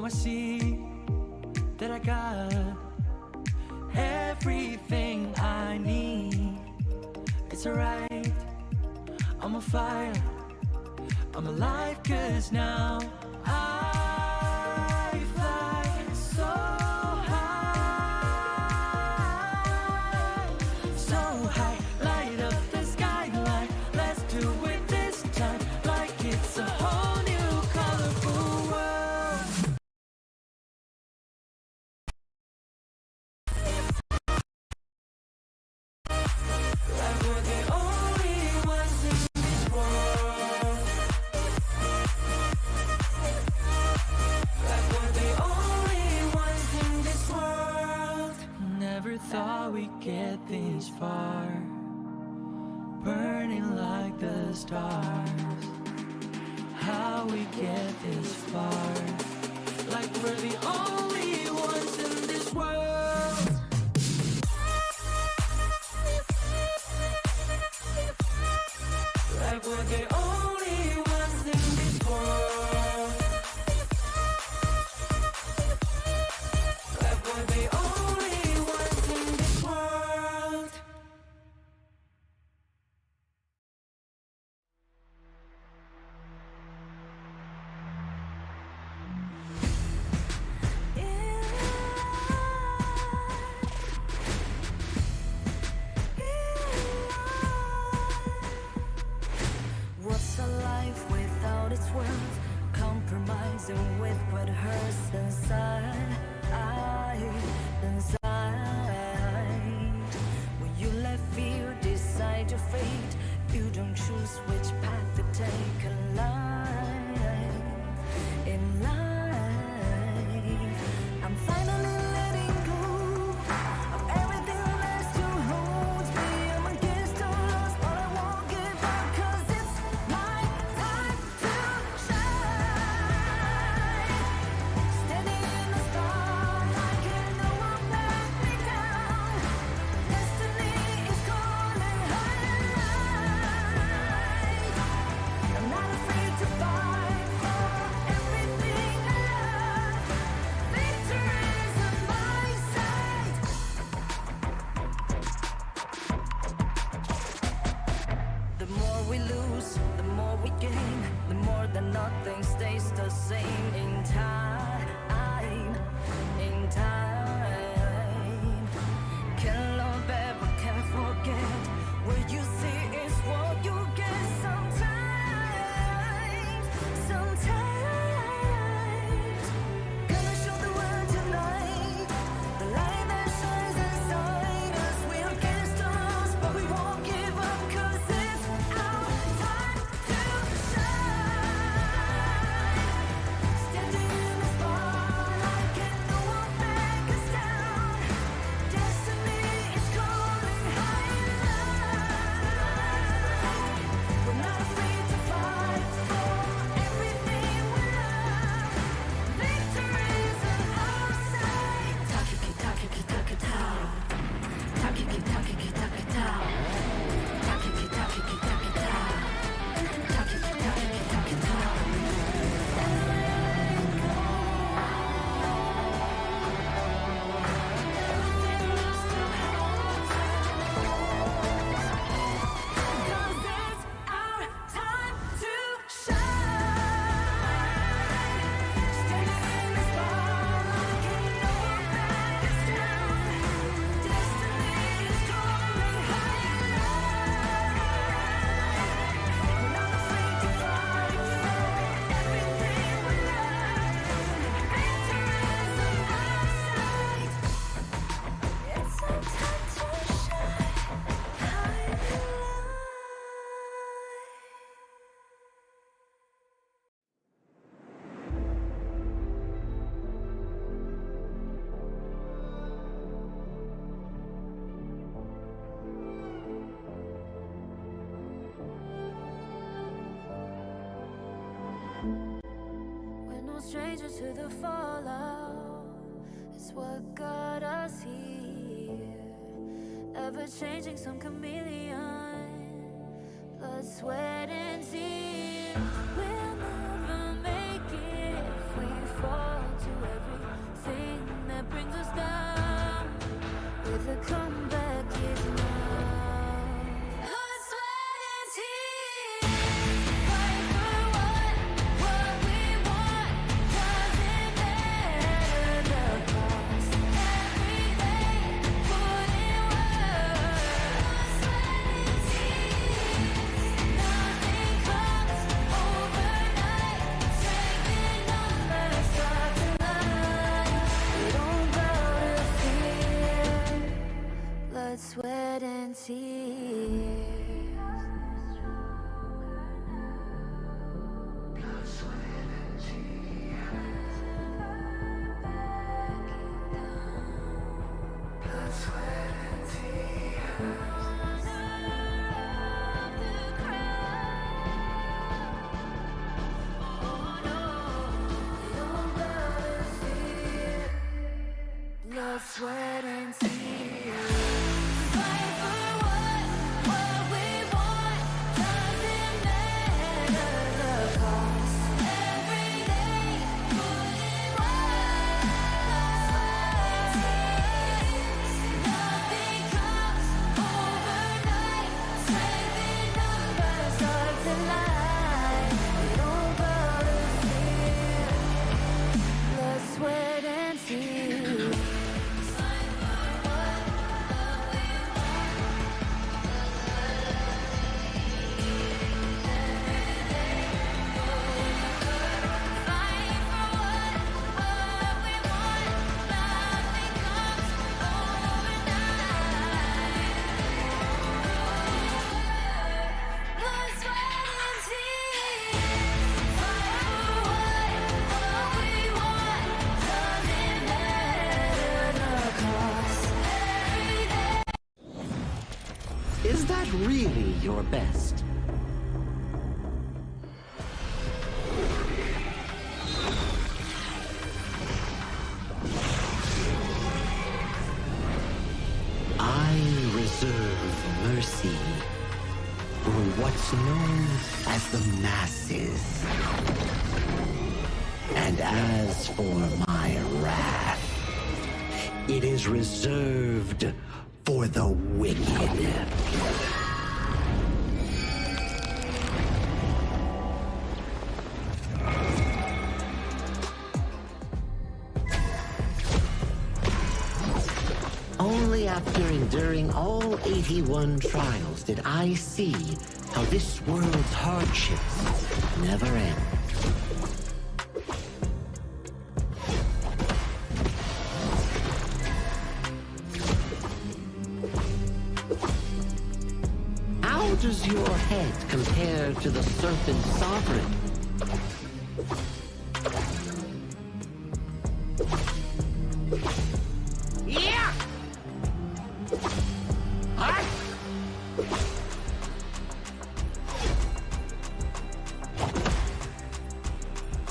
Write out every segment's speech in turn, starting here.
I see that I got everything I need. It's alright, I'm on fire, I'm alive, 'cause now I fly so high, so high. Light up the skyline, let's do it this time, like it's a whole new colorful world. Like we're the only ones in this world. Like we're the only ones in this world. Never thought we'd get this far, burning like the stars. How we get this far, like we're the only ones in this world. Like we're the only ones in this world. Like we're the only ones in this world. What's a life without its worth? Compromising with what hurts inside. When you let fear decide your fate, you don't choose which path to take in life. In life, I'm finally letting go of everything that still holds me. I'm against all odds, but I won't give up, 'cause it's my time to shine. Standing in the spotlight, and no one back me down. Destiny is calling high. I'm not afraid to fight for everything I love. Victory is on my side. The more we lose, the more we gain. The more that nothing stays the same. In time, in time. Can't love ever, can't forget. What you see is what you get. Sometimes, gonna show the world tonight. The light that shines inside us. We're against the odds, but we won't give up, 'cause it's our time to shine. Standing in the spotlight, can no one back us down. Destiny is calling high. We're not afraid to fight for everything we love. Victory is on our side. Takiki takiki takitao. Takiki takiki takitao. Takiki takiki takitao. Takiki takiki takitao. Cause it's our time to shine. Standing in the spotlight, can no one back us down. Destiny is calling high. We're not afraid to fight for everything we love. Victory is on our side. It's our time to shine. High in light. We're no stranger to the fallout. It's what got us here. Ever changing, some chameleon. Blood, sweat, and tears. We'll never make it if we fall to really your best. I reserve mercy for what's known as the masses. And as for my wrath, it is reserved for the wicked. Only after enduring all 81 trials did I see how this world's hardships never end. How does your head compare to the serpent sovereign? Yeah! Huh?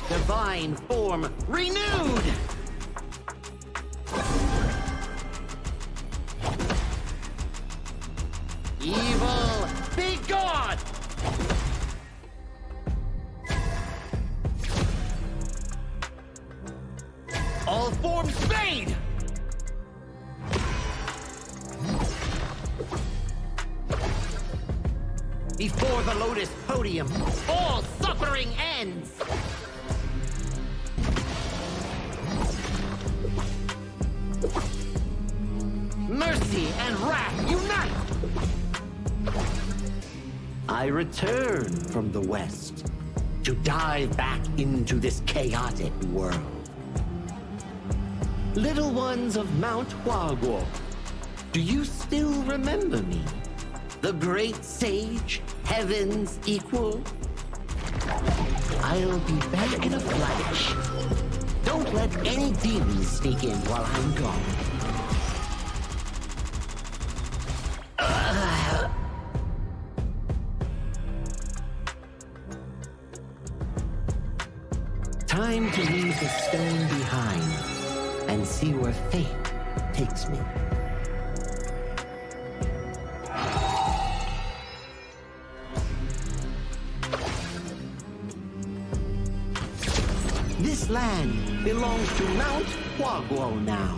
Divine form renewed! Evil, be gone! All forms fade! Before the Lotus Podium, all suffering ends! Mercy and wrath unite! I return from the West to dive back into this chaotic world. Little ones of Mount Huaguo, do you still remember me? The great sage, heaven's equal? I'll be back in a flash. Don't let any demons sneak in while I'm gone. Time to leave the stone behind and see where fate takes me. This land belongs to Mount Huaguo now.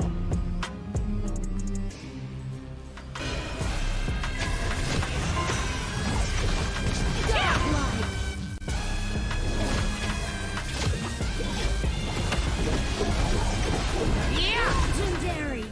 Legendary!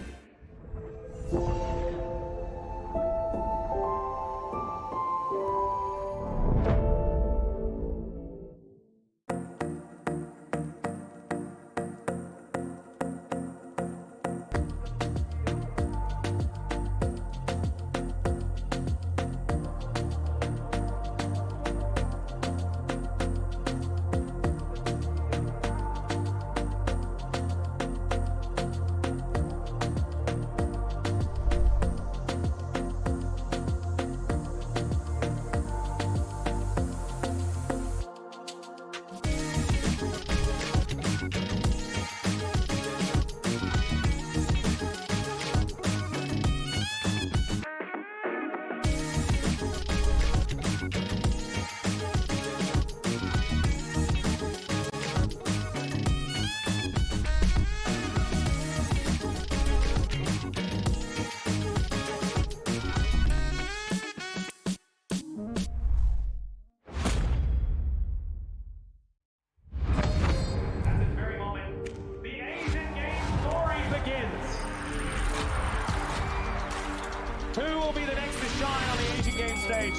Who will be the next to shine on the Asian Games stage?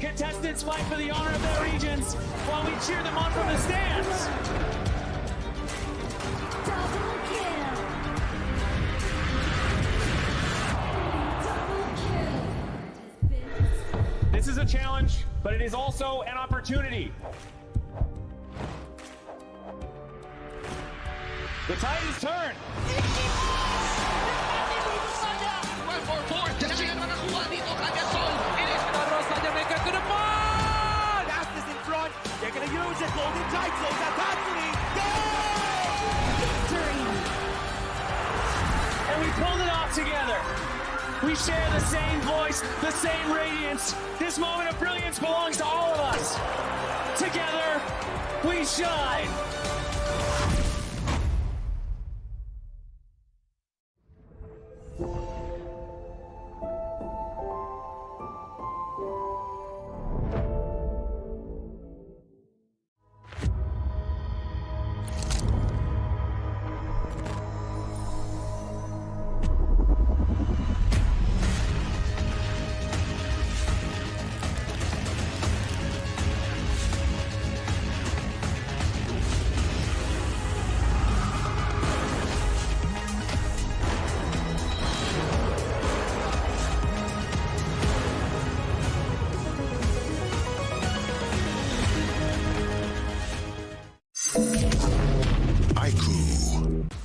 Contestants fight for the honor of their regions while we cheer them on from the stands. Double kill! Double kill! This is a challenge, but it is also an opportunity. The tide is turned. 4-4. Kejayaan makakuha dito kagad Sol. It is Terus saja mereka ke depan. Astis in front. They're going to use it. Golden titles. Attackfully. Goal! Victory! And we pulled it off together. We share the same voice, the same radiance. This moment of brilliance belongs to all of us. Together, we shine.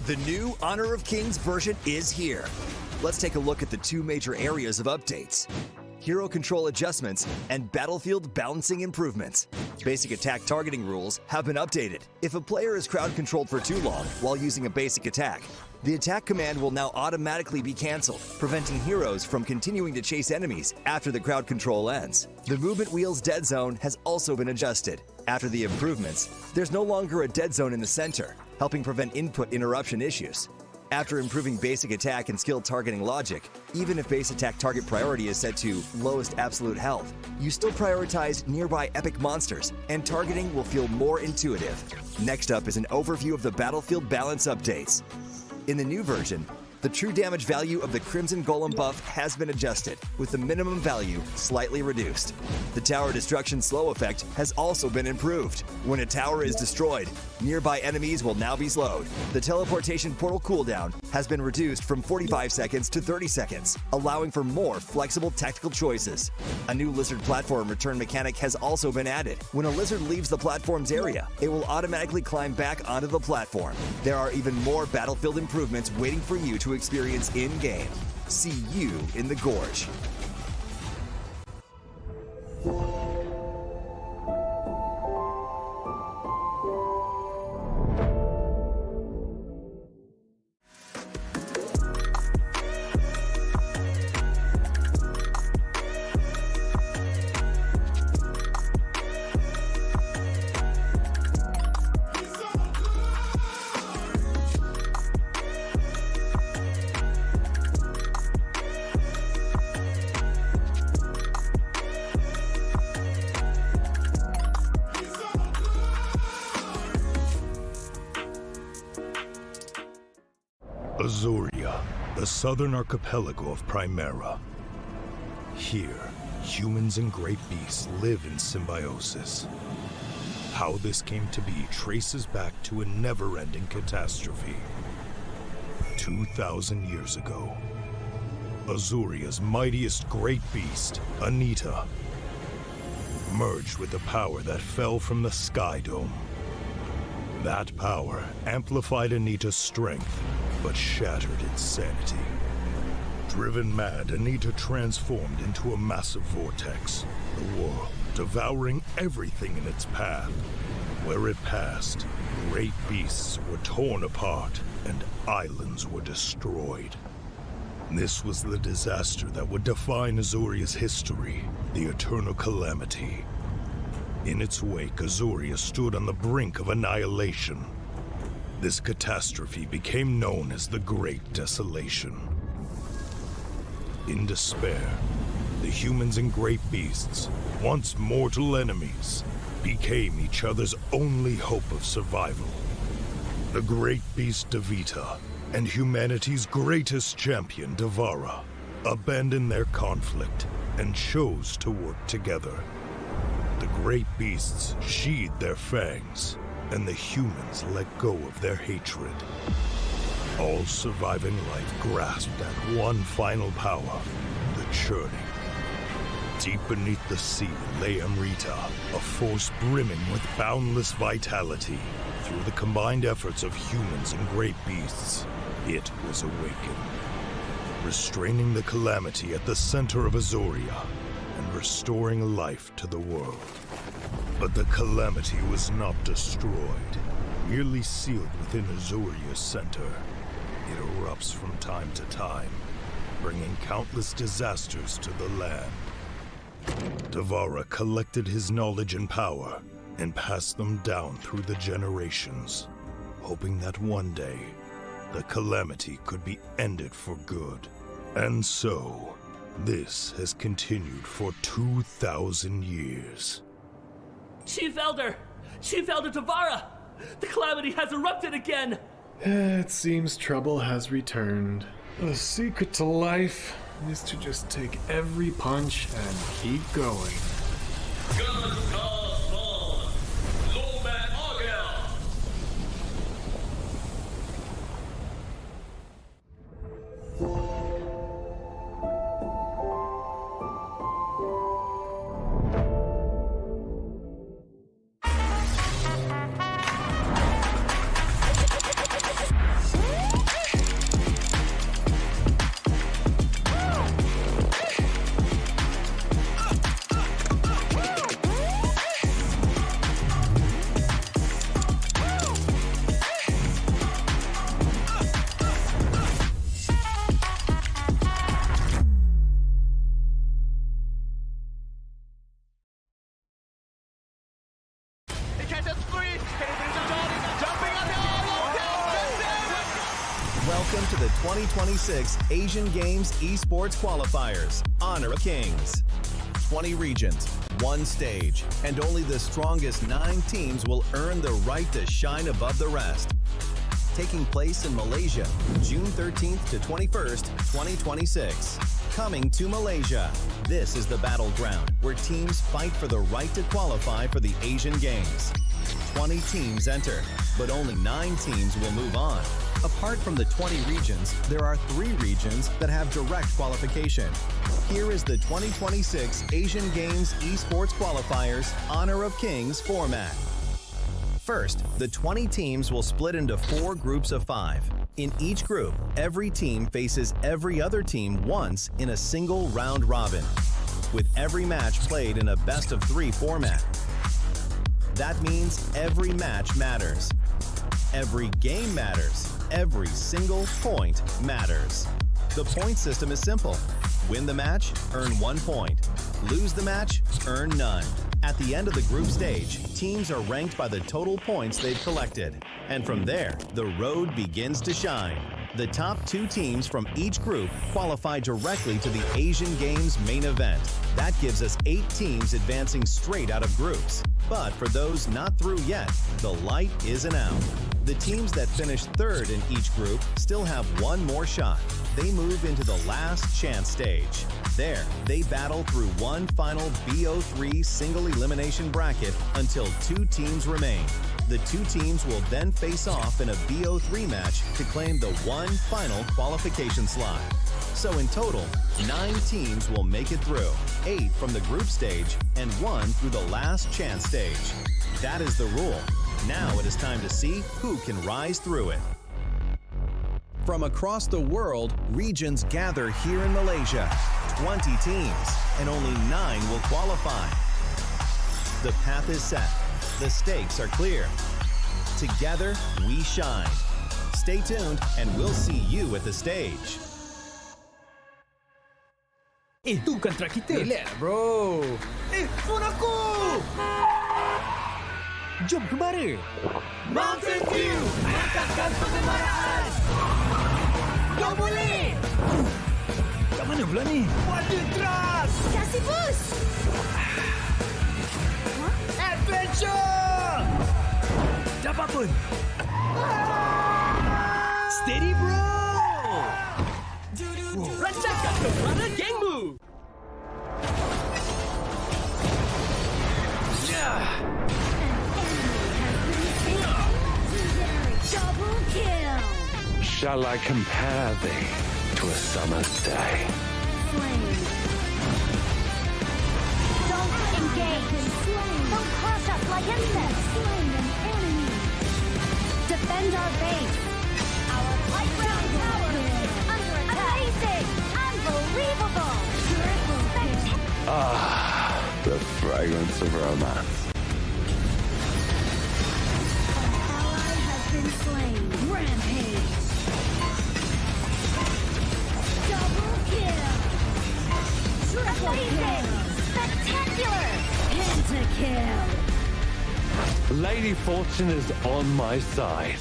The new Honor of Kings version is here. Let's take a look at the two major areas of updates: hero control adjustments and battlefield balancing improvements. Basic attack targeting rules have been updated. If a player is crowd controlled for too long while using a basic attack, the attack command will now automatically be cancelled, preventing heroes from continuing to chase enemies after the crowd control ends. The movement wheel's dead zone has also been adjusted. After the improvements, there's no longer a dead zone in the center, helping prevent input interruption issues. After improving basic attack and skill targeting logic, even if base attack target priority is set to lowest absolute health, you still prioritize nearby epic monsters, and targeting will feel more intuitive. Next up is an overview of the battlefield balance updates. In the new version, the true damage value of the Crimson Golem buff has been adjusted, with the minimum value slightly reduced. The tower destruction slow effect has also been improved. When a tower is destroyed, nearby enemies will now be slowed. The teleportation portal cooldown has been reduced from 45 seconds to 30 seconds, allowing for more flexible tactical choices. A new lizard platform return mechanic has also been added. When a lizard leaves the platform's area, it will automatically climb back onto the platform. There are even more battlefield improvements waiting for you to experience in-game. See you in the Gorge. Azuria, the southern archipelago of Primera. Here, humans and great beasts live in symbiosis. How this came to be traces back to a never-ending catastrophe. 2,000 years ago, Azuria's mightiest great beast, Anita, merged with the power that fell from the Sky Dome. That power amplified Anita's strength, but shattered its sanity. Driven mad, Anita transformed into a massive vortex, the world devouring everything in its path. Where it passed, great beasts were torn apart and islands were destroyed. This was the disaster that would define Azuria's history, the Eternal Calamity. In its wake, Azuria stood on the brink of annihilation. This catastrophe became known as the Great Desolation. In despair, the humans and great beasts, once mortal enemies, became each other's only hope of survival. The great beast Devita and humanity's greatest champion, Devara, abandoned their conflict and chose to work together. The great beasts sheathed their fangs, and the humans let go of their hatred. All surviving life grasped at one final power, the churning. Deep beneath the sea lay Amrita, a force brimming with boundless vitality. Through the combined efforts of humans and great beasts, it was awakened. restraining the calamity at the center of Azuria and restoring life to the world. But the calamity was not destroyed, merely sealed within Azuria's center. It erupts from time to time, bringing countless disasters to the land. Devara collected his knowledge and power and passed them down through the generations, hoping that one day the calamity could be ended for good. And so, this has continued for 2,000 years. Chief Elder Devara! The calamity has erupted again! It seems trouble has returned. The secret to life is to just take every punch and keep going. Welcome to the 2026 Asian Games Esports Qualifiers, Honor of Kings. 20 regions, one stage, and only the strongest 9 teams will earn the right to shine above the rest. Taking place in Malaysia, June 13th to 21st, 2026. Coming to Malaysia. This is the battleground where teams fight for the right to qualify for the Asian Games. 20 teams enter, but only 9 teams will move on. Apart from the 20 regions, there are 3 regions that have direct qualification. Here is the 2026 Asian Games Esports Qualifiers Honor of Kings format. First, the 20 teams will split into 4 groups of 5. In each group, every team faces every other team once in a single round robin, with every match played in a best-of-3 format. That means every match matters. Every game matters. Every single point matters. The point system is simple. Win the match, earn 1 point. Lose the match, earn none. At the end of the group stage, teams are ranked by the total points they've collected. And from there, the road begins to shine. The top 2 teams from each group qualify directly to the Asian Games main event. That gives us 8 teams advancing straight out of groups. But for those not through yet, the light isn't out. The teams that finish 3rd in each group still have 1 more shot. They move into the last chance stage. There, they battle through one final BO3 single elimination bracket until 2 teams remain. The 2 teams will then face off in a BO3 match to claim the one final qualification slot. So in total, 9 teams will make it through, 8 from the group stage and 1 through the last chance stage. That is the rule. Now it is time to see who can rise through it. From across the world, regions gather here in Malaysia. 20 teams, and only 9 will qualify. The path is set. The stakes are clear. Together, we shine. Stay tuned, and we'll see you at the stage. Itu kan track kita. Relax, bro. Phone aku! Jom ke mana? Mountain View! Angkatkan pengemaraan! Kau boleh! Kat mana pula ni? Water Trust! Kasih boost! Adventure! Dapat pun! Steady, bro! Rancangan kemana gengmu! Double kill! Shall I compare thee to a summer's day? Slain. Don't engage! Don't crush us like insects! Slain an enemy! Defend our base! Our light round tower! Under attack! Amazing! fragrance of romance. Ally has been slain. Rampage. Double kill. Triple kill. Spectacular. Pentakill. Lady Fortune is on my side.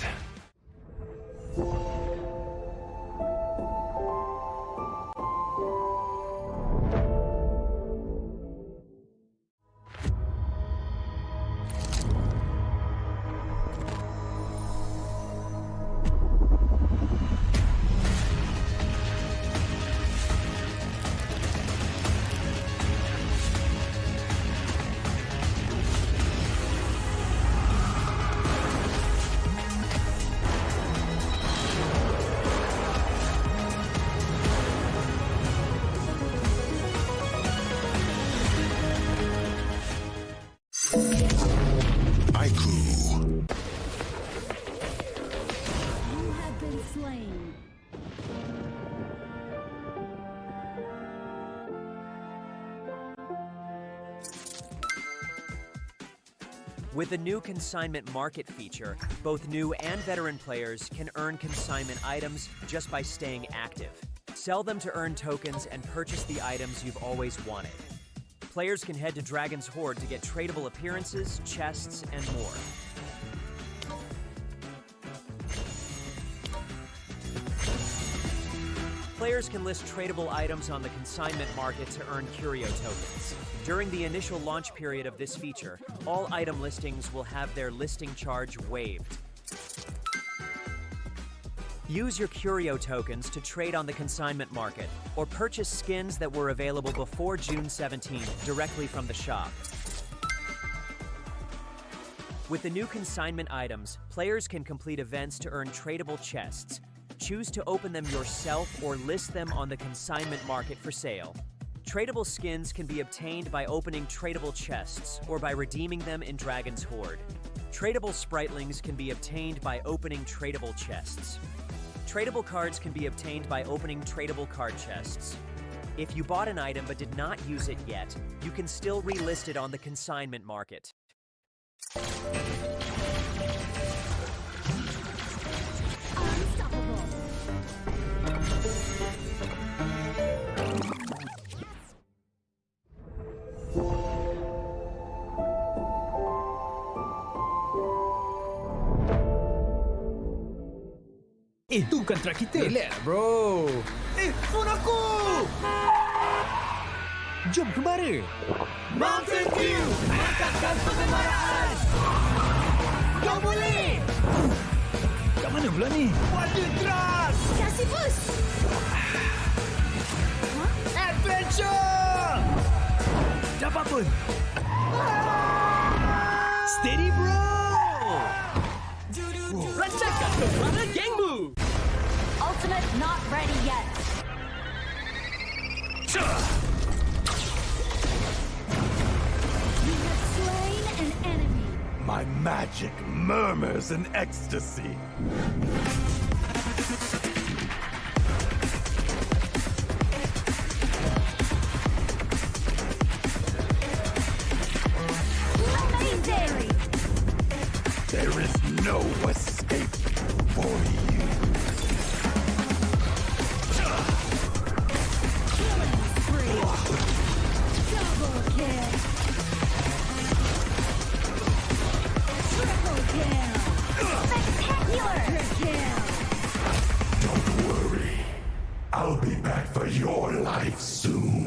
With the new consignment market feature, both new and veteran players can earn consignment items just by staying active. Sell them to earn tokens and purchase the items you've always wanted. Players can head to Dragon's Hoard to get tradable appearances, chests, and more. Players can list tradable items on the consignment market to earn curio tokens. During the initial launch period of this feature, all item listings will have their listing charge waived. Use your curio tokens to trade on the consignment market, or purchase skins that were available before June 17th directly from the shop. With the new consignment items, players can complete events to earn tradable chests. Choose to open them yourself or list them on the consignment market for sale. Tradable skins can be obtained by opening tradable chests or by redeeming them in Dragon's Hoard. Tradable spritlings can be obtained by opening tradable chests. Tradable cards can be obtained by opening tradable card chests. If you bought an item but did not use it yet, you can still relist it on the consignment market. Itu bukan track kita. Relax, bro. Phone aku! Jom kembali. Mountain View! Angkatkan pengembaraan! Kau boleh! Kat mana pula ni? Water Trust! Kasih boost! Adventure! Dapat pun. Steady, bro! Rancangkan kepala gengmu! Ultimate not ready yet. You have slain an enemy. My magic murmurs in ecstasy. Legendary. There is no escape for you. Killing spree. Double kill. Triple kill. Spectacular. Kill. Don't worry. I'll be back for your life soon.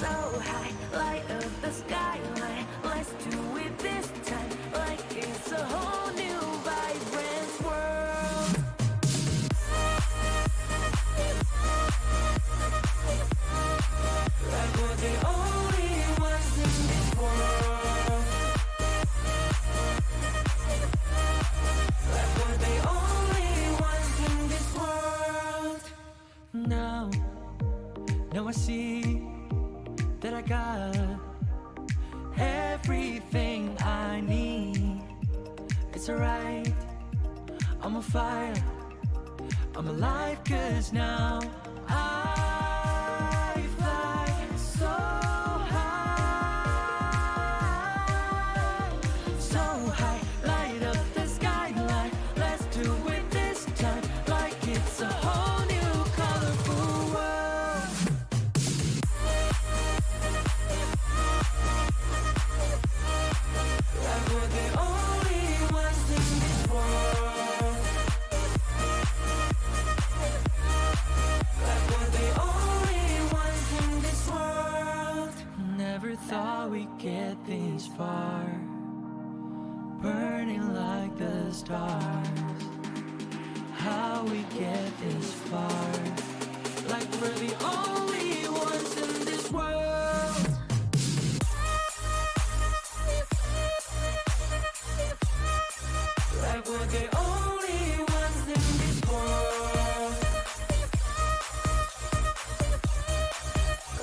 so high, light up the skyline. Let's do it this time, like it's a whole new vibrant world. Like we're the only ones in this world. Like we're the only ones in this world. Now I see that I got everything I need. It's alright, I'm on fire, I'm alive, 'cause now I fly so high, so high, light up the skyline. Let's do it this time, like it's a whole new colorful world. Like we're the only ones in this world. Like we're the only ones in this world. Never thought we'd get this far, burning like the stars. How we get this far, like we're the only ones in this world. Like we're the only ones in this world.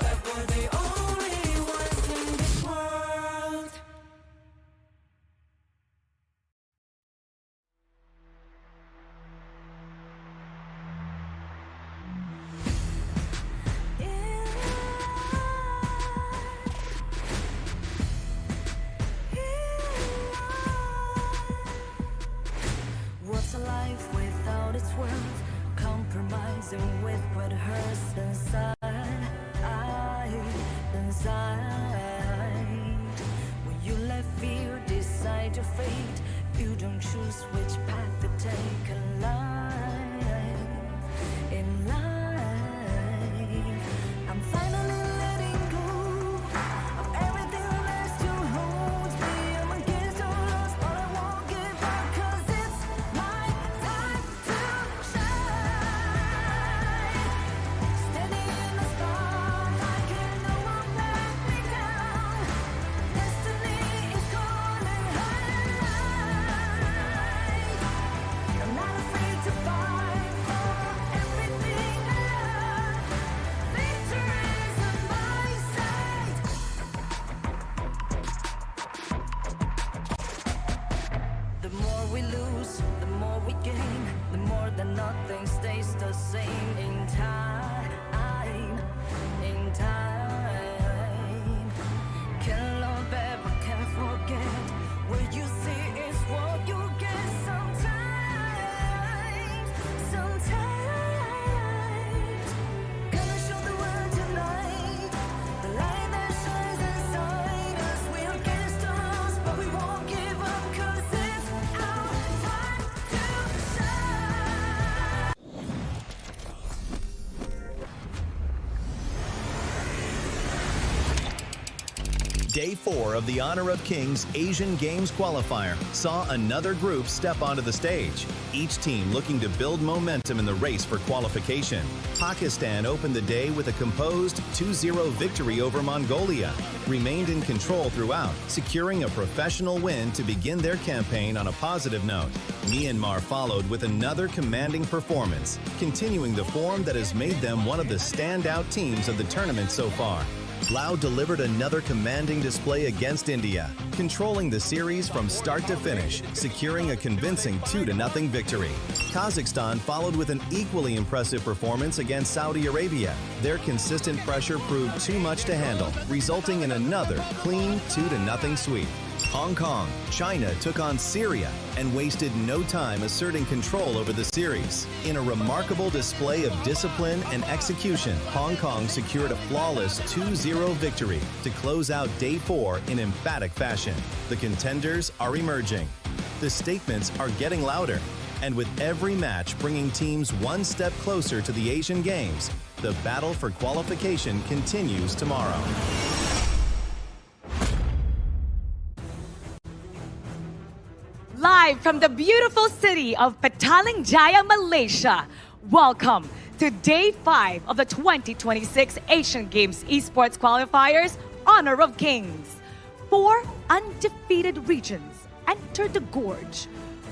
Like we're the only ones in this world. What's a life without its worth? Compromising with what hurts inside. When you let fear decide your fate, you don't choose which path to take in life. I'm finally letting go of everything that last to hold me. I'm against all odds, but I won't give up, 'cause it's my time to shine. Standing in the spotlight, can no one let me down. Destiny is calling high. I'm not afraid to fight for everything I love. Victory is on my side. The more we lose, the more we gain. The more that nothing stays the same. In time. Can't love ever, can't forget. What you see is what you get. Sometimes gonna show the world tonight, the light that shines inside us. We're against the odds, but we won't give up, 'cause it's our time to shine. Day 4 of the Honor of Kings Asian Games qualifier saw another group step onto the stage, each team looking to build momentum in the race for qualification. Pakistan opened the day with a composed 2-0 victory over Mongolia, remained in control throughout, securing a professional win to begin their campaign on a positive note. Myanmar followed with another commanding performance, continuing the form that has made them one of the standout teams of the tournament so far. Laos delivered another commanding display against India, controlling the series from start to finish, securing a convincing 2-0 victory. Kazakhstan followed with an equally impressive performance against Saudi Arabia. Their consistent pressure proved too much to handle, resulting in another clean 2-0 sweep. Hong Kong, China took on Syria and wasted no time asserting control over the series. In a remarkable display of discipline and execution, Hong Kong secured a flawless 2-0 victory to close out Day 4 in emphatic fashion. The contenders are emerging. The statements are getting louder. And with every match bringing teams one step closer to the Asian Games, The battle for qualification continues tomorrow. Live from the beautiful city of Petaling Jaya, Malaysia, welcome to Day 5 of the 2026 Asian Games Esports Qualifiers Honor of Kings. 4 undefeated regions enter the gorge.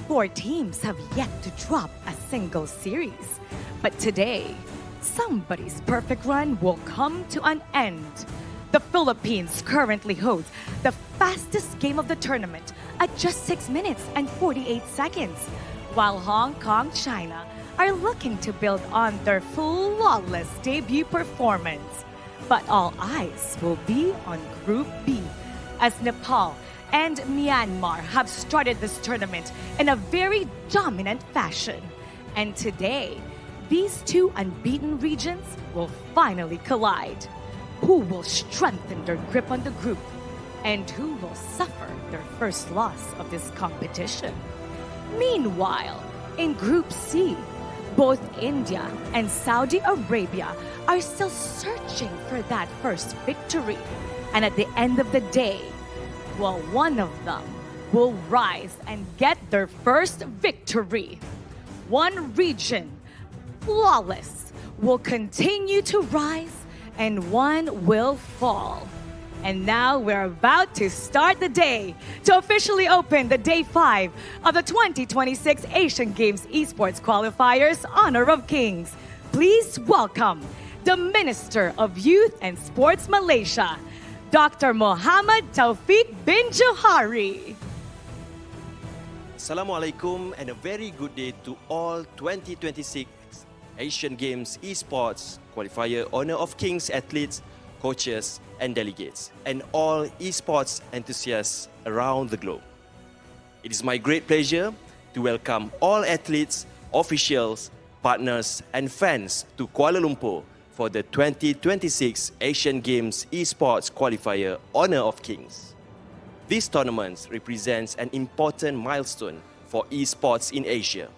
4 teams have yet to drop a single series. But today, somebody's perfect run will come to an end. The Philippines currently holds the fastest game of the tournament at just 6 minutes and 48 seconds, while Hong Kong, China are looking to build on their flawless debut performance. But all eyes will be on Group B, as Nepal and Myanmar have started this tournament in a very dominant fashion. And today, these 2 unbeaten regions will finally collide. Who will strengthen their grip on the group? And who will suffer their first loss of this competition? Meanwhile, in Group C, both India and Saudi Arabia are still searching for that first victory. And at the end of the day, well, one of them will rise and get their first victory. One region, flawless, will continue to rise and one will fall. And now we're about to start the day to officially open the Day 5 of the 2026 Asian Games Esports Qualifiers Honor of Kings. Please welcome the Minister of Youth and Sports Malaysia, Dr. Muhammad Taufik bin Johari. Assalamualaikum and a very good day to all 2026 Asian Games Esports Qualifier Honor of Kings athletes, coaches and delegates, and all esports enthusiasts around the globe. It is my great pleasure to welcome all athletes, officials, partners and fans to Kuala Lumpur for the 2026 Asian Games Esports Qualifier Honor of Kings. This tournament represents an important milestone for esports in Asia.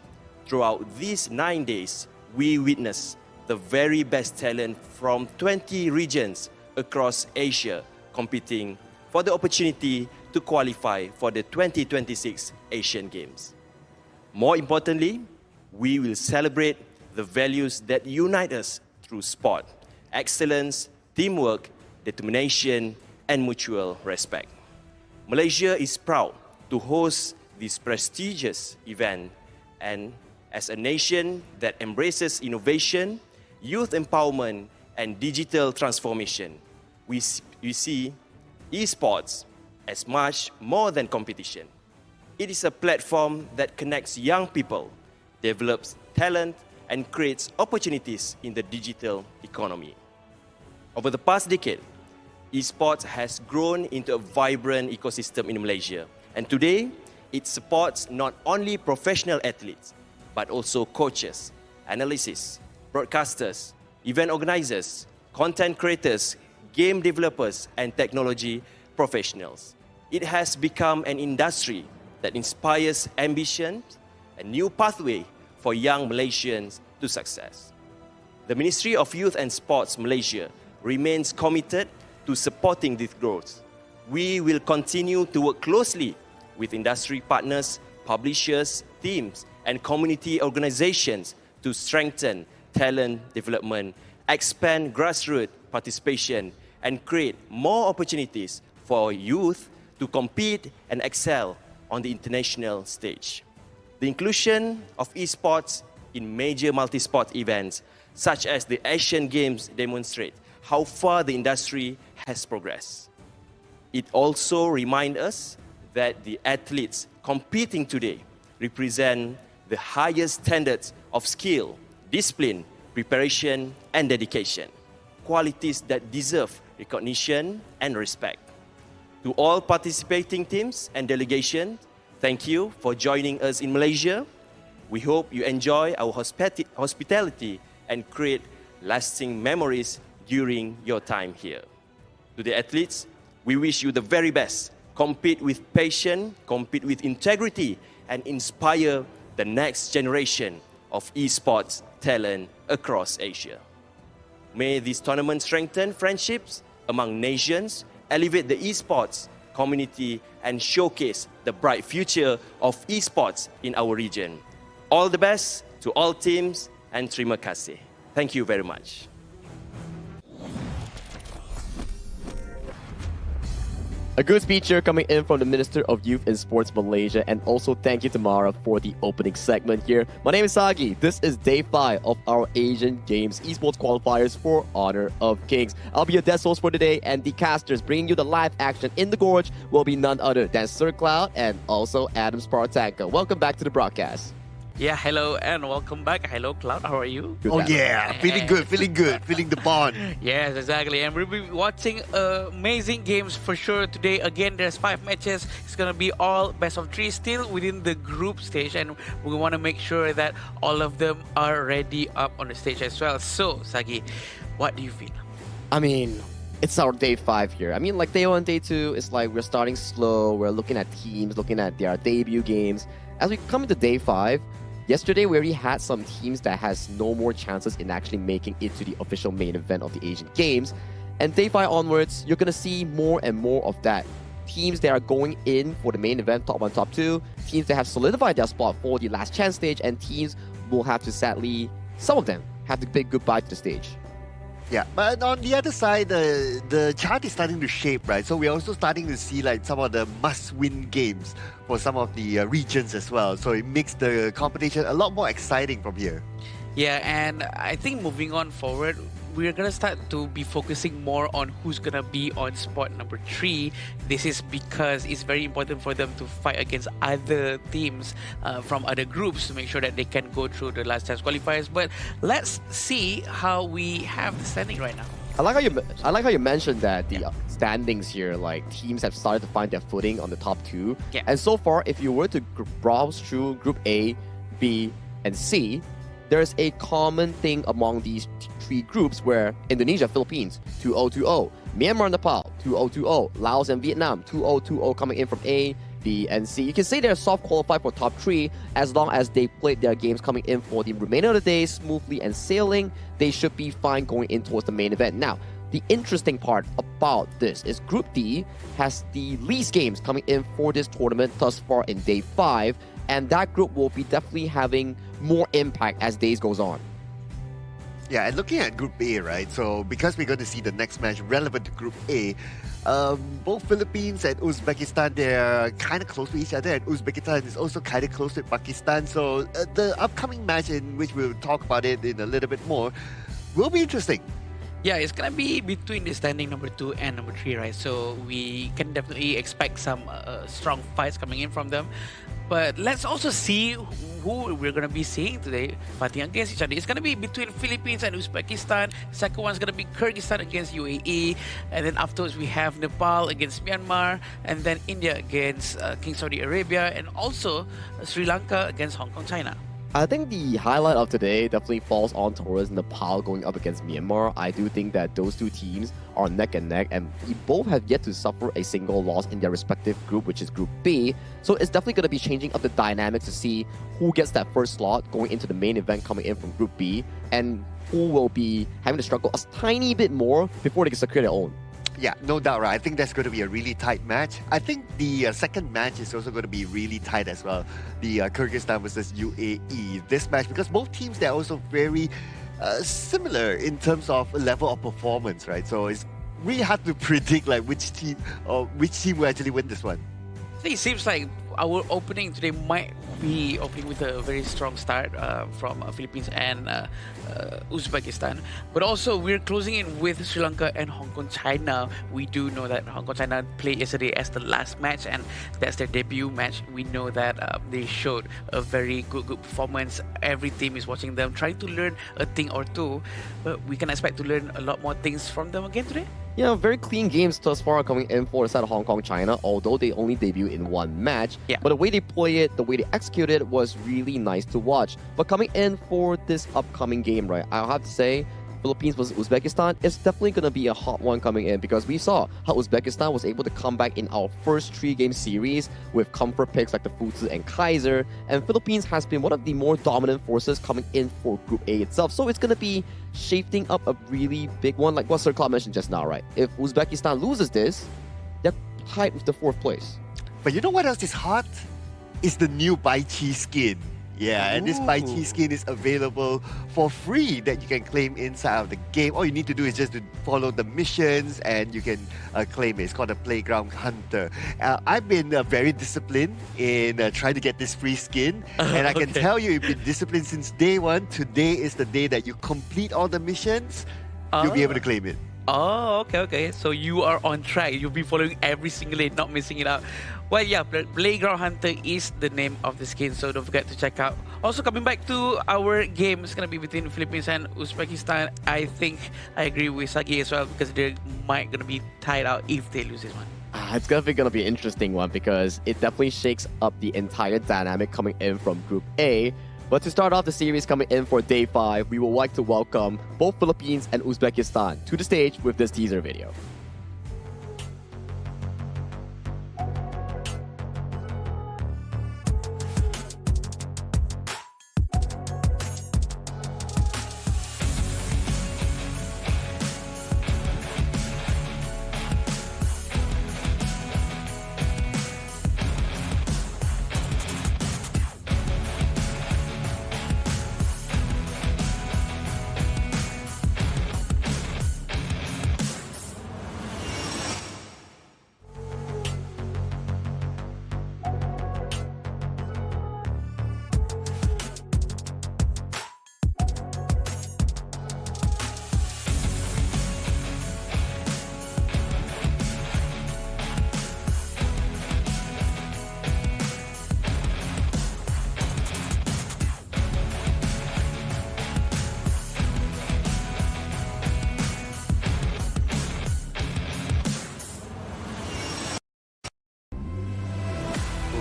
Throughout these 9 days, we witness the very best talent from 20 regions across Asia competing for the opportunity to qualify for the 2026 Asian Games. More importantly, we will celebrate the values that unite us through sport, excellence, teamwork, determination, and mutual respect. Malaysia is proud to host this prestigious event, and as a nation that embraces innovation, youth empowerment, and digital transformation, we see esports as much more than competition. It is a platform that connects young people, develops talent, and creates opportunities in the digital economy. Over the past decade, esports has grown into a vibrant ecosystem in Malaysia, and today it supports not only professional athletes, but also coaches, analysts, broadcasters, event organizers, content creators, game developers, and technology professionals. It has become an industry that inspires ambition, a new pathway for young Malaysians to success. The Ministry of Youth and Sports Malaysia remains committed to supporting this growth. We will continue to work closely with industry partners, publishers, teams, and community organizations to strengthen talent development, expand grassroots participation, and create more opportunities for youth to compete and excel on the international stage. The inclusion of esports in major multi-sport events, such as the Asian Games, demonstrate how far the industry has progressed. It also reminds us that the athletes competing today represent the highest standards of skill, discipline, preparation, and dedication, qualities that deserve recognition and respect. To all participating teams and delegations, thank you for joining us in Malaysia. We hope you enjoy our hospitality and create lasting memories during your time here. To the athletes, we wish you the very best. Compete with passion, compete with integrity, and inspire the next generation of esports talent across Asia. May this tournament strengthen friendships among nations, elevate the esports community, and showcase the bright future of esports in our region. All the best to all teams and terima kasih. Thank you very much. A good speech here coming in from the Minister of Youth and Sports Malaysia, and also thank you to Mara for the opening segment here. My name is Sagi. This is day 5 of our Asian Games Esports qualifiers for Honor of Kings. I'll be your guest host for today, and the casters bringing you the live action in the gorge will be none other than Sir Cloud and also Adam Spartanko. Welcome back to the broadcast. Yeah, hello and welcome back. Hello, Cloud. How are you? Good, oh, yeah. Feeling good, feeling the bond. Yes, exactly. And we'll be watching amazing games for sure today. Again, there's 5 matches. It's going to be all best of 3 still within the group stage. And we want to make sure that all of them are ready up on the stage as well. So, Sagi, what do you feel? I mean, it's our day 5 here. I mean, like day 1, day 2, it's like we're starting slow. We're looking at teams, looking at their debut games. As we come into day 5, yesterday, we already had some teams that has no more chances in actually making it to the official main event of the Asian Games. And day 5 onwards, you're going to see more and more of that. Teams that are going in for the main event, top 1, top 2, teams that have solidified their spot for the last chance stage, and teams will have to sadly, some of them, have to bid goodbye to the stage. Yeah, but on the other side, the chart is starting to shape, right? So we're also starting to see like some of the must-win games for some of the regions as well. So it makes the competition a lot more exciting from here. Yeah, and I think moving on forward, we're going to start to be focusing more on who's going to be on spot number 3. This is because it's very important for them to fight against other teams from other groups to make sure that they can go through the last chance qualifiers. But let's see how we have the standing right now. I like how you mentioned that the standings here, like teams have started to find their footing on the top 2. Yeah. And so far, if you were to browse through Group A, B, and C, there's a common thing among these 3 groups where Indonesia, Philippines, 2-0-2-0, Myanmar, Nepal, 2-0-2-0, Laos and Vietnam, 2-0-2-0 coming in from A, B, and C. You can say they're soft qualified for top 3 as long as they played their games coming in for the remainder of the day smoothly and sailing. They should be fine going in towards the main event. Now, the interesting part about this is Group D has the least games coming in for this tournament thus far in day 5, and that group will be definitely having more impact as days goes on. Yeah, and looking at Group A, right? So because we're going to see the next match relevant to Group A, both Philippines and Uzbekistan, they're kind of close to each other, and Uzbekistan is also kind of close to Pakistan. So the upcoming match, in which we'll talk about it in a little bit more, will be interesting. Yeah, it's going to be between the standing number 2 and number 3, right? So we can definitely expect some strong fights coming in from them. But let's also see who we're going to be seeing today fighting against each other. It's going to be between Philippines and Uzbekistan. Second one's going to be Kyrgyzstan against UAE. And then afterwards, we have Nepal against Myanmar. And then India against King Saudi Arabia. And also Sri Lanka against Hong Kong, China. I think the highlight of today definitely falls on towards Nepal going up against Myanmar. I do think that those 2 teams are neck and neck, and we both have yet to suffer a single loss in their respective group, which is Group B. So it's definitely going to be changing up the dynamics to see who gets that first slot going into the main event coming in from Group B, and who will be having to struggle a tiny bit more before they can secure their own. Yeah, no doubt, right? I think that's going to be a really tight match. I think the second match is also going to be really tight as well. The Kyrgyzstan versus UAE. This match, because both teams, they're also very similar in terms of level of performance, right? So it's really hard to predict like which team will actually win this one. It seems like our opening today might be opening with a very strong start from Philippines and Uzbekistan. But also, we're closing in with Sri Lanka and Hong Kong, China. We do know that Hong Kong, China played yesterday as the last match, and that's their debut match. We know that they showed a very good performance. Every team is watching them, trying to learn a thing or two. But we can expect to learn a lot more things from them again today. Yeah, very clean games thus far coming in for the side of Hong Kong, China, although they only debuted in 1 match. Yeah. But the way they play it, the way they execute it was really nice to watch. But coming in for this upcoming game, right, I'll have to say, Philippines versus Uzbekistan is definitely going to be a hot one coming in, because we saw how Uzbekistan was able to come back in our first 3-game series with comfort picks like the Fuzi and Kaiser, and Philippines has been one of the more dominant forces coming in for Group A itself. So it's going to be shaping up a really big one, like what Sir Claude mentioned just now, right? If Uzbekistan loses this, they're tied with the 4th place. But you know what else is hot? It's the new Bai Chi skin. Yeah, and this Bai Chi skin is available for free that you can claim inside of the game. All you need to do is just to follow the missions and you can claim it. It's called a Playground Hunter. I've been very disciplined in trying to get this free skin. And I can tell you, you've been disciplined since day one. Today is the day that you complete all the missions. You'll be able to claim it. Oh, okay. So you are on track. You'll be following every single day, not missing it out. Well, yeah, Playground Hunter is the name of the skin, so don't forget to check out. Also, coming back to our game, it's going to be between the Philippines and Uzbekistan. I think I agree with Sagi as well, because they might going to be tied out if they lose this one. It's definitely going to be an interesting one, because it definitely shakes up the entire dynamic coming in from Group A. But to start off the series coming in for Day 5, we would like to welcome both Philippines and Uzbekistan to the stage with this teaser video.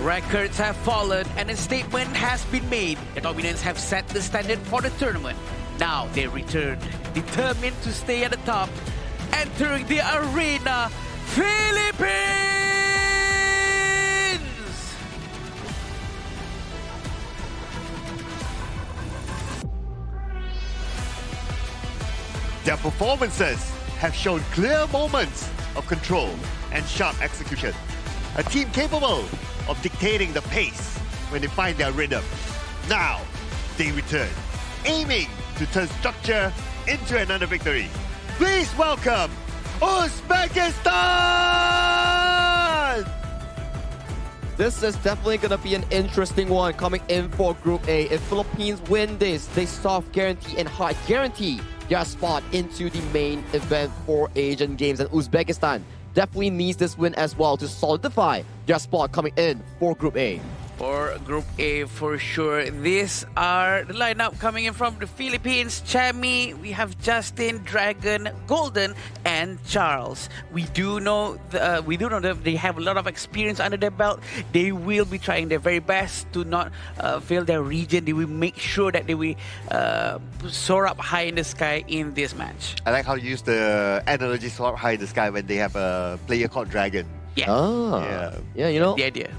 Records have fallen and a statement has been made. The dominants have set the standard for the tournament. Now they return, determined to stay at the top. Entering the arena, Philippines! Their performances have shown clear moments of control and sharp execution. A team capable of dictating the pace when they find their rhythm. Now, they return, aiming to turn structure into another victory. Please welcome Uzbekistan! This is definitely going to be an interesting one coming in for Group A. If Philippines win this, they soft guarantee and hard guarantee their spot into the main event for Asian Games. And Uzbekistan definitely needs this win as well to solidify their spot coming in for Group A. For Group A, for sure. These are the lineup coming in from the Philippines. Chami, we have Justin, Dragon, Golden, and Charles. We do know that they have a lot of experience under their belt. They will be trying their very best to not fail their region. They will make sure that they will soar up high in the sky in this match. I like how you use the analogy soar up high in the sky when they have a player called Dragon. Yeah. Yeah, you know. The idea.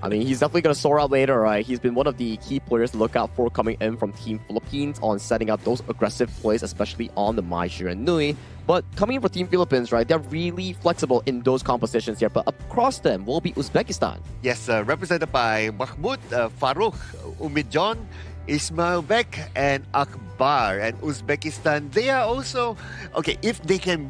I mean, he's definitely going to soar out later, right? He's been one of the key players to look out for coming in from Team Philippines on setting up those aggressive plays, especially on the Mai Shiren Nui. But coming in for Team Philippines, right, they're really flexible in those compositions here. But across them will be Uzbekistan. Yes, represented by Mahmoud, Farouk, Umid Ismail Bek, and Akbar. And Uzbekistan, they are also... Okay, if they can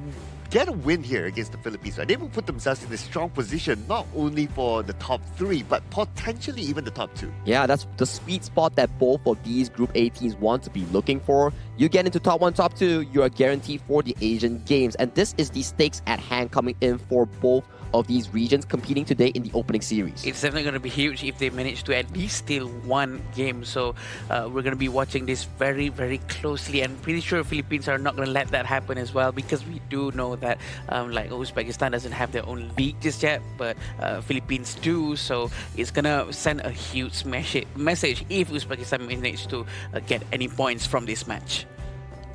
get a win here against the Philippines, right, they will put themselves in a strong position, not only for the top 3, but potentially even the top 2. Yeah, that's the sweet spot that both of these Group A teams want to be looking for. You get into top 1, top 2, you are guaranteed for the Asian Games. And this is the stakes at hand coming in for both of these regions competing today in the opening series. It's definitely going to be huge if they manage to at least steal one game. So we're going to be watching this very, very closely, and pretty sure Philippines are not going to let that happen as well, because we do know that like Uzbekistan doesn't have their own league just yet, but Philippines do. So it's going to send a huge message if Uzbekistan manage to get any points from this match.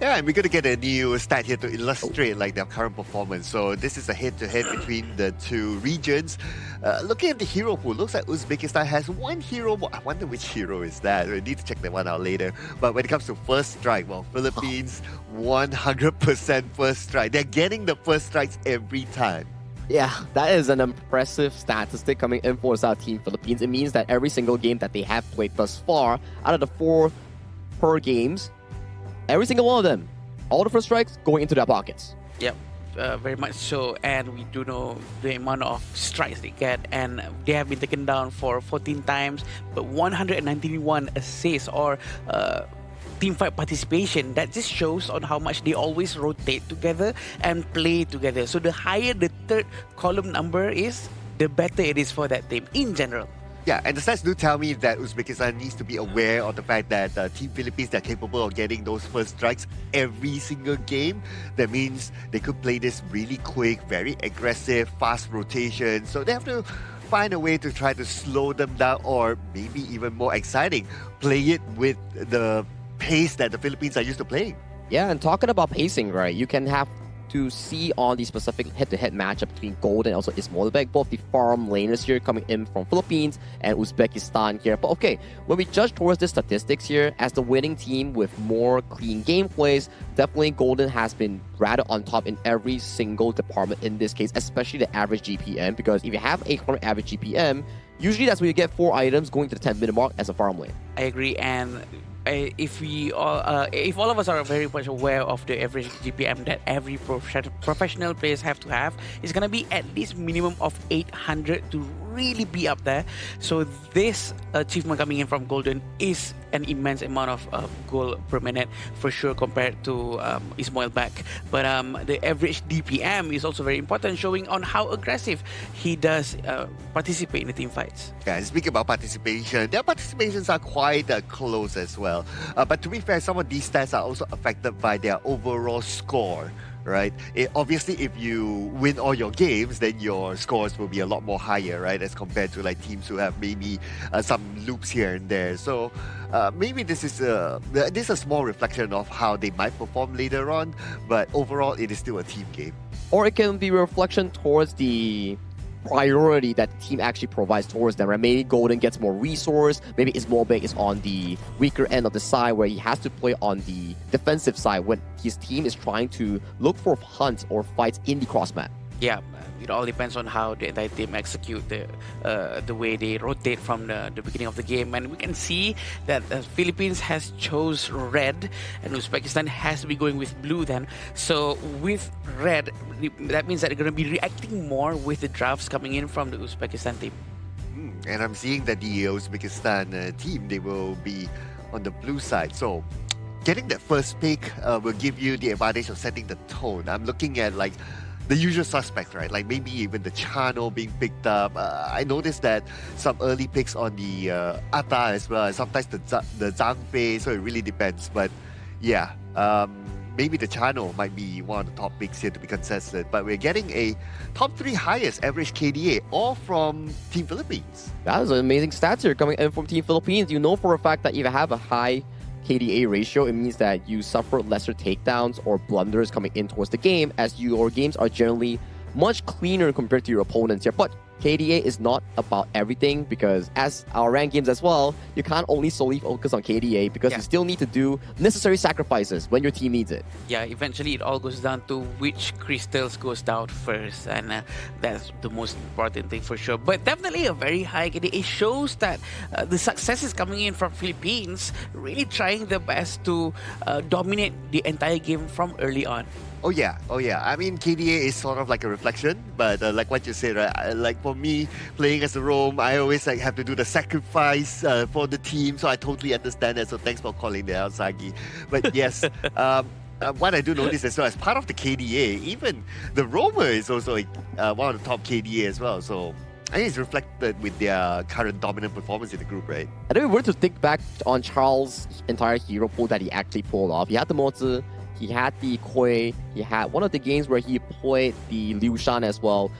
Yeah, and we're going to get a new stat here to illustrate like their current performance. So this is a head-to-head between the two regions. Looking at the hero pool, looks like Uzbekistan has one hero more. I wonder which hero is that. We need to check that one out later. But when it comes to first strike, well, Philippines, 100% first strike. They're getting the first strikes every time. Yeah, that is an impressive statistic coming in for South Team Philippines. It means that every single game that they have played thus far, out of the 4 per games, every single one of them, all the first strikes going into their pockets. Yep, very much so. And we do know the amount of strikes they get, and they have been taken down for 14 times, but 191 assists or team fight participation. That just shows on how much they always rotate together and play together. So the higher the third column number is, the better it is for that team in general. Yeah, and the stats do tell me that Uzbekistan needs to be aware of the fact that Team Philippines, they're capable of getting those first strikes every single game. That means they could play this really quick, very aggressive, fast rotation. So they have to find a way to try to slow them down, or maybe even more exciting, play it with the pace that the Philippines are used to playing. Yeah, and talking about pacing, right, you can have to see on the specific head-to-head matchup between Gold and also Ismoilbek, both the farm laners here coming in from Philippines and Uzbekistan here. But okay, when we judge towards the statistics here, as the winning team with more clean gameplays, definitely Golden has been rather on top in every single department in this case, especially the average GPM, because if you have 800 average GPM, usually that's where you get 4 items going to the 10-minute mark as a farm lane. I agree, and if all of us are very much aware of the average GPM that every professional players have to have, it's gonna be at least minimum of 800 to really be up there. So this achievement coming in from Golden is an immense amount of goal per minute for sure compared to Ismoilbek. But the average DPM is also very important, showing on how aggressive he does participate in the team fights. Yeah, and speaking about participation, their participations are quite close as well. But to be fair, some of these stats are also affected by their overall score. Right? Obviously, if you win all your games, then your scores will be a lot more higher, right? As compared to like teams who have maybe some loops here and there. So maybe this is a small reflection of how they might perform later on. But overall, it is still a team game. Or it can be a reflection towards the priority that the team actually provides towards them, right? Maybe Golden gets more resource, maybe Ismoilbek is on the weaker end of the side where he has to play on the defensive side when his team is trying to look for hunts or fights in the cross map. Yeah, it all depends on how the entire team execute the way they rotate from the beginning of the game. And we can see that the Philippines has chose red and Uzbekistan has to be going with blue then. So with red, that means that they're going to be reacting more with the drafts coming in from the Uzbekistan team. And I'm seeing that the Uzbekistan team, they will be on the blue side. So getting that first pick will give you the advantage of setting the tone. I'm looking at like the usual suspects, right? Like maybe even the Chano being picked up. I noticed that some early picks on the Ata as well, and sometimes the Zhang Fei, so it really depends. But yeah, maybe the Chano might be one of the top picks here to be contested. But we're getting a top 3 highest average KDA, all from Team Philippines. That is an amazing stats here coming in from Team Philippines. You know for a fact that if you have a high KDA ratio, it means that you suffer lesser takedowns or blunders coming in towards the game, as your games are generally much cleaner compared to your opponents here. But KDA is not about everything, because as our ranked games as well, you can't only solely focus on KDA, because you still need to do necessary sacrifices when your team needs it. Yeah, eventually it all goes down to which crystals goes down first, and that's the most important thing for sure. But definitely a very high KDA. It shows that the success is coming in from Philippines, really trying their best to dominate the entire game from early on. Oh yeah. I mean, KDA is sort of like a reflection, but like what you said, right? Like for me, playing as a roam, I always like have to do the sacrifice for the team, so I totally understand that. So thanks for calling that out, Sagi. But yes, what I do notice as well, as part of the KDA, even the roamer is also one of the top KDA as well. So I think it's reflected with their current dominant performance in the group, right? And if we were to think back on Charles' entire hero pool that he actually pulled off, he had the Mozi, he had the Kui, he had one of the games where he played the Liu Shan as well.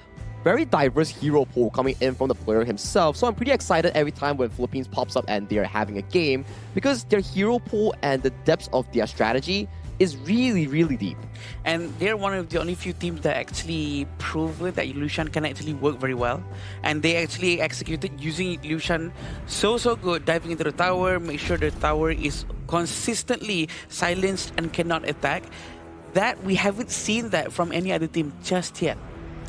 Very diverse hero pool coming in from the player himself. So I'm pretty excited every time when Philippines pops up and they're having a game, because their hero pool and the depths of their strategy is really, really deep. And they're one of the only few teams that actually proved that Lucian can actually work very well. And they actually executed using Lucian so good, diving into the tower, make sure the tower is consistently silenced and cannot attack. That we haven't seen that from any other team just yet.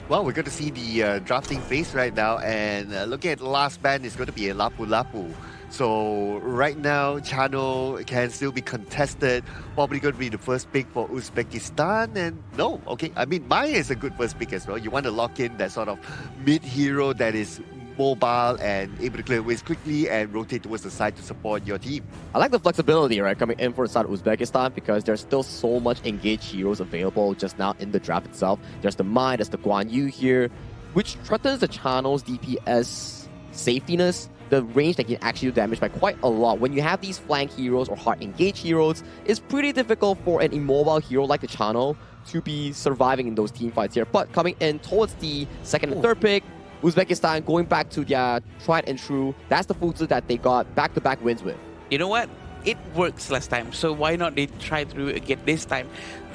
Well, we're going to see the drafting phase right now, and looking at the last band, it's going to be a Lapu Lapu. So right now, Chano can still be contested. Probably going to be the first pick for Uzbekistan. And no, okay, I mean, Maya is a good first pick as well. You want to lock in that sort of mid-hero that is mobile and able to clear ways quickly and rotate towards the side to support your team. I like the flexibility, right, coming in for the side of Uzbekistan, because there's still so much engaged heroes available just now in the draft itself. There's the Mai, there's the Guan Yu here, which threatens the Chano's DPS safetiness, the range that can actually do damage by quite a lot. When you have these flank heroes or hard engaged heroes, it's pretty difficult for an immobile hero like the Chano to be surviving in those team fights here. But coming in towards the second and third pick, Uzbekistan going back to their tried and true. That's the Fuzi that they got back-to-back wins with. You know what? It works last time, so why not they try to do it again this time?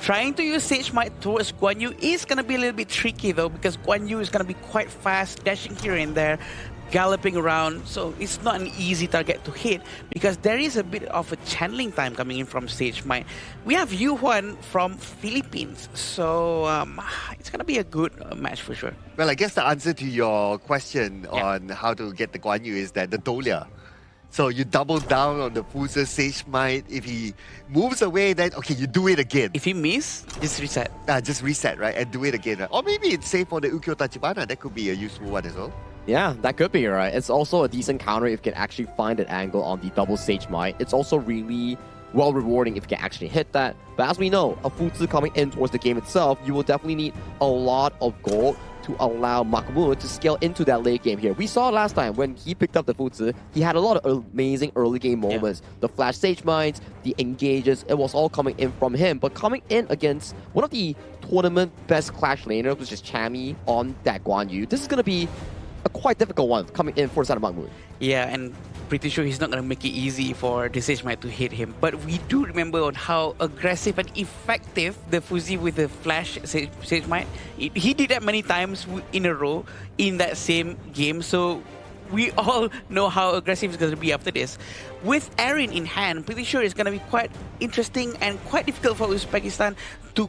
Trying to use Sage Might towards Guan Yu is going to be a little bit tricky though, because Guan Yu is going to be quite fast, dashing here and there, galloping around, so it's not an easy target to hit because there is a bit of a channeling time coming in from Sage Might. We have Yu Huan from Philippines, so it's going to be a good match for sure. Well, I guess the answer to your question on how to get the Guan Yu is that the Dolia. So you double down on the Fuzi Sage Might. If he moves away, then okay, you do it again. If he miss, just reset. Just reset, right? And do it again, right? Or maybe it's safe for the Ukyo Tachibana. That could be a useful one as well. Yeah, that could be, right? It's also a decent counter if you can actually find an angle on the double Sage Might. It's also really well rewarding if you can actually hit that. But as we know, a Fuzi coming in towards the game itself, you will definitely need a lot of gold to allow Mahmoud to scale into that late game here. We saw last time when he picked up the Fuzi, he had a lot of amazing early game moments. The flash Sage Mites, the engages, it was all coming in from him. But coming in against one of the tournament best Clash laners, which is Chami on that Guan Yu, this is going to be a quite difficult one coming in for the side of Mahmoud. Yeah, and pretty sure he's not going to make it easy for the Sage Might to hit him. But we do remember on how aggressive and effective the Fuzi with the flash Sage Might. He did that many times in a row in that same game. So we all know how aggressive it's going to be after this. With Erin in hand, pretty sure it's going to be quite interesting and quite difficult for Uzbekistan to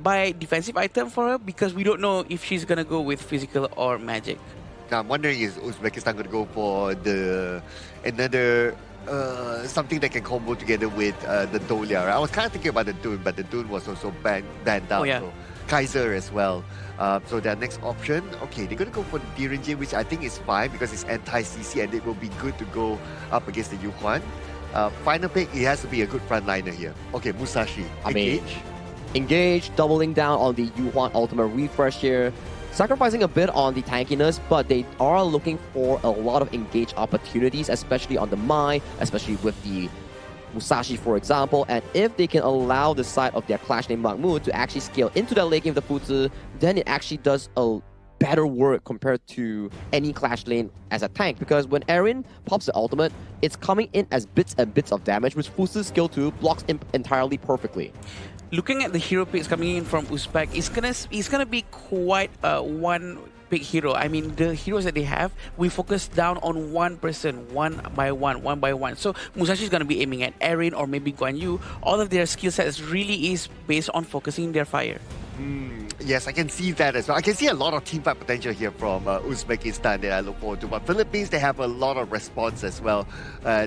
buy defensive item for her because we don't know if she's going to go with physical or magic. Now, I'm wondering, is Uzbekistan going to go for another something that can combo together with the Dolia? Right? I was kind of thinking about the Dune, but the Dune was also banned out. So Kaiser as well. So their next option, okay, they're going to go for the Direnjin, which I think is fine because it's anti-CC and it will be good to go up against the Yu Huan. Final pick, it has to be a good frontliner here. Okay, Musashi, Engage, doubling down on the Yu Huan ultimate refresh here. Sacrificing a bit on the tankiness, but they are looking for a lot of engage opportunities, especially on the Mai, especially with the Musashi, for example. And if they can allow the side of their Clash named Mahmoud to actually scale into that late game of the Fuzi, then it actually does a better work compared to any Clash lane as a tank. Because when Erin pops the ultimate, it's coming in as bits and bits of damage, which Fuzi's skill 2 blocks entirely perfectly. Looking at the hero picks coming in from Uzbek, it's gonna be quite one big hero. I mean, the heroes that they have, we focus down on one person, one by one. So Musashi is gonna be aiming at Erin or maybe Guan Yu. All of their skill sets really is based on focusing their fire. Yes, I can see that as well. I can see a lot of teamfight potential here from Uzbekistan that I look forward to. But Philippines, they have a lot of response as well,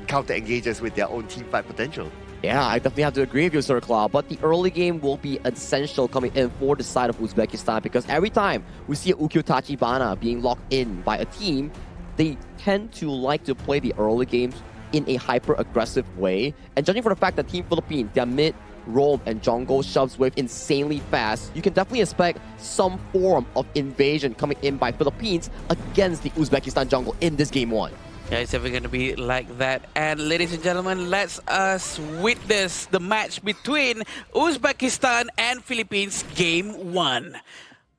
counter engages with their own teamfight potential. Yeah, I definitely have to agree with you, Sir Claw. But the early game will be essential coming in for the side of Uzbekistan because every time we see Ukyo Tachibana being locked in by a team, they tend to like to play the early games in a hyper-aggressive way. And judging for the fact that Team Philippines, their mid, roam, and jungle shoves wave insanely fast, you can definitely expect some form of invasion coming in by Philippines against the Uzbekistan jungle in this game 1. Yeah, it's ever going to be like that. And ladies and gentlemen, let's us witness the match between Uzbekistan and Philippines game 1.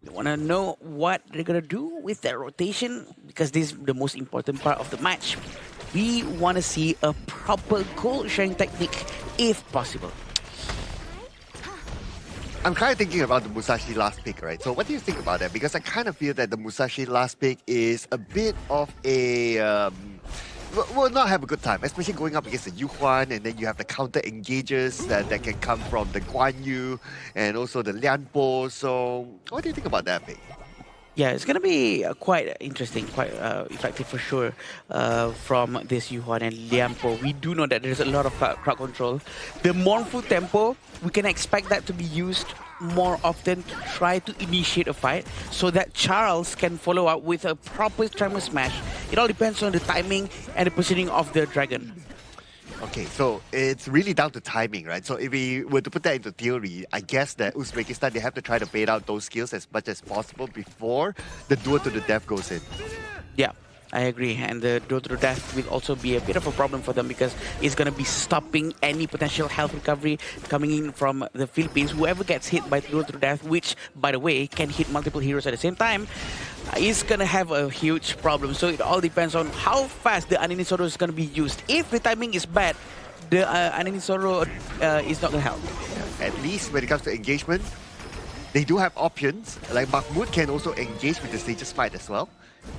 We want to know what they're going to do with their rotation because this is the most important part of the match. We want to see a proper goal sharing technique if possible. I'm kind of thinking about the Musashi last pick, right? So what do you think about that? Because I kind of feel that the Musashi last pick is a bit of a... will not have a good time, especially going up against the Yuhuan, and then you have the counter engages that can come from the Guan Yu and also the Lianpo. So what do you think about that pick? Yeah, it's going to be quite interesting, quite effective for sure from this Yuhuan and Lianpo. We do know that there's a lot of crowd control. The mournful tempo, we can expect that to be used more often to try to initiate a fight so that Charles can follow up with a proper Tremor Smash. It all depends on the timing and the positioning of the dragon. Okay, so it's really down to timing, right? So if we were to put that into theory, I guess that Uzbekistan, they have to try to bait out those skills as much as possible before the duel to the death goes in. Yeah, I agree. And the duel to the death will also be a bit of a problem for them because it's going to be stopping any potential health recovery coming in from the Philippines. Whoever gets hit by duel to the death, which, by the way, can hit multiple heroes at the same time, is going to have a huge problem. So it all depends on how fast the Aninisoro is going to be used. If the timing is bad, the Aninisoro is not going to help. At least when it comes to engagement, they do have options. Like Mahmoud can also engage with the stages fight as well.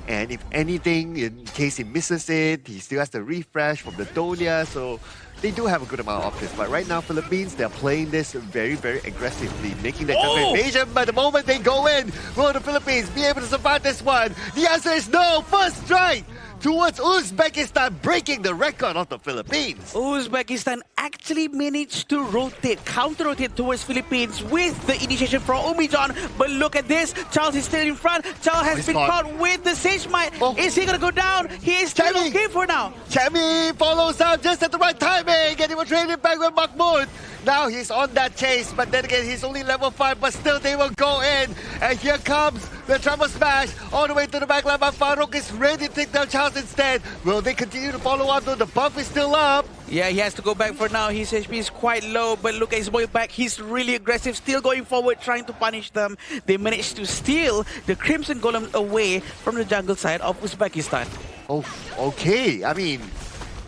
And if anything, in case he misses it, he still has to refresh from the Dolia. So they do have a good amount of options. But right now, Philippines, they're playing this very, very aggressively, making that kind of invasion. But the moment they go in, will the Philippines be able to survive this one? The answer is no. First strike towards Uzbekistan, breaking the record of the Philippines. Uzbekistan actually managed to rotate, counter-rotate towards Philippines with the initiation from Umijon. But look at this, Charles is still in front. Charles has been caught with the Sage Might. Is he going to go down? He is still okay for now. Chami follows up just at the right timing, and he will trade it back with Mahmoud. Now he's on that chase, but then again, he's only level 5, but still they will go in. And here comes the Tremor Smash all the way to the back line, but Farouk is ready to take down Charles instead. Will they continue to follow up though? The buff is still up. Yeah, he has to go back for now. His HP is quite low, but look at his boy back. He's really aggressive, still going forward, trying to punish them. They managed to steal the Crimson Golem away from the jungle side of Uzbekistan. Oh, okay. I mean,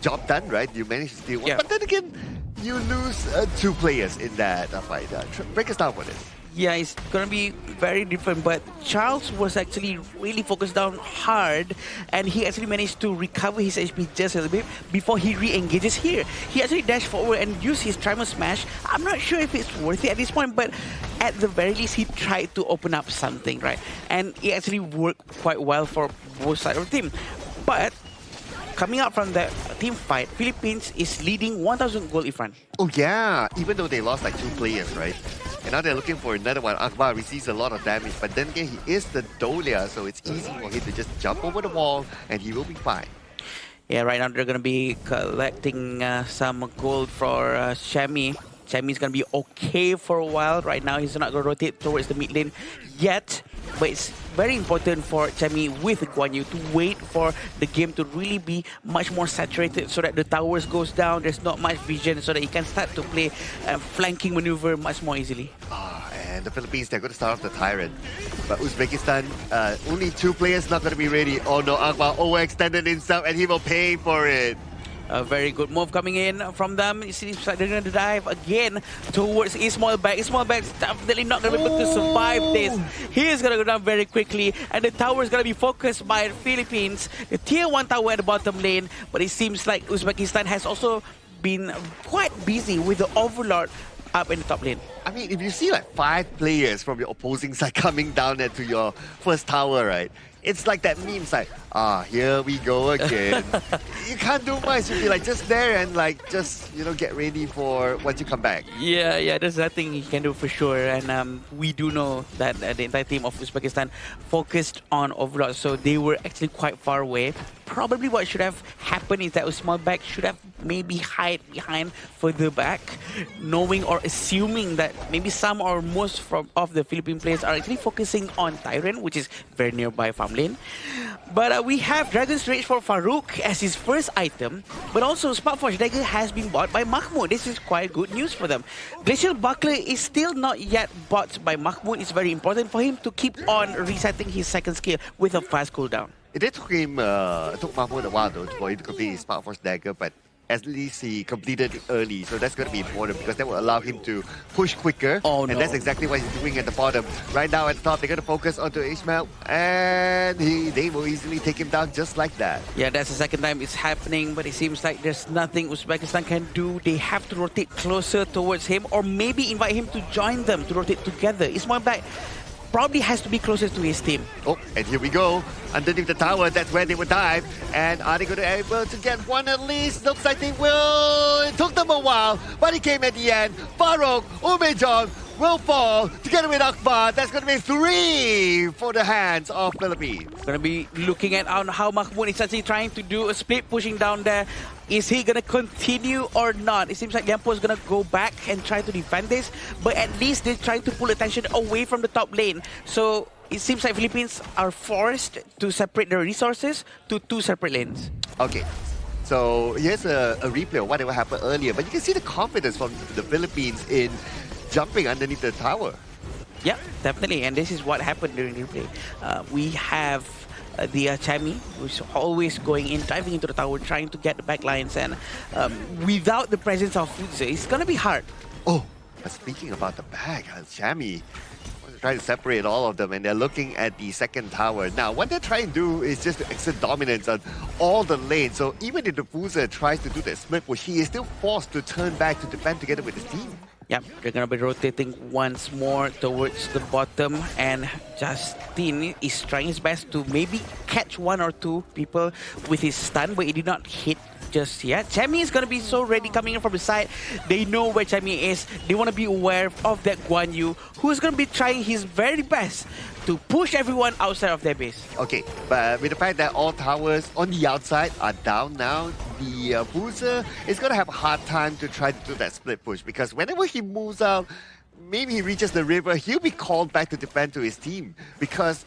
job done, right? You managed to steal one, but then again, you lose 2 players in that fight. Break us down for this. Yeah, it's going to be very different, but Charles was actually really focused down hard, and he actually managed to recover his HP just a little bit before he re-engages here. He actually dashed forward and used his Tremor Smash. I'm not sure if it's worth it at this point, but at the very least, he tried to open up something, right? And it actually worked quite well for both sides of the team. But coming out from the team fight, Philippines is leading 1,000 gold in front. Oh yeah, even though they lost like 2 players, right? And now they're looking for another one. Akbar receives a lot of damage, but then again, he is the Dolia, so it's easy for him to just jump over the wall and he will be fine. Yeah, right now they're going to be collecting some gold for Shami. Shami's going to be okay for a while. Right now, he's not going to rotate towards the mid lane yet. But it's very important for Chami with Guan Yu to wait for the game to really be much more saturated so that the towers goes down, there's not much vision, so that he can start to play flanking maneuver much more easily. And the Philippines, they're going to start off the Tyrant. But Uzbekistan, only 2 players not going to be ready. Oh no, Akbar overextended himself and he will pay for it. A very good move coming in from them. It seems like they're going to dive again towards Ismail Bag. Ismail Bag's definitely not going to be able to survive this. He is going to go down very quickly, and the tower is going to be focused by the Philippines. The tier 1 tower at the bottom lane, but it seems like Uzbekistan has also been quite busy with the Overlord up in the top lane. I mean, if you see like 5 players from your opposing side coming down there to your first tower, right? It's like that meme, it's like, here we go again. You can't do much. You'll be like just there and like just, you know, get ready for once you come back. Yeah, there's nothing he can do for sure. And we do know that the entire team of Uzbekistan focused on Overlord, so they were actually quite far away. Probably what should have happened is that Usman Bek should have maybe hide behind further back, knowing or assuming that maybe some or most of the Philippine players are actually focusing on Tyrant, which is very nearby farm lane. But we have Dragon's Rage for Farouk as his first item, but also Sparkforge Dagger has been bought by Mahmoud. This is quite good news for them. Glacial Buckler is still not yet bought by Mahmoud. It's very important for him to keep on resetting his second skill with a fast cooldown. It did took Mahmoud a while though for him to complete his Sparkforge Dagger, but at least he completed it early. So that's going to be important because that will allow him to push quicker. Oh, and no. that's exactly what he's doing at the bottom. Right now at the top, they're going to focus onto Ishmael, and they will easily take him down just like that. Yeah, that's the second time it's happening, but it seems like there's nothing Uzbekistan can do. They have to rotate closer towards him, or maybe invite him to join them to rotate together. Ismail Black probably has to be closest to his team. Oh, and here we go. Underneath the tower, that's where they would dive. And are they going to be able to get one at least? Looks like they will. It took them a while, but it came at the end. Farouk, Umejong will fall together with Akbar. That's going to be 3 for the hands of Philippines. Going to be looking at how Mahmoud is actually trying to do a split, pushing down there. Is he going to continue or not? It seems like Liampo is going to go back and try to defend this, but at least they're trying to pull attention away from the top lane. So it seems like Philippines are forced to separate their resources to 2 separate lanes. Okay. So here's a replay of whatever happened earlier, but you can see the confidence from the Philippines in jumping underneath the tower. Yeah, definitely. And this is what happened during the replay. We have the Chami, who's always going in, diving into the tower, trying to get the backlines. And without the presence of Futze, it's going to be hard. Oh, but speaking about the back, Chami trying to separate all of them, and they're looking at the second tower. Now, what they're trying to do is just to exert dominance on all the lanes. So even if the Fuza tries to do that split push, he is still forced to turn back to defend together with his team. Yep, they're going to be rotating once more towards the bottom, and Justin is trying his best to maybe catch 1 or 2 people with his stun, but he did not hit just yet. Chami is going to be so ready coming in from the side. They know where Chami is. They want to be aware of that Guan Yu, who's going to be trying his very best to push everyone outside of their base. Okay, but with the fact that all towers on the outside are down now, the Boozer is going to have a hard time to try to do that split push, because whenever he moves out, maybe he reaches the river, he'll be called back to defend to his team. Because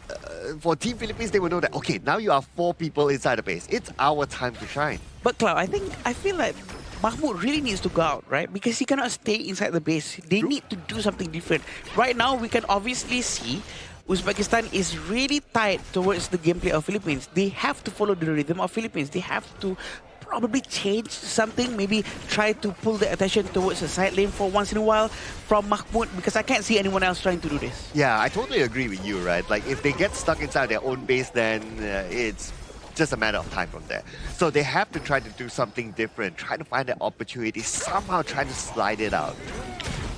for Team Philippines, they will know that, okay, now you are 4 people inside the base. It's our time to shine. But Cloud, I feel like Mahmoud really needs to go out, right? Because he cannot stay inside the base. They need to do something different. Right now, we can obviously see Uzbekistan is really tight towards the gameplay of Philippines. They have to follow the rhythm of Philippines. They have to probably change something, maybe try to pull the attention towards the side lane for once in a while from Mahmoud, because I can't see anyone else trying to do this. Yeah, I totally agree with you, right? Like, if they get stuck inside their own base, then it's just a matter of time from there. So they have to try to do something different, try to find an opportunity, somehow try to slide it out.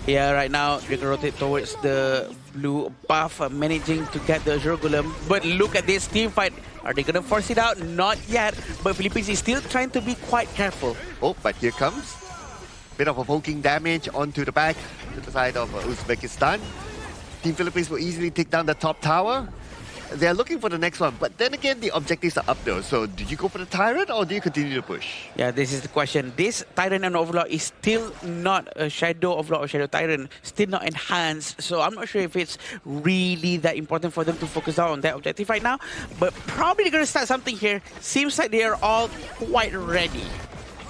Yeah, right now they can rotate towards the blue buff, managing to get the Azure Golem. But look at this team fight. Are they going to force it out? Not yet. But Philippines is still trying to be quite careful. Oh, but here comes bit of a poking damage onto the back to the side of Uzbekistan. Team Philippines will easily take down the top tower. They're looking for the next one, but then again, the objectives are up though. So do you go for the Tyrant or do you continue to push? Yeah, this is the question. This Tyrant and Overlord is still not a Shadow Overlord or Shadow Tyrant, still not enhanced. So I'm not sure if it's really that important for them to focus on that objective right now. But probably going to start something here. Seems like they are all quite ready.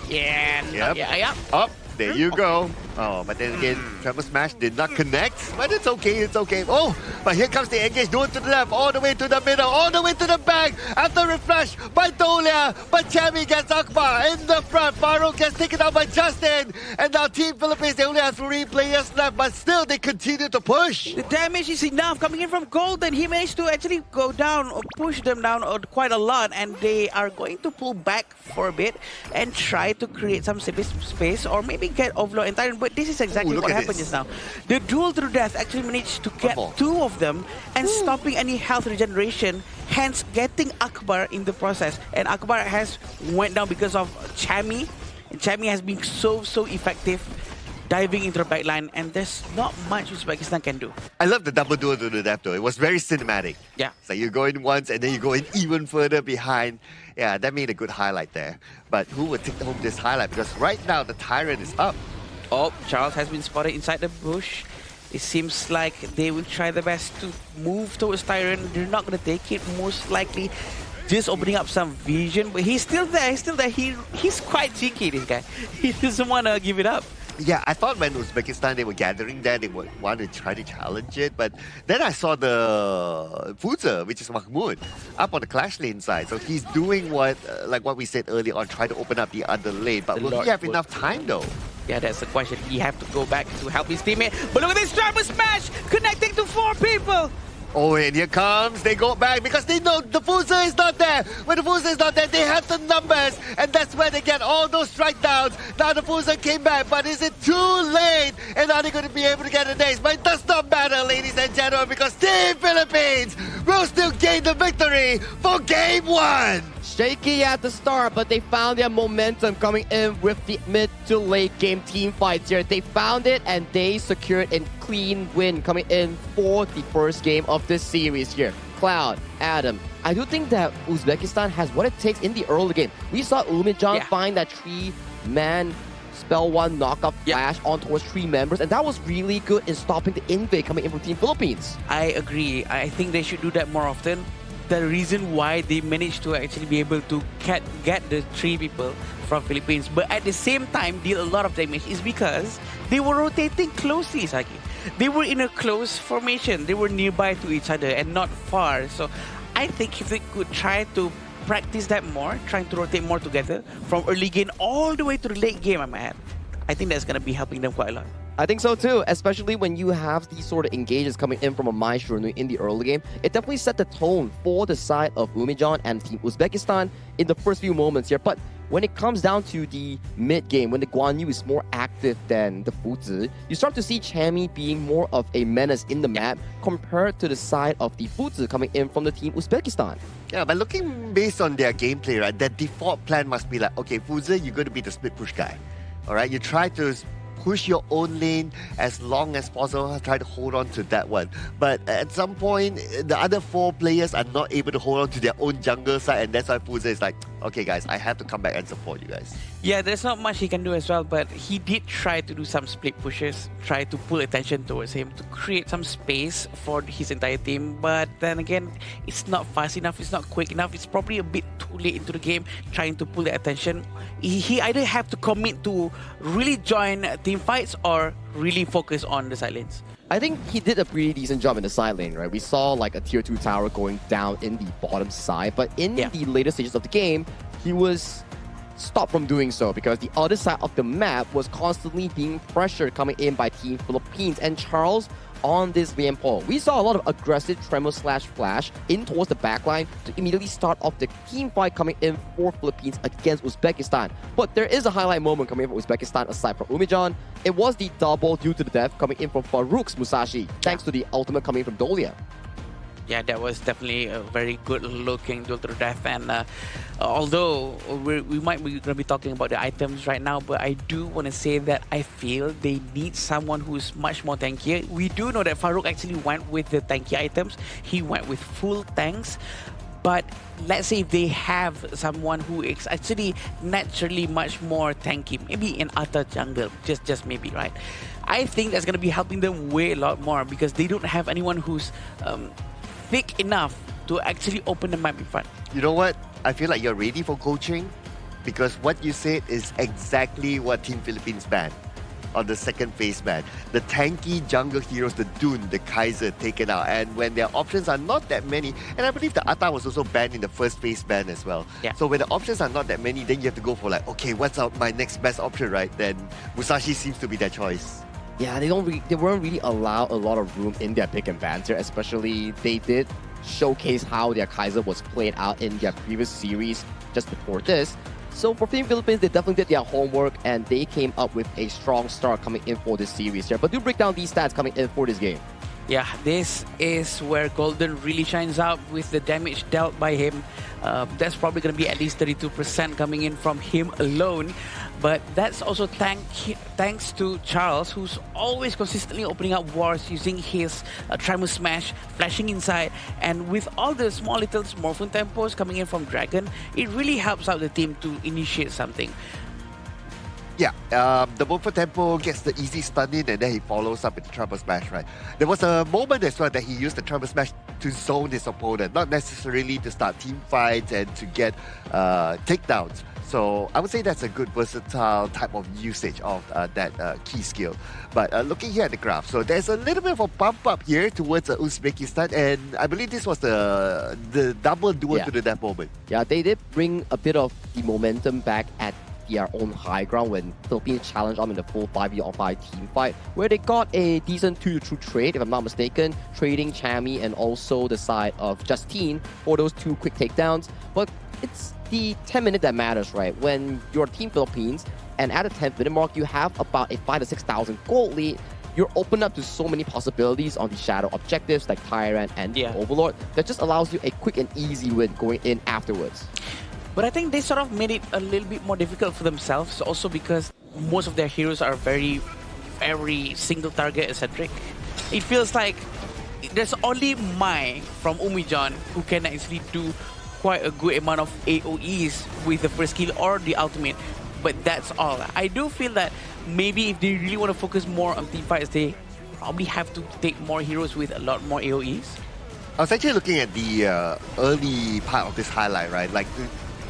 Yeah, yep. Up. There you go. Oh, but then again, Tremor Smash did not connect. But it's okay, it's okay. Oh, but here comes the engage. Do it to the left, all the way to the middle, all the way to the back. After refresh by Tolia, but Chami gets Akbar in the front. Farouk gets taken out by Justin. And now Team Philippines, they only have 3 players left, but still they continue to push. The damage is enough coming in from Golden. He managed to actually go down or push them down quite a lot, and they are going to pull back for a bit and try to create some space or maybe get Overlord and Tyrant. But this is exactly what happened just now. The duel to the death actually managed to get 2 of them and stopping any health regeneration, hence getting Akbar in the process. And Akbar has went down because of Chami. And Chami has been so effective diving into the backline, and there's not much Uzbekistan can do. I love the double duel to the depth though. It was very cinematic. Yeah. So you go in once and then you go in even further behind. Yeah, that made a good highlight there. But who would take home this highlight? Because right now the Tyrant is up. Oh, Charles has been spotted inside the bush. It seems like they will try their best to move towards Tyrant. They're not going to take it, most likely. Just opening up some vision, but he's still there. He's quite cheeky, this guy. He doesn't want to give it up. Yeah, I thought when Uzbekistan, they were gathering there, they would want to try to challenge it. But then I saw the Fuza, which is Mahmoud, up on the clash lane side. So he's doing what, like what we said earlier on, try to open up the other lane. But will he have enough time though? Yeah, that's the question. He have to go back to help his teammate. But look at this driver smash connecting to 4 people. Oh, and here comes, they go back because they know the Fuza is not there. When the Fuza is not there, they have the numbers, and that's where they get all those strike downs. Now the Fuza came back, but is it too late? And are they going to be able to get an ace? But it does not matter, ladies and gentlemen, because Team Philippines will still gain the victory for Game 1. Shaky at the start, but they found their momentum coming in with the mid to late game team fights here. They found it and they secured a clean win coming in for the first game of this series here. Cloud, Adam, I do think that Uzbekistan has what it takes in the early game. We saw Umijan find that 3-man spell 1 knockup flash on towards 3 members, and that was really good in stopping the invade coming in from Team Philippines. I agree. I think they should do that more often. The reason why they managed to actually be able to get the 3 people from Philippines, but at the same time deal a lot of damage, is because they were rotating closely, Saki. They were in a close formation. They were nearby to each other and not far. So I think if they could try to practice that more, trying to rotate more together from early game all the way to the late game, I think that's going to be helping them quite a lot. I think so too, especially when you have these sort of engages coming in from a Maestro in the early game. It definitely set the tone for the side of Umijan and Team Uzbekistan in the first few moments here. But when it comes down to the mid game, when the Guan Yu is more active than the Fuzi, you start to see Chami being more of a menace in the map compared to the side of the Fuzi coming in from the Team Uzbekistan. Yeah, but looking based on their gameplay, right, their default plan must be like, okay, Fuzi, you're going to be the split push guy. All right, you try to push your own lane as long as possible, try to hold on to that one. But at some point, the other 4 players are not able to hold on to their own jungle side, and that's why Fuza is like, okay guys, I have to come back and support you guys. Yeah, there's not much he can do as well, but he did try to do some split pushes, try to pull attention towards him, to create some space for his entire team. But then again, it's not fast enough, it's not quick enough, it's probably a bit too late into the game, trying to pull the attention. He either have to commit to really join team fights or really focus on the side lanes. I think he did a pretty decent job in the side lane, right? We saw like a tier 2 tower going down in the bottom side, but in the later stages of the game, he was stopped from doing so because the other side of the map was constantly being pressured coming in by Team Philippines. And Charles, on this lane pole, we saw a lot of aggressive tremor/flash in towards the backline to immediately start off the team fight coming in for Philippines against Uzbekistan. But there is a highlight moment coming in from Uzbekistan aside from Umijan. It was the double due to the death coming in from Farouk's Musashi, thanks to the ultimate coming from Dolia. Yeah, that was definitely a very good looking duel to the death. And although we might be going to be talking about the items right now, but I do want to say that I feel they need someone who's much more tankier. We do know that Farouk actually went with the tanky items. He went with full tanks. But let's say if they have someone who is actually naturally much more tanky, maybe in Atta jungle, just maybe, right? I think that's going to be helping them way a lot more because they don't have anyone who's thick enough to actually open the map in front. You know what? I feel like you're ready for coaching because what you said is exactly what Team Philippines banned on the second phase ban. The tanky jungle heroes, the Dune, the Kaiser taken out, and when their options are not that many, and I believe the Atta was also banned in the first phase ban as well. Yeah. So when the options are not that many, then you have to go for like, okay, what's my next best option, right? Then Musashi seems to be their choice. Yeah, they weren't really allowed a lot of room in their pick and banter, especially they did showcase how their Kaiser was played out in their previous series just before this. So for Team Philippines, they definitely did their homework and they came up with a strong start coming in for this series here. But do break down these stats coming in for this game. Yeah, this is where Golden really shines out with the damage dealt by him. That's probably going to be at least 32% coming in from him alone. But that's also thanks to Charles, who's always consistently opening up wars using his Tremor Smash, flashing inside. And with all the small little Morphin tempos coming in from Dragon, it really helps out the team to initiate something. Yeah, the Morphin tempo gets the easy stun in and then he follows up with the Tremor Smash, right? There was a moment as well that he used the Tremor Smash to zone his opponent, not necessarily to start team fights and to get takedowns. So I would say that's a good versatile type of usage of that key skill. But looking here at the graph, so there's a little bit of a bump up here towards Uzbekistan, and I believe this was the double duel to the death moment. Yeah, they did bring a bit of the momentum back at their own high ground when Philippines challenged them in the full 5v5 team fight, where they got a decent 2-2 trade, if I'm not mistaken, trading Chami and also the side of Justine for those 2 quick takedowns. But it's the 10-minute that matters, right? When you're Team Philippines, and at the 10th minute mark, you have about a 5,000 to 6,000 gold lead, you're open up to so many possibilities on the shadow objectives like Tyrant and Overlord that just allows you a quick and easy win going in afterwards. But I think they sort of made it a little bit more difficult for themselves, also because most of their heroes are very single target eccentric. It feels like there's only Mai from Umijan who can actually do quite a good amount of AoEs with the first skill or the ultimate, but that's all. I do feel that maybe if they really want to focus more on team fights, they probably have to take more heroes with a lot more AoEs. I was actually looking at the early part of this highlight, right? Like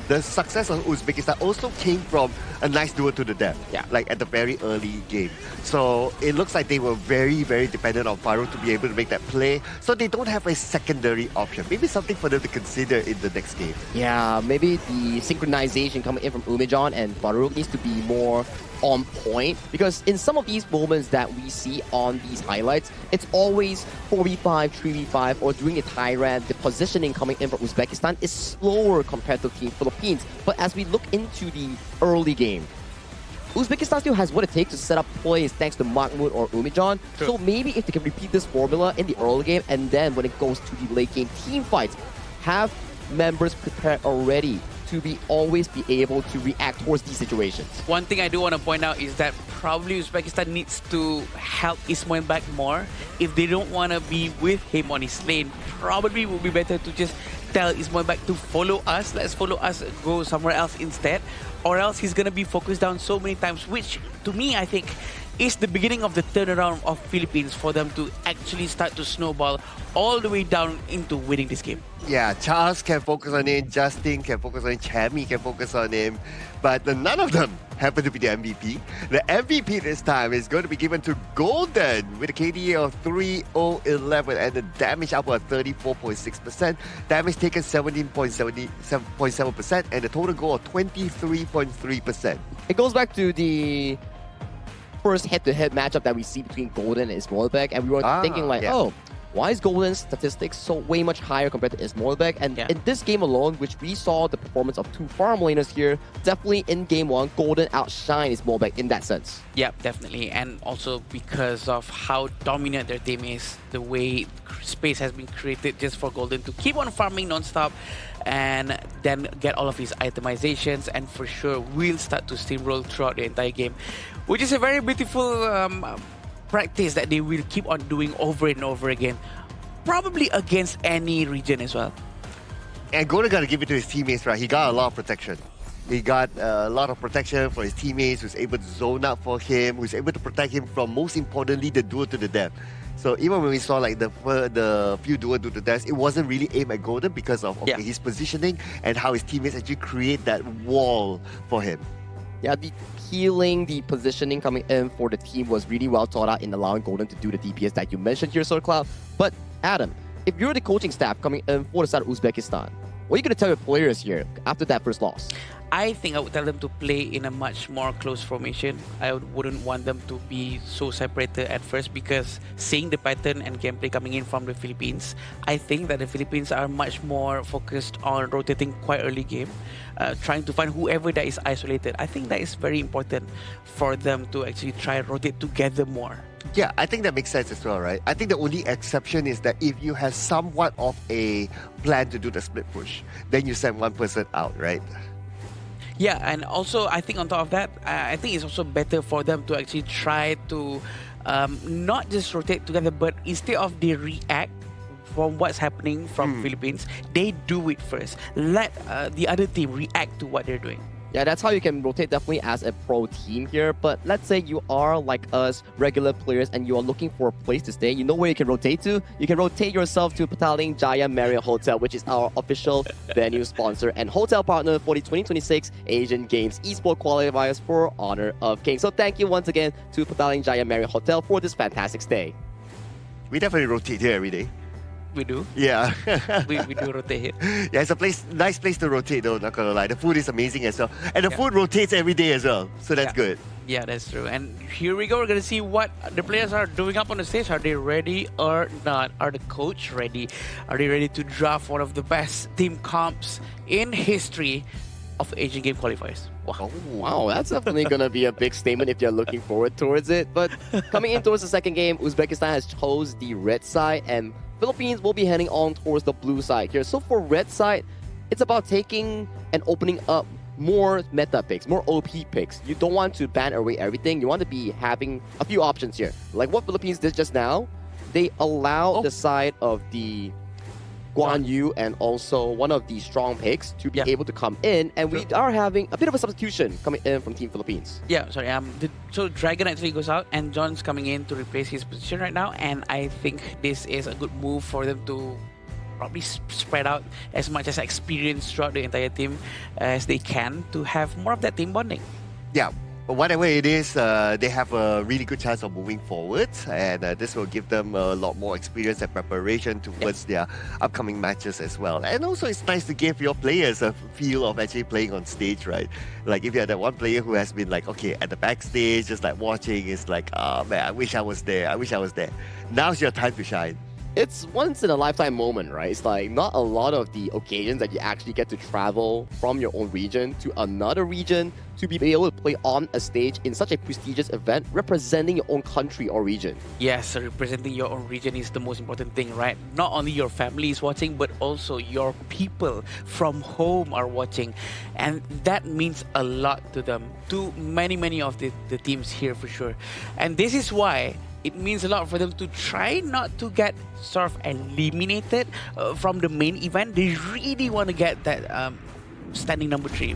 the success of Uzbekistan also came from a nice duel to the death, like at the very early game. So it looks like they were very, very dependent on Farouk to be able to make that play. So they don't have a secondary option. Maybe something for them to consider in the next game. Yeah, maybe the synchronization coming in from Umijan and Farouk needs to be more on point, because in some of these moments that we see on these highlights, it's always 4v5, 3v5, or during a Tyrant, the positioning coming in from Uzbekistan is slower compared to Team Philippines. But as we look into the early game, Uzbekistan still has what it takes to set up plays thanks to Mahmoud or Umijan. So maybe if they can repeat this formula in the early game, and then when it goes to the late game team fights, have members prepared already to always be able to react towards these situations. One thing I do want to point out is that probably Uzbekistan needs to help Ismail back more. If they don't want to be with him on his lane, probably would be better to just tell Ismail back to follow us. Let's follow us, go somewhere else instead. Or else he's going to be focused down so many times, which to me, I think, is the beginning of the turnaround of Philippines for them to actually start to snowball all the way down into winning this game. Yeah, Charles can focus on him, Justin can focus on him, Chami can focus on him, but none of them happen to be the MVP. The MVP this time is going to be given to Golden with a KDA of 3011 and the damage output of 34.6%, damage taken 17.7%, and the total goal of 23.3%. It goes back to the first head-to-head matchup that we see between Golden and Ismailbek, and we were thinking like, oh, why is Golden's statistics so way much higher compared to Ismailbek? And in this game alone, which we saw the performance of 2 farm laners here, definitely in game 1, Golden outshined Ismailbek in that sense. Yeah, definitely. And also because of how dominant their team is, the way space has been created just for Golden to keep on farming non-stop and then get all of his itemizations, and for sure will start to steamroll throughout the entire game, which is a very beautiful practice that they will keep on doing over and over again, probably against any region as well. And Golden got to give it to his teammates, right? He got a lot of protection. He got a lot of protection for his teammates, who's able to zone up for him, who's able to protect him from, most importantly, the duel to the death. So even when we saw like the few duel to the death, it wasn't really aimed at Golden because of his positioning and how his teammates actually create that wall for him. Yeah, the healing, the positioning coming in for the team was really well thought out in allowing Golden to do the DPS that you mentioned here, Sir Cloud. But Adam, if you're the coaching staff coming in for the side of Uzbekistan, what are you going to tell your players here after that first loss? I think I would tell them to play in a much more close formation. I wouldn't want them to be so separated at first, because seeing the pattern and gameplay coming in from the Philippines, I think that the Philippines are much more focused on rotating quite early game, trying to find whoever that is isolated. I think that is very important for them to actually try and rotate together more. Yeah, I think that makes sense as well, right? I think the only exception is that if you have somewhat of a plan to do the split push, then you send one person out, right? Yeah, and also I think on top of that, I think it's also better for them to actually try to not just rotate together, but instead of they react from what's happening from Philippines, they do it first. Let the other team react to what they're doing. Yeah, that's how you can rotate definitely as a pro team here. But let's say you are like us, regular players, and you are looking for a place to stay. You know where you can rotate to? You can rotate yourself to Petaling Jaya Marriott Hotel, which is our official venue sponsor and hotel partner for the 2026 Asian Games Esports Qualifiers for Honor of Kings. So thank you once again to Petaling Jaya Marriott Hotel for this fantastic stay. We definitely rotate here every day. We do. Yeah. we do rotate here. Yeah, it's a nice place to rotate though, not gonna lie. The food is amazing as well. And the food rotates every day as well. So that's good. Yeah, that's true. And here we go. We're going to see what the players are doing up on the stage. Are they ready or not? Are the coach ready? Are they ready to draft one of the best team comps in history of Asian Game qualifiers? Wow. Wow, that's definitely going to be a big statement if you're looking forward towards it. But coming in towards the second game, Uzbekistan has chose the red side and Philippines will be heading on towards the blue side here. So for red side, it's about taking and opening up more meta picks, more OP picks. You don't want to ban away everything. You want to be having a few options here. Like what Philippines did just now, they allow the side of the Guan Yu and also one of the strong picks to be able to come in, and we are having a bit of a substitution coming in from Team Philippines. Yeah, sorry. So Dragon actually goes out, and John's coming in to replace his position right now, and I think this is a good move for them to probably spread out as much as experience throughout the entire team as they can to have more of that team bonding. Yeah. But whatever it is, they have a really good chance of moving forward, and this will give them a lot more experience and preparation towards their upcoming matches as well. And also, it's nice to give your players a feel of actually playing on stage, right? Like if you're that one player who has been like, okay, at the backstage, just like watching, it's like, oh man, I wish I was there. I wish I was there. Now's your time to shine. It's once in a lifetime moment, right? It's like not a lot of the occasions that you actually get to travel from your own region to another region to be able to play on a stage in such a prestigious event representing your own country or region. Yes, representing your own region is the most important thing, right? Not only your family is watching, but also your people from home are watching. And that means a lot to them, to many of the teams here for sure. And this is why it means a lot for them to try not to get sort of eliminated from the main event. They really want to get that standing number 3.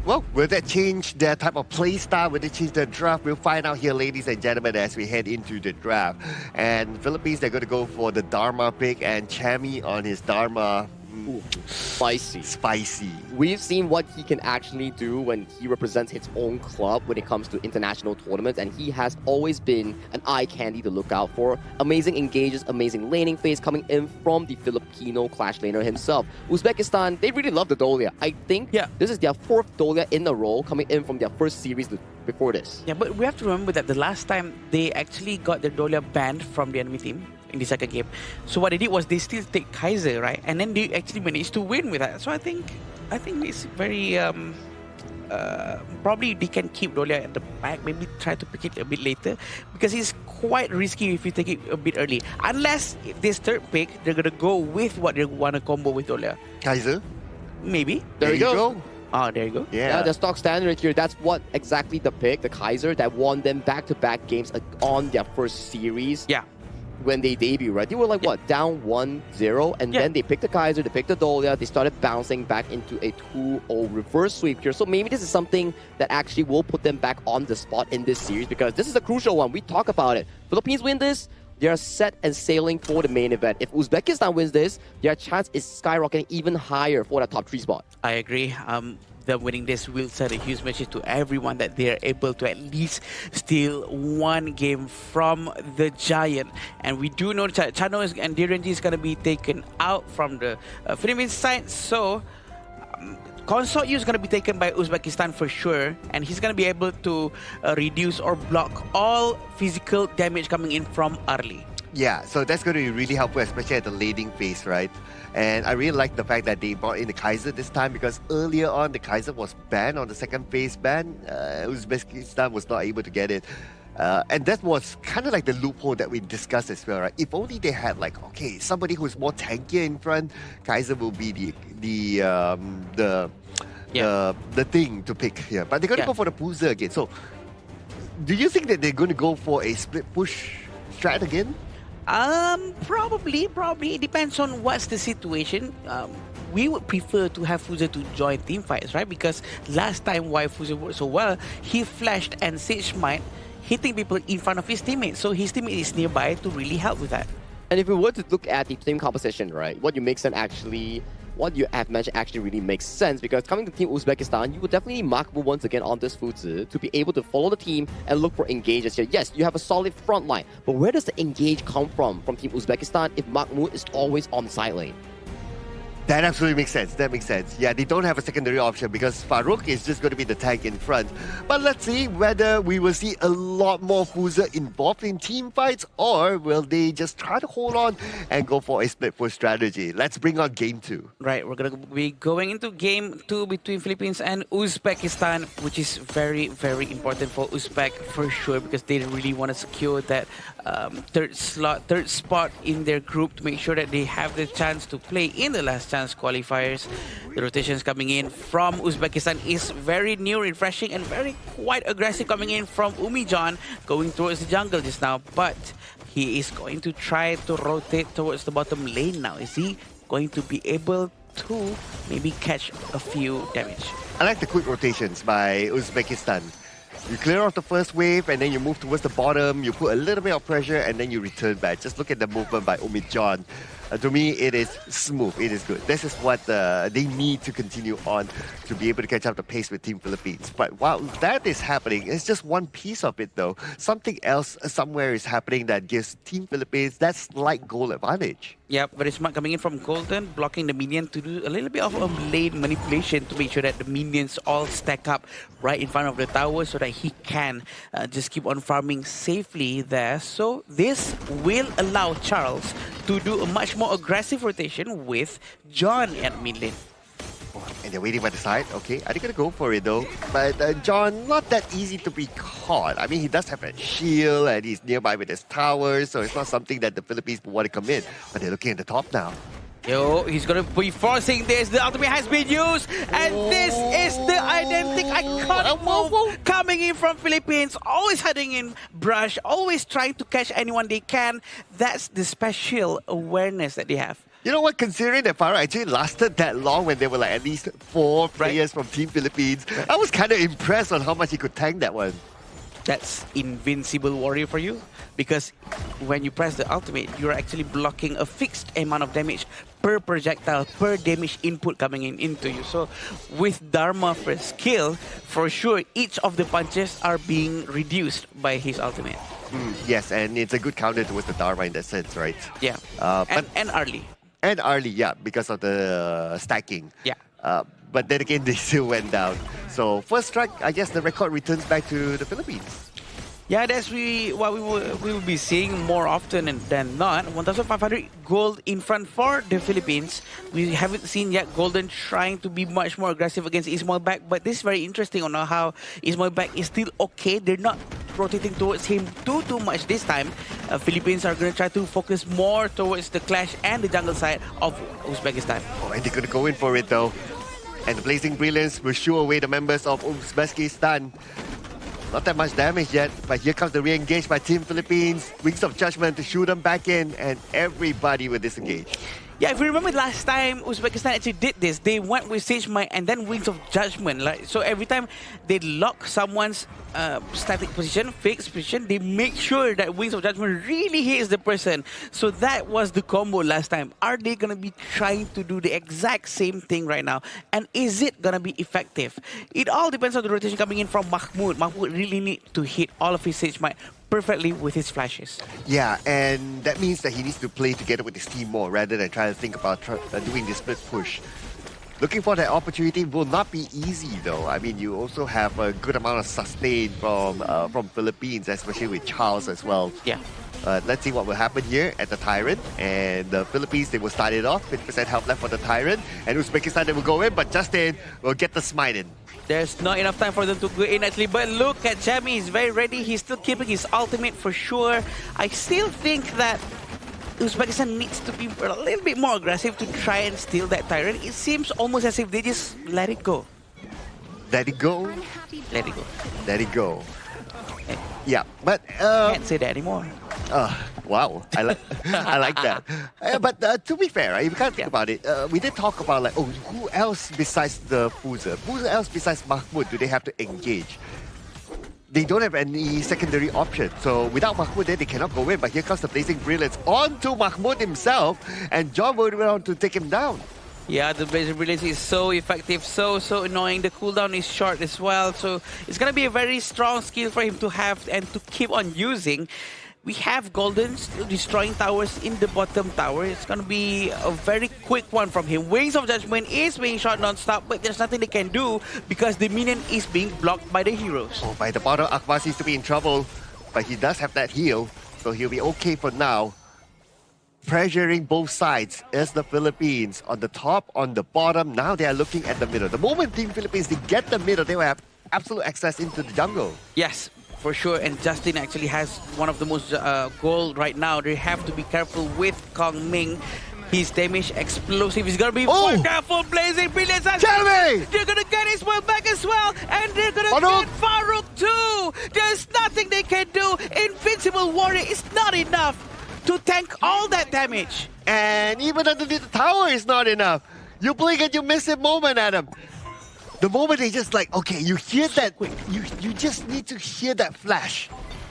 Well, will that change their type of play style? Will they change their draft? We'll find out here, ladies and gentlemen, as we head into the draft. And Philippines, they're going to go for the Dharma pick and Chami on his Dharma. Ooh, spicy. Spicy. We've seen what he can actually do when he represents his own club when it comes to international tournaments, and he has always been an eye candy to look out for. Amazing engages, amazing laning phase coming in from the Filipino clash laner himself. Uzbekistan, they really love the Dolia. I think this is their 4th Dolia in a row coming in from their first series before this. Yeah, but we have to remember that the last time they actually got their Dolia banned from the enemy team in the second game. So what they did was they still take Kaiser, right? And then they actually managed to win with that. So I think it's very probably they can keep Dolia at the back, maybe try to pick it a bit later, because it's quite risky if you take it a bit early. Unless if this third pick, they're gonna go with what they want to combo with Dolia. Kaiser? Maybe. There you go. Oh, there you go. Yeah, the stock standard here, that's what exactly the pick, the Kaiser, that won them back-to-back games on their first series. Yeah. When they debut, right? They were like, what, down 1-0, and then they picked the Kaiser, they picked the Dolia, they started bouncing back into a 2-0 reverse sweep here. So maybe this is something that actually will put them back on the spot in this series, because this is a crucial one. We talk about it. Philippines win this, they are set and sailing for the main event. If Uzbekistan wins this, their chance is skyrocketing even higher for that top 3 spot. I agree. Them winning this will send a huge message to everyone that they are able to at least steal one game from the Giant. And we do know that Chano and Direnji is going to be taken out from the Philippines side. So Consort Yu is going to be taken by Uzbekistan for sure. And he's going to be able to reduce or block all physical damage coming in from early. Yeah, so that's going to be really helpful, especially at the laning phase, right? And I really like the fact that they brought in the Kaiser this time, because earlier on the Kaiser was banned on the second phase ban. Uzbekistan was not able to get it. And that was kind of like the loophole that we discussed as well, right? If only they had like, okay, somebody who's more tankier in front, Kaiser will be the thing to pick here. But they're going to go for the Puza again. So do you think that they're going to go for a split push strat again? Probably. It depends on what's the situation. we would prefer to have Fuser to join team fights, right? Because last time why Fuser worked so well, he flashed and Sage Might hitting people in front of his teammates. So his teammate is nearby to really help with that. And if we were to look at the team composition, right, what you have mentioned actually really makes sense, because coming to Team Uzbekistan, you would definitely need Mahmoud once again on this Fuzi to be able to follow the team and look for engages here. Yes, you have a solid front line, but where does the engage come from Team Uzbekistan if Mahmoud is always on the side lane? That absolutely makes sense. That makes sense. Yeah, they don't have a secondary option because Farouk is just going to be the tank in front. But let's see whether we will see a lot more Fuser involved in team fights, or will they just try to hold on and go for a split push strategy. Let's bring on game 2. Right, we're going to be going into game 2 between Philippines and Uzbekistan, which is very, very important for Uzbek for sure, because they really want to secure that third spot in their group to make sure that they have the chance to play in the last chance qualifiers. The rotations coming in from Uzbekistan is very new, refreshing, and very quite aggressive coming in from Umijan, going towards the jungle just now. But he is going to try to rotate towards the bottom lane now. Is he going to be able to maybe catch a few damage? I like the quick rotations by Uzbekistan. You clear off the first wave and then you move towards the bottom, you put a little bit of pressure and then you return back. Just look at the movement by Umijan. To me, it is smooth, it is good. This is what they need to continue on to be able to catch up the pace with Team Philippines. But while that is happening, it's just one piece of it though. Something else somewhere is happening that gives Team Philippines that slight goal advantage. Yep, very smart coming in from Golden, blocking the minion to do a little bit of a lane manipulation to make sure that the minions all stack up right in front of the tower so that he can just keep on farming safely there. So this will allow Charles to do a much more aggressive rotation with John at mid lane. And they're waiting by the side. Okay, are they going to go for it though? But John, not that easy to be caught. I mean, he does have a shield and he's nearby with his towers, so it's not something that the Philippines would want to commit. But they're looking at the top now. Yo, he's going to be forcing this. The ultimate has been used. And this is the identical iconic move coming in from Philippines. Always heading in brush. Always trying to catch anyone they can. That's the special awareness that they have. You know what, considering that Farah actually lasted that long when there were like at least 4 players from Team Philippines, I was kind of impressed on how much he could tank that one. That's invincible warrior for you, because when you press the ultimate, you're actually blocking a fixed amount of damage per projectile, per damage input coming into you. So with Dharma for skill, for sure each of the punches are being reduced by his ultimate. Yes, and it's a good counter towards the Dharma in that sense, right? Yeah, and early. And early, yeah, because of the stacking. Yeah. But then again, they still went down. So first strike, I guess the record returns back to the Philippines. Yeah, that's what we will be seeing more often than not. 1,500 gold in front for the Philippines. We haven't seen yet Golden trying to be much more aggressive against Ismailbek, but this is very interesting on how Ismailbek is still okay. They're not rotating towards him too much this time. Philippines are going to try to focus more towards the clash and the jungle side of Uzbekistan. Oh, and they're going to go in for it though. And the Blazing Brilliance will shoo away the members of Uzbekistan. Not that much damage yet, but here comes the re-engage by Team Philippines. Wings of Judgment to shoot them back in, and everybody will disengage. Yeah, if you remember last time Uzbekistan actually did this, they went with Sage Might and then Wings of Judgment. So every time they lock someone's static position, fixed position, they make sure that Wings of Judgment really hits the person. So that was the combo last time. Are they going to be trying to do the exact same thing right now? And is it going to be effective? It all depends on the rotation coming in from Mahmoud. Mahmoud really need to hit all of his Sage Might perfectly with his flashes. Yeah, and that means that he needs to play together with his team more rather than trying to think about doing the split push. Looking for that opportunity will not be easy though. I mean, you also have a good amount of sustain from Philippines, especially with Charles as well. Yeah. Let's see what will happen here at the Tyrant. And the Philippines, they will start it off. 50% health left for the Tyrant. And Uzbekistan, they will go in, but Justin will get the smite in. There's not enough time for them to go in actually, but look at Jamie, he's very ready. He's still keeping his ultimate for sure. I still think that Uzbekistan needs to be a little bit more aggressive to try and steal that Tyrant. It seems almost as if they just let it go. Let it go? Let it go. Let it go. Yeah, but... Can't say that anymore. Wow, I like I like that. But to be fair, right, if you can't think about it, we did talk about like, oh, who else besides the Puza? Who else besides Mahmoud do they have to engage? They don't have any secondary option. So without Mahmoud, they cannot go in. But here comes the Blazing Brilliance onto Mahmoud himself, and John went on to take him down. Yeah, the Blazing Brilliance is so effective, so annoying. The cooldown is short as well. So it's going to be a very strong skill for him to have and to keep on using. We have Golden still destroying towers in the bottom tower. It's going to be a very quick one from him. Wings of Judgment is being shot non-stop, but there's nothing they can do because the minion is being blocked by the heroes. Oh, by the bottom, Akbar seems to be in trouble, but he does have that heal, so he'll be okay for now. Pressuring both sides is the Philippines. On the top, on the bottom, now they are looking at the middle. The moment Team Philippines, they get the middle, they will have absolute access into the jungle. Yes, for sure, and Justin actually has one of the most goal right now. They have to be careful with Kong Ming. His damage explosive. He's gonna be more careful. Blazing Brilliance. They're gonna get his world back as well, and they're gonna get Farouk too. There's nothing they can do. Invincible Warrior is not enough to tank all that damage. And even underneath the tower is not enough. You blink and you miss it moment, Adam. The moment they just like, okay, you hear that, you just need to hear that flash,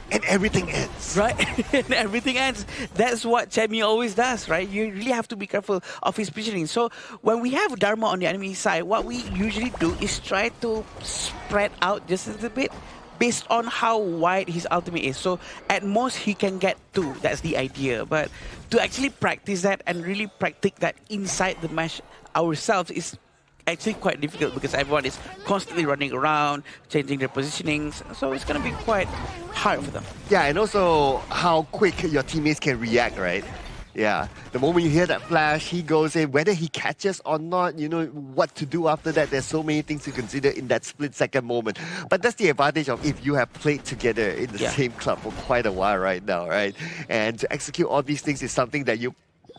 and everything ends. Right? And everything ends. That's what Chemi always does, right? You really have to be careful of his positioning. So when we have Dharma on the enemy side, what we usually do is try to spread out just a little bit based on how wide his ultimate is. So at most he can get 2. That's the idea. But to actually practice that and really practice that inside the match ourselves is actually quite difficult because everyone is constantly running around, changing their positionings. So it's going to be quite hard for them. Yeah, and also how quick your teammates can react, right? Yeah, the moment you hear that flash, he goes in. Whether he catches or not, you know what to do after that. There's so many things to consider in that split-second moment. But that's the advantage of if you have played together in the same club for quite a while right now, right? And to execute all these things is something that you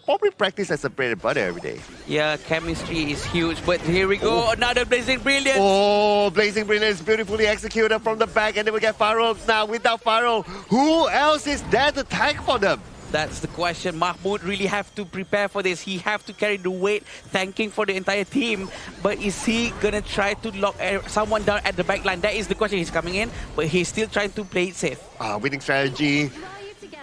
probably practice as a bread and butter every day. Yeah, chemistry is huge. But here we go, another Blazing Brilliance. Oh, Blazing Brilliance beautifully executed from the back, and then we get Farouk. Now, without Farouk, who else is there to tank for them? That's the question. Mahmoud really have to prepare for this. He have to carry the weight, thanking for the entire team. But is he gonna try to lock someone down at the back line? That is the question. He's coming in, but he's still trying to play it safe. Winning strategy.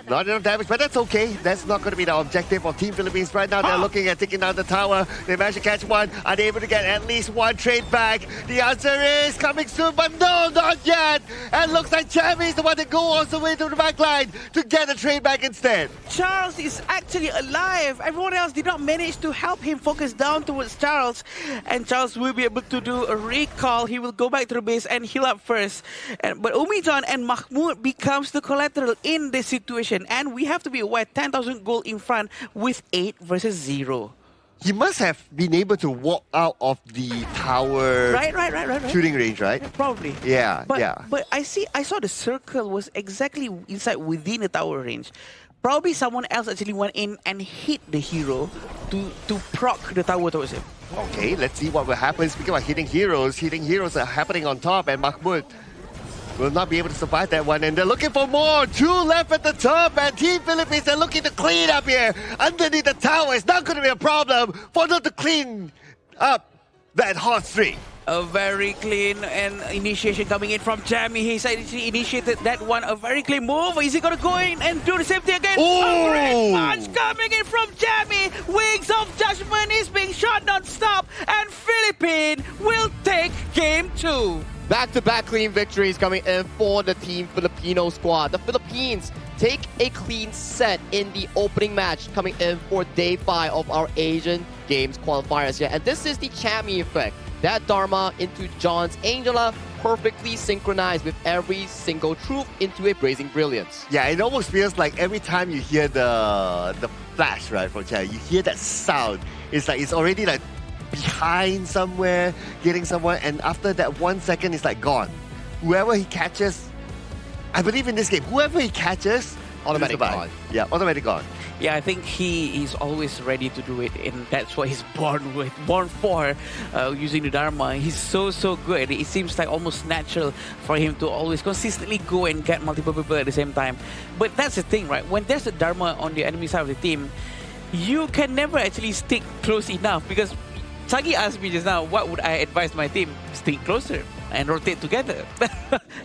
Not enough damage, but that's okay. That's not going to be the objective of Team Philippines right now. They're looking at taking down the tower. They managed to catch one. Are they able to get at least one trade back? The answer is coming soon, but no, not yet. And looks like Chami is the one that go all the way to the back line to get a trade back instead. Charles is actually alive. Everyone else did not manage to help him focus down towards Charles. And Charles will be able to do a recall. He will go back to the base and heal up first. But Umijan and Mahmoud becomes the collateral in this situation. And we have to be aware, 10,000 gold in front with 8 versus 0. He must have been able to walk out of the tower right. shooting range, right? Probably. Yeah, But I saw the circle was exactly inside within the tower range. Probably someone else actually went in and hit the hero to proc the tower towards him. Okay, let's see what will happen. Speaking about hitting heroes are happening on top, and Mahmoud will not be able to survive that one, and they're looking for more. 2 left at the top, and Team Philippines are looking to clean up here. Underneath the tower, it's not going to be a problem for them to clean up that hot streak. A very clean and initiation coming in from Jamie. He's actually initiated that one. A very clean move. Is he going to go in and do the same thing again? A great punch coming in from Jamie. Wings of Judgment is being shot non-stop, and Philippines will take game 2. Back-to-back clean victories coming in for the Team Filipino squad. The Philippines take a clean set in the opening match coming in for day 5 of our Asian Games qualifiers here. And this is the Chami effect. That Dharma into John's Angela perfectly synchronized with every single troop into a Blazing Brilliance. Yeah, it almost feels like every time you hear the flash, right, from Chami, you hear that sound. It's like it's already like behind somewhere, getting somewhere, and after that 1 second, it's like gone. Whoever he catches, I believe in this game, whoever he catches, automatic gone. Yeah, automatic gone. Yeah, I think he is always ready to do it, and that's what he's born for, using the Dharma. He's so good. It seems like almost natural for him to always consistently go and get multiple people at the same time. But that's the thing, right? When there's a Dharma on the enemy side of the team, you can never actually stick close enough, because Sagi asked me just now, what would I advise my team? Stick closer and rotate together.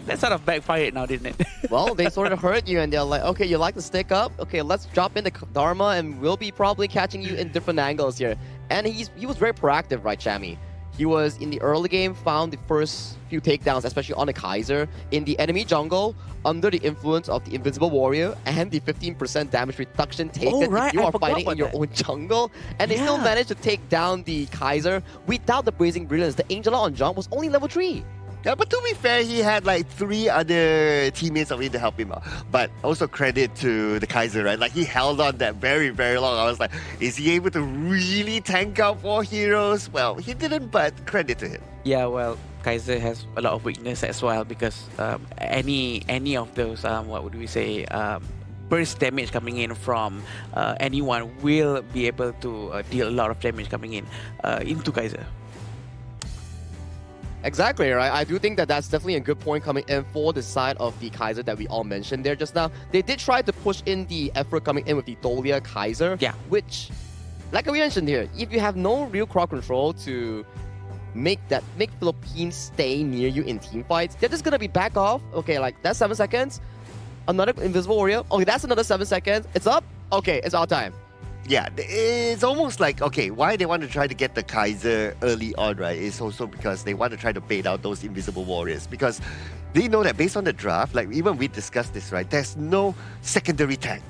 That sort of backfired now, didn't it? Well, they sort of heard you and they're like, okay, you like to stick up? Okay, let's drop in the Dharma and we'll be probably catching you in different angles here. And he was very proactive, right, Chami? He was, in the early game, found the first few takedowns, especially on the Kaiser, in the enemy jungle, under the influence of the Invisible Warrior and the 15% damage reduction taken if you are fighting in your own jungle. And they still managed to take down the Kaiser without the Blazing Brilliance. The Angela on jump was only level 3. Yeah, but to be fair, he had like 3 other teammates of him to help him out. But also credit to the Kaiser, right? Like, he held on that very, very long. I was like, is he able to really tank out 4 heroes? Well, he didn't, but credit to him. Yeah, well, Kaiser has a lot of weakness as well, because any of those, what would we say, burst damage coming in from anyone will be able to deal a lot of damage coming in into Kaiser. Exactly, right? I do think that that's definitely a good point coming in for the side of the Kaiser that we all mentioned there just now. They did try to push in the effort coming in with the Dolia Kaiser, which, like we mentioned here, if you have no real crowd control to make Philippines stay near you in team fights, they're just gonna be back off. Okay, like that's 7 seconds. Another Invisible Warrior. Okay, that's another 7 seconds. It's up. Okay, it's our time. Yeah, it's almost like, okay, why they want to try to get the Kaiser early on, right? It's also because they want to try to bait out those Invisible Warriors, because they know that based on the draft, like even we discussed this, right? There's no secondary tank,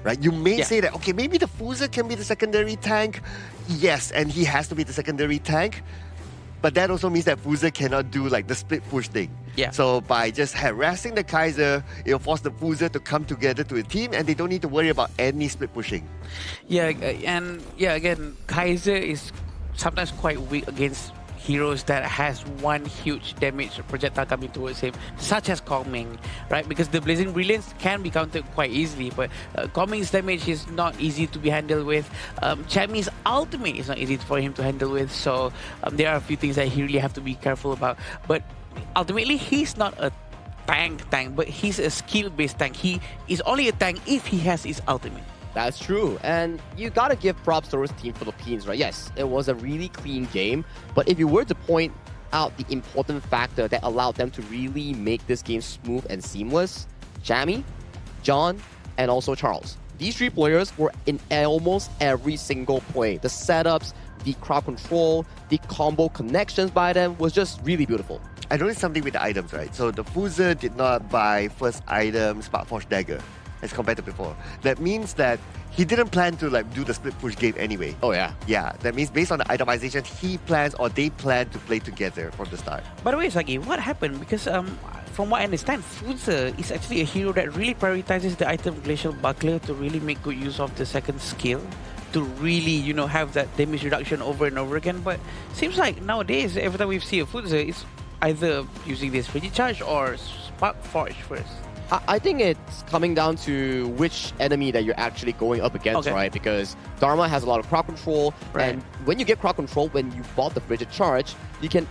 right? You may say that, okay, maybe the Fuser can be the secondary tank. Yes, and he has to be the secondary tank. But that also means that Fuser cannot do like the split push thing. Yeah. So by just harassing the Kaiser, it'll force the Fuser to come together to a team, and they don't need to worry about any split pushing. Yeah, and yeah, again, Kaiser is sometimes quite weak against heroes that has one huge damage projectile coming towards him, such as Kongming, right? Because the Blazing Brilliance can be countered quite easily, but Kongming's damage is not easy to be handled with. Chami's ultimate is not easy for him to handle with, so there are a few things that he really have to be careful about. But ultimately, he's not a tank, but he's a skill-based tank. He is only a tank if he has his ultimate. That's true, and you gotta give props towards Team Philippines, right? Yes, it was a really clean game, but if you were to point out the important factor that allowed them to really make this game smooth and seamless, Chami, John, and also Charles. These 3 players were in almost every single play. The setups, the crowd control, the combo connections by them was just really beautiful. I noticed something with the items, right? So the Fuser did not buy first item Sparkforge Dagger as compared to before. That means that he didn't plan to like do the split push game anyway. Oh yeah. Yeah, that means based on the itemization, he plans or they plan to play together from the start. By the way, Sagi, what happened? Because from what I understand, Fuser is actually a hero that really prioritizes the item Glacial Buckler to really make good use of the second skill, to really, you know, have that damage reduction over and over again. But seems like nowadays, every time we see a Fuser, it's either using this Frigid Charge or Spark Forge first. I think it's coming down to which enemy that you're actually going up against, right? Because Dharma has a lot of crowd control, and when you get crowd control, when you bought the Frigid Charge, you can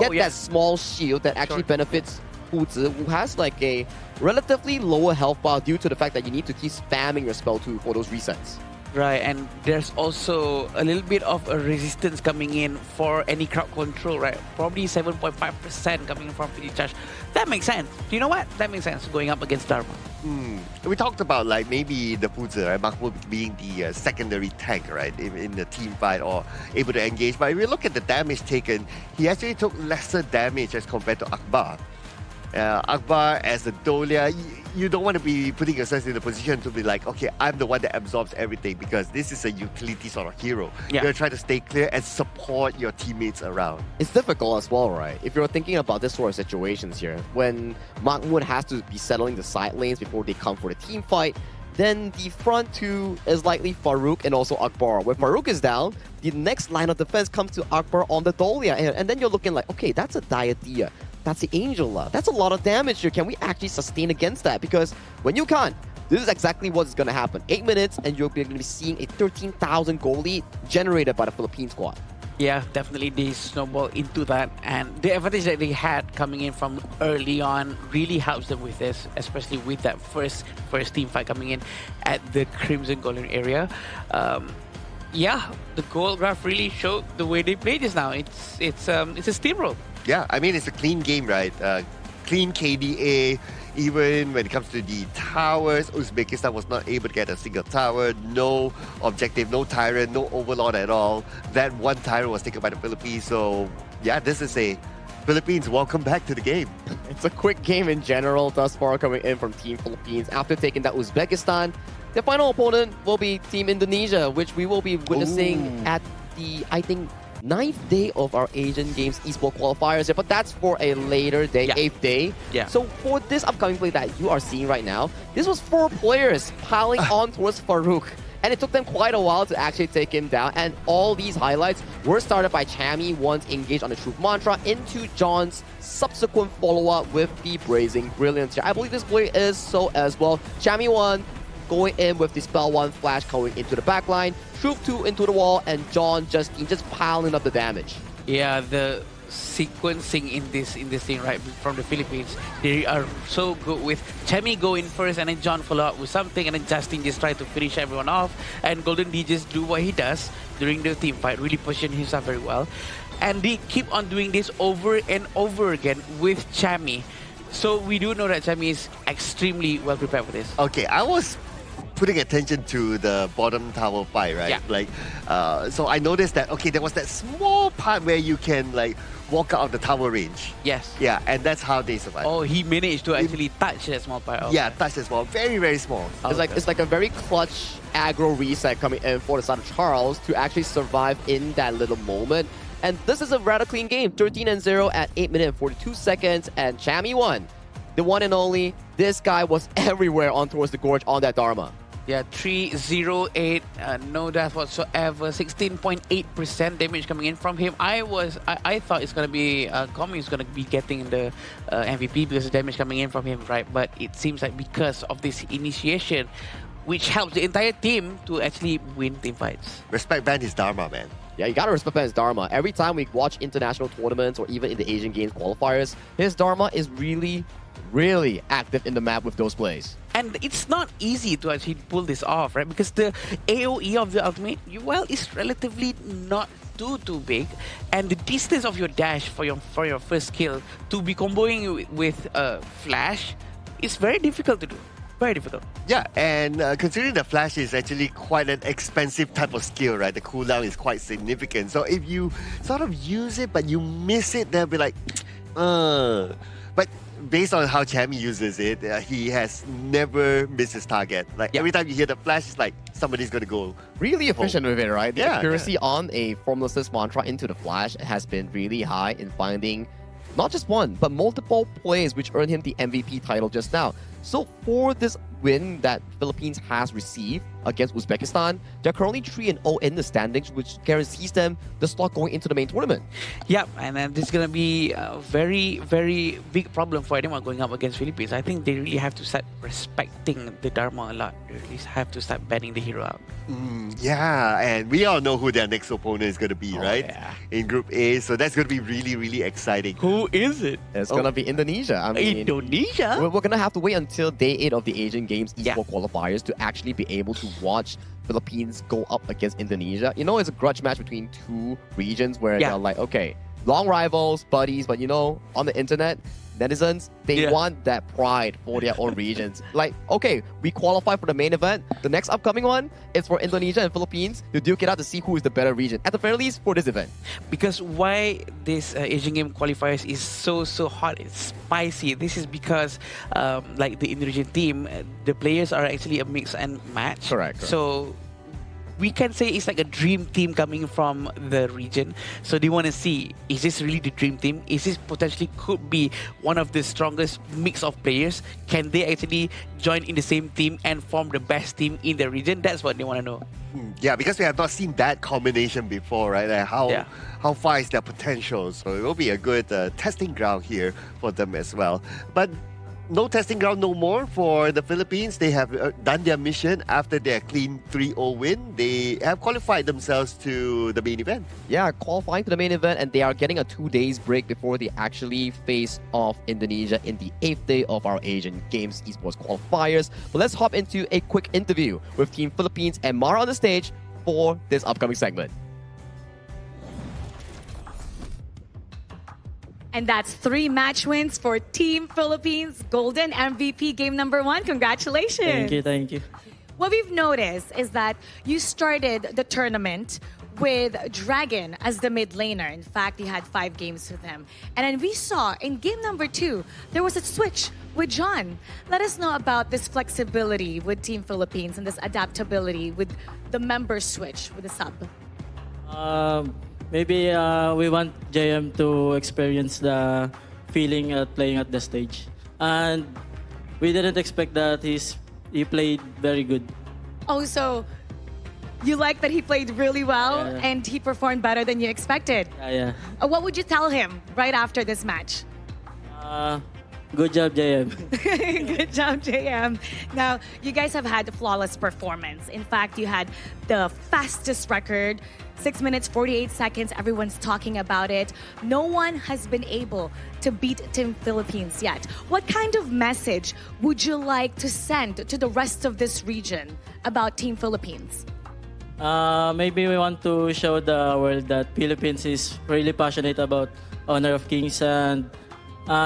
get that small shield that actually benefits Huzi, who has like a relatively lower health bar due to the fact that you need to keep spamming your spell too for those resets. Right, and there's also a little bit of a resistance coming in for any crowd control, right? Probably 7.5% coming in from Frigid Charge. That makes sense. Do you know what? That makes sense going up against Dharma. We talked about like maybe the Fuser, right? Mahmoud being the secondary tank, right? In the team fight or able to engage. But if you look at the damage taken, he actually took lesser damage as compared to Akbar. Akbar as the Dolia, you don't want to be putting yourself in the position to be like, okay, I'm the one that absorbs everything, because this is a utility sort of hero. You're going to try to stay clear and support your teammates around. It's difficult as well, right? If you're thinking about this sort of situations here, when Mahmoud has to be settling the side lanes before they come for the team fight, then the front 2 is likely Farouk and also Akbar. When Farouk is down, the next line of defense comes to Akbar on the Dolia, and then you're looking like, okay, that's a Diadia. That's the Angela. That's a lot of damage here. Can we actually sustain against that? Because when you can't, This is exactly what's going to happen. 8 minutes, and you're going to be seeing a 13,000 goal lead generated by the Philippine squad. Yeah, definitely they snowball into that, and the advantage that they had coming in from early on really helps them with this, especially with that first team fight coming in at the Crimson Golden area. Yeah, the goal graph really showed the way they play this now. It's a steamroll. Yeah, I mean, it's a clean game, right? Clean KDA. Even when it comes to the towers, Uzbekistan was not able to get a single tower. No objective, no tyrant, no overlord at all. That one tyrant was taken by the Philippines. So, yeah, this is a Philippines welcome back to the game. It's a quick game in general thus far coming in from Team Philippines. After taking that Uzbekistan, the final opponent will be Team Indonesia, which we will be witnessing at the, I think, 9th day of our Asian Games eSport qualifiers, but that's for a later day, 8th day. Yeah. So for this upcoming play that you are seeing right now, this was 4 players piling on towards Farouk. And it took them quite a while to actually take him down. And all these highlights were started by Chammy once engaged on the Truth Mantra into John's subsequent follow-up with the Brazing Brilliance. I believe this play is so as well. Chammy 1 going in with the Spell 1 flash going into the backline, Truth 2 into the wall, and John just piling up the damage. Yeah, the sequencing in this thing, right, from the Philippines, they are so good with Chammy going first and then John follow up with something, and then Justin just try to finish everyone off, and Golden D just do what he does during the team fight, really position himself very well. And they keep on doing this over and over again with Chammy. So we do know that Chammy is extremely well prepared for this. Okay, I was putting attention to the bottom tower fight, right? Yeah. Like, so I noticed that, okay, there was that small part where you can, like, walk out of the tower range. Yes. Yeah, and that's how they survive. Oh, he managed to actually touch that small part. Okay. Yeah, touch that small. Very, very small. It's like a very clutch aggro reset coming in for the side of Charles to actually survive in that little moment. And this is a rather clean game. 13-0 at 8 minutes and 42 seconds, and Chammy won. The one and only, this guy was everywhere on towards the gorge on that Dharma. Yeah, 308, no death whatsoever, 16.8% damage coming in from him. I thought it's gonna be Komi is gonna be getting the MVP because of damage coming in from him, right? But it seems like because of this initiation, which helps the entire team to actually win team fights. Respect ban his Dharma, man. Yeah, you gotta respect his Dharma. Every time we watch international tournaments or even in the Asian Games qualifiers, his Dharma is really active in the map with those plays. And it's not easy to actually pull this off, right? Because the AoE of the ultimate, well, is relatively not too big, and the distance of your dash for your first kill to be comboing with flash is very difficult to do. Very difficult. Yeah, and considering the flash is actually quite an expensive type of skill, right? The cooldown is quite significant. So if you sort of use it but you miss it, they'll be like, But based on how Chammy uses it, he has never missed his target. Like every time you hear the flash, it's like somebody's going to go. Really efficient with it, right? The Yeah, accuracy on a Formlessness Mantra into the flash has been really high in finding not just one, but multiple plays which earned him the MVP title just now. So for this win that Philippines has received against Uzbekistan, they're currently 3-0 in the standings, which guarantees them the slot going into the main tournament. Yep, and then this is going to be a very, very big problem for anyone going up against Philippines. I think they really have to start respecting the Dharma a lot. They really have to start banning the hero out. Yeah, and we all know who their next opponent is going to be, right? Yeah. In Group A, so that's going to be really, really exciting. Who is it? It's going to be Indonesia. I mean, Indonesia? We're going to have to wait until day 8 of the Asian Games eSport qualifiers to actually be able to watch Philippines go up against Indonesia. You know, it's a grudge match between two regions where they're like, okay, long rivals, buddies, but you know, on the internet, netizens, they want that pride for their own regions. Like, okay, we qualify for the main event. The next upcoming one is for Indonesia and Philippines to duke it out to see who is the better region, at the very least for this event. Because why this Asian Game qualifiers is so hot, it's spicy. This is because like the Indonesian team, the players are actually a mix and match. Correct. So we can say it's like a dream team coming from the region. So they want to see, is this really the dream team? Is this potentially could be one of the strongest mix of players? Can they actually join in the same team and form the best team in the region? That's what they want to know. Yeah, because we have not seen that combination before, right? Like how far is their potential? So it will be a good testing ground here for them as well. But no testing ground no more for the Philippines. They have done their mission after their clean 3-0 win. They have qualified themselves to the main event. Yeah, qualifying to the main event, and they are getting a 2 days break before they actually face off Indonesia in the 8th day of our Asian Games Esports qualifiers. But let's hop into a quick interview with Team Philippines and Mara on the stage for this upcoming segment. And that's 3 match wins for Team Philippines Golden MVP game number 1. Congratulations. Thank you. What we've noticed is that you started the tournament with Dragon as the mid laner. In fact, you had 5 games with him. And then we saw in game number 2, there was a switch with John. Let us know about this flexibility with Team Philippines and this adaptability with the member switch with the sub. Maybe we want JM to experience the feeling at playing at the stage. And we didn't expect that he played very good. Oh, so you like that he played really well and he performed better than you expected? Yeah. What would you tell him right after this match? Good job, JM. Good job, JM. Now, you guys have had a flawless performance. In fact, you had the fastest record, 6 minutes, 48 seconds. Everyone's talking about it. No one has been able to beat Team Philippines yet. What kind of message would you like to send to the rest of this region about Team Philippines? Maybe we want to show the world that Philippines is really passionate about Honor of Kings, and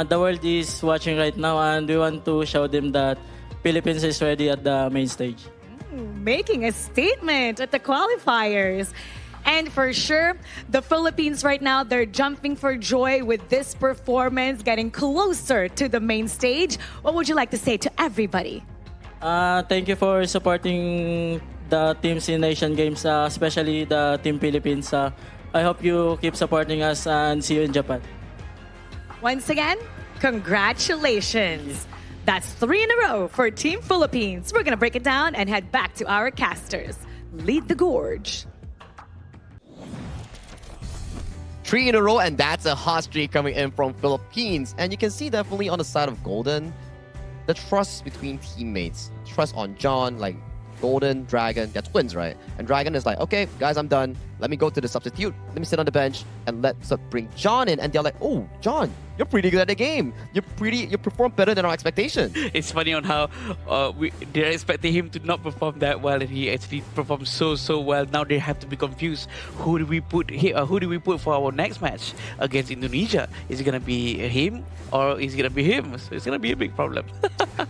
the world is watching right now, and we want to show them that Philippines is ready at the main stage. Making a statement at the qualifiers. And for sure, the Philippines right now, they're jumping for joy with this performance, getting closer to the main stage. What would you like to say to everybody? Thank you for supporting the teams in Asian Games, especially the Team Philippines. I hope you keep supporting us, and see you in Japan. Once again, congratulations. That's 3 in a row for Team Philippines. We're going to break it down and head back to our casters. Lead the gorge. 3 in a row, and that's a hot streak coming in from Philippines. And you can see definitely on the side of Golden, the trust between teammates. Trust on John, like Golden, Dragon, they're twins, right? And Dragon is like, okay, guys, I'm done. Let me go to the substitute. Let me sit on the bench and let's bring John in. And they're like, oh, John, you're pretty good at the game. You perform better than our expectation. It's funny on how they're expecting him to not perform that well, and he actually performed so well. Now they have to be confused. Who do we put here? Who do we put for our next match against Indonesia? Is it gonna be him or is it gonna be him? So it's gonna be a big problem.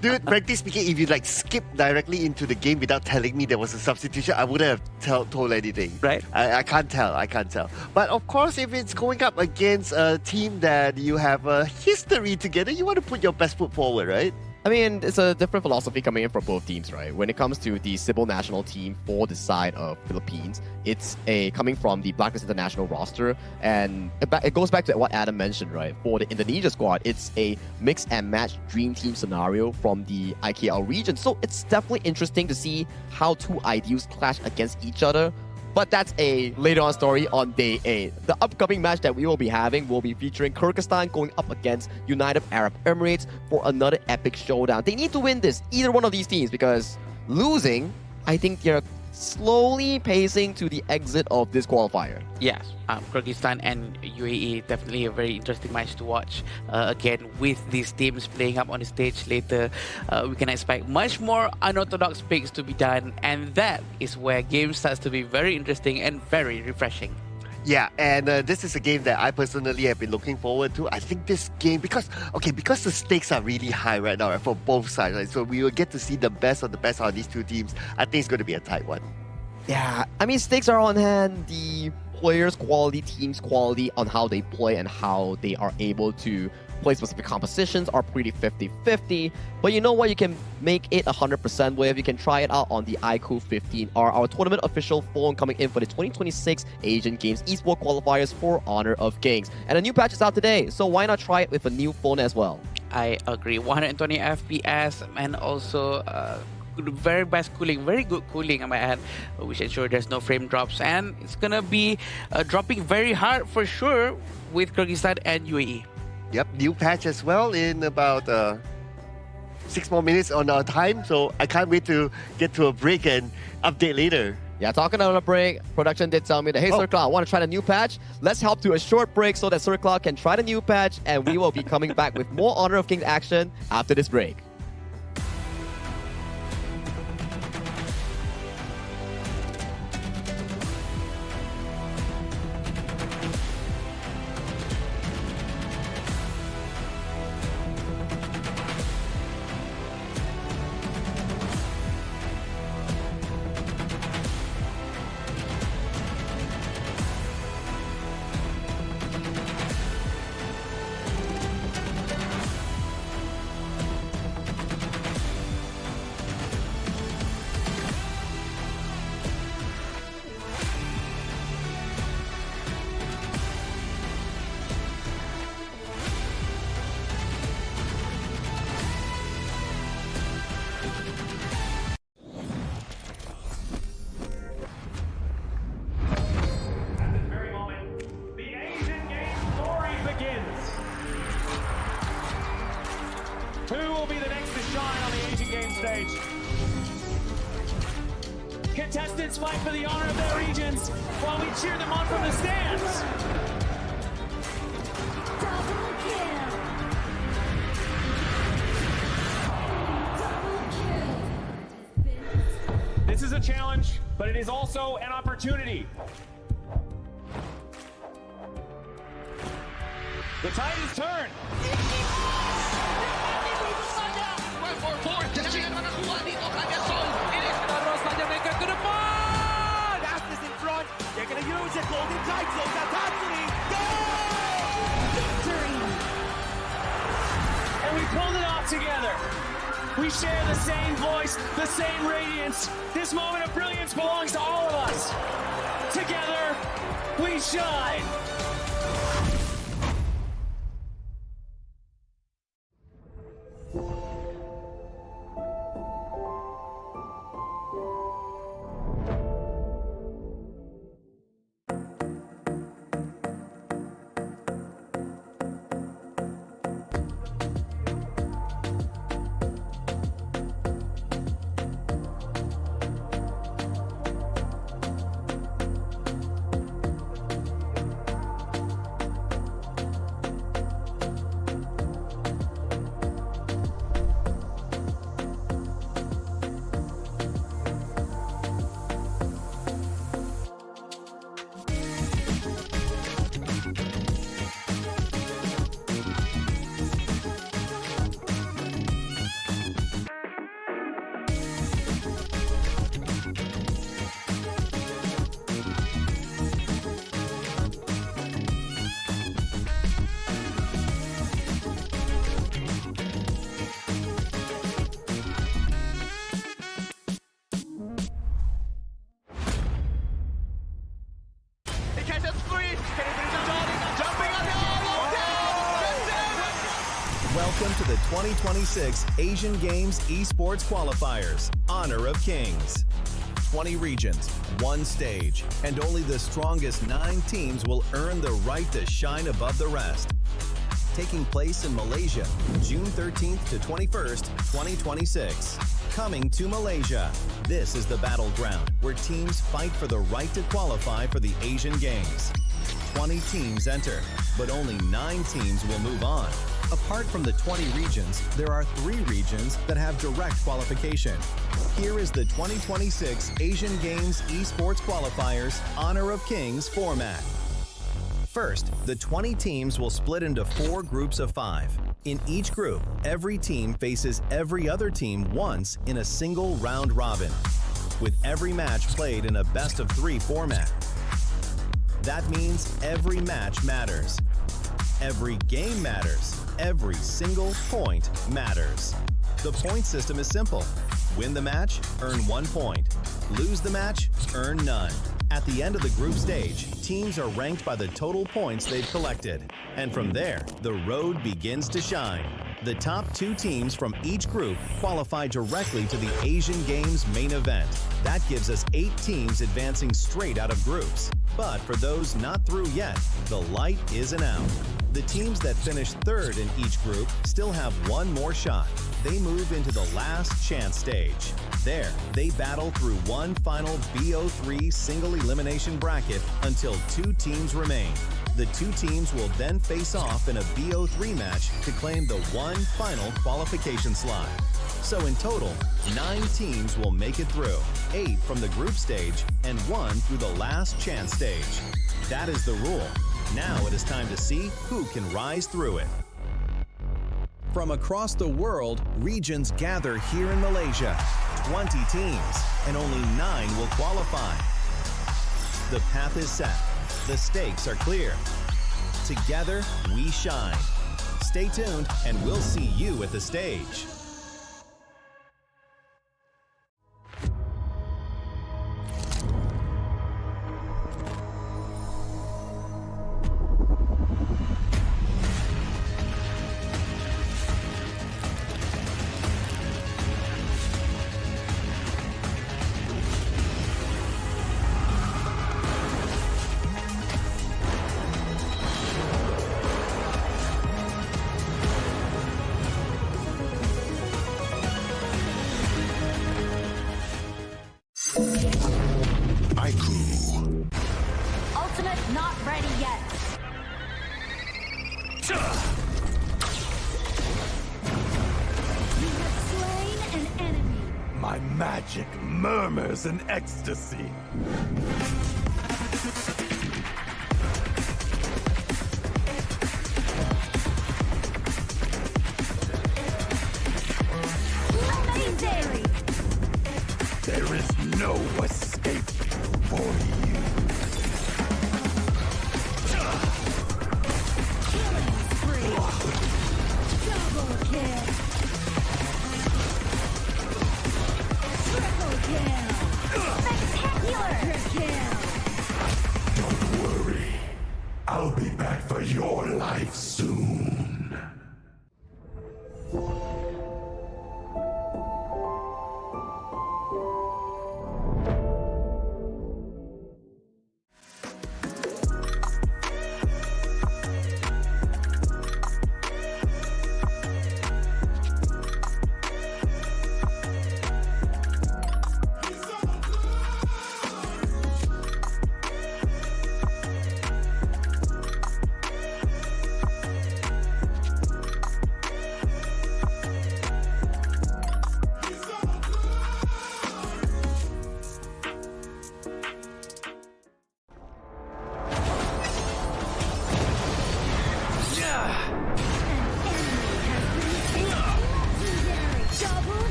Dude, frankly speaking, if you like skip directly into the game without telling me there was a substitution, I wouldn't have told anything. Right? I can't tell. But of course, if it's going up against a team that you have a history together, you want to put your best foot forward, right? I mean, it's a different philosophy coming in from both teams, right? When it comes to the civil national team for the side of Philippines, it's coming from the Blacklist International roster, and it goes back to what Adam mentioned, right? For the Indonesia squad, it's a mix and match dream team scenario from the IKL region. So it's definitely interesting to see how 2 ideals clash against each other. But that's a later on story on day 8. The upcoming match that we will be having will be featuring Kyrgyzstan going up against United Arab Emirates for another epic showdown. They need to win this, either one of these teams, because losing, I think they're slowly pacing to the exit of this qualifier. Yes, Kyrgyzstan and UAE, definitely a very interesting match to watch. Again, with these teams playing up on the stage later, we can expect much more unorthodox picks to be done, and that is where game starts to be very interesting and very refreshing. Yeah, and this is a game that I personally have been looking forward to. I think this game, because the stakes are really high right now, right, for both sides, right? So we will get to see the best of the best out of these 2 teams. I think it's going to be a tight one. Yeah, I mean, stakes are on hand. The players' quality, teams' quality on how they play and how they are able to play specific compositions are pretty 50-50. But you know what? You can make it 100% with. You can try it out on the iQOO 15R, our tournament official phone coming in for the 2026 Asian Games Esports qualifiers for Honor of Kings. And a new patch is out today, so why not try it with a new phone as well? I agree. 120 FPS and also very best cooling, very good cooling, I might add, which ensure there's no frame drops, and it's gonna be dropping very hard for sure with Kyrgyzstan and UAE. Yep, new patch as well in about 6 more minutes on our time, so I can't wait to get to a break and update later. Yeah, talking about a break, production did tell me that, hey, Circle, I want to try the new patch. Let's help to a short break so that Circle can try the new patch, and we will be coming back with more Honor of Kings action after this break. Who will be the next to shine on the Asian Games stage? Contestants fight for the honor of their regions while we cheer them on from the stands. This is a challenge, but it is also an opportunity. The tide is turned. Fastest in front. They're going to use it. Golden title. That's Anthony. Victory! And we pulled it off together. We share the same voice, the same radiance. This moment of brilliance belongs to all of us. Together, we shine. Welcome to the 2026 Asian Games Esports Qualifiers, Honor of Kings. 20 regions, one stage, and only the strongest 9 teams will earn the right to shine above the rest. Taking place in Malaysia, June 13th to 21st, 2026. Coming to Malaysia, this is the battleground where teams fight for the right to qualify for the Asian Games. 20 teams enter, but only 9 teams will move on. Apart from the 20 regions, there are 3 regions that have direct qualification. Here is the 2026 Asian Games Esports Qualifiers Honor of Kings format. First, the 20 teams will split into 4 groups of 5. In each group, every team faces every other team once in a single round robin, with every match played in a best-of-3 format. That means every match matters. Every game matters. Every single point matters. The point system is simple. Win the match, earn 1 point. Lose the match, earn none. At the end of the group stage, teams are ranked by the total points they've collected. And from there, the road begins to shine. The top 2 teams from each group qualify directly to the Asian Games main event. That gives us 8 teams advancing straight out of groups. But for those not through yet, the light isn't out. The teams that finish third in each group still have one more shot. They move into the last chance stage. There, they battle through one final BO3 single elimination bracket until 2 teams remain. The 2 teams will then face off in a BO3 match to claim the one final qualification slot. So in total, 9 teams will make it through, 8 from the group stage and 1 through the last chance stage. That is the rule. Now it is time to see who can rise through it. From across the world, regions gather here in Malaysia. 20 teams, and only 9 will qualify. The path is set. The stakes are clear. Together, we shine. Stay tuned, and we'll see you at the stage. Ultimate not ready yet. You have slain an enemy. My magic murmurs in ecstasy. Amazing! There is no escape for you. Killing spree. Double kill. Triple kill. Spectacular kill. Don't worry. I'll be back for your life soon.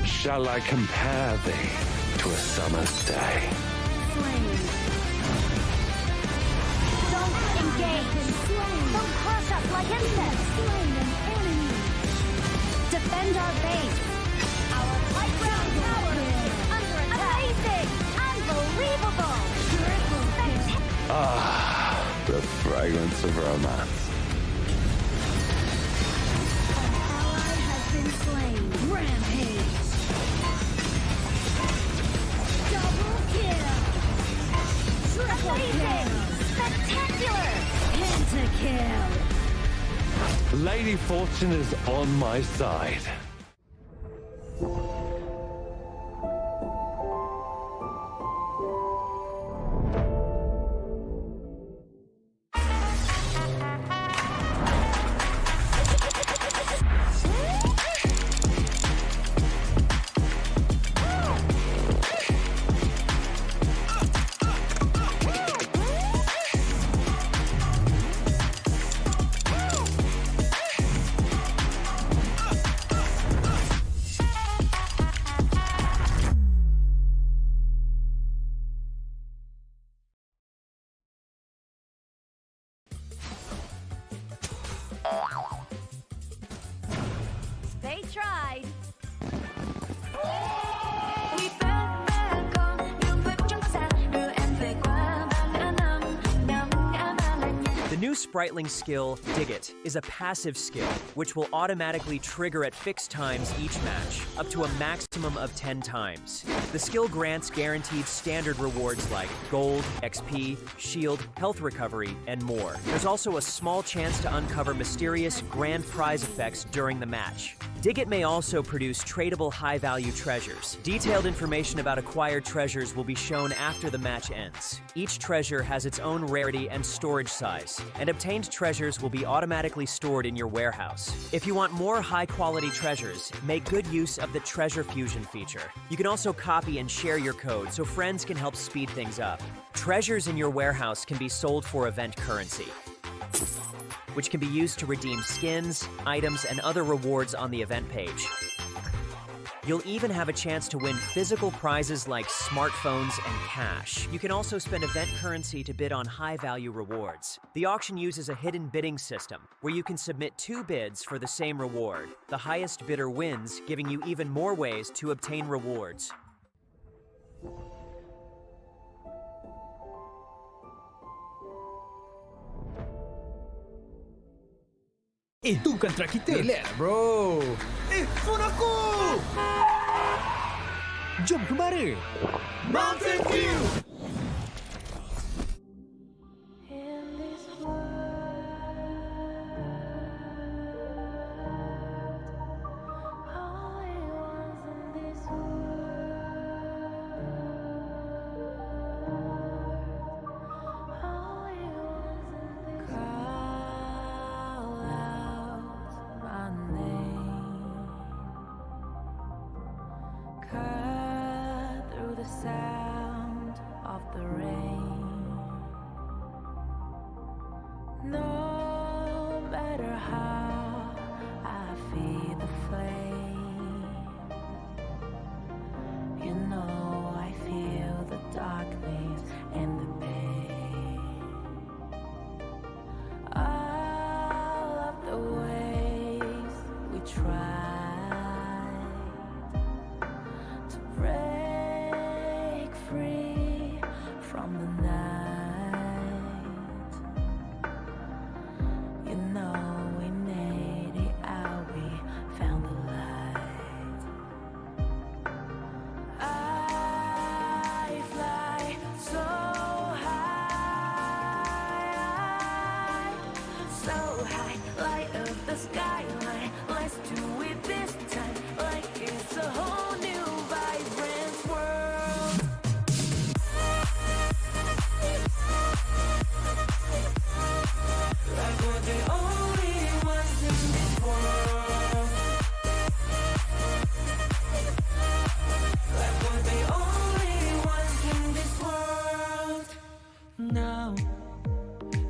Shall I compare thee to a summer's day? Don't engage. Don't crush us like insects. Slain an enemy. Defend our base. Our light round tower is under attack. Amazing. Unbelievable. Ah, the fragrance of romance. Ally has been slain. Rampage. Double kill. Triple kill. Spectacular. Pentakill. Lady Fortune is on my side. new Spritling skill, Dig It, is a passive skill, which will automatically trigger at fixed times each match, up to a maximum of 10 times. The skill grants guaranteed standard rewards like gold, XP, shield, health recovery, and more. There's also a small chance to uncover mysterious grand prize effects during the match. Dig It may also produce tradable high-value treasures. Detailed information about acquired treasures will be shown after the match ends. Each treasure has its own rarity and storage size, and obtained treasures will be automatically stored in your warehouse. If you want more high-quality treasures, make good use of the Treasure Fusion feature. You can also copy and share your code so friends can help speed things up. Treasures in your warehouse can be sold for event currency, which can be used to redeem skins, items, and other rewards on the event page. You'll even have a chance to win physical prizes like smartphones and cash. You can also spend event currency to bid on high-value rewards. The auction uses a hidden bidding system, where you can submit 2 bids for the same reward. The highest bidder wins, giving you even more ways to obtain rewards. Itu kan track kita. Relax bro. Phone aku. Jom kembali. Mountain View.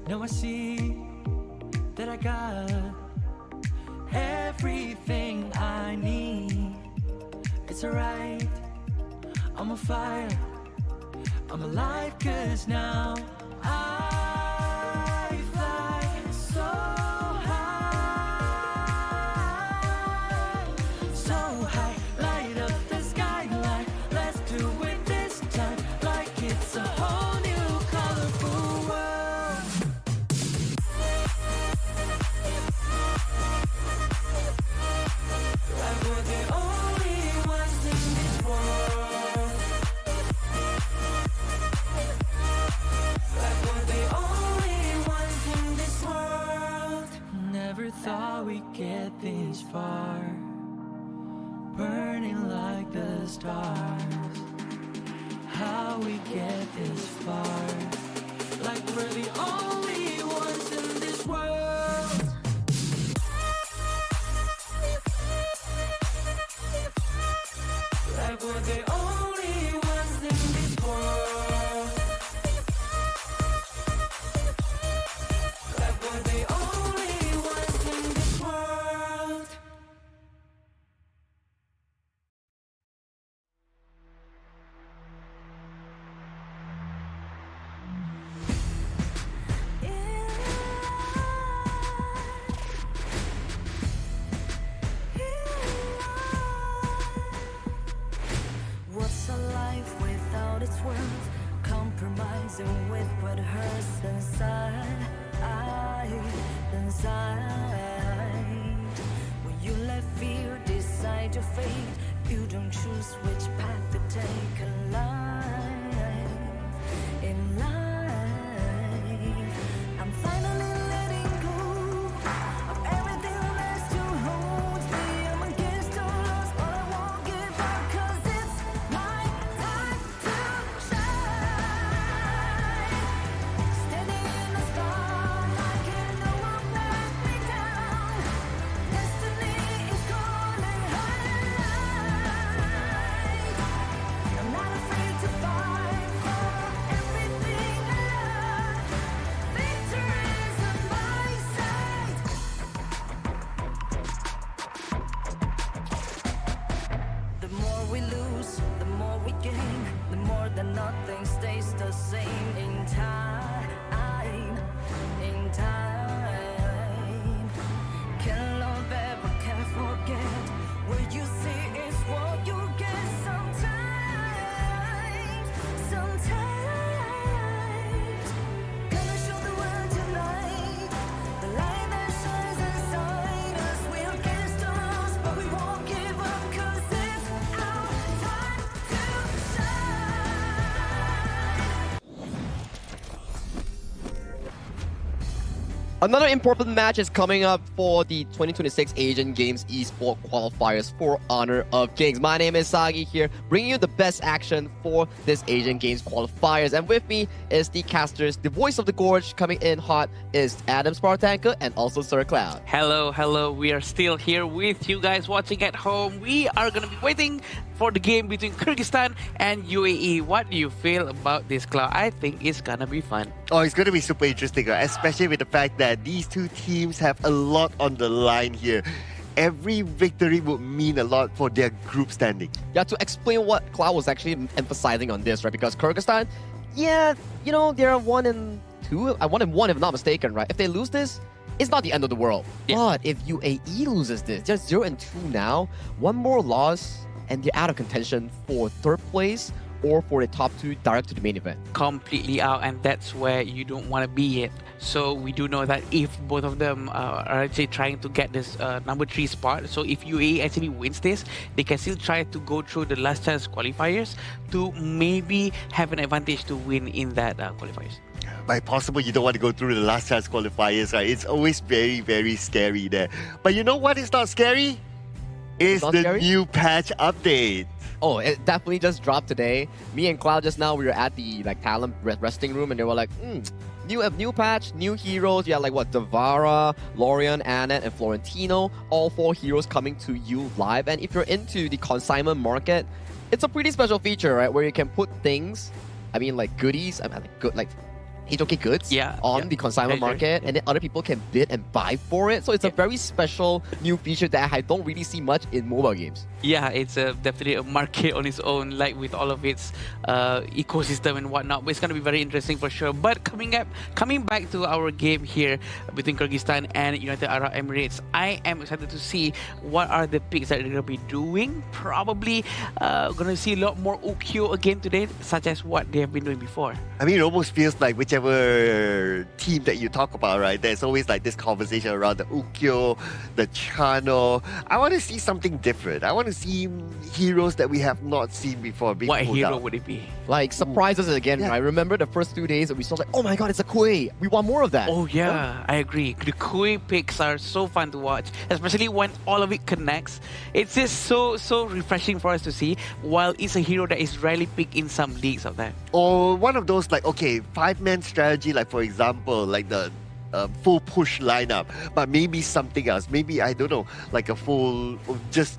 Now I see that I got everything I need. It's alright, I'm on fire, I'm alive, 'cause now I fly so high, so high, light up the skyline. Let's do it this time, like it's a whole new colorful world. Like we're the only ones in this world. Like we're the only ones in this world. Never thought we'd get this far, burning like the stars. How we get this far, like we're the only ones in this world. Like we're the only ones in this world. Like we're the only ones in this world. What's a life without its worth? Compromising with what hurts inside. inside. When you let fear decide your fate, you don't choose which path to take alive. In life, I'm finally letting go of everything that still holds me. I'm against all odds, but I won't give up, 'cause it's my time to shine. Standing in the spotlight, can no one let me down. Destiny is calling high. I'm not afraid to fight for everything I love. Victory is on my side. The more we lose, the more we gain. The more that nothing stays the same. In time, in time. Can love ever, can forget. What you see is what you get. Sometimes, gonna show the world tonight. The light that shines inside us. We're against the odds, but we won't give up, 'cause it's our time to shine. Another important match is coming up for the 2026 Asian Games Esport qualifiers for Honor of Kings. My name is Sagi here, bringing you the best action for this Asian Games qualifiers. And with me is the casters, the voice of the gorge coming in hot is Adam Spartanka and also Sir Cloud. Hello, hello. We are still here with you guys watching at home. We are going to be waiting for the game between Kyrgyzstan and UAE. What do you feel about this, Cloud? I think it's going to be fun. Oh, it's going to be super interesting, right? Especially with the fact that these two teams have a lot on the line here. Every victory would mean a lot for their group standing. Yeah, to explain what Cloud was actually emphasizing on this, right? Because Kyrgyzstan, yeah, you know, they're 1-2, 1-1 if I'm not mistaken, right? If they lose this, it's not the end of the world. Yeah. But if UAE loses this, they're 0-2 now. One more loss, and they're out of contention for third place or for the top two direct to the main event. Completely out, and that's where you don't want to be yet. So we do know that if both of them are actually trying to get this number 3 spot, so if UAE actually wins this, they can still try to go through the last chance qualifiers to maybe have an advantage to win in that qualifiers. By possible, you don't want to go through the last chance qualifiers, right? It's always very, very scary there. But you know what is not scary? It's the scary? new patch update. Oh, it definitely just dropped today. Me and Cloud just now, we were at the talent resting room, and they were like, new patch, new heroes. Yeah, like what, Davara, Lorian, Annette, and Florentino. All 4 heroes coming to you live. And if you're into the consignment market, it's a pretty special feature, right? Where you can put things, I mean like goodies, HOK goods on the consignment market, and then other people can bid and buy for it. So it's a very special new feature that I don't really see much in mobile games. Yeah, it's definitely a market on its own, like with all of its ecosystem and whatnot. But it's going to be very interesting for sure. But coming back to our game here between Kyrgyzstan and United Arab Emirates, I am excited to see what are the picks that they're going to be doing. Probably going to see a lot more Ukyo again today, such as what they have been doing before. I mean, it almost feels like whichever team that you talk about, right? There's always like this conversation around the Ukyo, the Chano. I want to see something different. I want to see heroes that we have not seen before. What hero would it be? Like, surprise us again, right? Remember the first 2 days that we saw like, oh my god, it's a Kui. We want more of that. Oh yeah, I agree. The Kui picks are so fun to watch, especially when all of it connects. It's just so refreshing for us to see, while it's a hero that is rarely picked in some leagues of that. Or one of those like, okay, 5-man strategy, like for example, like the full push lineup, but maybe something else. Maybe, I don't know, like a full just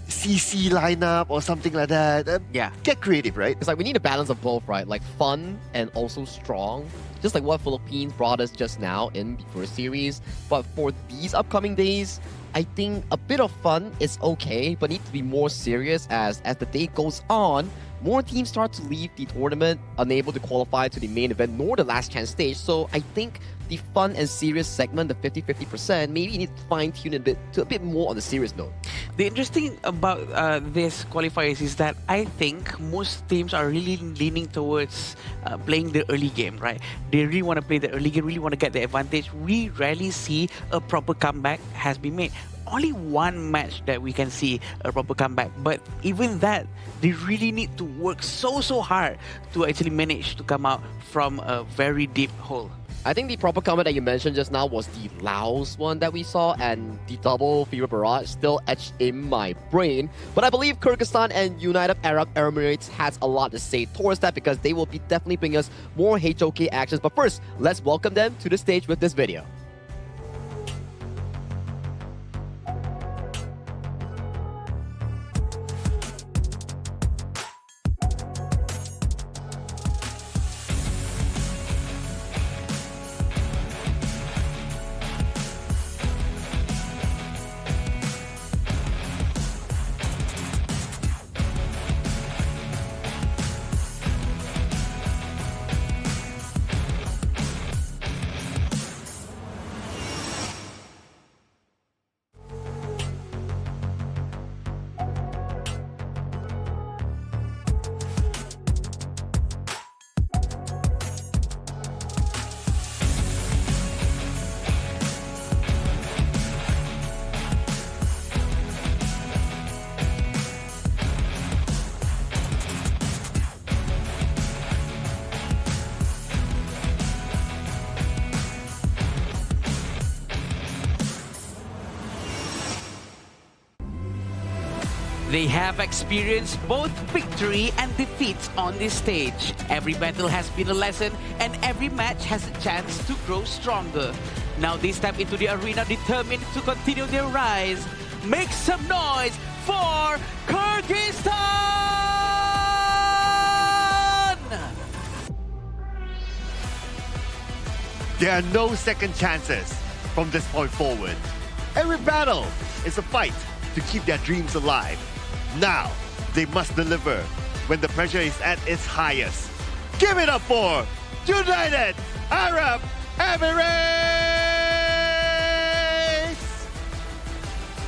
CC lineup or something like that. Get creative, right? It's like we need a balance of both, right? Like fun and also strong. Just like what Philippines brought us just now in the first series. But for these upcoming days, I think a bit of fun is okay, but need to be more serious as the day goes on. More teams start to leave the tournament unable to qualify to the main event nor the last chance stage. So I think the fun and serious segment, the 50-50%, maybe you need to fine-tune a bit more on the serious note. The interesting about this qualifiers is that I think most teams are really leaning towards playing the early game, right? They really want to play the early game, really want to get the advantage. We rarely see a proper comeback has been made. Only one match that we can see a proper comeback, but even that, they really need to work so hard to actually manage to come out from a very deep hole. I think the proper comeback that you mentioned just now was the Laos one that we saw, and the double fever barrage still etched in my brain. But I believe Kyrgyzstan and United Arab Emirates has a lot to say towards that, because they will be definitely bringing us more HOK actions. But first, let's welcome them to the stage with this video. They have experienced both victory and defeats on this stage. Every battle has been a lesson, and every match has a chance to grow stronger. Now they step into the arena determined to continue their rise. Make some noise for Kyrgyzstan! There are no second chances from this point forward. Every battle is a fight to keep their dreams alive. Now, they must deliver when the pressure is at its highest. Give it up for United Arab Emirates!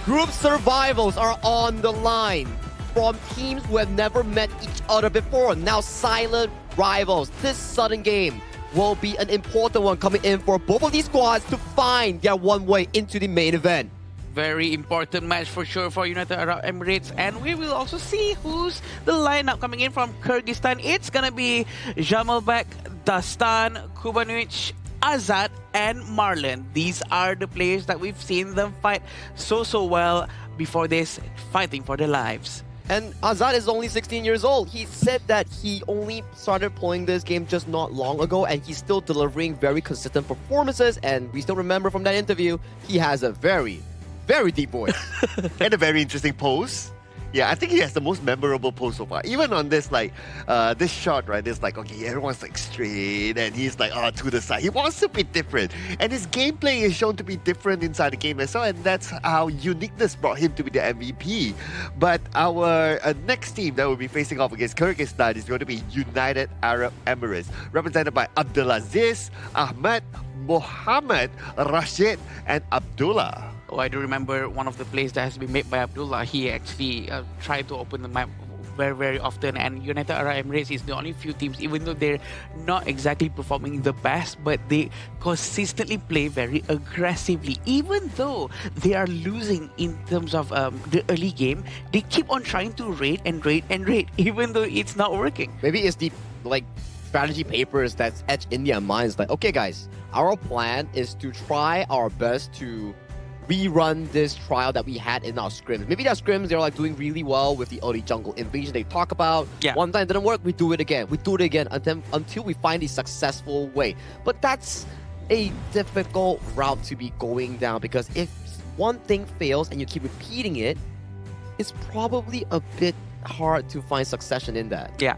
Group survivals are on the line from teams who have never met each other before, now silent rivals. This sudden game will be an important one coming in for both of these squads to find their one way into the main event. Very important match for sure for United Arab Emirates, and we will also see who's the lineup coming in from Kyrgyzstan. It's gonna be Jamalbek, Dastan, Kubanovic, Azad, and Marlon. These are the players that we've seen them fight so well before this, fighting for their lives. And Azad is only 16 years old. He said that he only started playing this game just not long ago, and he's still delivering very consistent performances. And we still remember from that interview, he has a very deep voice. And a very interesting pose. Yeah, I think he has the most memorable pose so far. Even on this, like, this shot, right? It's like, okay, everyone's like straight, and he's like, to the side. He wants to be different. And his gameplay is shown to be different inside the game as well, and that's how uniqueness brought him to be the MVP. But our next team that will be facing off against Kyrgyzstan is going to be United Arab Emirates, represented by Abdulaziz, Ahmed, Mohammed, Rashid, and Abdullah. Oh, I do remember one of the plays that has been made by Abdullah. He actually tried to open the map very often, and United Arab Emirates is the only few teams, even though they're not exactly performing the best, but they consistently play very aggressively. Even though they are losing in terms of the early game, they keep on trying to raid, even though it's not working. Maybe it's the strategy papers that's etched in their minds, like, okay guys, our plan is to try our best to rerun this trial that we had in our scrims. Maybe their scrims, they're like doing really well with the early jungle invasion they talk about. Yeah. One time it didn't work, we do it again. We do it again until we find a successful way. But that's a difficult route to be going down, because if one thing fails and you keep repeating it, it's probably a bit hard to find succession in that. Yeah.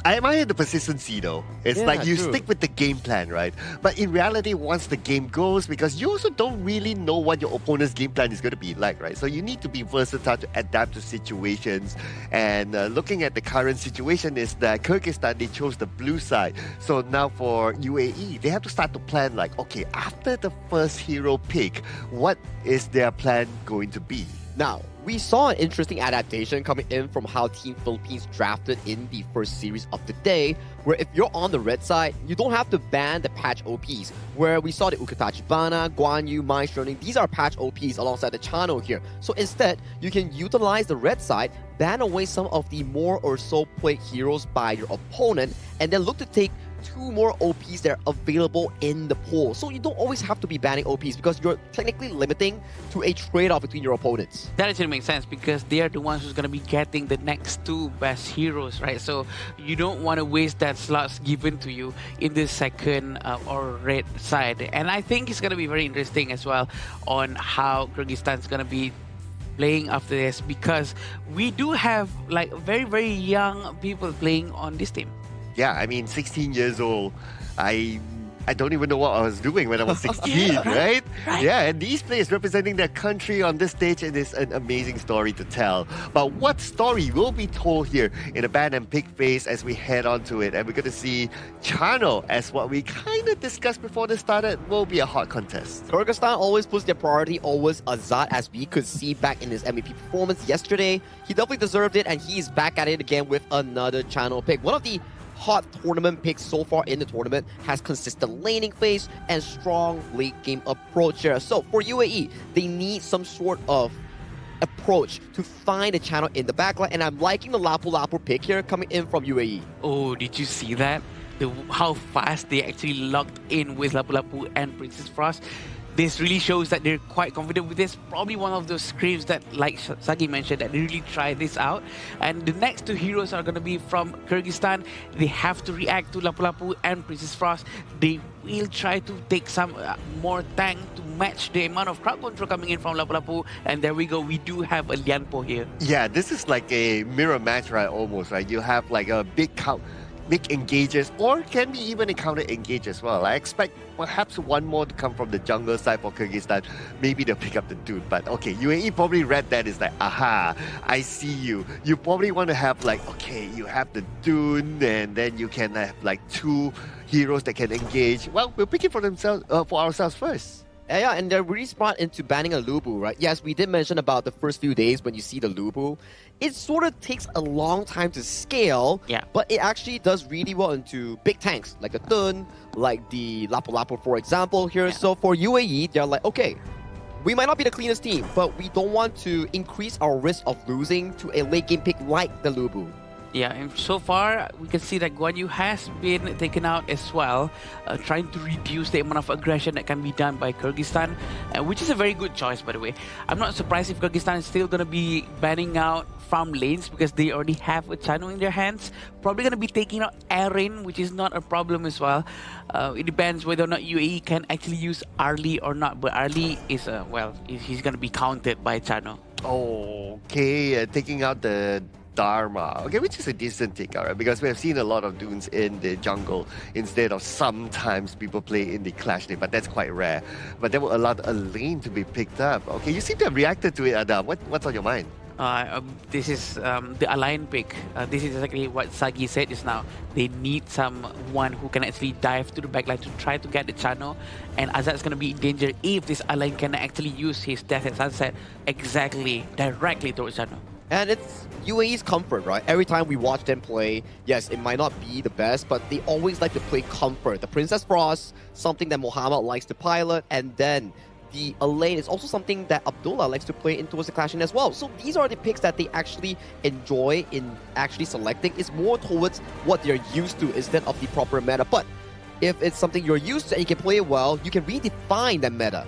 I admire the persistency though. It's like you stick with the game plan, right? But in reality, once the game goes, because you also don't really know what your opponent's game plan is going to be like, right? So you need to be versatile to adapt to situations. And looking at the current situation is that Kyrgyzstan, they chose the blue side. So now for UAE, they have to start to plan like, okay, after the first hero pick, what is their plan going to be? Now, we saw an interesting adaptation coming in from how Team Philippines drafted in the first series of the day, where if you're on the red side, you don't have to ban the patch OPs, where we saw the Ukatachibana, Guan Yu, Mai Shroning, these are patch OPs alongside the Chano here. So instead, you can utilize the red side, ban away some of the more or so played heroes by your opponent, and then look to take 2 more OPs that are available in the pool. So you don't always have to be banning OPs because you're technically limiting to a trade-off between your opponents. That actually makes sense because they are the ones who's going to be getting the next 2 best heroes, right? So you don't want to waste that slots given to you in the second or red side. And I think it's going to be very interesting as well on how Kyrgyzstan's going to be playing after this, because we do have like very, very young people playing on this team. Yeah, I mean, 16 years old. I don't even know what I was doing when I was 16, right? Yeah, and these players representing their country on this stage, it is an amazing story to tell. But what story will be told here in the ban and pick phase as we head on to it? And we're going to see Chano, as what we kind of discussed before this started, will be a hot contest. Kyrgyzstan always puts their priority always Azad, as we could see back in his MVP performance yesterday. He definitely deserved it, and he's back at it again with another Chano pick. One of the hot tournament picks so far in the tournament, has consistent laning phase and strong late game approach here. So for UAE, they need some sort of approach to find a channel in the backline, and I'm liking the Lapu Lapu pick here coming in from UAE. Oh, did you see that? How fast they actually locked in with Lapu Lapu and Princess Frost. This really shows that they're quite confident with this. Probably one of those scrims that, like Sagi mentioned, that they really try this out. And the next 2 heroes are going to be from Kyrgyzstan. They have to react to Lapu Lapu and Princess Frost. They will try to take some more tank to match the amount of crowd control coming in from Lapu Lapu. And there we go. We do have a Lianpo here. Yeah, this is like a mirror match, right? Almost, right? You have like a big engages, or can be even a counter engage as well. I expect perhaps one more to come from the jungle side for Kyrgyzstan. Maybe they'll pick up the dude, but okay, UAE probably read that is like, aha, I see you. You probably want to have like, okay, you have the Dune, and then you can have like 2 heroes that can engage. Well, we'll pick it for ourselves first. Yeah, and they're really smart into banning a Lubu, right? Yes, we did mention about the first few days when you see the Lubu. It sort of takes a long time to scale, but it actually does really well into big tanks, like the Dun, like the Lapu Lapu, for example, here. So for UAE, they're like, okay, we might not be the cleanest team, but we don't want to increase our risk of losing to a late game pick like the Lubu. Yeah, and so far we can see that Guan Yu has been taken out as well, trying to reduce the amount of aggression that can be done by Kyrgyzstan, which is a very good choice, by the way. I'm not surprised if Kyrgyzstan is still going to be banning out farm lanes because they already have a channel in their hands. Probably going to be taking out Erin, which is not a problem as well. It depends whether or not UAE can actually use Arlie or not, but Arlie is, he's going to be counted by channel. Okay, taking out the Dharma, okay, which is a decent take out, right? Because we have seen a lot of Dunes in the jungle instead of sometimes people play in the Clash lane, but that's quite rare. But that will allow a lane to be picked up. Okay, you seem to have reacted to it, Adam. What's on your mind? This is the Align pick. This is exactly what Sagi said just now. They need someone who can actually dive to the backline to try to get the channel, and Azad's going to be in danger if this Align can actually use his Death at Sunset directly towards channel. And it's UAE's comfort, right? Every time we watch them play, yes, it might not be the best, but they always like to play comfort. The Princess Frost, something that Mohammed likes to pilot, and then the Elaine is also something that Abdullah likes to play in towards the clashing as well. So these are the picks that they actually enjoy in actually selecting. It's more towards what they're used to instead of the proper meta. But if it's something you're used to and you can play it well, you can redefine that meta.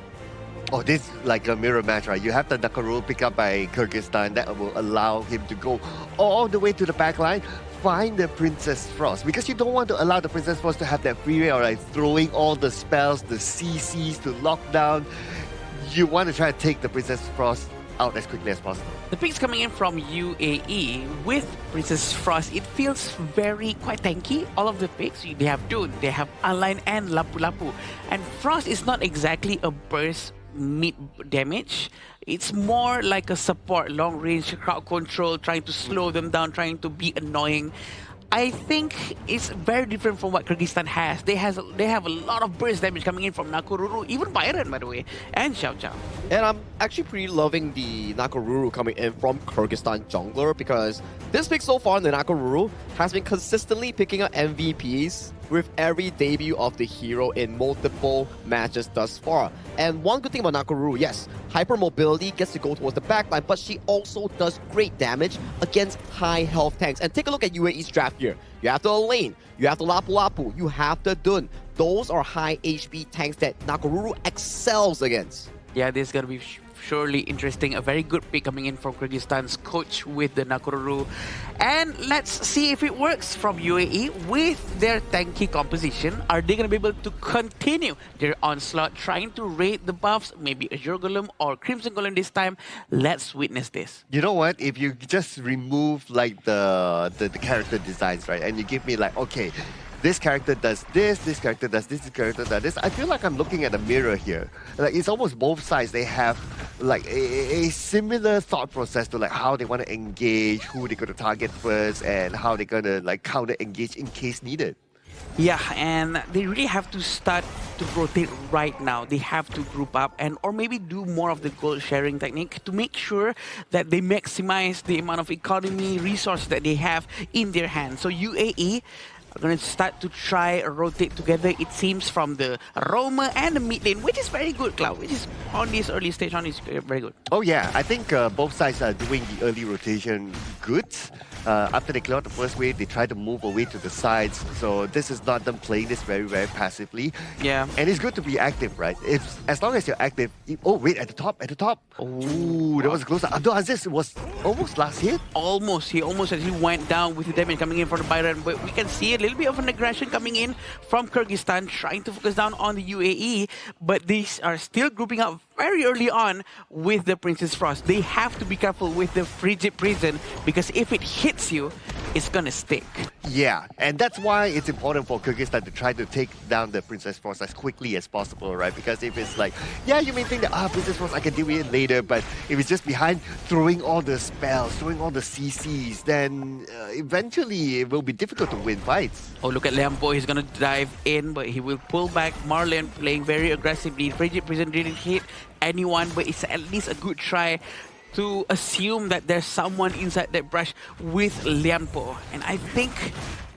Oh, this is like a mirror match, right? You have the Nakarul pick up by Kyrgyzstan that will allow him to go all the way to the back line, find the Princess Frost, because you don't want to allow the Princess Frost to have that free reign, right? Throwing all the spells, the CCs to lock down. You want to try to take the Princess Frost out as quickly as possible. The picks coming in from UAE with Princess Frost, it feels quite tanky. All of the picks, they have Dune, they have Align and Lapu Lapu. And Frost is not exactly a burst mid damage. It's more like a support, long range crowd control, trying to slow them down, trying to be annoying. I think it's very different from what Kyrgyzstan has. They have a lot of burst damage coming in from Nakoruru, even Byron, by the way, and Xiao Zhao. And I'm actually pretty loving the Nakoruru coming in from Kyrgyzstan jungler, because this pick so far, the Nakoruru has been consistently picking up MVPs with every debut of the hero in multiple matches thus far. And one good thing about Nakoruru, yes, hypermobility gets to go towards the backline, but she also does great damage against high health tanks. And take a look at UAE's draft here. You have the Elaine, you have the Lapu Lapu, you have the Dun. Those are high HP tanks that Nakoruru excels against. Yeah, this is going to be surely interesting. A very good pick coming in from Kyrgyzstan's coach with the Nakoruru. And let's see if it works from UAE with their tanky composition. Are they going to be able to continue their onslaught, trying to raid the buffs, maybe Azure Golem or Crimson Golem this time? Let's witness this. You know what? If you just remove like the character designs, right, and you give me like, okay, this character does this character does this character does this, I feel like I'm looking at a mirror here. Like, it's almost both sides. They have like a similar thought process to like how they want to engage, who they're going to target first, and how they're going to like counter engage in case needed. Yeah, and they really have to start to rotate right now. They have to group up and or maybe do more of the gold sharing technique to make sure that they maximize the amount of economy resources that they have in their hands. So UAE are going to start to try rotate together, it seems, from the roamer and the mid lane, which is very good, Cloud, which is on this early stage on is very good. Oh yeah, I think both sides are doing the early rotation good. After they clear out the first wave, they try to move away to the sides. So this is not them playing this very, very passively. Yeah. And it's good to be active, right? As long as you're active. Oh, wait, at the top. Ooh, that was close. Abdul Aziz was almost last hit. Almost. He almost actually went down with the damage coming in from the Byron. But we can see a little bit of an aggression coming in from Kyrgyzstan, trying to focus down on the UAE. But these are still grouping up very early on with the Princess Frost. They have to be careful with the Frigid Prison, because if it hits you, it's gonna stick. Yeah, and that's why it's important for Kyrgyzstan to try to take down the Princess Frost as quickly as possible, right? Because if it's like, yeah, you may think that, Princess Frost, I can deal with it later, but if it's just behind throwing all the spells, throwing all the CCs, then eventually it will be difficult to win fights. Oh, look at Lampo. He's gonna dive in, but he will pull back. Marlon playing very aggressively. Frigid Prison didn't hit anyone, but it's at least a good try to assume that there's someone inside that brush with Lianpo. And I think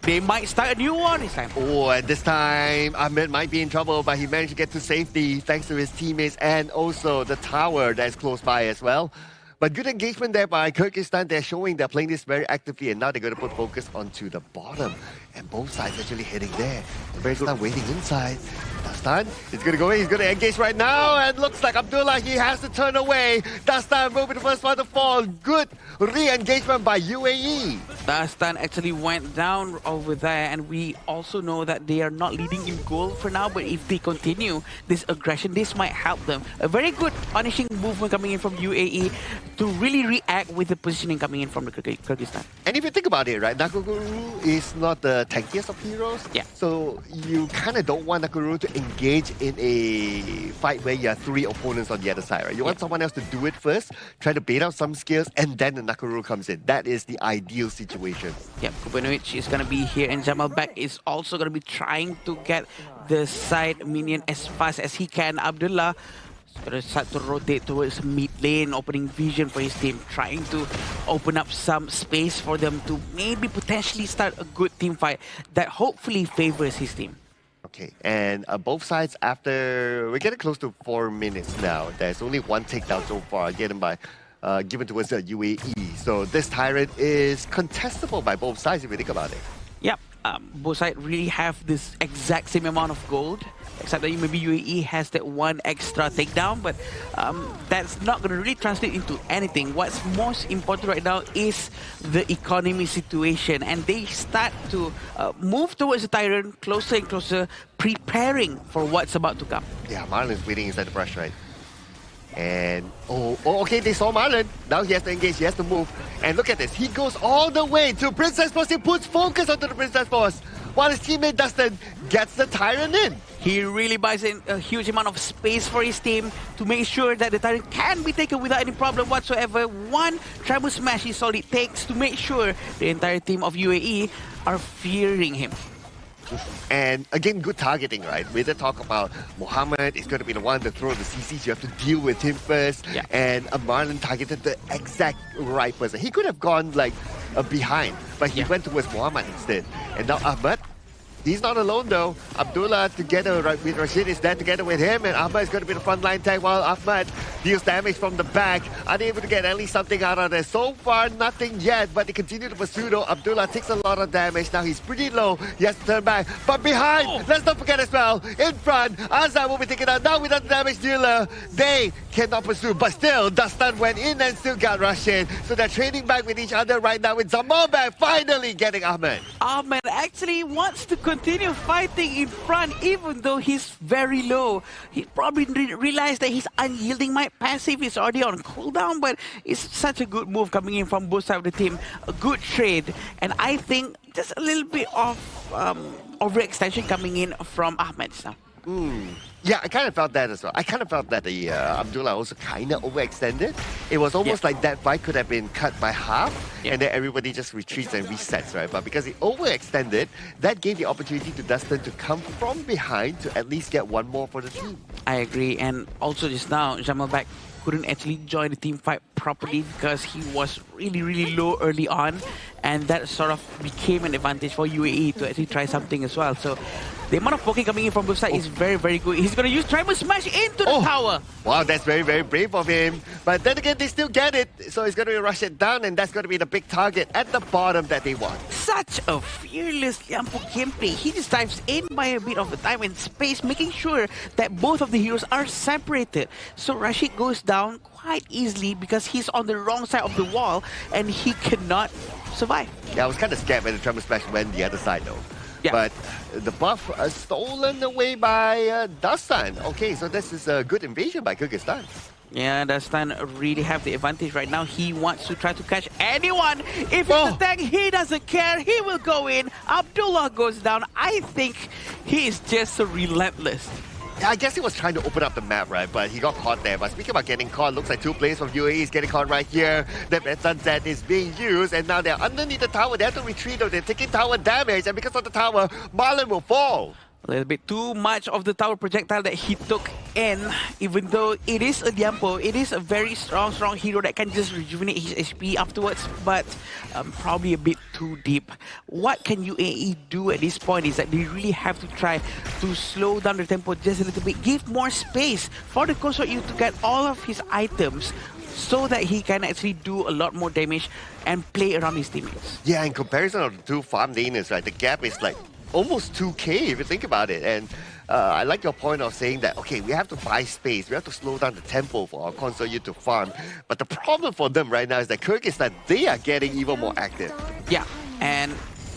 they might start a new one this time. Oh, and this time Ahmed might be in trouble, but he managed to get to safety thanks to his teammates and also the tower that's close by as well. But good engagement there by Kyrgyzstan. They're showing they're playing this very actively, and now they're going to put focus onto the bottom. And both sides actually heading there. Bersinar waiting inside. Dastan is going to go in. He's going to engage right now. And looks like Abdullah, he has to turn away. Dastan will be the first one to fall. Good re-engagement by UAE. Dastan actually went down over there. And we also know that they are not leading in goal for now. But if they continue this aggression, this might help them. A very good punishing movement coming in from UAE to really react with the positioning coming in from the Kyrgyzstan. And if you think about it, right, Nakoruru is not the tankiest of heroes. Yeah. So you kind of don't want Nakoruru to engage in a fight where you have three opponents on the other side, right? You want someone else to do it first, try to bait out some skills, and then the Nakoruru comes in. That is the ideal situation. Yeah, Kubanovic is going to be here, and Jamal Beck is also going to be trying to get the side minion as fast as he can. Abdullah is going to start to rotate towards mid lane, opening vision for his team, trying to open up some space for them to maybe potentially start a good team fight that hopefully favors his team. Okay, and both sides, after we're getting close to 4 minutes now, there's only one takedown so far given towards the UAE. So this Tyrant is contestable by both sides if you think about it. Yep, both sides really have this exact same amount of gold, except that maybe UAE has that one extra takedown, but that's not going to really translate into anything. What's most important right now is the economy situation, and they start to move towards the Tyrant closer and closer, preparing for what's about to come. Yeah, Marlon's waiting inside the brush, right? And, okay, they saw Marlon. Now he has to engage, he has to move. And look at this, he goes all the way to Princess Force. He puts focus onto the Princess Force, while his teammate Dustin gets the Tyrant in. He really buys in a huge amount of space for his team to make sure that the Tyrant can be taken without any problem whatsoever. One treble smash is all it takes to make sure the entire team of UAE are fearing him. And again, good targeting, right? We did talk about Muhammad is going to be the one to throw the CCs. You have to deal with him first. Yeah. And Marlon targeted the exact right person. He could have gone like behind, but he went towards Muhammad instead. And now Ahmad, he's not alone though. Abdullah together with Rashid is there together with him, and Ahmad is going to be the frontline tank while Ahmad deals damage from the back. Unable to get at least something out of there. So far, nothing yet, but they continue to pursue though. Abdullah takes a lot of damage. Now he's pretty low. He has to turn back. But behind, let's not forget as well, in front, Azhar will be taken out. Now without the damage dealer, they cannot pursue. But still, Dustin went in and still got Rashid. So they're trading back with each other right now with Zamal back finally getting Ahmad. Ahmad actually wants to continue fighting in front even though he's very low. He probably realized that his unyielding might passive is already on cooldown, but it's such a good move coming in from both sides of the team. A good trade, and I think just a little bit of overextension coming in from Ahmad now. Yeah, I kind of felt that as well. I kind of felt that the Abdullah also kind of overextended. It was almost like that fight could have been cut by half, and then everybody just retreats and resets, right? But because he overextended, that gave the opportunity to Dustin to come from behind to at least get one more for the team. I agree, and also just now, Jamalback couldn't actually join the team fight properly because he was really low early on, and that sort of became an advantage for UAE to actually try something as well. So the amount of poking coming in from both sides is very good. He's going to use Tribal Smash into the tower. Wow, that's very brave of him. But then again, they still get it. So he's going to rush it down, and that's going to be the big target at the bottom that they want. Such a fearless Liampo gameplay. He just dives in by a bit of the time and space, making sure that both of the heroes are separated. So Rashid goes down quite easily because he's on the wrong side of the wall and he cannot survive. Yeah, I was kind of scared when the Tremor Smash went the other side though. Yeah. But the buff stolen away by Dastan. Okay, so this is a good invasion by Kyrgyzstan. Yeah, Dastan really have the advantage right now. He wants to try to catch anyone. If it's a tank, he doesn't care. He will go in. Abdullah goes down. I think he is just so relentless. I guess he was trying to open up the map, right? But he got caught there. But speaking about getting caught, looks like two players from UAE is getting caught right here. The Red Sunset is being used, and now they're underneath the tower. They have to retreat, though. They're taking tower damage, and because of the tower, Marlon will fall. A little bit too much of the tower projectile that he took in, even though it is a Diampo, it is a very strong hero that can just rejuvenate his HP afterwards, but probably a bit too deep. What can UAE do at this point is that they really have to try to slow down the tempo just a little bit, give more space for the Kosoyu to get all of his items so that he can actually do a lot more damage and play around his teammates. Yeah, in comparison of the two farm laners, right, the gap is like almost 2k if you think about it. And I like your point of saying that, okay, we have to buy space, we have to slow down the tempo for our console unit to farm. But the problem for them right now is that Kyrgyzstan, they are getting even more active. Yeah, and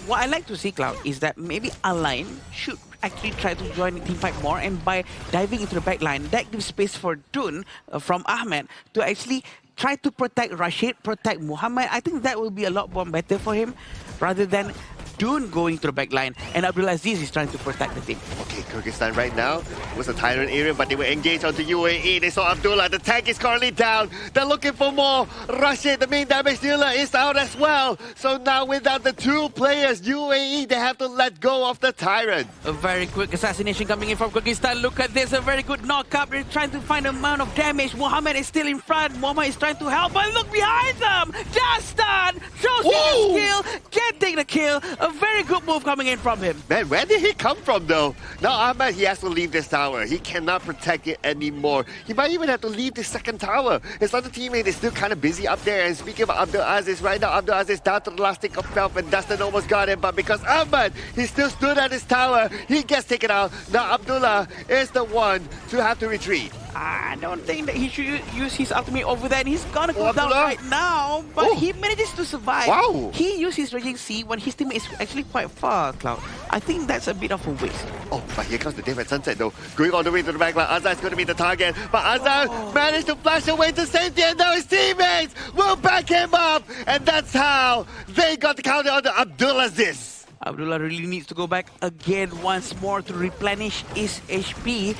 what I like to see, Cloud, is that maybe Align should actually try to join the team fight more, and by diving into the back line, that gives space for Dun from Ahmed to actually try to protect Rashid, protect Muhammad. I think that will be a lot more better for him rather than Dun going to the back line, and Abdulaziz is trying to protect the team. Okay, Kyrgyzstan right now was a Tyrant area, but they were engaged onto UAE. They saw Abdullah. The tank is currently down. They're looking for more. Rashid, the main damage dealer, is out as well. So now without the two players, UAE, they have to let go of the Tyrant. A very quick assassination coming in from Kyrgyzstan. Look at this, a very good knockup. They're trying to find the amount of damage. Muhammad is still in front. Muhammad is trying to help, but look behind them. Dastan shows his skill, getting the kill. A very good move coming in from him. Man, where did he come from though? Now Ahmed, he has to leave this tower. He cannot protect it anymore. He might even have to leave the second tower. His other teammate is still kind of busy up there. And speaking of Abdulaziz, right now Abdulaziz down to the last stick of health, and Dustin almost got him. But because Ahmed, he still stood at his tower, he gets taken out. Now Abdullah is the one to have to retreat. I don't think that he should use his ultimate over there, and he's gonna go down right now, but he manages to survive. Wow. He used his Raging Sea when his teammate is actually quite far, Cloud. I think that's a bit of a waste. Oh, but here comes the David Sunset though, going all the way to the back line. Azhar is going to be the target, but Azhar managed to flash away to safety, and now his teammates will back him up, and that's how they got the counter on the Abdulaziz. Abdullah really needs to go back again once more to replenish his HP.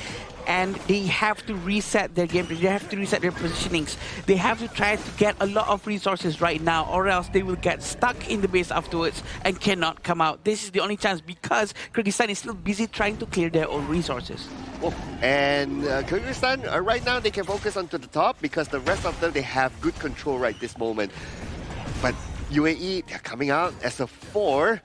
And they have to reset their game. They have to reset their positionings. They have to try to get a lot of resources right now, or else they will get stuck in the base afterwards and cannot come out. This is the only chance because Kyrgyzstan is still busy trying to clear their own resources. Oh, and Kyrgyzstan, right now they can focus onto the top because the rest of them, they have good control right this moment. But UAE, they're coming out as a 4.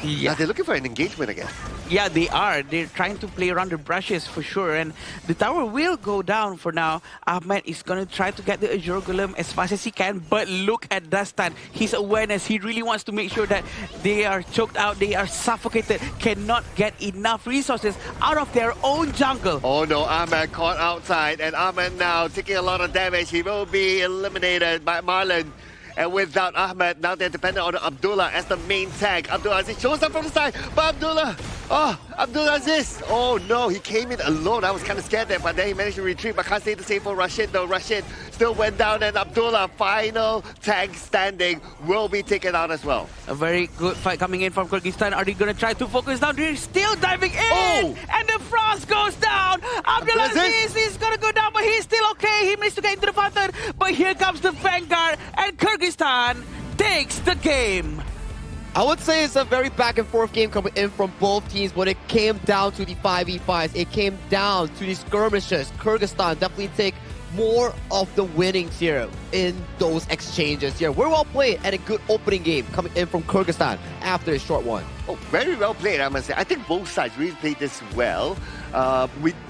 Yeah, they're looking for an engagement again. Yeah, they are. They're trying to play around the brushes for sure. And the tower will go down for now. Ahmed is going to try to get the Azure Golem as fast as he can. But look at Dastan. His awareness. He really wants to make sure that they are choked out. They are suffocated. Cannot get enough resources out of their own jungle. Oh no, Ahmed caught outside. And Ahmed now taking a lot of damage. He will be eliminated by Marlon. And without Ahmed, now they're dependent on Abdullah as the main tag. Abdullah Aziz shows up from the side, but Abdullah Aziz, oh no, he came in alone. I was kind of scared there, but then he managed to retreat. But can't say the same for Rashid though. Rashid still went down, and Abdullah, final tag standing, will be taken out as well. A very good fight coming in from Kyrgyzstan. Are they going to try to focus down? They're still diving in, and the frost goes down. Abdullah Aziz is going to go down, but he's still okay. He managed to get into the fountain, but here comes the Vanguard, and Kyrgyzstan takes the game. I would say it's a very back and forth game coming in from both teams, but it came down to the 5v5s. It came down to the skirmishes. Kyrgyzstan definitely take more of the winnings here in those exchanges here. We're well played and a good opening game coming in from Kyrgyzstan after a short one. Oh, very well played, I must say. I think both sides really played this well.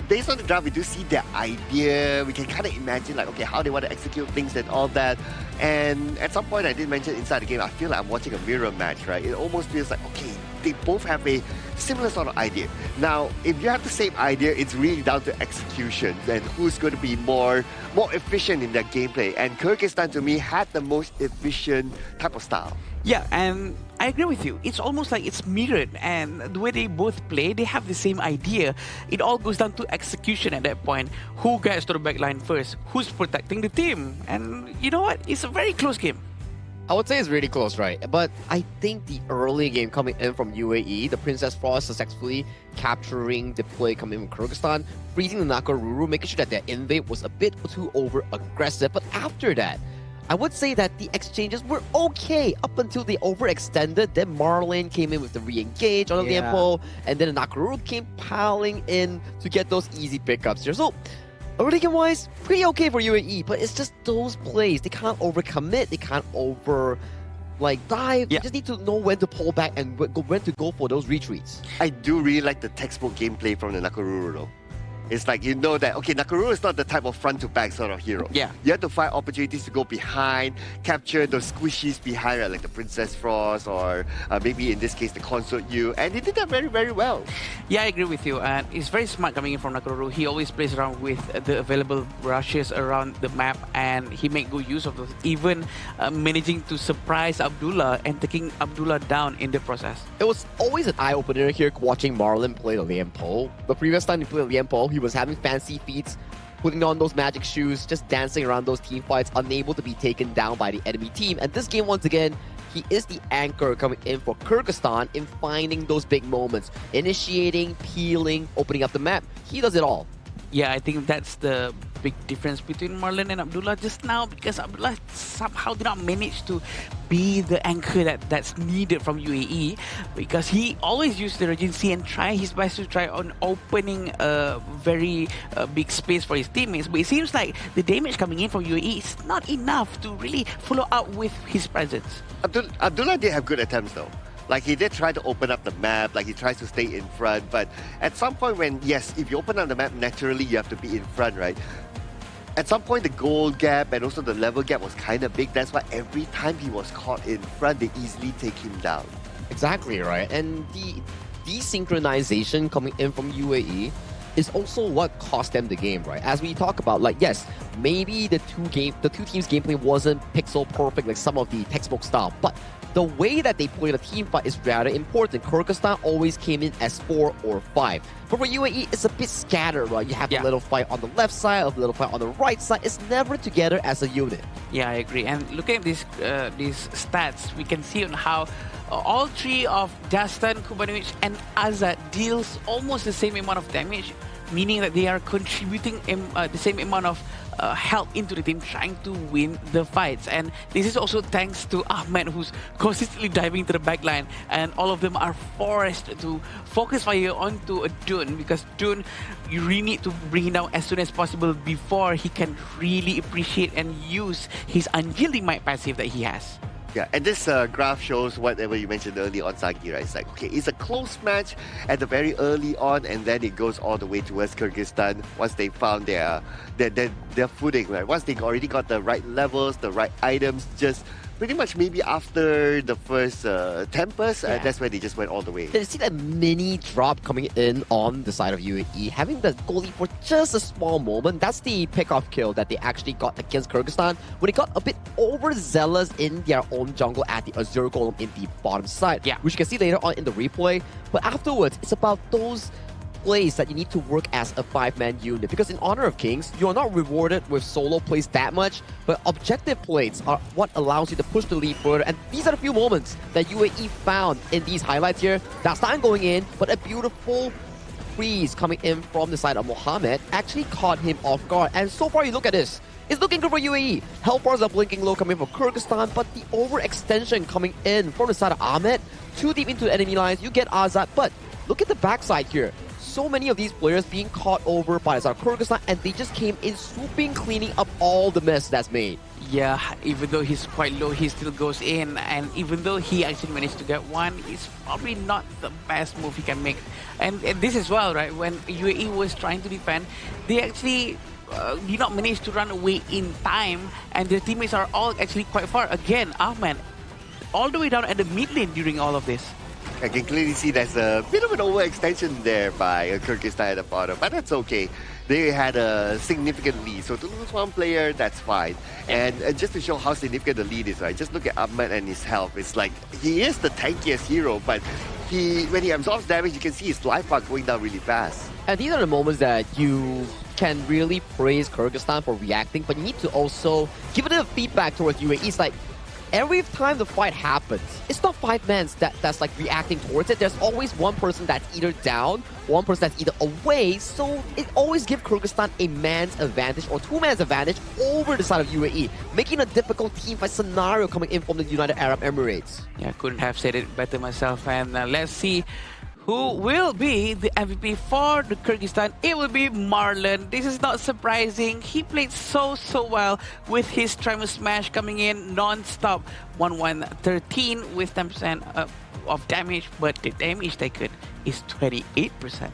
Based on the draft, we do see their idea. We can kind of imagine, like, okay, how they want to execute things and all that. And at some point, I did mention inside the game, I feel like I'm watching a mirror match, right? It almost feels like, okay, they both have a similar sort of idea. Now, if you have the same idea, it's really down to execution and who's going to be more efficient in their gameplay. And Kyrgyzstan, to me, had the most efficient type of style. Yeah, and I agree with you. It's almost like it's mirrored, and the way they both play, they have the same idea. It all goes down to execution at that point. Who gets to the back line first? Who's protecting the team? And you know what? It's a very close game. I would say it's really close, right? But I think the early game coming in from UAE, the Princess Frost successfully capturing the play coming in from Kyrgyzstan, freezing the Nakaruru, making sure that their invade was a bit too over-aggressive. But after that, I would say that the exchanges were okay up until they overextended. Then Marlon came in with the re-engage on the Liempo, and then the Nakaruru came piling in to get those easy pickups here. So, early game-wise, pretty okay for UAE, but it's just those plays. They can't overcommit, they can't dive. They just need to know when to pull back and when to go for those retreats. I do really like the textbook gameplay from the Nakaruru though. It's like, you know that, okay, Nakaruru is not the type of front-to-back sort of hero. Yeah. You have to find opportunities to go behind, capture those squishies behind, right, like the Princess Frost or maybe in this case the Consort U, and he did that very, very well. Yeah, I agree with you. And it's very smart coming in from Nakaruru. He always plays around with the available brushes around the map, and he make good use of those, even managing to surprise Abdullah and taking Abdullah down in the process. It was always an eye-opener here watching Marlon play the Liempo. The previous time he played the Liempo, he was having fancy feats, putting on those magic shoes, just dancing around those team fights, unable to be taken down by the enemy team. And this game, once again, he is the anchor coming in for Kyrgyzstan in finding those big moments, initiating, peeling, opening up the map. He does it all. Yeah, I think that's the big difference between Marlon and Abdullah just now, because Abdullah somehow did not manage to be the anchor that's needed from UAE, because he always used the urgency and try his best to try on opening a very big space for his teammates. But it seems like the damage coming in from UAE is not enough to really follow up with his presence. Abdullah did have good attempts though. Like, he did try to open up the map, like he tries to stay in front, but at some point when, yes, if you open up the map, naturally you have to be in front, right? At some point, the goal gap and also the level gap was kind of big. That's why every time he was caught in front, they easily take him down. Exactly, right? And the desynchronization coming in from UAE is also what cost them the game, right? As we talk about, like, yes, maybe the two teams' gameplay wasn't pixel perfect like some of the textbook style, but the way that they play the team fight is rather important. Kyrgyzstan always came in as 4 or 5. But for UAE, it's a bit scattered, right? You have a little fight on the left side, a little fight on the right side. It's never together as a unit. Yeah, I agree. And looking at these stats, we can see on how all three of Dastan, Kubanovic, and Azad deals almost the same amount of damage, meaning that they are contributing the same amount of help into the team, trying to win the fights. And this is also thanks to Ahmed, who's consistently diving to the back line, and all of them are forced to focus fire onto a Dune, because Dune, you really need to bring him down as soon as possible before he can really appreciate and use his unyielding might passive that he has. Yeah, and this graph shows whatever you mentioned early on, Sagi, right? It's like, okay, it's a close match at the very early on, and then it goes all the way towards Kyrgyzstan once they found their footing, right? Once they already got the right levels, the right items, just pretty much maybe after the first tempers, that's where they just went all the way. You see that mini drop coming in on the side of UAE, having the goalie for just a small moment. That's the pick-off kill that they actually got against Kyrgyzstan, when they got a bit overzealous in their own jungle at the Azure Golem in the bottom side, which you can see later on in the replay. But afterwards, it's about those plays that you need to work as a 5-man unit, because in Honor of Kings, you're not rewarded with solo plays that much, but objective plays are what allows you to push the lead further. And these are the few moments that UAE found in these highlights here. Dastan going in, but a beautiful freeze coming in from the side of Mohamed actually caught him off guard. And so far, you look at this, it's looking good for UAE. Hellfires are blinking low coming from Kyrgyzstan, but the overextension coming in from the side of Ahmed, too deep into the enemy lines. You get Azad, but look at the backside here. So many of these players being caught over by the side of Kyrgyzstan, and they just came in swooping, cleaning up all the mess that's made. Yeah, even though he's quite low, he still goes in, and even though he actually managed to get one, it's probably not the best move he can make. And this as well, right? When UAE was trying to defend, they actually did not manage to run away in time, and their teammates are all actually quite far. Again, Ahmed, all the way down at the mid lane during all of this. I can clearly see there's a bit of an overextension there by Kyrgyzstan at the bottom, but that's okay. They had a significant lead, so to lose one player, that's fine. And just to show how significant the lead is, right? Just look at Ahmed and his health. It's like, he is the tankiest hero, but when he absorbs damage, you can see his life bar going down really fast. And these are the moments that you can really praise Kyrgyzstan for reacting, but you need to also give it a feedback towards UAE. It's like, every time the fight happens, it's not 5 men that's like reacting towards it. There's always one person that's either down, one person that's either away. So it always gives Kyrgyzstan a man's advantage or 2 man's advantage over the side of UAE, making a difficult team fight scenario coming in from the United Arab Emirates. Yeah, couldn't have said it better myself. And let's see who will be the MVP for the Kyrgyzstan. It will be Marlon. This is not surprising. He played so well with his Tremor Smash coming in non-stop. 1-1-13 with 10% of damage, but the damage taken is 28%.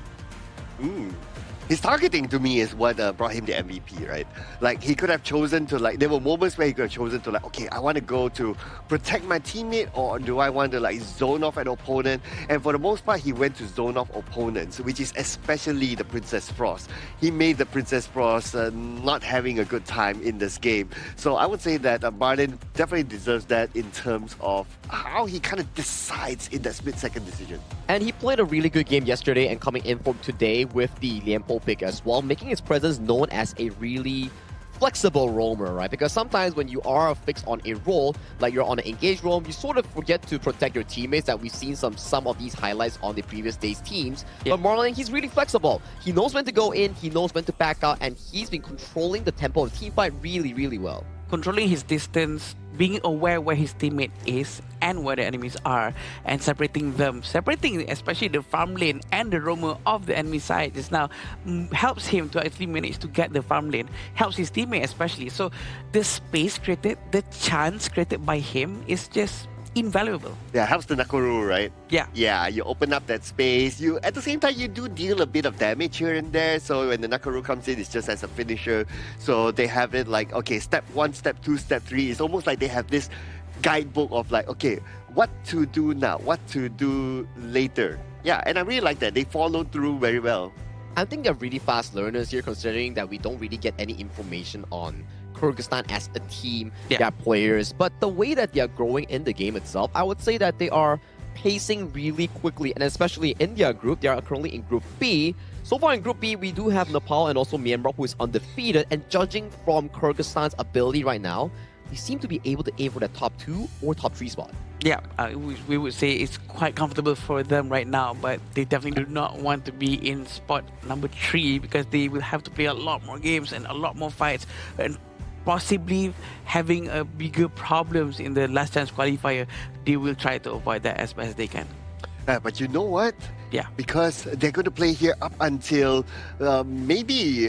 His targeting to me is what brought him the MVP, right? Like, he could have chosen to, like, there were moments where he could have chosen to, like, okay, I want to go to protect my teammate, or do I want to, like, zone off an opponent? And for the most part, he went to zone off opponents, which is especially the Princess Frost. He made the Princess Frost not having a good time in this game. So I would say that Marlon definitely deserves that in terms of how he kind of decides in that split-second decision. And he played a really good game yesterday, and coming in for today with the Lianpo pick as well, making his presence known as a really flexible roamer, right? Because sometimes when you are fixed on a role, like you're on an engaged roam, you sort of forget to protect your teammates. That we've seen some of these highlights on the previous day's teams. But Marlon, he's really flexible. He knows when to go in, he knows when to back out, and he's been controlling the tempo of the team fight really well. Controlling his distance, being aware where his teammate is and where the enemies are, and separating them. Separating especially the farm lane and the roamer of the enemy side just now helps him to actually manage to get the farm lane, helps his teammate especially. So the space created, the chance created by him is just invaluable. Yeah, helps the Nakuru, right? Yeah. Yeah, you open up that space. You, at the same time, you do deal a bit of damage here and there. So when the Nakuru comes in, it's just as a finisher. So they have it like, okay, step 1, step 2, step 3. It's almost like they have this guidebook of like, okay, what to do now, what to do later. Yeah, and I really like that. They follow through very well. I think they're really fast learners here, considering that we don't really get any information on Kyrgyzstan as a team, their players, but the way that they are growing in the game itself, I would say that they are pacing really quickly, and especially in their group, they are currently in Group B. So far in Group B, we do have Nepal and also Myanmar, who is undefeated, and judging from Kyrgyzstan's ability right now, they seem to be able to aim for the top 2 or top 3 spot. Yeah, we would say it's quite comfortable for them right now, but they definitely do not want to be in spot number 3 because they will have to play a lot more games and a lot more fights, and possibly having a bigger problems in the last chance qualifier. They will try to avoid that as best as they can. But you know what? Yeah. Because they're going to play here up until maybe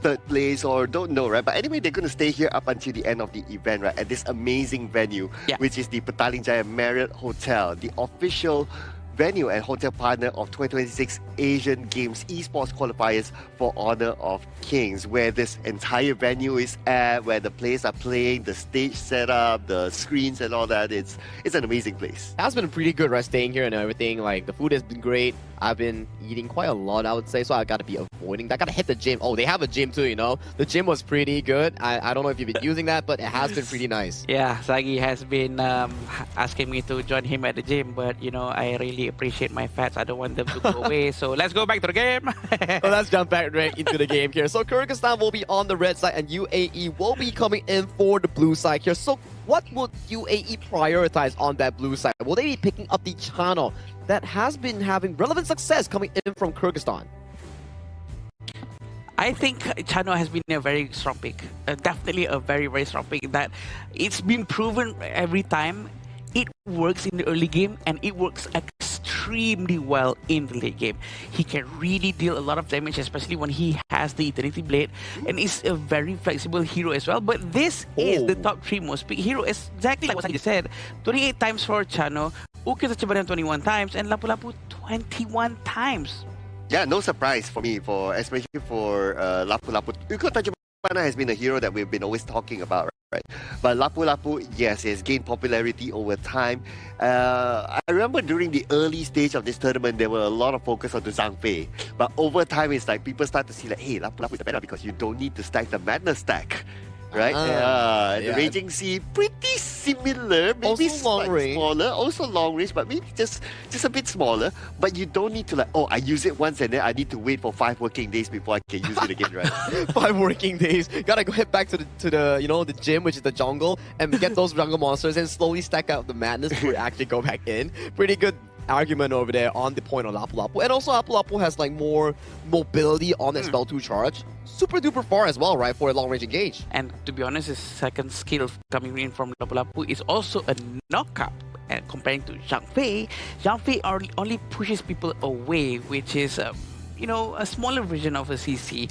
third place or don't know, right? But anyway, they're going to stay here up until the end of the event, right? At this amazing venue, which is the Petaling Jaya Marriott Hotel, the official venue and hotel partner of 2026 Asian Games Esports Qualifiers for Honor of Kings, where this entire venue is at, where the players are playing, the stage setup, the screens and all that. It's an amazing place. It has been pretty good, right? Staying here and everything. Like, the food has been great. I've been eating quite a lot, I would say, so I gotta be avoiding that. I gotta hit the gym. Oh, they have a gym too, you know? The gym was pretty good. I don't know if you've been using that, but it has been pretty nice. Yeah, Sagi has been asking me to join him at the gym, but you know, I really appreciate my fats. I don't want them to go away, so let's go back to the game. So let's jump back right into the game here. So Kyrgyzstan will be on the red side and UAE will be coming in for the blue side here. So what would UAE prioritize on that blue side? Will they be picking up the channel that has been having relevant success coming in from Kyrgyzstan? I think Chano has been a very strong pick. Definitely a very, very strong pick. That it's been proven every time. It works in the early game and it works extremely well in the late game. He can really deal a lot of damage, especially when he has the Eternity Blade, and is a very flexible hero as well. But this is the top 3 most picked hero, exactly like what I said. 28 times for Chano, Ukit Sachibadan 21 times, and Lapu Lapu 21 times. Yeah, no surprise for me, especially for Lapu Lapu. Uko Tachibana has been a hero that we've been always talking about, right? But Lapu Lapu, yes, has gained popularity over time. I remember during the early stage of this tournament, there were a lot of focus on the Zhang Fei. But over time, it's like people start to see like, hey, Lapu Lapu is better because you don't need to stack the Madness stack. Right? The Raging Sea, pretty similar, maybe also slightly smaller, also long range, but maybe just a bit smaller. But you don't need to like, oh, I use it once and then I need to wait for 5 working days before I can use it again, right? 5 working days. Gotta go head back to the you know, the gym, which is the jungle, and get those jungle monsters and slowly stack out the madness before you actually go back in. Pretty good argument over there on the point on Lapu Lapu. And also Lapu Lapu has like more mobility on its spell 2 charge. Super duper far as well, right, for a long range engage. And to be honest, his second skill coming in from Lapu Lapu is also a knockup. And comparing to Zhang Fei only pushes people away, which is, you know, a smaller version of a CC.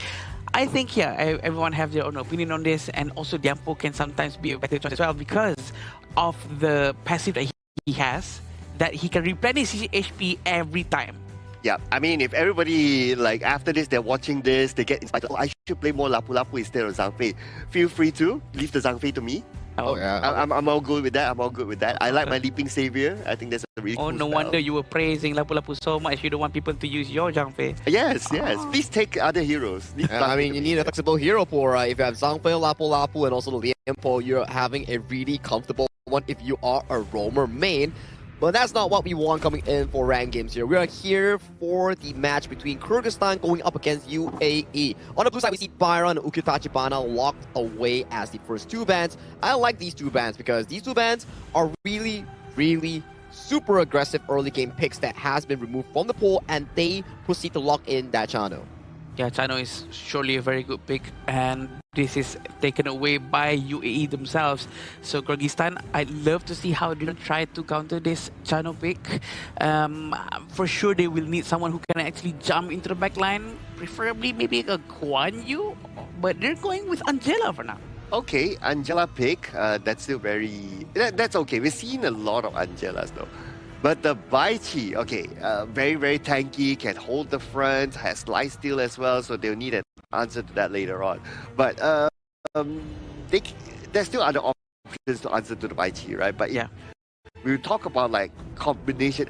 I think, everyone have their own opinion on this, and also Diampo can sometimes be a better choice as well because of the passive that he has, that he can replenish his HP every time. Yeah, I mean, if everybody, like, after this, they're watching this, they get inspired, oh, I should play more Lapu Lapu instead of Zhang Fei. Feel free to leave the Zhang Fei to me. Oh, yeah. I'm all good with that. I like my Leaping Savior. I think that's a really cool no style. wonder you were praising Lapu Lapu so much. You don't want people to use your Zhang Fei. Yes. Please take other heroes. I mean, you need a flexible hero for if you have Zhang Fei, Lapu Lapu, and also the Liempo, you're having a really comfortable one if you are a roamer main. But that's not what we want coming in for ranked games here. We are here for the match between Kyrgyzstan going up against UAE. On the blue side, we see Byron and Ukitachibana locked away as the first 2 bans. I like these 2 bans because these 2 bans are really, really super aggressive early game picks that has been removed from the pool, and they proceed to lock in that channel. Yeah, Chano is surely a very good pick, and this is taken away by UAE themselves. So Kyrgyzstan, I'd love to see how they try to counter this Chano pick. For sure, they will need someone who can actually jump into the back line, preferably maybe a Guan Yu, but they're going with Angela for now. Okay, Angela pick, that's still that's okay. We've seen a lot of Angelas though. But the Baichi, okay, very, very tanky, can hold the front, has light steal as well, so they'll need an answer to that later on. But there's still other options to answer to the Baichi, right? But yeah, we talk about like combination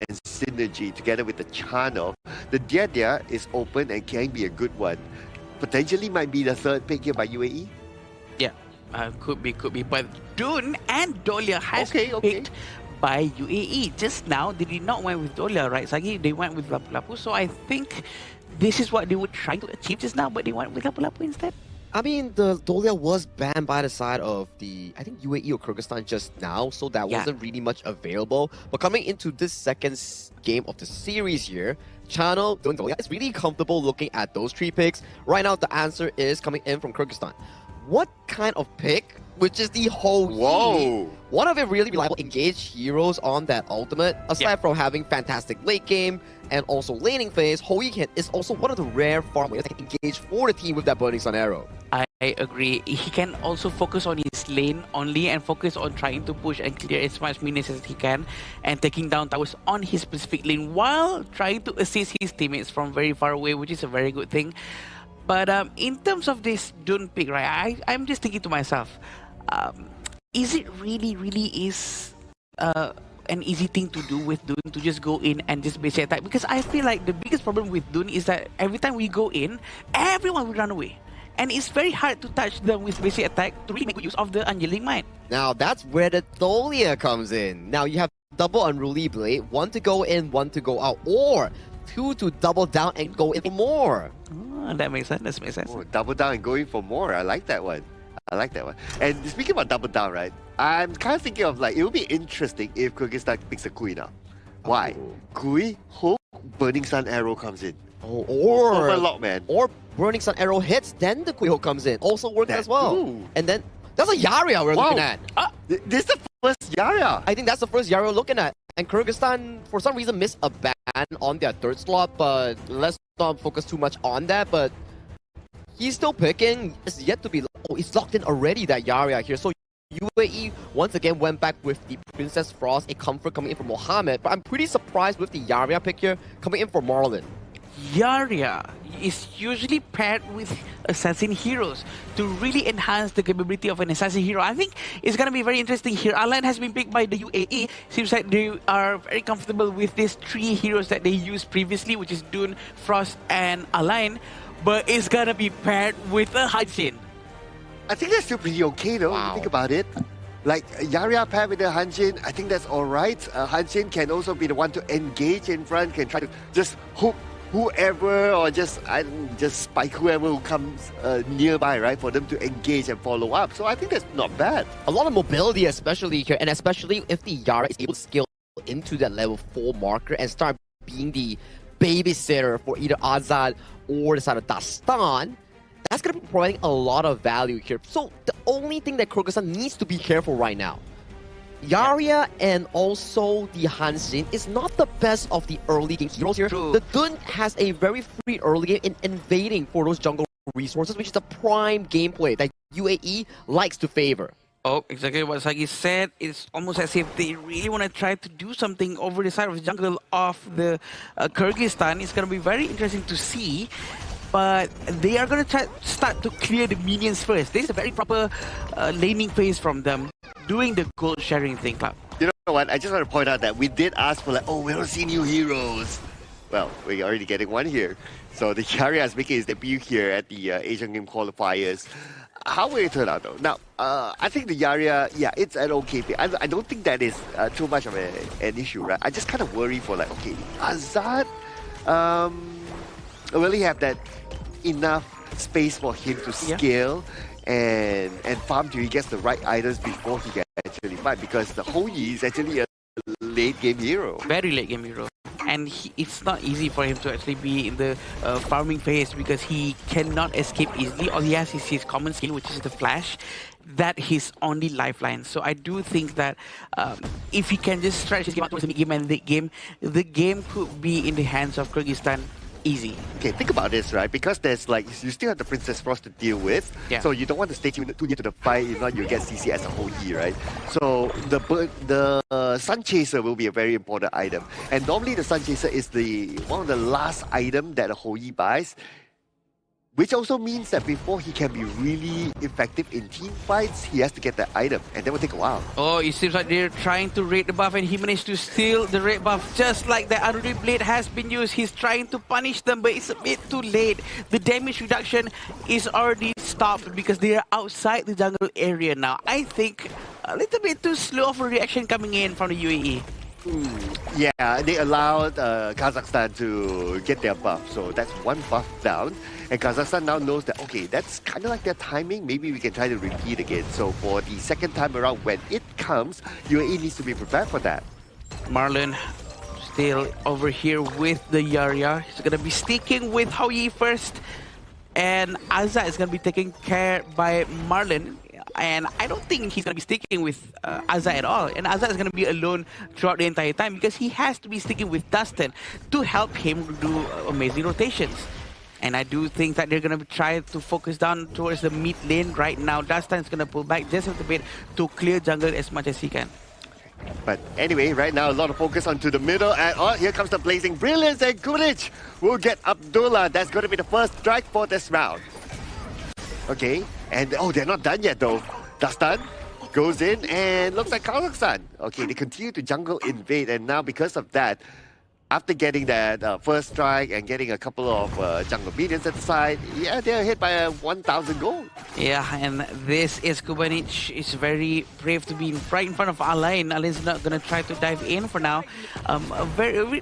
and synergy together with the channel. The Dia is open and can be a good one. Potentially might be the 3rd pick here by UAE. Yeah, could be. But Dun and Dolia has picked by UAE. Just now, they did not went with Dolia, right, Sagi? They went with Lapu-Lapu. So I think this is what they were trying to achieve just now, but they went with Lapu-Lapu instead. I mean, the Dolia was banned by the side of the, I think, UAE or Kyrgyzstan just now, so that wasn't really much available. But coming into this second game of the series here, Channel Dun Dolia is really comfortable looking at those 3 picks. Right now, the answer is coming in from Kyrgyzstan. What kind of pick? Which is the whole one of the really reliable engaged heroes on that ultimate, aside from having fantastic late game and also laning phase, Hoi is also one of the rare farm players that can engage for the team with that Burning Sun arrow. I agree. He can also focus on his lane only and focus on trying to push and clear as much minions as he can and taking down towers on his specific lane while trying to assist his teammates from very far away, which is a very good thing. But in terms of this Dun pick, right, I'm just thinking to myself, is it really is an easy thing to do with Dun to just go in and just basic attack? Because I feel like the biggest problem with Dun is that every time we go in, everyone will run away. And it's very hard to touch them with basic attack to really make good use of the Unyielding Mind. Now that's where the Dolia comes in. Now you have double Unruly Blade, 1 to go in, 1 to go out, or 2 to double down and go in for more. Oh, that makes sense. That makes sense. Oh, double down and going for more. I like that one. And speaking about double down, right? I'm kind of thinking of like, it would be interesting if Kyrgyzstan picks a Kui now. Why? Kui, hook, Burning Sun arrow comes in. Oh, or Overlock, man. Or Burning Sun arrow hits, then the Kui hook comes in. Also works as well. Ooh. And then that's a Yaria we're looking at. This is the first Yaria. I think that's the first Yaria we're looking at. And Kyrgyzstan, for some reason, missed a ban on their 3rd slot, but let's not focus too much on that. But he's still picking. It's yet to be. Oh, it's locked in already, that Yaria here. So UAE once again went back with the Princess Frost, a comfort coming in from Mohammed. But I'm pretty surprised with the Yaria pick here coming in for Marlon. Yaria is usually paired with assassin heroes to really enhance the capability of an assassin hero. I think it's going to be very interesting here. Align has been picked by the UAE. Seems like they are very comfortable with these 3 heroes that they used previously, which is Dun, Frost, and Align. But it's going to be paired with a Hanshin. I think that's still pretty okay though, if you think about it. Like Yaria paired with the Hanshin, I think that's alright. Hanshin can also be the one to engage in front, can try to just hook whoever or just spike whoever who comes nearby, right, for them to engage and follow up. So I think that's not bad. A lot of mobility, especially here, and especially if the Yara is able to scale into that level 4 marker and start being the babysitter for either Azad or the side of Dastan. That's going to be providing a lot of value here. So the only thing that Kyrgyzstan needs to be careful right now, Yaria and also the Hanshin is not the best of the early game heroes here. True. The Dun has a very free early game in invading for those jungle resources, which is the prime gameplay that UAE likes to favor. Oh, exactly what Sagi said. It's almost as if they really want to try to do something over the side of the jungle of the Kyrgyzstan. It's going to be very interesting to see. But they are going to start to clear the minions first. This is a very proper laning phase from them, doing the gold sharing thing, Club. You know what? I just want to point out that we did ask for like, oh, we don't see new heroes. Well, we're already getting one here. So the Yaria is making his debut here at the Asian Game Qualifiers. How will it turn out though? Now, I think the Yaria, yeah, it's an okay pick. I don't think that is too much of an issue, right? I just kind of worry for like, okay, Azad, will he have that enough space for him to scale and farm till he gets the right items before he can actually fight? Because the Hoi is actually a late game hero. Very late game hero. And it's not easy for him to actually be in the farming phase because he cannot escape easily. All he has is his common skill, which is the flash. That his only lifeline. So I do think that if he can just stretch his game out towards the mid-game and late game, the game could be in the hands of Kyrgyzstan easy. Okay, think about this, right? Because there's like, you still have the Princess Frost to deal with. Yeah. So you don't want to stay too near to the fight, if not you'll get CC as a Hoi, right? So the Sun Chaser will be a very important item. And normally the Sun Chaser is one of the last item that a Hoi buys. which also means that before he can be really effective in team fights, he has to get the item, and that will take a while. Oh, it seems like they're trying to raid the buff, and he managed to steal the raid buff just like the Unruly Blade has been used. He's trying to punish them, but it's a bit too late. The damage reduction is already stopped because they are outside the jungle area now. I think a little bit too slow of a reaction coming in from the UAE. Yeah, they allowed Kazakhstan to get their buff, so that's one buff down. And Kazakhstan now knows that, okay, that's kind of like their timing. Maybe we can try to repeat again. So for the second time around, when it comes, UAE needs to be prepared for that. Marlon still over here with the Yarya. He's going to be sticking with Houyi first. And Azza is going to be taken care by Marlon. And I don't think he's going to be sticking with Azza at all. And Azza is going to be alone throughout the entire time because he has to be sticking with Dustin to help him do amazing rotations. And I do think that they're going to try to focus down towards the mid lane right now. Dustin is going to pull back just a little bit to clear jungle as much as he can. But anyway, right now a lot of focus onto the middle, and oh, here comes the Blazing Brilliance, and Guric will get Abdullah. That's going to be the first strike for this round. Okay, and oh, they're not done yet though. Dustin goes in and looks like Kazakhstan. Okay, they continue to jungle invade, and now because of that, after getting that first strike and getting a couple of jungle minions at the side, yeah, they're hit by a 1,000 gold. Yeah, and this is Kubanic is very brave to be right in front of Alain. Alain's not going to try to dive in for now. A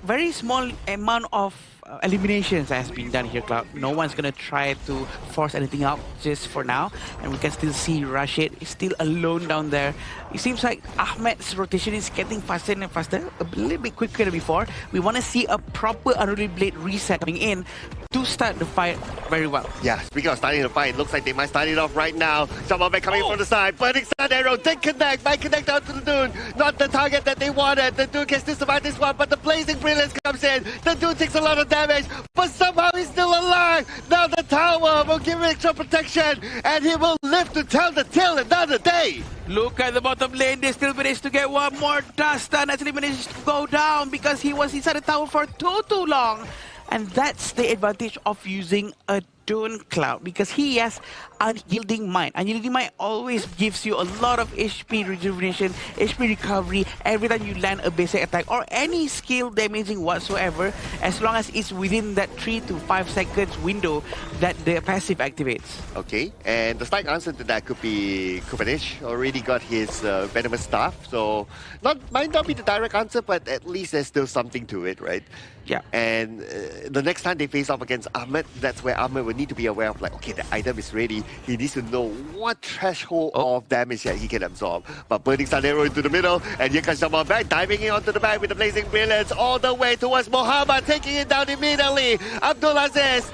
very small amount of eliminations has been done here, Cloud. No one's going to try to force anything out just for now. And we can still see Rashid is still alone down there. It seems like Ahmed's rotation is getting faster and faster, a little bit quicker than before. We want to see a proper Unruly Blade reset coming in to start the fight very well. Yeah, speaking of starting the fight, looks like they might start it off right now. Someone coming from the side, burning sun arrow, did connect, might connect out to the Dune. Not the target that they wanted. The Dune can still survive this one, but the Blazing Brilliance comes in. The Dune takes a lot of damage, but somehow he's still alive. Now the tower will give him extra protection, and he will live to tell the tale another day. Look at the bottom lane, they still managed to get one more. Dustin actually managed to go down because he was inside the tower for too long. And that's the advantage of using a Dune Cloud, because he has Unyielding Mind. Unyielding Mind always gives you a lot of HP rejuvenation, HP recovery every time you land a basic attack or any skill damaging whatsoever, as long as it's within that 3 to 5 seconds window that the passive activates. Okay, and the slight answer to that could be Kubanic already got his Venomous Staff, so might not be the direct answer, but at least there's still something to it, right? Yeah. And the next time they face off against Ahmed, that's where Ahmed will need to be aware of, like, okay, the item is ready. He needs to know what threshold of damage that he can absorb. But burning Sun Arrow into the middle, and here comes Jamal back, diving in onto the back with the Blazing Brilliance all the way towards Muhammad, taking it down immediately. Abdulaziz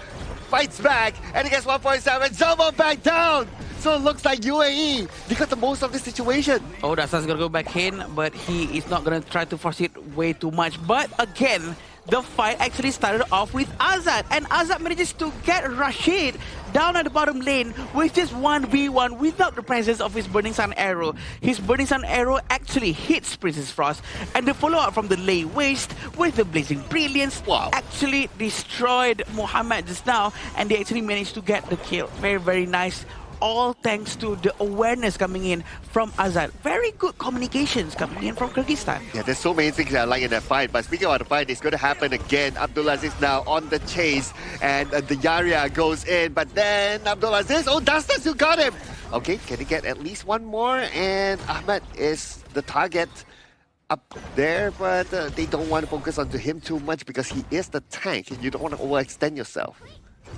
fights back, and he gets 1.7. Jamal back down. So it looks like UAE, they got the most of this situation. Oh, Dastan's gonna go back in, but he is not gonna try to force it way too much. But again, the fight actually started off with Azad, and Azad manages to get Rashid down at the bottom lane with just 1v1 without the presence of his Burning Sun Arrow. His Burning Sun Arrow actually hits Princess Frost, and the follow-up from the Lay Waste with the Blazing Brilliance actually destroyed Muhammad just now, and they actually managed to get the kill. Very, very nice. All thanks to the awareness coming in from Azad. Very good communications coming in from Kyrgyzstan. Yeah, there's so many things I like in that fight. But speaking of the fight, it's going to happen again. Abdulaziz now on the chase, and the Yarya goes in. But then Abdulaziz, oh, Dustin still got him. Okay, can he get at least one more? And Ahmed is the target up there, but they don't want to focus onto him too much because he is the tank, and you don't want to overextend yourself.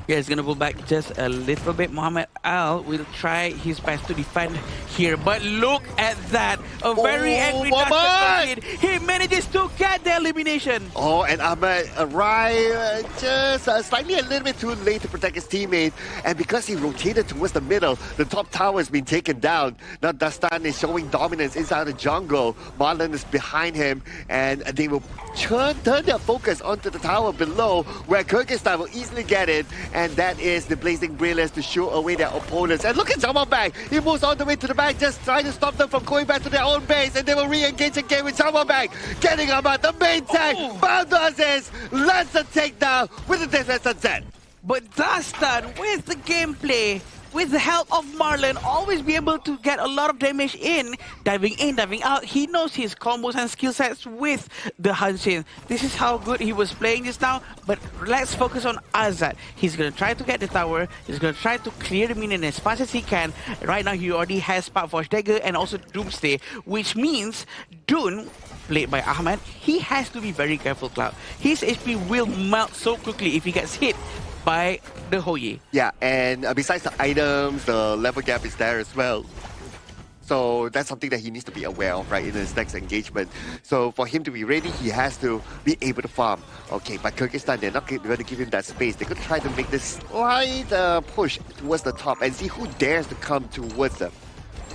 Yeah, he's gonna pull back just a little bit. Muhammad Al will try his best to defend here, but look at that! A very angry Dustin. He manages to get the elimination. Oh, and Ahmed arrived just slightly a little bit too late to protect his teammate, and because he rotated towards the middle, the top tower has been taken down. Now Dastan is showing dominance inside the jungle. Marlon is behind him, and they will turn their focus onto the tower below, where Kyrgyzstan will easily get it. And that is the Blazing Brilliance to shoo away their opponents. And look at Jamal back. He moves all the way to the back, just trying to stop them from going back to their own base. And they will re-engage again with Jamal back. Getting him out, the main tank. Abdulaziz lands the takedown with the Deathless Sunset. But Dastan, with the gameplay, with the help of Marlon, always be able to get a lot of damage in, diving out. He knows his combos and skill sets with the Hanshin. This is how good he was playing just now, but let's focus on Azad. He's going to try to get the tower. He's going to try to clear the minion as fast as he can. Right now, he already has Spark Forge Dagger and also Doomsday, which means Dun, played by Ahmad, he has to be very careful, Cloud. His HP will melt so quickly if he gets hit by the Hoye. Yeah, and besides the items, the level gap is there as well. So that's something that he needs to be aware of, right, in his next engagement. So for him to be ready, he has to be able to farm. Okay, but Kyrgyzstan, they're not going to give him that space. They're going to try to make this slight push towards the top and see who dares to come towards them.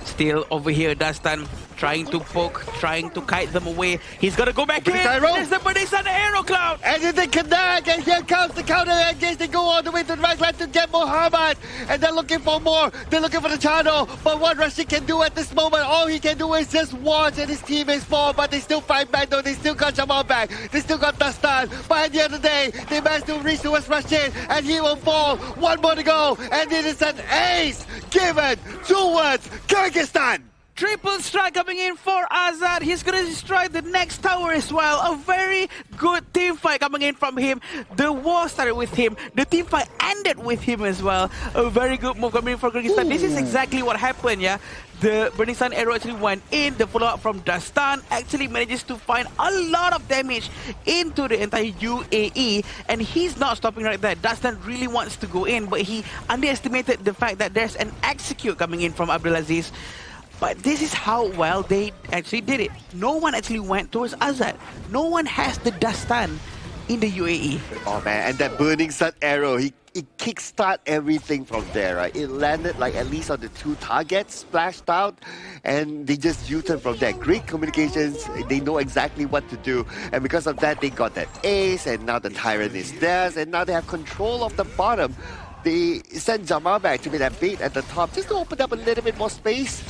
Still over here, Dastan trying to poke, trying to kite them away. He's gonna go back in. There's the Bersinar arrow, Cloud. And then they connect, and here comes the counter engage. They go all the way to the right line to get Muhammad. And they're looking for more. They're looking for the channel. But what Rashid can do at this moment, all he can do is just watch, and his teammates fall. But they still fight back, though. They still got Jamal back. They still got Dastan. But at the end of the day, they managed to reach towards Rashid, and he will fall. One more to go, and it is an ace given towards Kyrgyzstan. Triple strike coming in for Azad. He's going to destroy the next tower as well. A very good team fight coming in from him. The war started with him. The team fight ended with him as well. A very good move coming in for Kyrgyzstan. This is exactly what happened, yeah. The Bersinar arrow actually went in. The follow-up from Dastan actually manages to find a lot of damage into the entire UAE. And he's not stopping right there. Dastan really wants to go in, but he underestimated the fact that there's an execute coming in from Abdulaziz. But this is how well they actually did it. No one actually went towards Azad. No one has the Dastan in the UAE. Oh man, and that Burning Sun arrow, it kickstart everything from there, right? It landed like at least on the 2 targets, splashed out, and they just U-turn from there. Great communications, they know exactly what to do, and because of that, they got that ace, and now the Tyrant is theirs, and now they have control of the bottom. They send Jamal back to be that bait at the top, just to open up a little bit more space.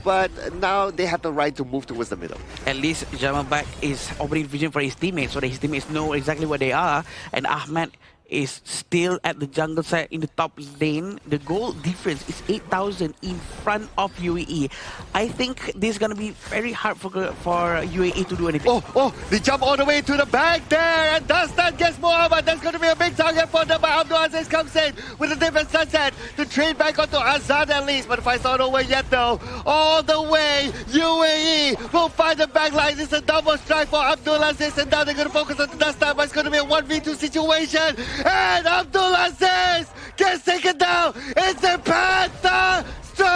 But now they have the right to move towards the middle. At least Jamalbek is opening vision for his teammates so that his teammates know exactly where they are. And Ahmed is still at the jungle side in the top lane. The goal difference is 8,000 in front of UAE. I think this is going to be very hard for UAE to do anything. Oh, they jump all the way to the back there, and Dastan gets Muhammad. That's going to be a big target for them, but Abdulaziz comes in with a different sunset to trade back onto Azad at least, but the fight's not over yet though. All the way, UAE will find the back line. It's a double strike for Abdulaziz, and now they're going to focus on the Dastan, but it's going to be a 1v2 situation. And Abdulaziz gets taken down. It's a Panther Strike!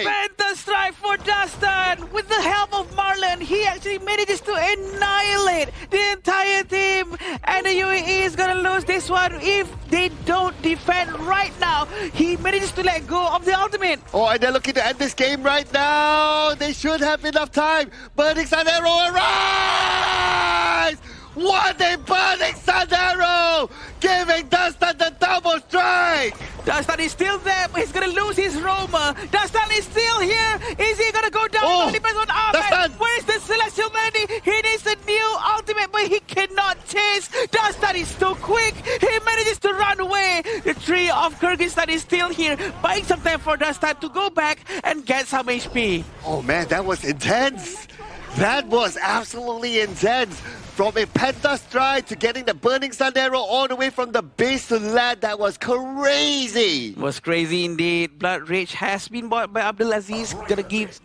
Panther Strike for Dastan! With the help of Marlon, he actually manages to annihilate the entire team. And the UAE is gonna lose this one if they don't defend right now. He manages to let go of the ultimate. Oh, and they're looking to end this game right now. They should have enough time. Burning Sun Arrow arrives! What a Burning Sun Arrow! Giving Dastan the double strike! Dastan is still there, but he's gonna lose his roamer. Dastan is still here. Is he gonna go down? Oh, it depends on Ahmed. Where is the Celestial Mandy? He needs a new ultimate, but he cannot chase. Dastan is too quick. He manages to run away. The tree of Kyrgyzstan is still here, buying some time for Dastan to go back and get some HP. Oh man, that was intense. That was absolutely intense. From a Penta Strike to getting the Burning Sun Arrow all the way from the base to land, that was crazy. Was crazy indeed. Blood Rage has been bought by Abdulaziz,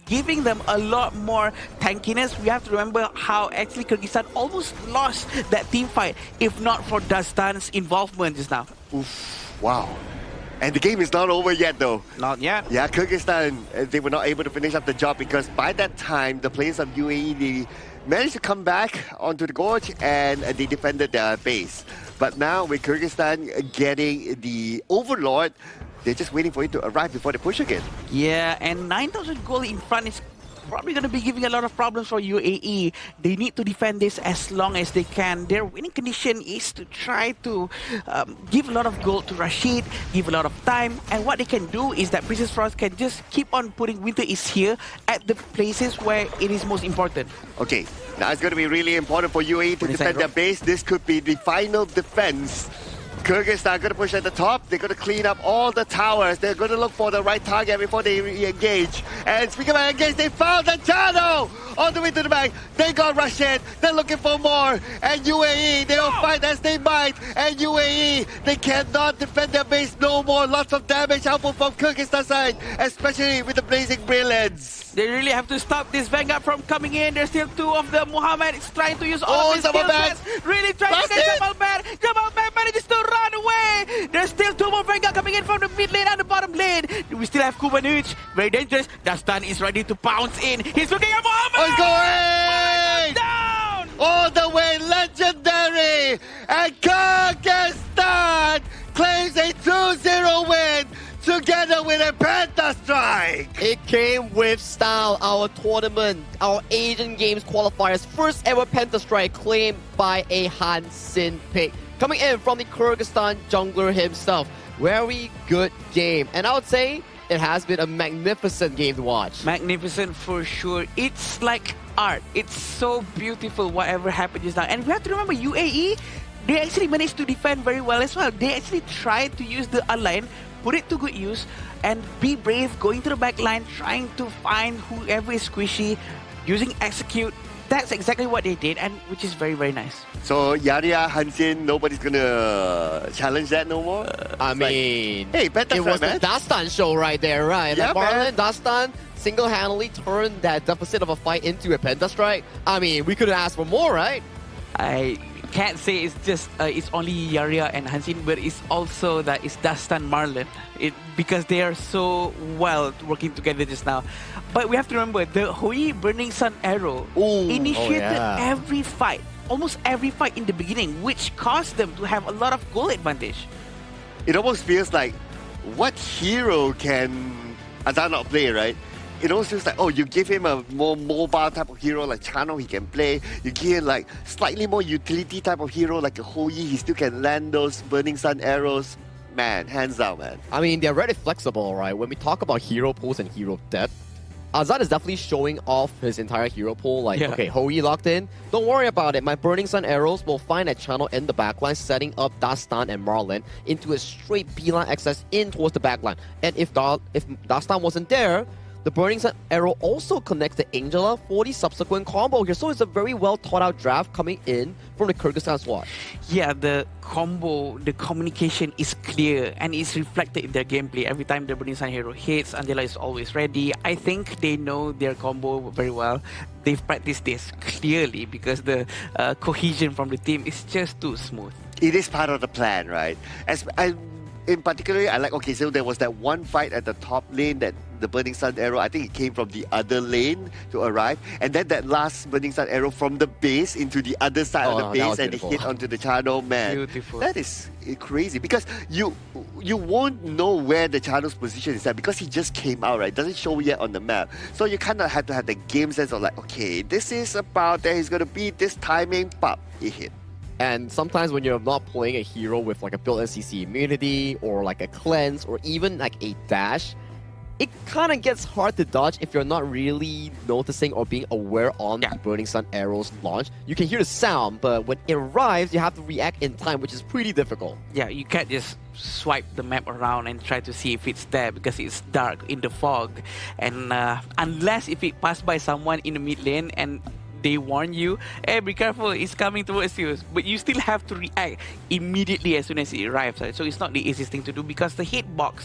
giving them a lot more tankiness. We have to remember how actually Kyrgyzstan almost lost that team fight if not for Dastan's involvement just now. Oof, wow. And the game is not over yet though. Not yet. Yeah, Kyrgyzstan, they were not able to finish up the job because by that time, the players of UAE, they managed to come back onto the gorge and they defended their base. But now with Kyrgyzstan getting the Overlord, they're just waiting for it to arrive before they push again. Yeah, and 9,000 gold in front is probably going to be giving a lot of problems for UAE. They need to defend this as long as they can. Their winning condition is to try to give a lot of gold to Rashid, give a lot of time, and what they can do is that Princess Frost can just keep on putting Winter is here at the places where it is most important. Okay, now it's going to be really important for UAE to defend their base. This could be the final defense Kyrgyzstan going to push at the top. They're going to clean up all the towers. They're going to look for the right target before they re-engage. And speaking of engage, they found the channel all the way to the back. They got rushed in. They're looking for more. And UAE, they will fight as they might. And UAE, they cannot defend their base no more. Lots of damage output from Kyrgyzstan side, especially with the Blazing Brilliance. They really have to stop this Vanguard from coming in. There's still two of them. Muhammad is trying to use all of his skill sets. Really trying to get Jamal Bad. Jamal Bad manages to run away. There's still two more Vanguard coming in from the mid lane and the bottom lane. We still have Kubanuch. Very dangerous. Dastan is ready to pounce in. He's looking at Muhammad. It's going down. All the way legendary. And Kyrgyzstan claims a 2-0 win. Together with a Panther Strike! It came with style. Our tournament, our Asian Games qualifiers, first ever Panther Strike claimed by a Hansin pick. Coming in from the Kyrgyzstan jungler himself. Very good game. And I would say it has been a magnificent game to watch. Magnificent for sure. It's like art. It's so beautiful whatever happened just now. And we have to remember UAE, they actually managed to defend very well as well. They actually tried to use the online, put it to good use, and be brave, going to the back line, trying to find whoever is squishy, using execute. That's exactly what they did, and which is very, very nice. So, Yaria, Hansin, nobody's gonna challenge that no more? I mean, hey, it was the Dastan show right there, right? Yeah, like Marlon, Dastan single-handedly turned that deficit of a fight into a Penta Strike. I mean, we couldn't ask for more, right? I can't say it's just it's only Yaria and Hansin, but it's also that it's Dastan Marlon. Because they are so well working together just now. But we have to remember the Hoi Burning Sun Arrow initiated every fight, almost every fight in the beginning, which caused them to have a lot of goal advantage. It almost feels like what hero can Azar not play, right? It almost feels like, oh, you give him a more mobile type of hero like Chano, he can play. You give him like slightly more utility type of hero like a Hoi, he still can land those Burning Sun arrows. Man, hands down, man. I mean, they're very flexible, right? When we talk about hero pools and hero depth, Azad is definitely showing off his entire hero pool. Like, okay, Hoi locked in. Don't worry about it. My Burning Sun arrows will find a channel in the backline, setting up Dastan and Marlon into a straight beeline access in towards the backline. And if Dastan wasn't there, the Burning Sun arrow also connects to Angela for the subsequent combo here. So it's a very well thought out draft coming in from the Kyrgyzstan squad. Yeah, the combo, the communication is clear and it's reflected in their gameplay. Every time the Burning Sun hero hits, Angela is always ready. I think they know their combo very well. They've practiced this clearly because the cohesion from the team is just too smooth. It is part of the plan, right? In particular, I like, okay, so there was that one fight at the top lane that the Burning Sun arrow, I think it came from the other lane to arrive. And then that last Burning Sun arrow from the base into the other side of the base and it hit onto the channel, man. Beautiful. That is crazy because you won't know where the channel's position is at because he just came out, right? It doesn't show yet on the map. So you kind of have to have the game sense of like, okay, this is about that he's going to beat this timing, pop, it hit. And sometimes when you're not playing a hero with like a built-in CC immunity or like a cleanse or even like a dash, it kind of gets hard to dodge if you're not really noticing or being aware on the Burning Sun arrow's launch. You can hear the sound, but when it arrives, you have to react in time, which is pretty difficult. Yeah, you can't just swipe the map around and try to see if it's there because it's dark in the fog. And unless if it passed by someone in the mid lane and they warn you, hey, be careful, it's coming towards you. But you still have to react immediately as soon as it arrives. Right? So it's not the easiest thing to do because the hitbox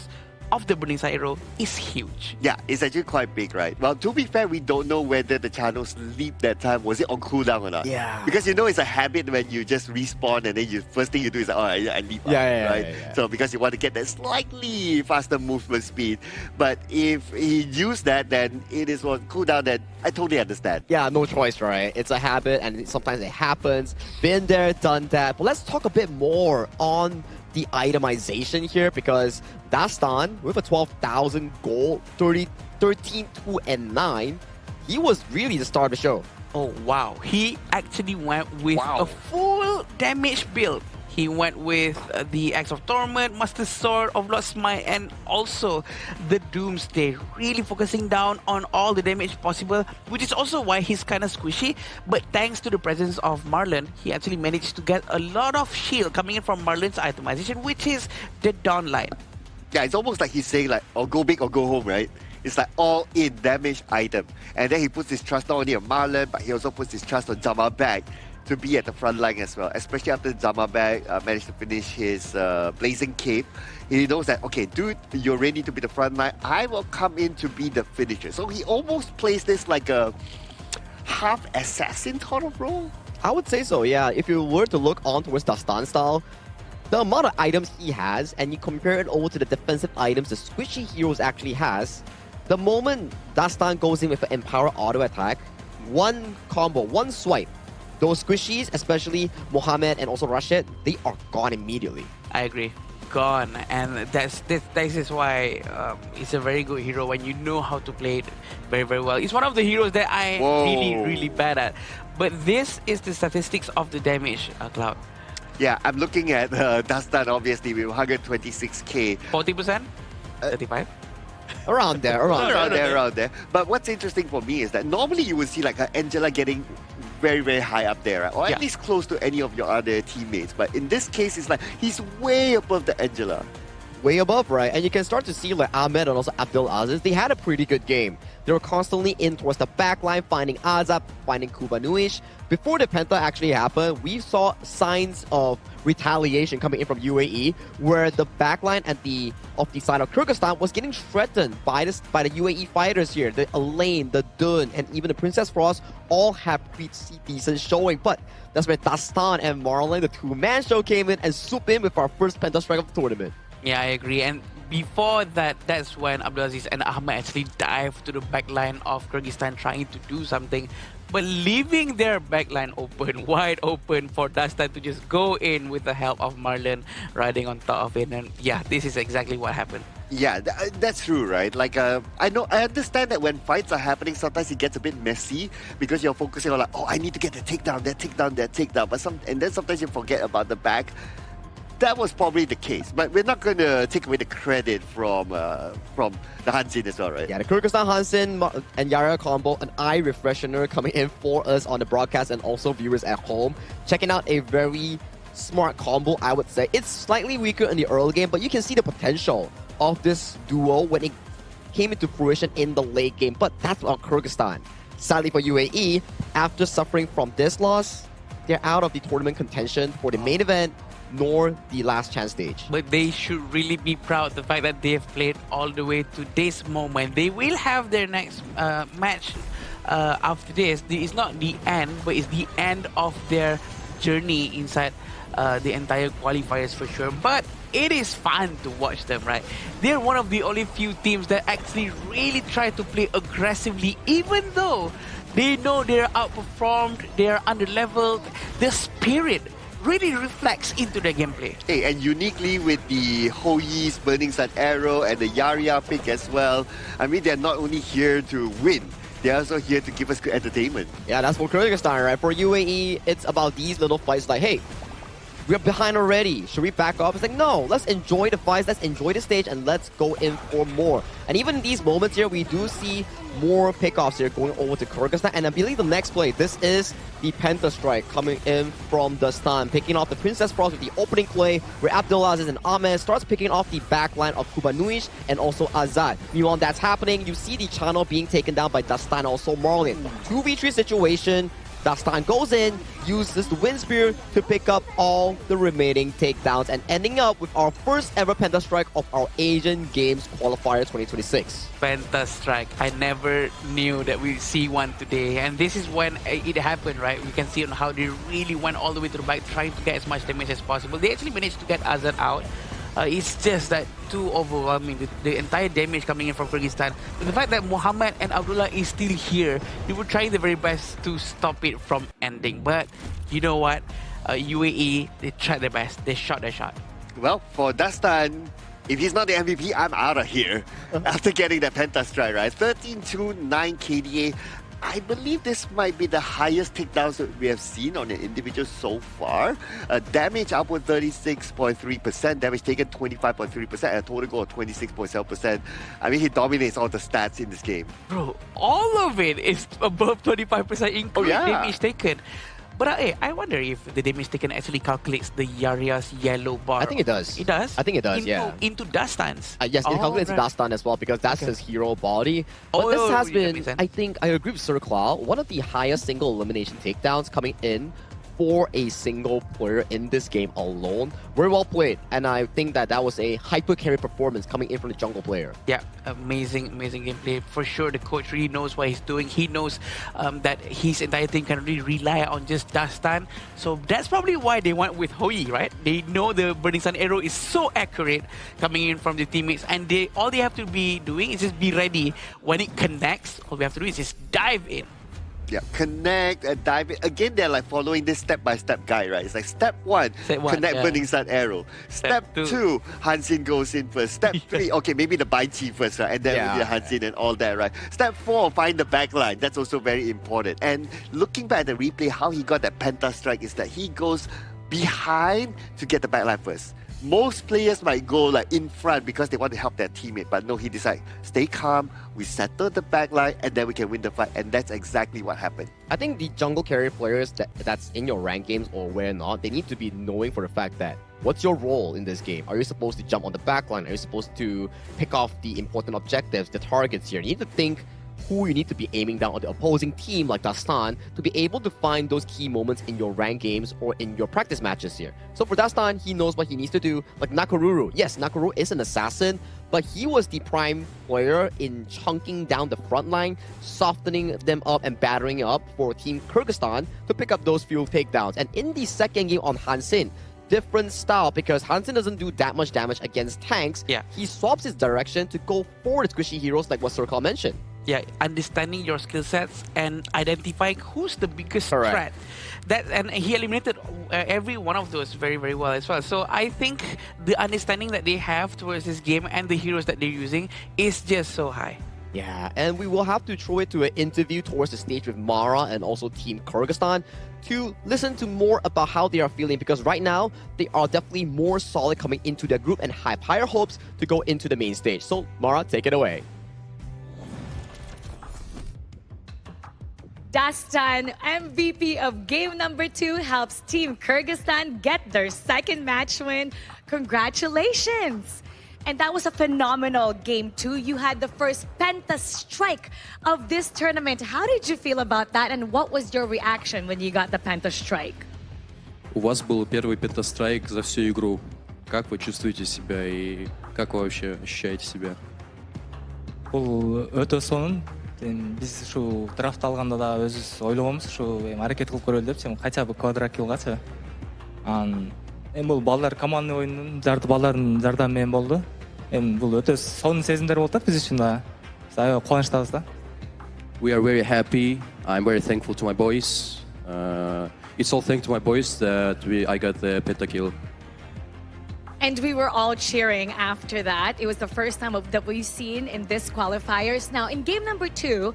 of the Burning Sun arrow is huge. Yeah, it's actually quite big, right? Well, to be fair, we don't know whether the channels leap that time. Was it on cooldown or not? Yeah. Because you know it's a habit when you just respawn and then first thing you do is like, oh, I leap up, right? Yeah. So because you want to get that slightly faster movement speed. But if he used that, then it is on cooldown, then I totally understand. Yeah, no choice, right? It's a habit and sometimes it happens. Been there, done that. But let's talk a bit more on the itemization here because Dastan, with a 12,000 gold, 13, 2, and 9, he was really the star of the show. Oh, wow. He actually went with a full damage build. He went with the Axe of Torment, Master Sword of Lord Smite, and also the Doomsday, really focusing down on all the damage possible, which is also why he's kind of squishy. But thanks to the presence of Marlon, he actually managed to get a lot of shield coming in from Marlon's itemization, which is the Dawn Line. Yeah, it's almost like he's saying like, or go big or go home, right? It's like all-in damage item. And then he puts his trust not only on Marlon, but he also puts his trust on Zama Bag to be at the front line as well. Especially after Zama Bag managed to finish his Blazing Cape. He knows that, okay, dude, you're ready to be the front line. I will come in to be the finisher. So he almost plays this like a half-assassin sort of role. I would say so, yeah. If you were to look on towards Dastan style, the amount of items he has, and you compare it over to the defensive items the squishy heroes actually has, the moment Dastan goes in with an Empower auto attack, one combo, one swipe, those squishies, especially Mohammed and also Rashid, they are gone immediately. I agree. Gone. And that is why it's a very good hero when you know how to play it very, very well. It's one of the heroes that I am really bad at. But this is the statistics of the damage, Cloud. Yeah, I'm looking at Dastan, obviously, with 126k. 40%? 35? Around there, around there. But what's interesting for me is that normally you would see like Angela getting very, very high up there, right? Or at least close to any of your other teammates. But in this case, it's like he's way above the Angela. Way above, right? And you can start to see like Ahmed and also Abdul Aziz, they had a pretty good game. They were constantly in towards the backline, finding Azab, finding Kubanuish. Before the Penta actually happened, we saw signs of retaliation coming in from UAE, where the backline at the side of Kyrgyzstan was getting threatened by the UAE fighters here. The Elaine, the Dun, and even the Princess Frost all have pretty decent showing. But that's where Dastan and Marlon, the two-man show, came in and swooped in with our first Penta strike of the tournament. Yeah, I agree. And before that, that's when Abdulaziz and Ahmed actually dived to the backline of Kyrgyzstan trying to do something, but leaving their backline open, wide open for Dastan to just go in with the help of Marlon riding on top of it. And yeah, this is exactly what happened. Yeah, that's true, right? Like, I understand that when fights are happening, sometimes it gets a bit messy because you're focusing on like, oh, I need to get the takedown, that takedown. But then sometimes you forget about the back. That was probably the case, but we're not going to take away the credit from the Hansin as well, right? Yeah, the Kyrgyzstan Hansin and Yara combo, an eye refreshener coming in for us on the broadcast and also viewers at home. Checking out a very smart combo, I would say. It's slightly weaker in the early game, but you can see the potential of this duo when it came into fruition in the late game. But that's on Kyrgyzstan. Sadly for UAE, after suffering from this loss, they're out of the tournament contention for the main event nor the last chance stage. But they should really be proud of the fact that they have played all the way to this moment. They will have their next match after this. It's not the end, but it's the end of their journey inside the entire qualifiers for sure. But it is fun to watch them, right? They're one of the only few teams that actually really try to play aggressively, even though they know they're outperformed, they're underleveled. The spirit really reflects into the gameplay. Hey, and uniquely with the Hoyi's Burning Sun Arrow and the Yaria pick as well, I mean, they're not only here to win, they're also here to give us good entertainment. Yeah, that's for Kyrgyzstan, right? For UAE, it's about these little fights like, hey, we're behind already. Should we back up? It's like, no, let's enjoy the fights, let's enjoy the stage, and let's go in for more. And even in these moments here, we do see more pickoffs here going over to Kyrgyzstan. And I believe the next play, this is the Penta Strike coming in from Dastan, picking off the Princess Frost with the opening play, where Abdulaziz and Ahmed starts picking off the backline of Kubanuish and also Azad. Meanwhile, that's happening. You see the channel being taken down by Dastan, also Marlon. 2v3 situation. Dastan goes in, uses the Wind Spear to pick up all the remaining takedowns and ending up with our first ever Penta Strike of our Asian Games Qualifier 2026. Penta Strike. I never knew that we'd see one today. And this is when it happened, right? We can see on how they really went all the way to the back trying to get as much damage as possible. They actually managed to get Azad out. It's just that too overwhelming, the entire damage coming in from Kyrgyzstan. But the fact that Muhammad and Abdullah is still here, they were trying their very best to stop it from ending. But you know what? UAE, they tried their best. They shot their shot. Well, for Dastan, if he's not the MVP, I'm out of here after getting that Penta Strike, right? 13-2-9 KDA. I believe this might be the highest takedowns that we have seen on an individual so far. Damage output 36.3%, damage taken 25.3%, and a total goal of 26.7%. I mean, he dominates all the stats in this game. Bro, all of it is above 25% including damage taken. But I wonder if the damage taken actually calculates the Yaria's yellow bar. I think it does. It does? I think it does, Into dust stance. Yes, it calculates dust stun as well because that's his hero body. But this has been, I think, I agree with Sir Cloud, one of the highest single elimination takedowns coming in for a single player in this game alone. Very well played, and I think that that was a hyper carry performance coming in from the jungle player. Yeah, amazing gameplay. For sure, the coach really knows what he's doing. He knows that his entire team can really rely on just dust stun. So that's probably why they went with Hoi, right? They know the Burning Sun arrow is so accurate coming in from the teammates, and all they have to be doing is just be ready. When it connects, all we have to do is just dive in. Yeah, connect and dive in. Again, they're like following this step-by-step guide, right? It's like step one, connect Burning Sun arrow. Step two, Hansin goes in first. Step three, okay, maybe the Bai Chi first, right? And then maybe the Hansin and all that, right? Step four, find the backline. That's also very important. And looking back at the replay, how he got that Penta strike is that he goes behind to get the backline first. Most players might go like in front because they want to help their teammate, but no, he decided, stay calm, we settle the backline, and then we can win the fight, and that's exactly what happened. I think the jungle carry players that's in your ranked games or where not, they need to be knowing for the fact that what's your role in this game? Are you supposed to jump on the backline? Are you supposed to pick off the important objectives, the targets here? You need to think who you need to be aiming down on the opposing team like Dastan to be able to find those key moments in your ranked games or in your practice matches here. So for Dastan, he knows what he needs to do. Like Nakoruru. Yes, Nakoruru is an assassin, but he was the prime player in chunking down the front line, softening them up and battering up for Team Kyrgyzstan to pick up those few takedowns. And in the second game on Hansin, different style because Hansin doesn't do that much damage against tanks. Yeah. He swaps his direction to go for the squishy heroes like what Sir Carl mentioned. Yeah, understanding your skill sets and identifying who's the biggest threat. And he eliminated every one of those very, very well as well. So I think the understanding that they have towards this game and the heroes that they're using is just so high. Yeah, and we will have to throw it to an interview towards the stage with Mara and also Team Kyrgyzstan to listen to more about how they are feeling because right now they are definitely more solid coming into their group and have higher hopes to go into the main stage. So Mara, take it away. Dastan, MVP of game number 2, helps Team Kyrgyzstan get their second match win. Congratulations! And that was a phenomenal game 2. You had the first Penta strike of this tournament. How did you feel about that, and what was your reaction when you got the Penta strike? У вас был первый пентастрайк за всю игру. Как вы чувствуете себя и как вы вообще ощущаете себя? Бұл өте сонун. Біз шу драфт алғанда да өзіміз ойлағанбыз шу әрекет қылып көрелі деп, сен хотя бы квадрокиллға. Бұл балалар командный ойынның балалардың жардамымен болды. Бұл өте сонун сезімдер болды біз үшін да. Қуаныштамыз да. We are very happy. I'm very thankful to my boys. It's all thanks to my boys that I got the pentakill. And we were all cheering after that. It was the first time that we've seen in this qualifiers. Now, in game number 2,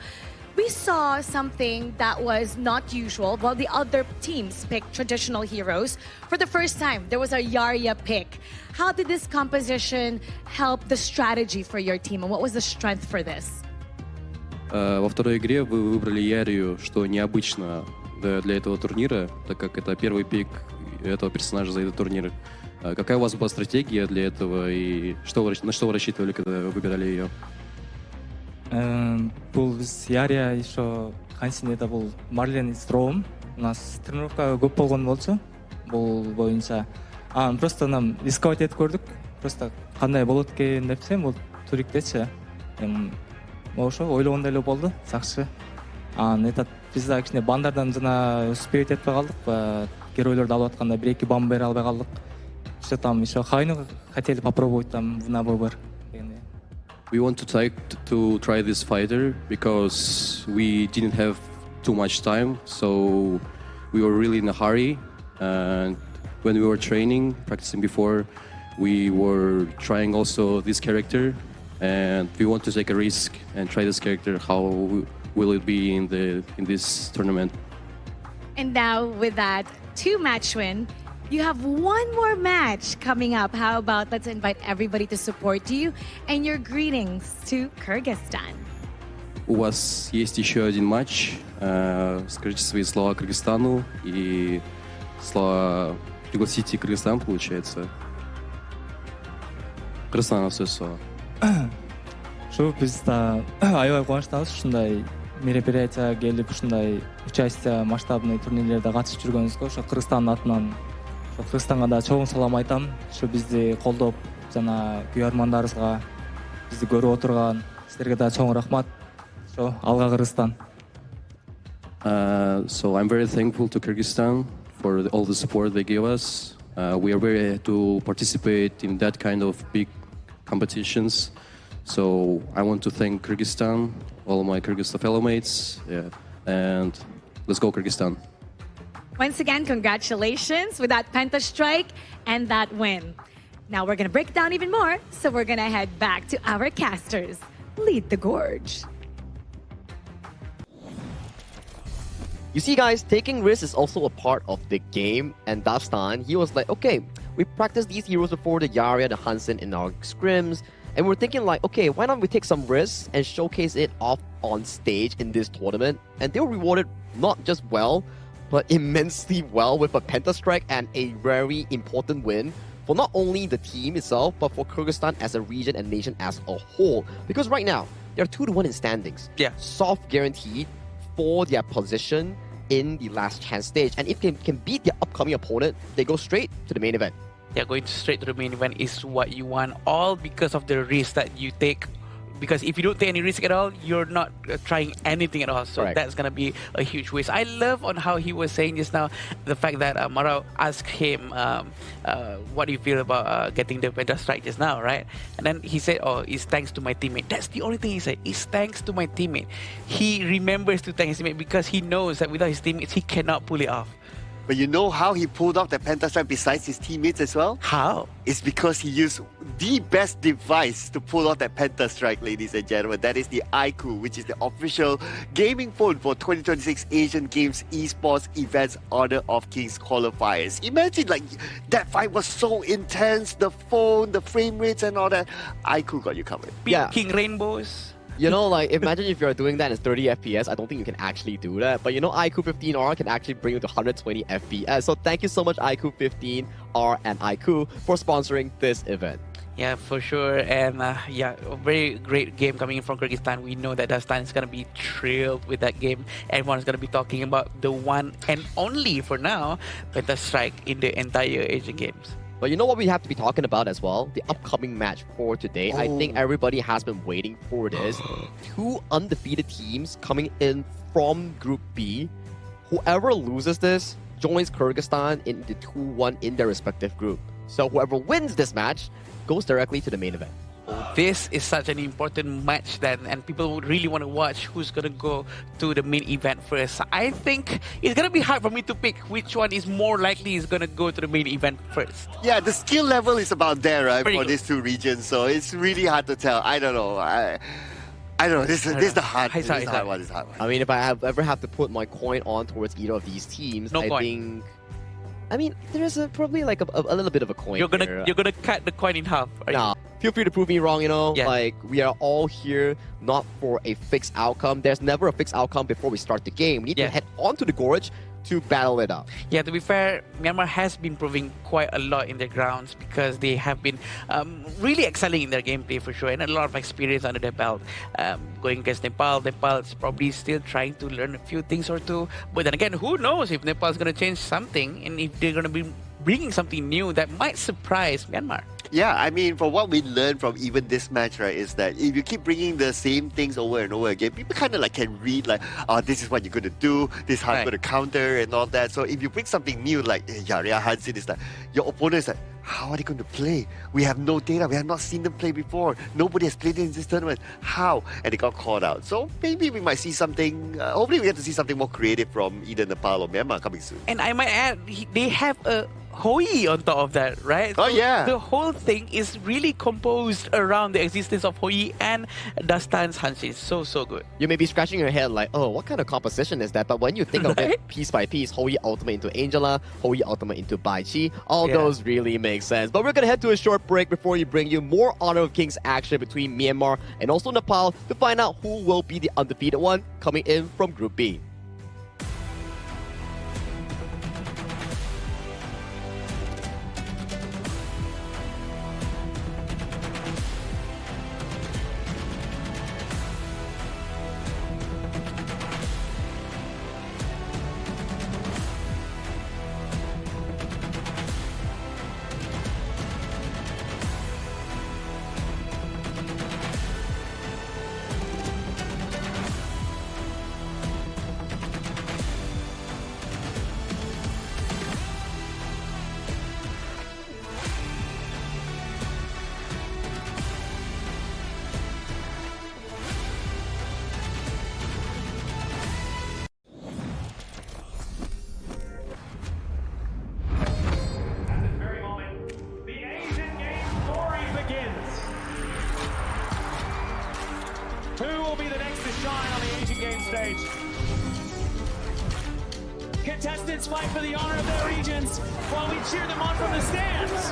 we saw something that was not usual. While the other teams picked traditional heroes, for the first time, there was a Yarya pick. How did this composition help the strategy for your team, and what was the strength for this? Во второй игре вы выбрали Ярию, что необычно для этого турнира, так как это первый пик этого персонажа за этот турнир. Какая у вас была стратегия для этого и на что вы рассчитывали, когда вы выбирали ее? Бұл біз Ярия еще Хансинеда бұл Марлен Стром. У нас тренировка көп болған болды бұл бойынша. Просто нам рисковать етіп көрдік. Просто қандай болады екен деп сен бұл турикте. Ошо ойлағандай болды, сақшы. Біз де кішкене бандардан жана успеть етпей қалдық. Геройларды алып жатқанда 1-2 бан бере албай қалдық. Что там еще Хайну хотели попробовать там на выбор. We want to try this fighter because we didn't have too much time, so we were really in a hurry. And when we were training, practicing before, we were trying also this character, and we want to take a risk and try this character how will it be in this tournament. And now with that 2-match win, you have one more match coming up. How about let's invite everybody to support you and your greetings to Kyrgyzstan. У вас есть еще один матч. Скажите свои слова Кыргызстану и слова пригласите Кыргызстан, получается. Кыргызстанға сөз слова. Шу біз аябай қуаныштамыз ушундай мероприятия келип ушундай участие масштабный турнирлерде катышып жүргөнүбүзгө ошо Кыргызстандын атынан Кыргызстанга да чоң салам айтам. Ушу бизди колдоп жана күйөрмандарыбызга бизди көрүп отурган силерге да чоң рахмат. Ошо алга Кыргызстан. So I'm very thankful to Kyrgyzstan for all the support they give us. We are very happy to participate in that kind of big competitions. So I want to thank Kyrgyzstan, all my Kyrgyzstan fellow mates, and let's go Kyrgyzstan. Once again, congratulations with that Penta strike and that win. Now we're going to break it down even more, so we're going to head back to our casters. Lead the gorge. You see, guys, taking risks is also a part of the game, and Dastan, he was like, okay, we practiced these heroes before, the Yarya, the Hansen in our scrims, and we're thinking like, okay, why not we take some risks and showcase it off on stage in this tournament? And they were rewarded not just well, but immensely well with a Pentastrike and a very important win for not only the team itself, but for Kyrgyzstan as a region and nation as a whole. Because right now, they're 2-1 in standings. Yeah. Soft guaranteed for their position in the last chance stage. And if they can beat their upcoming opponent, they go straight to the main event. Yeah, going straight to the main event is what you want, all because of the risk that you take. Because if you don't take any risk at all, you're not trying anything at all. So Correct. that's going to be a huge waste. I love on how he was saying just now, the fact that Marao asked him, what do you feel about getting the Penta strike just now, right? And then he said, oh, it's thanks to my teammate. That's the only thing he said, it's thanks to my teammate. He remembers to thank his teammate because he knows that without his teammates, he cannot pull it off. But you know how he pulled off that Pentastrike besides his teammates as well? How? It's because he used the best device to pull off that Pentastrike, ladies and gentlemen. That is the iQOO, which is the official gaming phone for 2026 Asian Games Esports Events Honor of Kings qualifiers. Imagine, like, that fight was so intense, the phone, the frame rates and all that. iQOO got you covered. King Rainbows. You know, like, imagine if you're doing that in 30 FPS, I don't think you can actually do that. But you know, iQOO 15R can actually bring you to 120 FPS. So thank you so much, iQOO 15R and iQOO, for sponsoring this event. Yeah, for sure. And yeah, a very great game coming in from Kyrgyzstan. We know that Dastan is going to be thrilled with that game. Everyone's going to be talking about the one and only, for now, Pentastrike in the entire Asian Games. But you know what we have to be talking about as well? The upcoming match for today. I think everybody has been waiting for this. Two undefeated teams coming in from Group B. Whoever loses this joins Kyrgyzstan in the 2-1 in their respective group. So whoever wins this match goes directly to the main event. This is such an important match then, and people would really want to watch who's going to go to the main event first. I think it's going to be hard for me to pick which one is more likely is going to go to the main event first. Yeah, the skill level is about there, right, for these two regions. So it's really hard to tell. I don't know. I don't know. This is the hard one. I mean, if I ever have to put my coin on towards either of these teams, I think... I mean, there's probably like a little bit of a coin. You're gonna cut the coin in half. Nah, feel free to prove me wrong. You know, like we are all here not for a fixed outcome. There's never a fixed outcome before we start the game. We need to head onto the gorge to battle it out. Yeah, to be fair, Myanmar has been proving quite a lot in their grounds because they have been really excelling in their gameplay for sure, and a lot of experience under their belt. Going against Nepal is probably still trying to learn a few things or two. But then again, who knows if Nepal is going to change something and if they're going to be bringing something new that might surprise Myanmar. Yeah, I mean, from what we learned from even this match, right, is that if you keep bringing the same things over and over again, people kind of like can read like, oh, this is what you're going to do, this is how you're going to counter and all that. So if you bring something new like Yarya Hansen, is like, your opponent is like, how are they going to play? We have no data. We have not seen them play before. Nobody has played in this tournament. How? And they got caught out. So maybe we might see something, hopefully we get to see something more creative from either Nepal or Myanmar coming soon. And I might add, they have a Hoi on top of that, right? Oh, So yeah. The whole thing is really composed around the existence of Hoi and Dastan's Hanshi. So good. You may be scratching your head like, oh, what kind of composition is that? But when you think of it piece by piece, Hoi Ultimate into Angela, Hoi Ultimate into Bai Chi, all those really make sense. But we're going to head to a short break before we bring you more Honor of Kings action between Myanmar and also Nepal to find out who will be the undefeated one coming in from Group B. Who will be the next to shine on the Asian Games stage? Contestants fight for the honor of their regions while we cheer them on from the stands.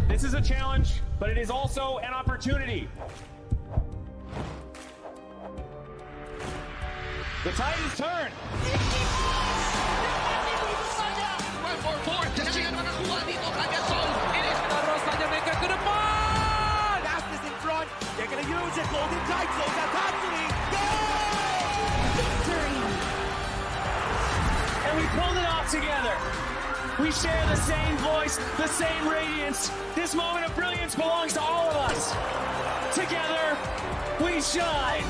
This is a challenge, but it is also an opportunity. The tide is turned. Astas in front. They're going to use it. Holding tight. Close out Tatsumi. Victory! And we pulled it off together. We share the same voice, the same radiance. This moment of brilliance belongs to all of us. Together, we shine.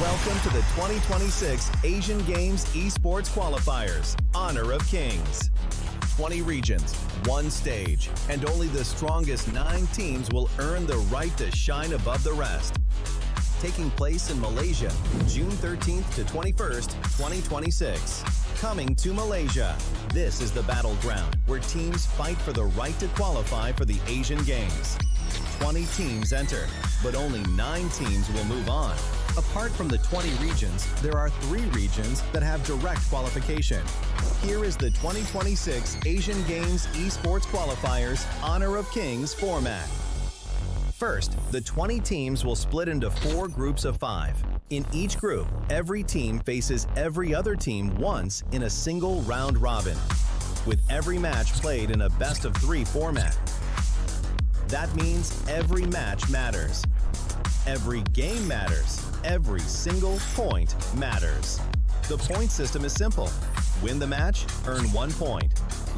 Welcome to the 2026 Asian Games Esports Qualifiers, Honor of Kings. 20 regions, one stage, and only the strongest 9 teams will earn the right to shine above the rest. Taking place in Malaysia, June 13th to 21st, 2026. Coming to Malaysia, this is the battleground where teams fight for the right to qualify for the Asian Games. 20 teams enter, but only 9 teams will move on. Apart from the 20 regions, there are 3 regions that have direct qualification. Here is the 2026 Asian Games Esports Qualifiers Honor of Kings format. First, the 20 teams will split into 4 groups of 5. In each group, every team faces every other team once in a single round robin, with every match played in a best-of-3 format. That means every match matters. Every game matters. Every single point matters. The point system is simple. Win the match, earn 1 point.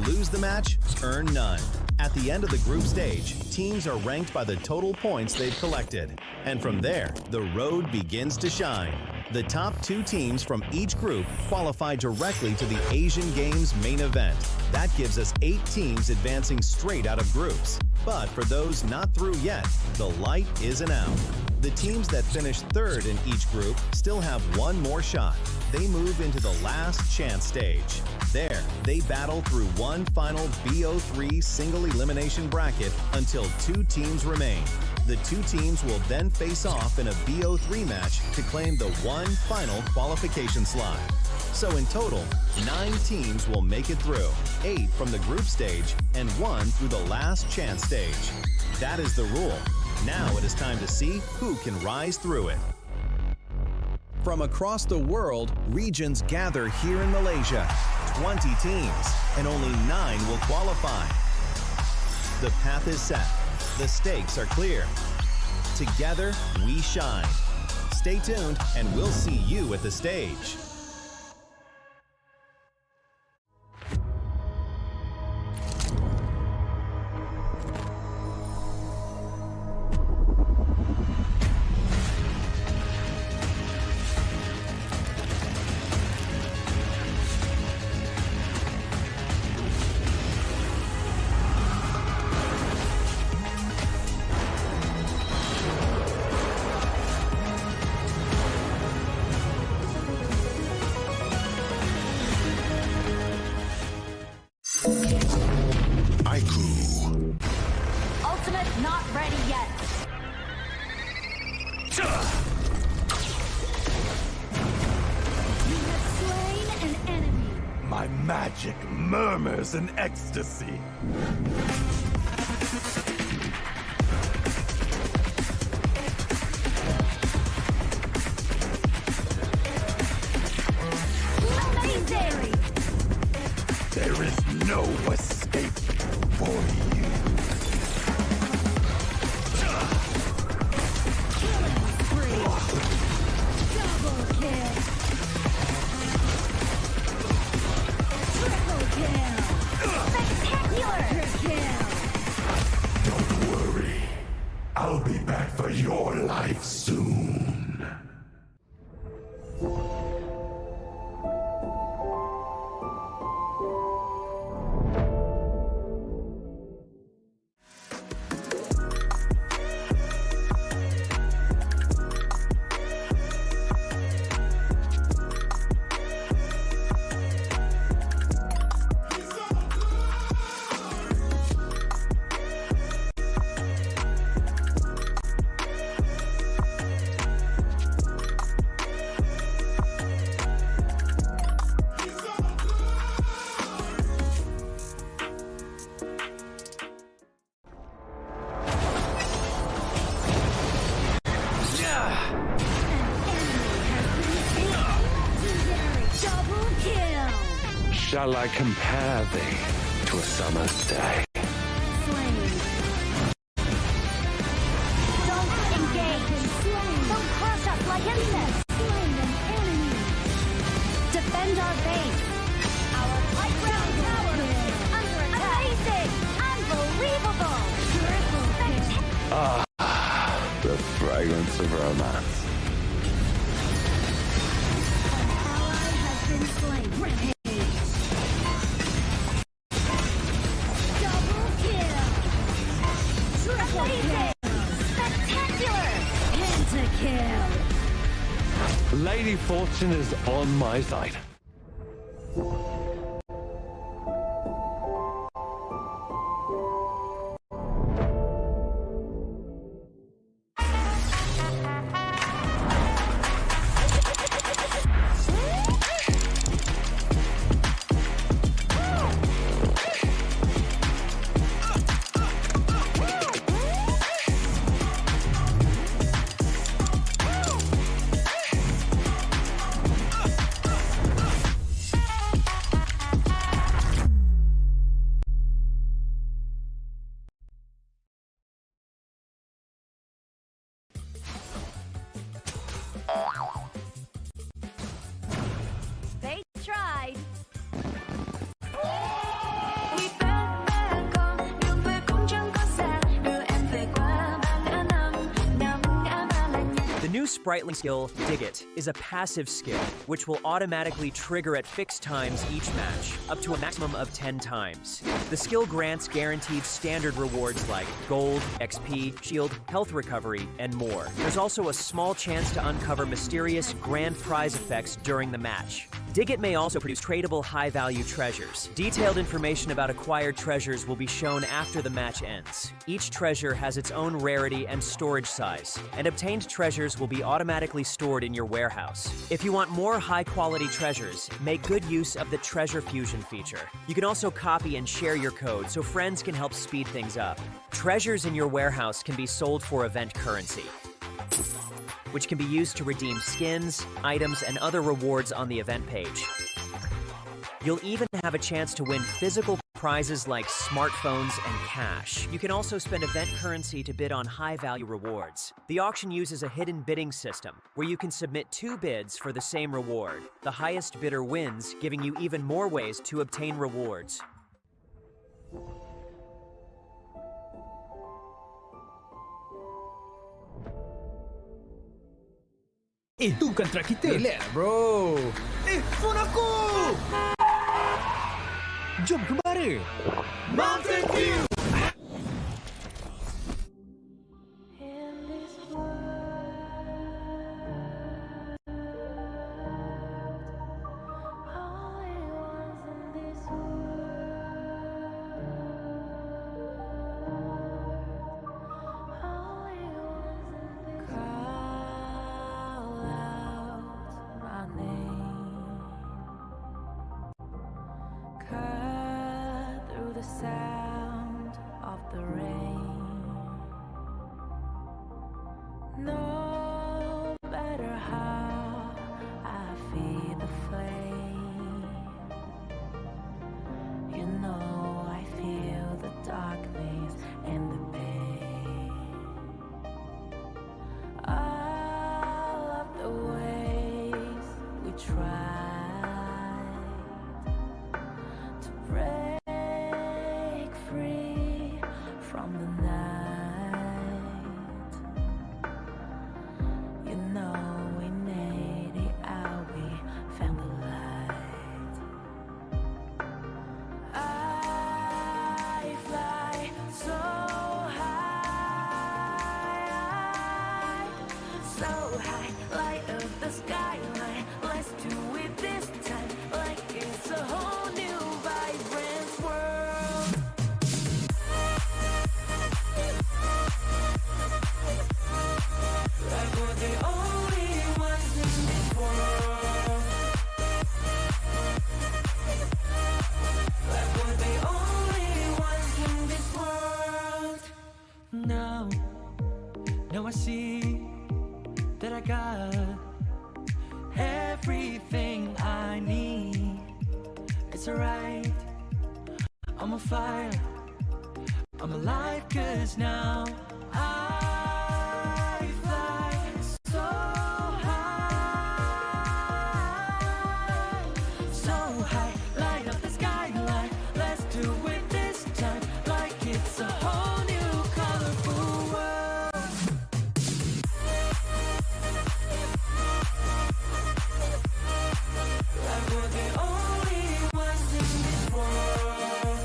Lose the match, earn none. At the end of the group stage, teams are ranked by the total points they've collected. And from there, the road begins to shine. The top 2 teams from each group qualify directly to the Asian Games main event. That gives us 8 teams advancing straight out of groups. But for those not through yet, the light isn't out. The teams that finish third in each group still have one more shot. They move into the last chance stage. There, they battle through one final BO3 single elimination bracket until 2 teams remain. The 2 teams will then face off in a BO3 match to claim the one final qualification slot. So in total, 9 teams will make it through, 8 from the group stage and 1 through the last chance stage. That is the rule. Now it is time to see who can rise through it. From across the world, regions gather here in Malaysia. 20 teams, and only 9 will qualify. The path is set. The stakes are clear. Together, we shine. Stay tuned, and we'll see you at the stage. Ultimate not ready yet. You have slain an enemy. My magic murmurs in ecstasy. Amazing! There is no escape for you. Double kill. Triple kill. Spectacular kill. Don't worry. I'll be back for your life soon. Double kill. Shall I compare thee to a summer's day? Slain. Don't engage. Slain. Don't crush us like insects. Slain an enemy. Defend our base. Our playground tower is under attack. Amazing. Unbelievable. Triple kill. The fragrance of romance. Ally has been slain. Rampage. Double kill. Triple kill. Spectacular. Pentakill. Lady Fortune is on my side. sprightly skill, Dig It, is a passive skill, which will automatically trigger at fixed times each match, up to a maximum of 10 times. The skill grants guaranteed standard rewards like gold, XP, shield, health recovery, and more. There's also a small chance to uncover mysterious grand prize effects during the match. Dig It may also produce tradable high-value treasures. Detailed information about acquired treasures will be shown after the match ends. Each treasure has its own rarity and storage size, and obtained treasures will be automatically stored in your warehouse. If you want more high-quality treasures, make good use of the Treasure Fusion feature. You can also copy and share your code so friends can help speed things up. Treasures in your warehouse can be sold for event currency, which can be used to redeem skins, items, and other rewards on the event page. You'll even have a chance to win physical prizes like smartphones and cash. You can also spend event currency to bid on high-value rewards. The auction uses a hidden bidding system, where you can submit 2 bids for the same reward. The highest bidder wins, giving you even more ways to obtain rewards. Itu kan track kita. Relax, bro. Phone aku! Jom kembali. Mountain View! Now I see that I got everything I need. It's alright, I'm on fire, I'm alive, 'cause now I fly so high, so high, light up the skyline. Let's do it this time, like it's a whole new colorful world. Like we're the only ones in this world.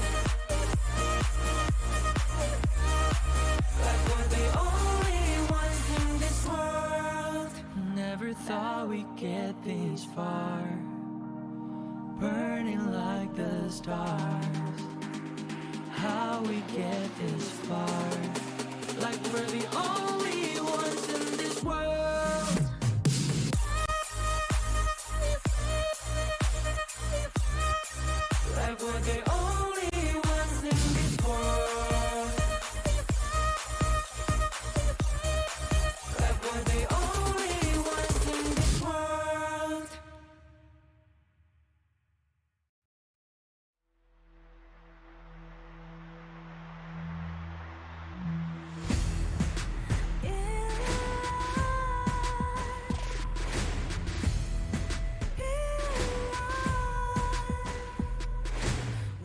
Like we're the only ones in this world. Never thought we'd get this far, burning like the stars. How we get this far, like we're the only ones in this world. Like we're the only ones in this world. Like we're the only ones in this world.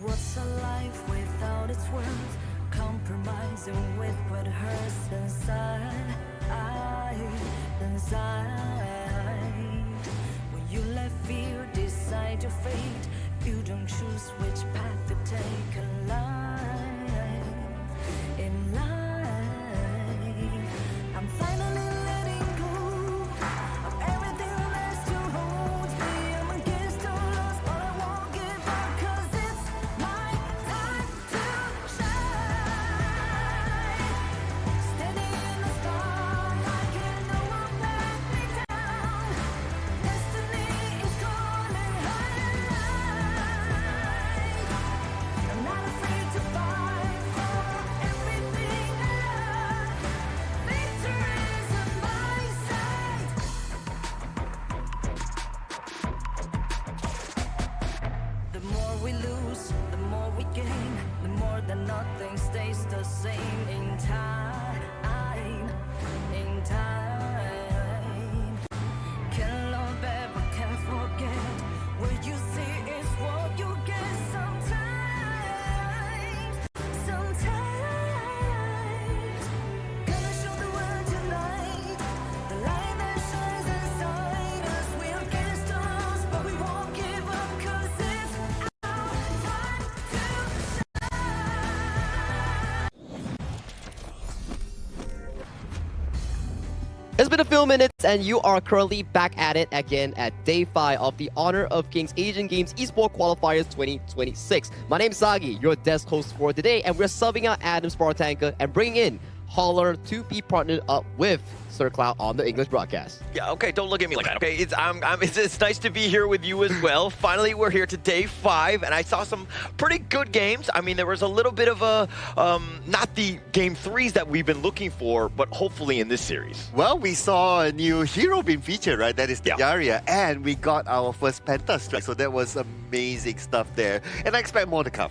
What's a life without its worth? Compromising with what hurts inside. inside. When you let fear decide your fate, you don't choose which path to take in life. In life, I'm finally letting go of everything that still holds me. I'm against all odds, but I won't give up, 'cause it's my time to shine. Standing in the spotlight, can no one back me down. Destiny is calling high. I'm not afraid to fight for everything I love. Victory is in my sight. The more we lose, the more we gain. The more that nothing stays the same in time. In time. Can't love ever, can't forget. What you see is what you get sometimes. Sometimes. Gonna show the world tonight. The light that shines inside us. We're against the odds, but we won't give up, 'cause it's our time to It's been a few minutes, and you are currently back at it again at Day 5 of the Honor of Kings Asian Games Esports Qualifiers 2026. My name's Sagi, your desk host for today, and we're subbing out Adam Spartanka and bringing in Holler to be partnered up with Sir Cloud on the English broadcast. Yeah, okay, don't look at me like that, okay? It's nice to be here with you as well. Finally, we're here to Day 5, and I saw some pretty good games. I mean, there was a little bit of a, not the Game 3s that we've been looking for, but hopefully in this series. Well, we saw a new hero being featured, right? That is Daria, and we got our first Penta strike, so that was amazing stuff there. And I expect more to come.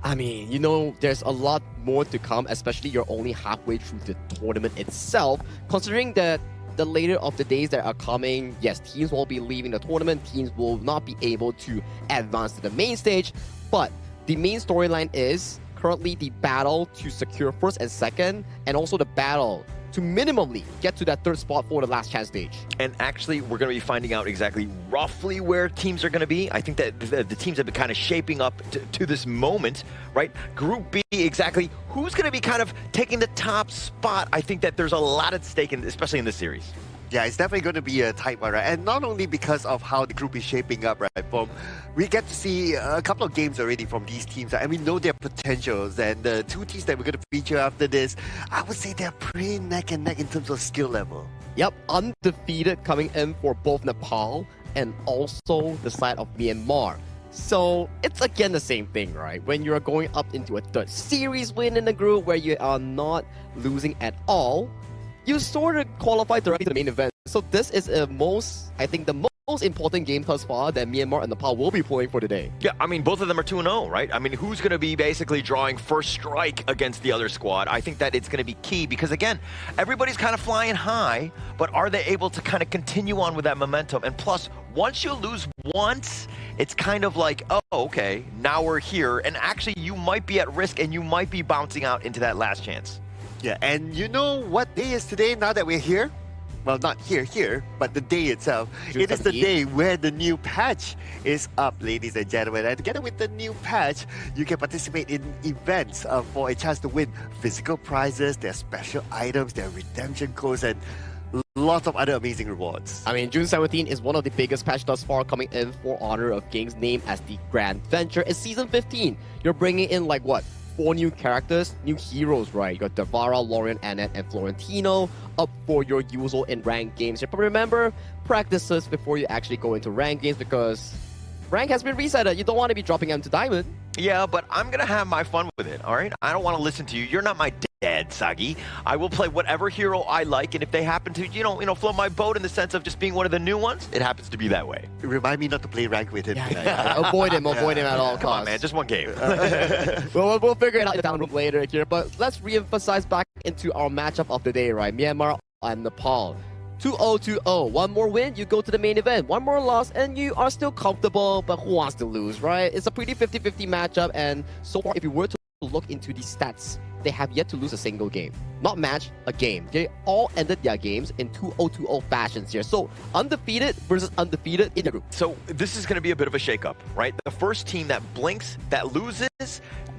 I mean, you know, there's a lot more to come, especially you're only halfway through the tournament itself. Considering that the later of the days that are coming, yes, teams will be leaving the tournament, teams will not be able to advance to the main stage, but the main storyline is currently the battle to secure first and second, and also the battle to minimally get to that third spot for the last chance stage. And actually, we're going to be finding out exactly roughly where teams are going to be. I think that the teams have been kind of shaping up to this moment, right? Group B, exactly. Who's going to be kind of taking the top spot? I think that there's a lot at stake, especially in this series. Yeah, it's definitely going to be a tight one, right? And not only because of how the group is shaping up, right? We get to see a couple of games already from these teams, and we know their potentials. And the two teams that we're going to feature after this, I would say they're pretty neck and neck in terms of skill level. Yep, undefeated coming in for both Nepal and also the side of Myanmar. So it's again the same thing, right? When you're going up into a third series win in the group where you are not losing at all, you sort of qualify directly to the main event. So this is I think the most important game thus far that Myanmar and Nepal will be playing for today. Yeah, I mean, both of them are 2-0, right? I mean, who's going to be basically drawing first strike against the other squad? I think that it's going to be key because, again, everybody's kind of flying high, but are they able to kind of continue on with that momentum? And plus, once you lose once, it's kind of like, oh, okay, now we're here. And actually, you might be at risk and you might be bouncing out into that last chance. Yeah, and you know what day is today now that we're here? Well, not here, but the day itself. It is the day where the new patch is up, ladies and gentlemen. And together with the new patch, you can participate in events for a chance to win physical prizes, their special items, their redemption codes, and lots of other amazing rewards. I mean, June 17 is one of the biggest patch thus far coming in for Honor of Kings, named as the Grand Venture. It's Season 15. You're bringing in, like, what? 4 new characters, new heroes, right? You got Davara, Lorian, Annette, and Florentino up for your usual in ranked games. But remember, practices before you actually go into ranked games because rank has been resetted. You don't want to be dropping them to Diamond. Yeah, but I'm going to have my fun with it, all right? I don't want to listen to you. You're not my dad, Sagi. I will play whatever hero I like, and if they happen to, you know, float my boat in the sense of just being one of the new ones, it happens to be that way. Remind me not to play rank with him. Yeah. Avoid him at all costs. Come on, man, just one game. Well, we'll figure it out down later here, but let's re-emphasize back into our matchup of the day, right? Myanmar and Nepal. 2-0-2-0. One more win, you go to the main event. One more loss, and you are still comfortable, but who wants to lose, right? It's a pretty 50-50 matchup, and so far, if you were to look into the stats they have yet to lose a single game. Not match, a game. They all ended their games in 2-0-2-0 fashions here. So undefeated versus undefeated in the group. So this is going to be a bit of a shakeup, right? The first team that blinks, that loses,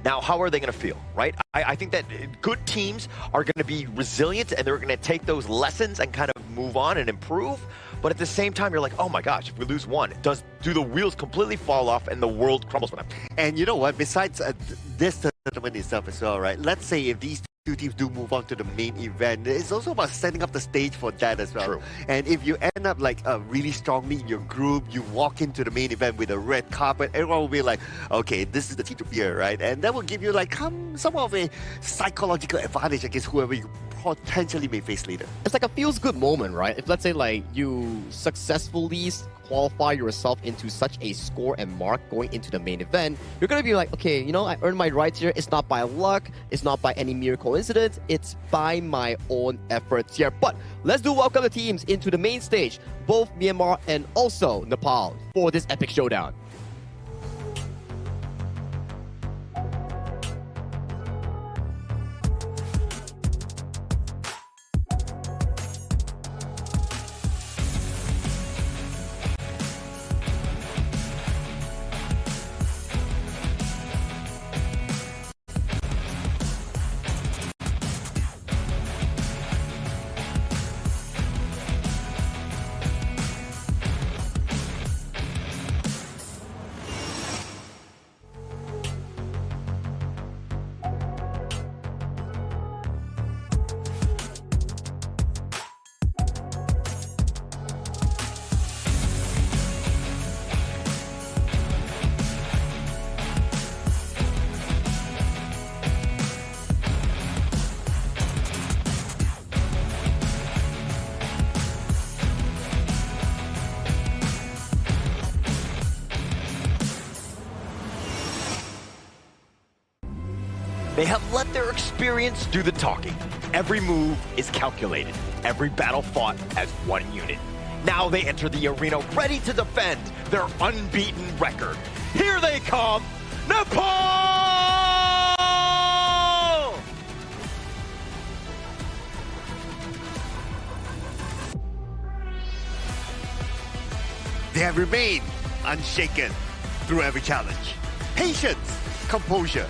now how are they going to feel, right? I think that good teams are going to be resilient and they're going to take those lessons and kind of move on and improve. But at the same time, you're like, oh my gosh, if we lose one, do the wheels completely fall off and the world crumbles for them? And you know what? Besides this tournament itself as well, right? Let's say if these two teams do move on to the main event, it's also about setting up the stage for that as well. True. And if you end up like really strongly in your group, you walk into the main event with a red carpet, everyone will be like, okay, this is the team to fear, right? And that will give you like some of a psychological advantage against whoever you potentially may face later. It's like a feels good moment, right? If let's say like you successfully qualify yourself into such a score and mark going into the main event, you're gonna be like, okay, you know, I earned my rights here. It's not by luck, it's not by any mere coincidence, it's by my own efforts here. But let's do welcome the teams into the main stage, both Myanmar and also Nepal, for this epic showdown. They have let their experience do the talking. Every move is calculated. Every battle fought as one unit. Now they enter the arena ready to defend their unbeaten record. Here they come, Nepal! They have remained unshaken through every challenge. Patience, composure,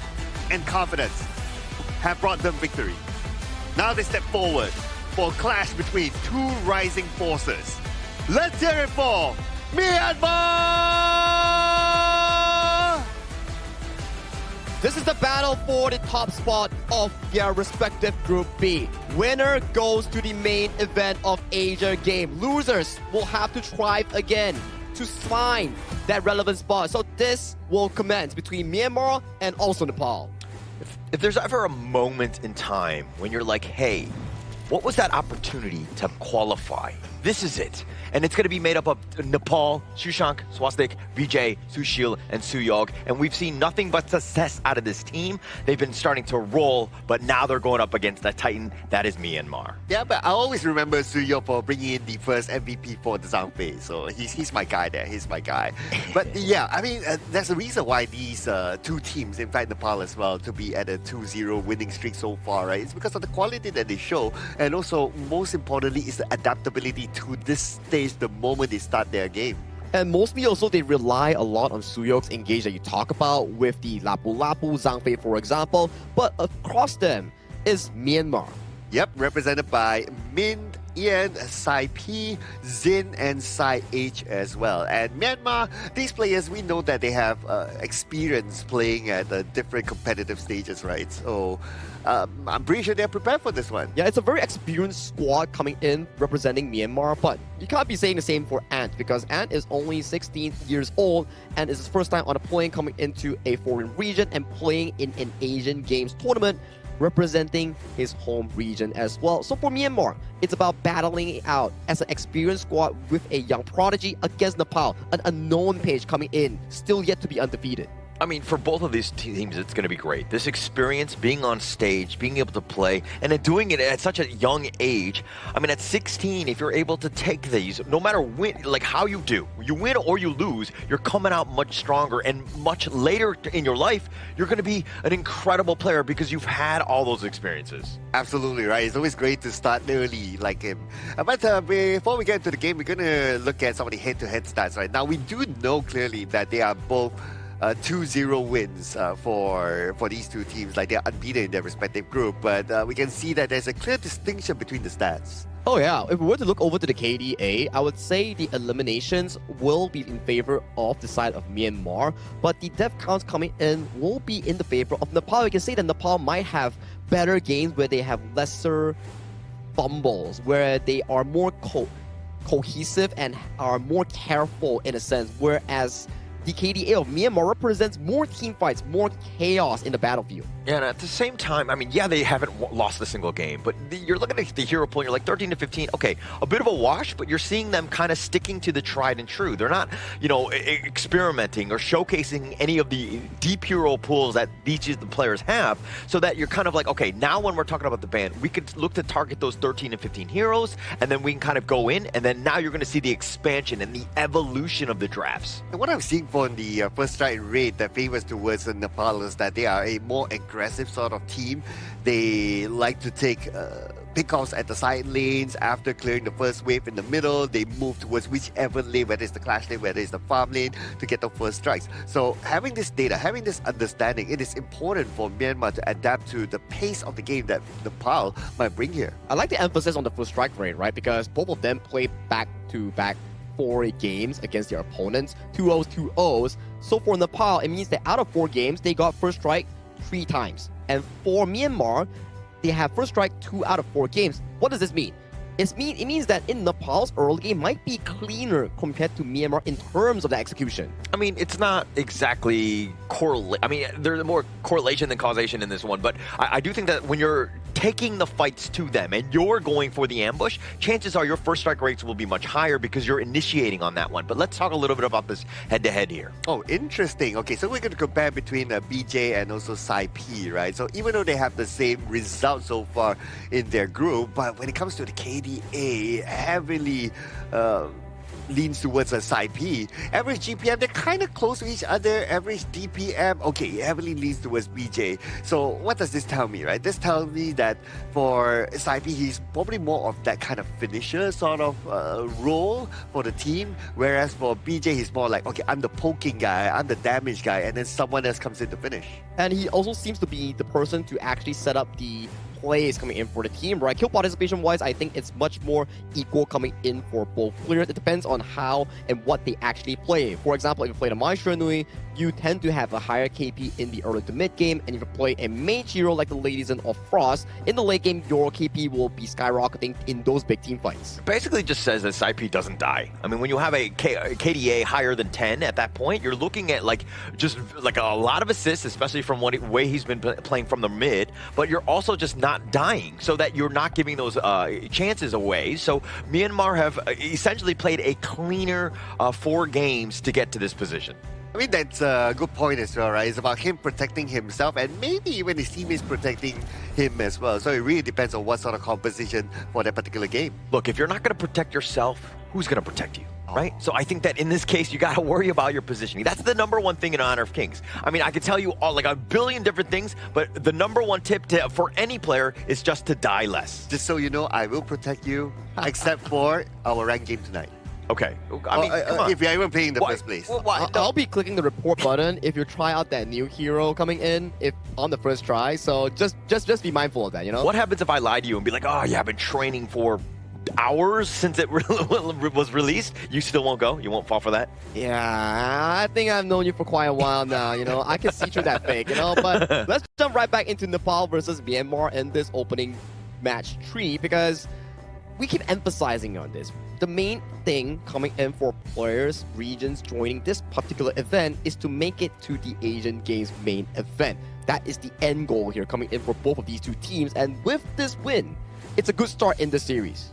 and confidence have brought them victory. Now they step forward for a clash between two rising forces. Let's hear it for Myanmar! This is the battle for the top spot of their respective Group B. Winner goes to the main event of Asia Game. Losers will have to try again to find that relevant spot. So this will commence between Myanmar and also Nepal. If there's ever a moment in time when you're like, hey, what was that opportunity to qualify? This is it. And it's going to be made up of Nepal, Shushank, Swastik, Vijay, Sushil, and Suyog. And we've seen nothing but success out of this team. They've been starting to roll, but now they're going up against the Titan. That is Myanmar. Yeah, but I always remember Suyog for bringing in the first MVP for the Zhangfei. So he's my guy there. He's my guy. But yeah, I mean, there's a reason why these two teams, in fact Nepal as well, to be at a 2-0 winning streak so far, right? It's because of the quality that they show. And also, most importantly, is the adaptability to this stage the moment they start their game. And mostly also they rely a lot on Suyog's engage that you talk about with the Lapu Lapu, Zhangfei for example, but across them is Myanmar. Yep, represented by Min, Ian, Sai P, Zin, and Sai H as well. And Myanmar, these players, we know that they have experience playing at different competitive stages, right? So I'm pretty sure they're prepared for this one. Yeah, it's a very experienced squad coming in representing Myanmar, but you can't be saying the same for Ant because Ant is only 16 years old and is his first time on a plane coming into a foreign region and playing in an Asian Games tournament representing his home region as well. So for Myanmar, it's about battling it out as an experienced squad with a young prodigy against Nepal, an unknown page coming in, still yet to be undefeated. I mean, for both of these teams, it's going to be great. This experience, being on stage, being able to play, and then doing it at such a young age. I mean, at 16, if you're able to take these, no matter like how you do, you win or you lose, you're coming out much stronger. And much later in your life, you're going to be an incredible player because you've had all those experiences. Absolutely right. It's always great to start early like him. But before we get into the game, we're going to look at some of the head-to-head stats right now. We do know clearly that they are both 2-0 wins for these two teams. Like, they're unbeaten in their respective group, but we can see that there's a clear distinction between the stats. Oh yeah, if we were to look over to the KDA, I would say the eliminations will be in favor of the side of Myanmar, but the death counts coming in will be in the favor of Nepal. We can say that Nepal might have better games where they have lesser fumbles, where they are more cohesive and are more careful in a sense, whereas the KDA of Myanmar represents more team fights, more chaos in the battlefield. Yeah, and at the same time, I mean, yeah, they haven't lost a single game, but you're looking at the hero pool, you're like 13 to 15, okay, a bit of a wash, but you're seeing them kind of sticking to the tried and true. They're not, you know, experimenting or showcasing any of the deep hero pools that each of the players have, so that you're kind of like, okay, now when we're talking about the ban, we could look to target those 13 and 15 heroes, and then we can kind of go in, and then now you're going to see the expansion and the evolution of the drafts. And what I'm seeing from the first strike rate that favors towards Nepal is that they are a more aggressive sort of team. They like to take pickoffs at the side lanes. After clearing the first wave in the middle, they move towards whichever lane, whether it's the clash lane, whether it's the farm lane, to get the first strikes. So having this data, having this understanding, it is important for Myanmar to adapt to the pace of the game that Nepal might bring here. I like the emphasis on the first strike rate, right? Because both of them play back-to-back 4 games against their opponents, 2-0s, 2-0s. So for Nepal, it means that out of 4 games, they got first strike 3 times. And for Myanmar, they have first strike 2 out of 4 games. What does this mean? It means that in Nepal's early game might be cleaner compared to Myanmar in terms of the execution. I mean, it's not exactly I mean, there's more correlation than causation in this one, but I do think that when you're taking the fights to them and you're going for the ambush, chances are your first strike rates will be much higher because you're initiating on that one. But let's talk a little bit about this head-to-head here. Oh, interesting. Okay, so we're going to compare between BJ and also P, right? So even though they have the same result so far in their group, but when it comes to the KDA, heavily leans towards a P. Average GPM, they're kind of close to each other. Average DPM, okay, heavily leans towards BJ. So what does this tell me, right? This tells me that for P, he's probably more of that kind of finisher sort of role for the team, whereas for BJ, he's more like, okay, I'm the poking guy, I'm the damage guy, and then someone else comes in to finish. And he also seems to be the person to actually set up the plays coming in for the team, right? Kill participation wise, I think it's much more equal coming in for both players. It depends on how and what they actually play. For example, if you play the Maestro Nui, you tend to have a higher KP in the early to mid game, and if you play a mage hero like the Ladies of Frost, in the late game, your KP will be skyrocketing in those big team fights. Basically just says that P doesn't die. I mean, when you have a KDA higher than 10 at that point, you're looking at just a lot of assists, especially from the way he's been playing from the mid, but you're also just not dying, so that you're not giving those chances away. So Myanmar have essentially played a cleaner 4 games to get to this position. I mean, that's a good point as well, right? It's about him protecting himself and maybe even his teammates protecting him as well. So it really depends on what sort of composition for that particular game. Look, if you're not going to protect yourself, who's going to protect you? Right? So I think that in this case, you got to worry about your positioning. That's the #1 thing in Honor of Kings. I mean, I could tell you all like a billion different things, but the #1 tip for any player is just to die less. Just so you know, I will protect you, except for our ranked game tonight. Okay. I mean, come on. If you're even playing in the first place. I'll be clicking the report button if you try out that new hero coming in on the first try. So just be mindful of that, you know? What happens if I lie to you and be like, oh yeah, I've been training for hours since it was released? You still won't go? You won't fall for that? Yeah, I think I've known you for quite a while now, you know? I can see through that fake, you know? But let's jump right back into Nepal versus Myanmar in this opening match 3, because we keep emphasizing on this. The main thing coming in for players, regions joining this particular event is to make it to the Asian Games main event. That is the end goal here coming in for both of these two teams, and with this win, it's a good start in the series.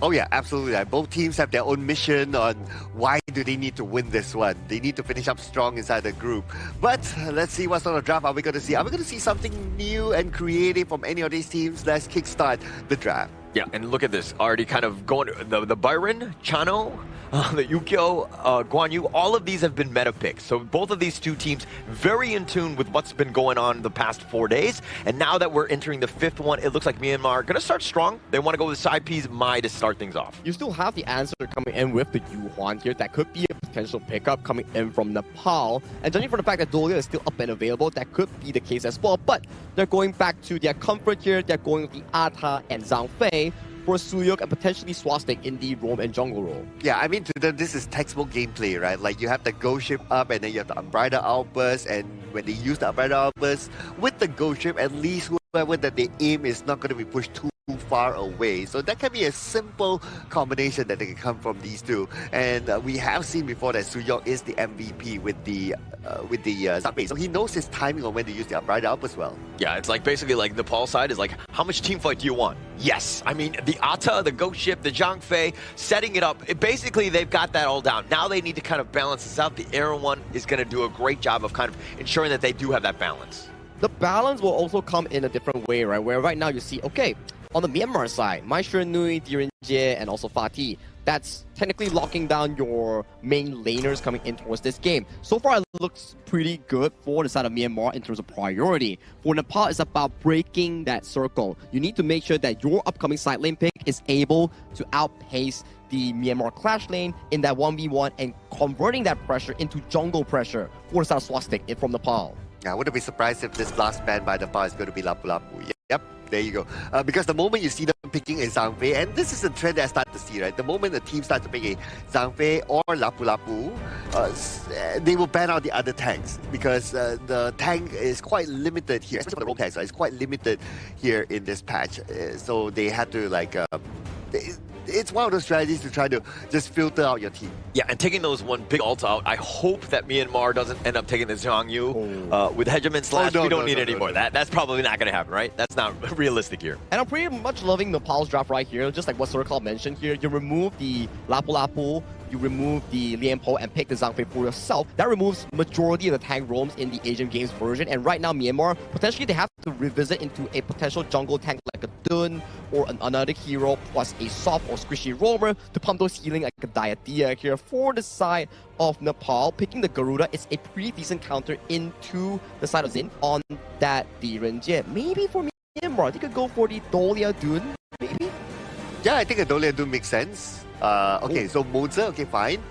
Oh yeah, absolutely. Both teams have their own mission on why do they need to win this one. They need to finish up strong inside the group. But let's see what sort of draft are we going to see. Are we going to see something new and creative from any of these teams? Let's kickstart the draft. Yeah, and look at this. Already kind of going, the Byron, Chano, the Yukio, Guan Yu, all of these have been meta picks. So both of these two teams very in tune with what's been going on the past 4 days. And now that we're entering the 5th one, it looks like Myanmar are going to start strong. They want to go with side P's Mai to start things off. You still have the answer coming in with the Yuhuan here. That could be a potential pickup coming in from Nepal. And judging from the fact that Dolia is still up and available, that could be the case as well. But they're going back to their comfort here. They're going with the Ata and Zhang Fei for Suyuk and potentially Swastik in the roam and jungle role. Yeah, I mean, to them, this is textbook gameplay, right? Like, you have the ghost ship up and then you have the Unbridled Outburst, and when they use the Unbridled Outburst with the ghost ship, at least whoever that they aim is not going to be pushed too far away. So that can be a simple combination that can come from these two. And we have seen before that Suyok is the MVP with the Zapé. So he knows his timing on when to use the Unbridled Outburst well. Yeah, it's like basically like Nepal side is like, how much team fight do you want? Yes. I mean, the Ata, the ghost ship, the Zhang Fei, setting it up. Basically, they've got that all down. Now they need to kind of balance this out. The Aaron one is going to do a great job of kind of ensuring that they do have that balance. The balance will also come in a different way, right? Where right now you see, okay, on the Myanmar side, Maestro Nui, Dirinjie, and also Fatih, that's technically locking down your main laners coming in towards this game. So far, it looks pretty good for the side of Myanmar in terms of priority. For Nepal, it's about breaking that circle. You need to make sure that your upcoming side lane pick is able to outpace the Myanmar clash lane in that 1v1 and converting that pressure into jungle pressure for the side of Swastik from Nepal. I wouldn't be surprised if this last ban by Nepal is going to be Lapu Lapu. Yep, there you go. Because the moment you see them picking a Zhang Fei, and this is a trend that I start to see, right? The moment the team starts to pick a Zhang Fei or Lapu Lapu, they will ban out the other tanks because the tank is quite limited here, especially for the rogue tanks. Right? It's quite limited here in this patch. So they had to like... it's one of those strategies to try to just filter out your team. Yeah, and taking those one big ult out, I hope that Myanmar doesn't end up taking the Zhang Yu with Hegemon Slash. We don't need any more. That's probably not going to happen, right? That's not realistic here. And I'm pretty much loving Nepal's draft right here, just like what Circle mentioned here. You remove the Lapu Lapu, you remove the Lian Po and pick the Zhang Fei for yourself. That removes majority of the tank roams in the Asian Games version. And right now, Myanmar, potentially they have to revisit into a potential jungle tank like a Dun or another hero plus a soft or squishy roamer to pump those healing like a Diadia here. For the side of Nepal, picking the Garuda is a pretty decent counter into the side of Zin on that Direnjie. Maybe for Myanmar, they could go for the Dolia Dun, maybe? Yeah, I think a Dolia Dun makes sense. Okay, so Moza, okay, fine.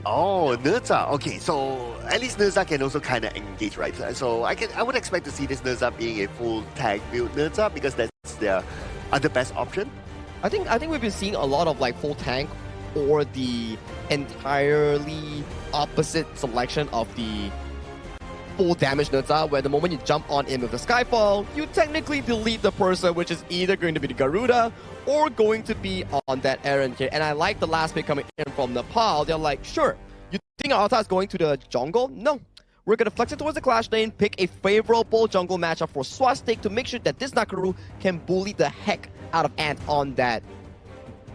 Oh, Nerza. Okay, so at least Nerza can also kind of engage, right? So I would expect to see this Nerza being a full tank build Nerza because that's their other best option. I think we've been seeing a lot of like full tank or the entirely opposite selection of the full damage Nerza, where the moment you jump on in with the Skyfall, you technically delete the person, which is either going to be the Garuda or going to be on that errand here. And I like the last pick coming in from Nepal. They're like, sure, you think our Alta is going to the jungle? No. We're going to flex it towards the clash lane, pick a favorable jungle matchup for Swastik to make sure that this Nakaru can bully the heck out of Ant on that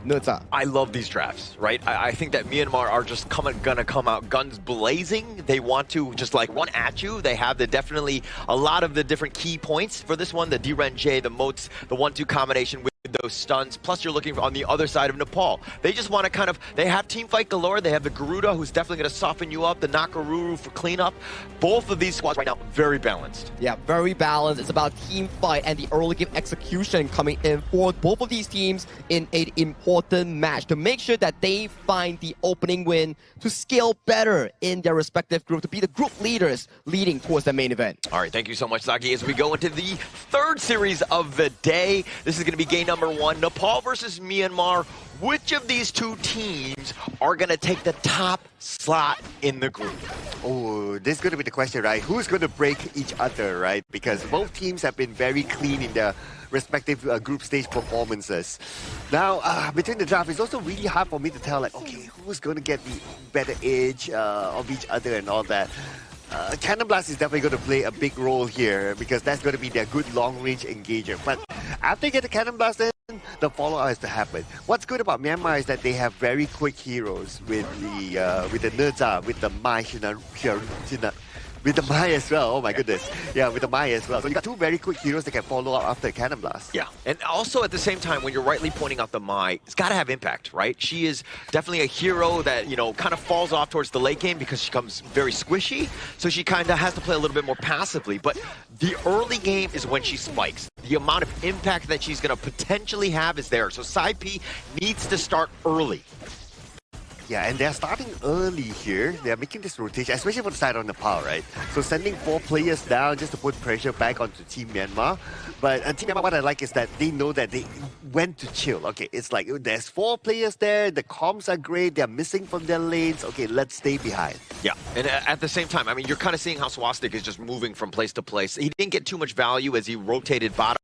Nerza. I love these drafts, right? I think that Myanmar are just gonna come out guns blazing. They want to just like run at you. They have definitely a lot of the different key points for this one. The Direnjie, the Moats, the 1-2 combination with those stuns. Plus you're looking on the other side of Nepal. They just want to kind of, they have team fight galore. They have the Garuda who's definitely going to soften you up. The Nakaruru for cleanup. Both of these squads right now, very balanced. Yeah, very balanced. It's about team fight and the early game execution coming in for both of these teams in an important match to make sure that they find the opening win to scale better in their respective group, to be the group leaders leading towards the main event. All right, thank you so much, Saki. As we go into the third series of the day, this is going to be game number 1, Nepal versus Myanmar. Which of these two teams are going to take the top slot in the group? Oh, this is going to be the question, right? Who's going to break each other, right? Because both teams have been very clean in their respective group stage performances. Now, between the draft, it's also really hard for me to tell, like, okay, who's going to get the better edge of each other and all that. Cannon Blast is definitely going to play a big role here because that's going to be their good long-range engager. But after you get the Cannon Blast in, the follow-up has to happen. What's good about Myanmar is that they have very quick heroes with the Nerza, with the Mai with the Mai as well. Oh my goodness. Yeah, with the Mai as well. So you got two very quick heroes that can follow up after a cannon blast. Yeah, and also at the same time, when you're rightly pointing out the Mai, it's got to have impact, right? She is definitely a hero that, you know, kind of falls off towards the late game because she comes very squishy, so she kind of has to play a little bit more passively. But the early game is when she spikes. The amount of impact that she's going to potentially have is there. So Sai P needs to start early. Yeah, and they're starting early here. They're making this rotation, especially for the side on Nepal, right? So sending 4 players down just to put pressure back onto Team Myanmar. But Team Myanmar, what I like is that they know that they went to chill. Okay, it's like there's 4 players there, the comms are great, they're missing from their lanes. Okay, let's stay behind. Yeah, and at the same time, I mean, you're kind of seeing how Swastik is just moving from place to place. He didn't get too much value as he rotated bottom.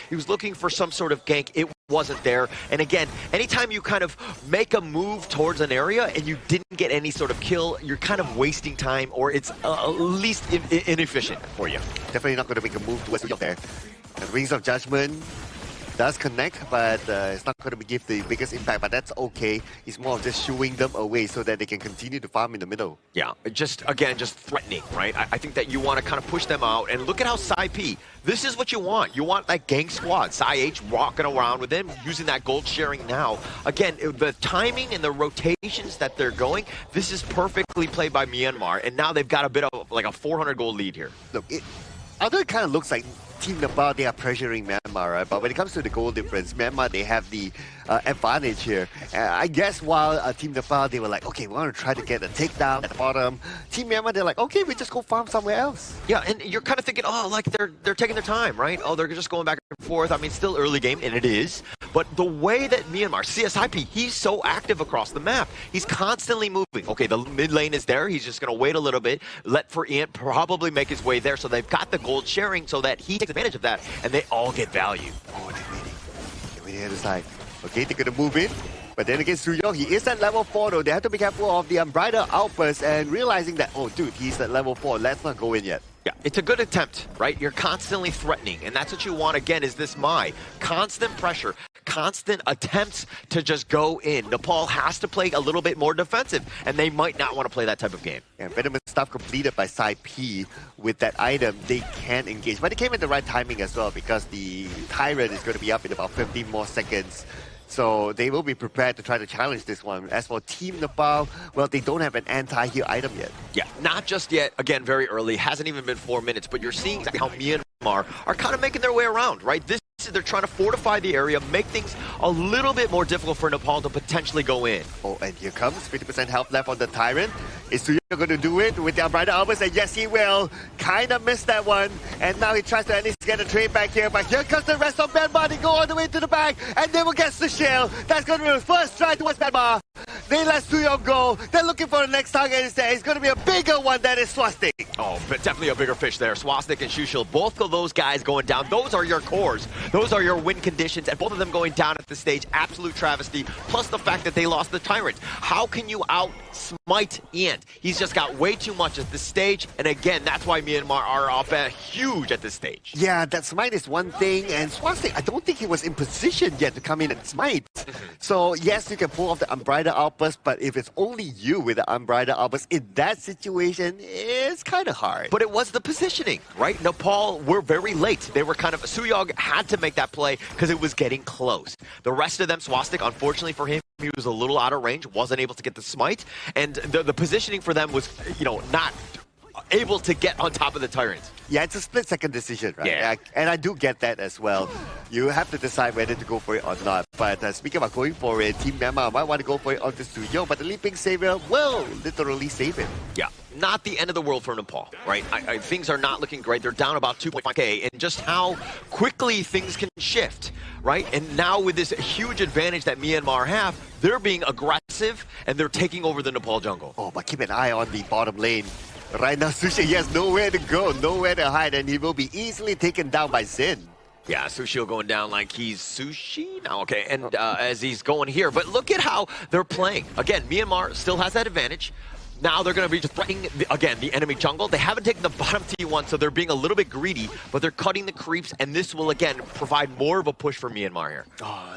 He was looking for some sort of gank. It wasn't there. And again, anytime you kind of make a move towards an area and you didn't get any sort of kill, you're kind of wasting time, or it's at least inefficient for you. Definitely not going to make a move towards there. And Wings of Judgment does connect, but it's not going to give the biggest impact, but that's okay. It's more of just shooing them away so that they can continue to farm in the middle. Yeah, just threatening, right? I think that you want to kind of push them out, and look at how Sai P, this is what you want. You want that gang squad. Sai H walking around with him, using that gold sharing now. Again, the timing and the rotations that they're going, this is perfectly played by Myanmar, and now they've got a bit of like a 400 gold lead here. Look, although it kind of looks like Team Nepal, they are pressuring Myanmar, right? But when it comes to the goal difference, Myanmar, they have the advantage here. I guess while Team Nepal, they were like, okay, we want to try to get a takedown at the bottom. Team Myanmar, they're like, okay, we just go farm somewhere else. Yeah, and you're kind of thinking, oh, like they're taking their time, right? Oh, they're just going back and forth. I mean, still early game, and it is. But the way that Myanmar, CSIP, he's so active across the map. He's constantly moving. Okay, the mid lane is there. He's just going to wait a little bit, let for Ian probably make his way there. So they've got the gold sharing so that he takes advantage of that, and they all get value. Oh, they're waiting. They're waiting at the side. Okay, they're going to move in. But then again, Suyong, he is at level 4 though. They have to be careful of the Unbridled outburst and realizing that, oh dude, he's at level 4. Let's not go in yet. Yeah, it's a good attempt, right? You're constantly threatening, and that's what you want, again, is this Mai. Constant pressure, constant attempts to just go in. Nepal has to play a little bit more defensive, and they might not want to play that type of game. And venomous stuff completed by Sai P with that item, they can engage. But it came at the right timing as well, because the Tyrant is going to be up in about 15 more seconds. So they will be prepared to try to challenge this one. As for Team Nepal, well, they don't have an anti-heal item yet. Yeah, not just yet. Again, very early. Hasn't even been 4 minutes, but you're seeing how Myanmar are kind of making their way around, right? They're trying to fortify the area, make things a little bit more difficult for Nepal to potentially go in. Oh, and here comes 50% health left on the Tyrant. Is Suyo going to do it with the Unbridled Albus? And yes, he will. Kind of missed that one. And now he tries to at least get a trade back here. But here comes the rest of Myanmar. They go all the way to the back. And Neville gets the shield. That's going to be the first try towards Myanmar. They let Suyong go. They're looking for the next target instead. It's going to be a bigger one that is Swastik. Oh, but definitely a bigger fish there. Swastik and Shushil, both of those guys going down. Those are your cores. Those are your win conditions. And both of them going down at the stage. Absolute travesty. Plus the fact that they lost the Tyrant. How can you out-smite Ian? He's just got way too much at this stage. And again, that's why Myanmar are up huge at this stage. Yeah, that smite is one thing. And Swastik, I don't think he was in position yet to come in and smite. So yes, you can pull off the Unbridled Outburst, but if it's only you with the Unbridled Outburst in that situation, it's kind of hard. But it was the positioning, right? Nepal were very late. They were kind of, Suyog had to make that play because it was getting close. The rest of them, Swastik, unfortunately for him, he was a little out of range, wasn't able to get the smite, and the positioning for them was, you know, not able to get on top of the Tyrant. Yeah, it's a split-second decision, right? Yeah. And I do get that as well. You have to decide whether to go for it or not. But speaking about going for it, Team Myanmar might want to go for it onto Suyong, but the Leaping Savior will literally save him. Yeah, not the end of the world for Nepal, right? Things are not looking great. They're down about 2.5k, and just how quickly things can shift, right? And now with this huge advantage that Myanmar have, they're being aggressive, and they're taking over the Nepal jungle. Oh, but keep an eye on the bottom lane. Right now, Sushi, he has nowhere to go, nowhere to hide, and he will be easily taken down by Zin. Yeah, Sushi going down like he's Sushi now, okay, and as he's going here. But look at how they're playing. Again, Myanmar still has that advantage. Now they're going to be just threatening, again, the enemy jungle. They haven't taken the bottom T1, so they're being a little bit greedy, but they're cutting the creeps, and this will, again, provide more of a push for Myanmar here. Oh,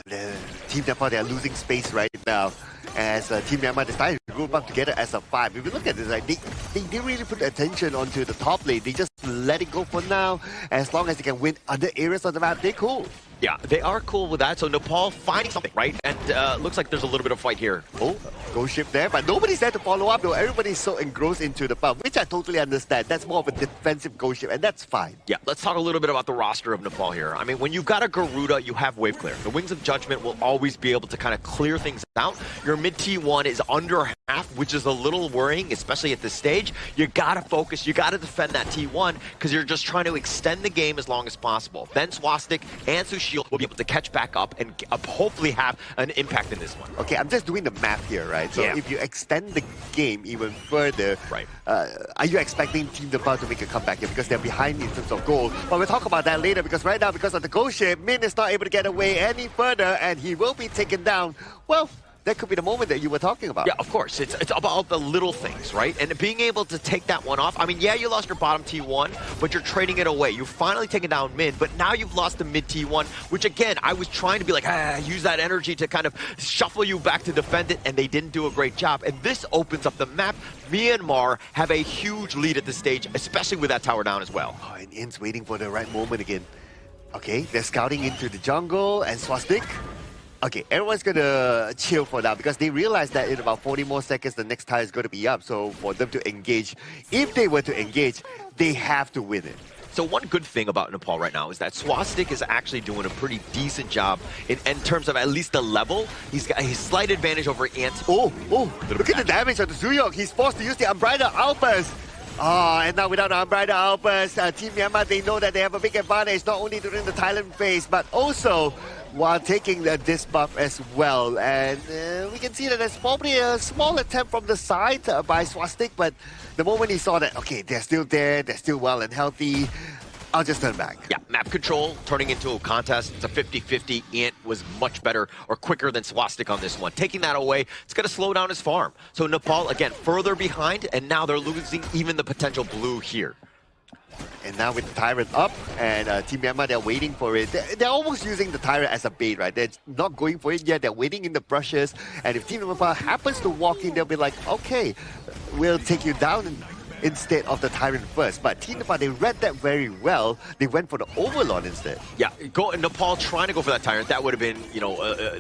Team Nepal, they're losing space right now. As Team Myanmar decided to group up together as a 5. If you look at this, like, they didn't really put attention onto the top lane. They just let it go for now. As long as they can win other areas of the map, they're cool. Yeah, they are cool with that. So Nepal finding something, right? And looks like there's a little bit of fight here. Oh, ghost ship there, but nobody's there to follow up though. Everybody's so engrossed into the pump, which I totally understand. That's more of a defensive ghost ship, and that's fine. Yeah, let's talk a little bit about the roster of Nepal here. I mean, when you've got a Garuda, you have wave clear. The Wings of Judgment will always be able to kind of clear things out. Your mid T1 is under half, which is a little worrying, especially at this stage. You gotta focus, you gotta defend that T1, because you're just trying to extend the game as long as possible. Then Swastik and Sushil will be able to catch back up and hopefully have an impact in this one. Okay, I'm just doing the math here, right? So if you extend the game even further, right? Are you expecting Team Nepal to make a comeback here? Because they're behind in terms of gold. But we'll talk about that later, because right now, because of the ghost ship, Min is not able to get away any further, and he will be taken down. Well, that could be the moment that you were talking about. Yeah, of course. It's about the little things, right? And being able to take that one off. I mean, yeah, you lost your bottom T1, but you're trading it away. You've finally taken down mid, but now you've lost the mid T1, which again, I was trying to be like, use that energy to kind of shuffle you back to defend it, and they didn't do a great job. And this opens up the map. Myanmar have a huge lead at this stage, especially with that tower down as well. Oh, and In's waiting for the right moment again. Okay, they're scouting into the jungle, and Swastik. Okay, everyone's gonna chill for now because they realize that in about 40 more seconds, the next tire is gonna be up. So for them to engage, if they were to engage, they have to win it. So one good thing about Nepal right now is that Swastik is actually doing a pretty decent job in terms of at least the level. He's got a slight advantage over Ant. Oh, look at the damage on the Zuyok. He's forced to use the Umbrella Outburst. And now without the Umbrella Outburst, Team Myanmar, they know that they have a big advantage, not only during the Thailand phase, but also while taking this buff as well. And we can see that there's probably a small attempt from the side by Swastik, but the moment he saw that, okay, they're still there, they're still well and healthy, I'll just turn back. Yeah, map control turning into a contest. It's a 50-50. Ant was much better or quicker than Swastik on this one. Taking that away, it's going to slow down his farm. So Nepal, again, further behind, and now they're losing even the potential blue here. And now with the Tyrant up, and Team Myanmar, they're waiting for it. They're almost using the Tyrant as a bait, right? They're not going for it yet. They're waiting in the brushes. And if Team Nepal happens to walk in, they'll be like, okay, we'll take you down instead of the Tyrant first. But Team Nepal, they read that very well. They went for the Overlord instead. Yeah, Nepal trying to go for that Tyrant, that would have been, you know,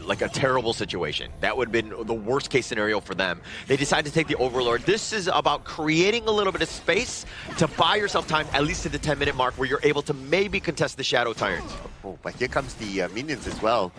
like a terrible situation. That would have been the worst case scenario for them. They decided to take the Overlord. This is about creating a little bit of space to buy yourself time, at least to the 10-minute mark, where you're able to maybe contest the Shadow Tyrant. Oh, but here comes the minions as well.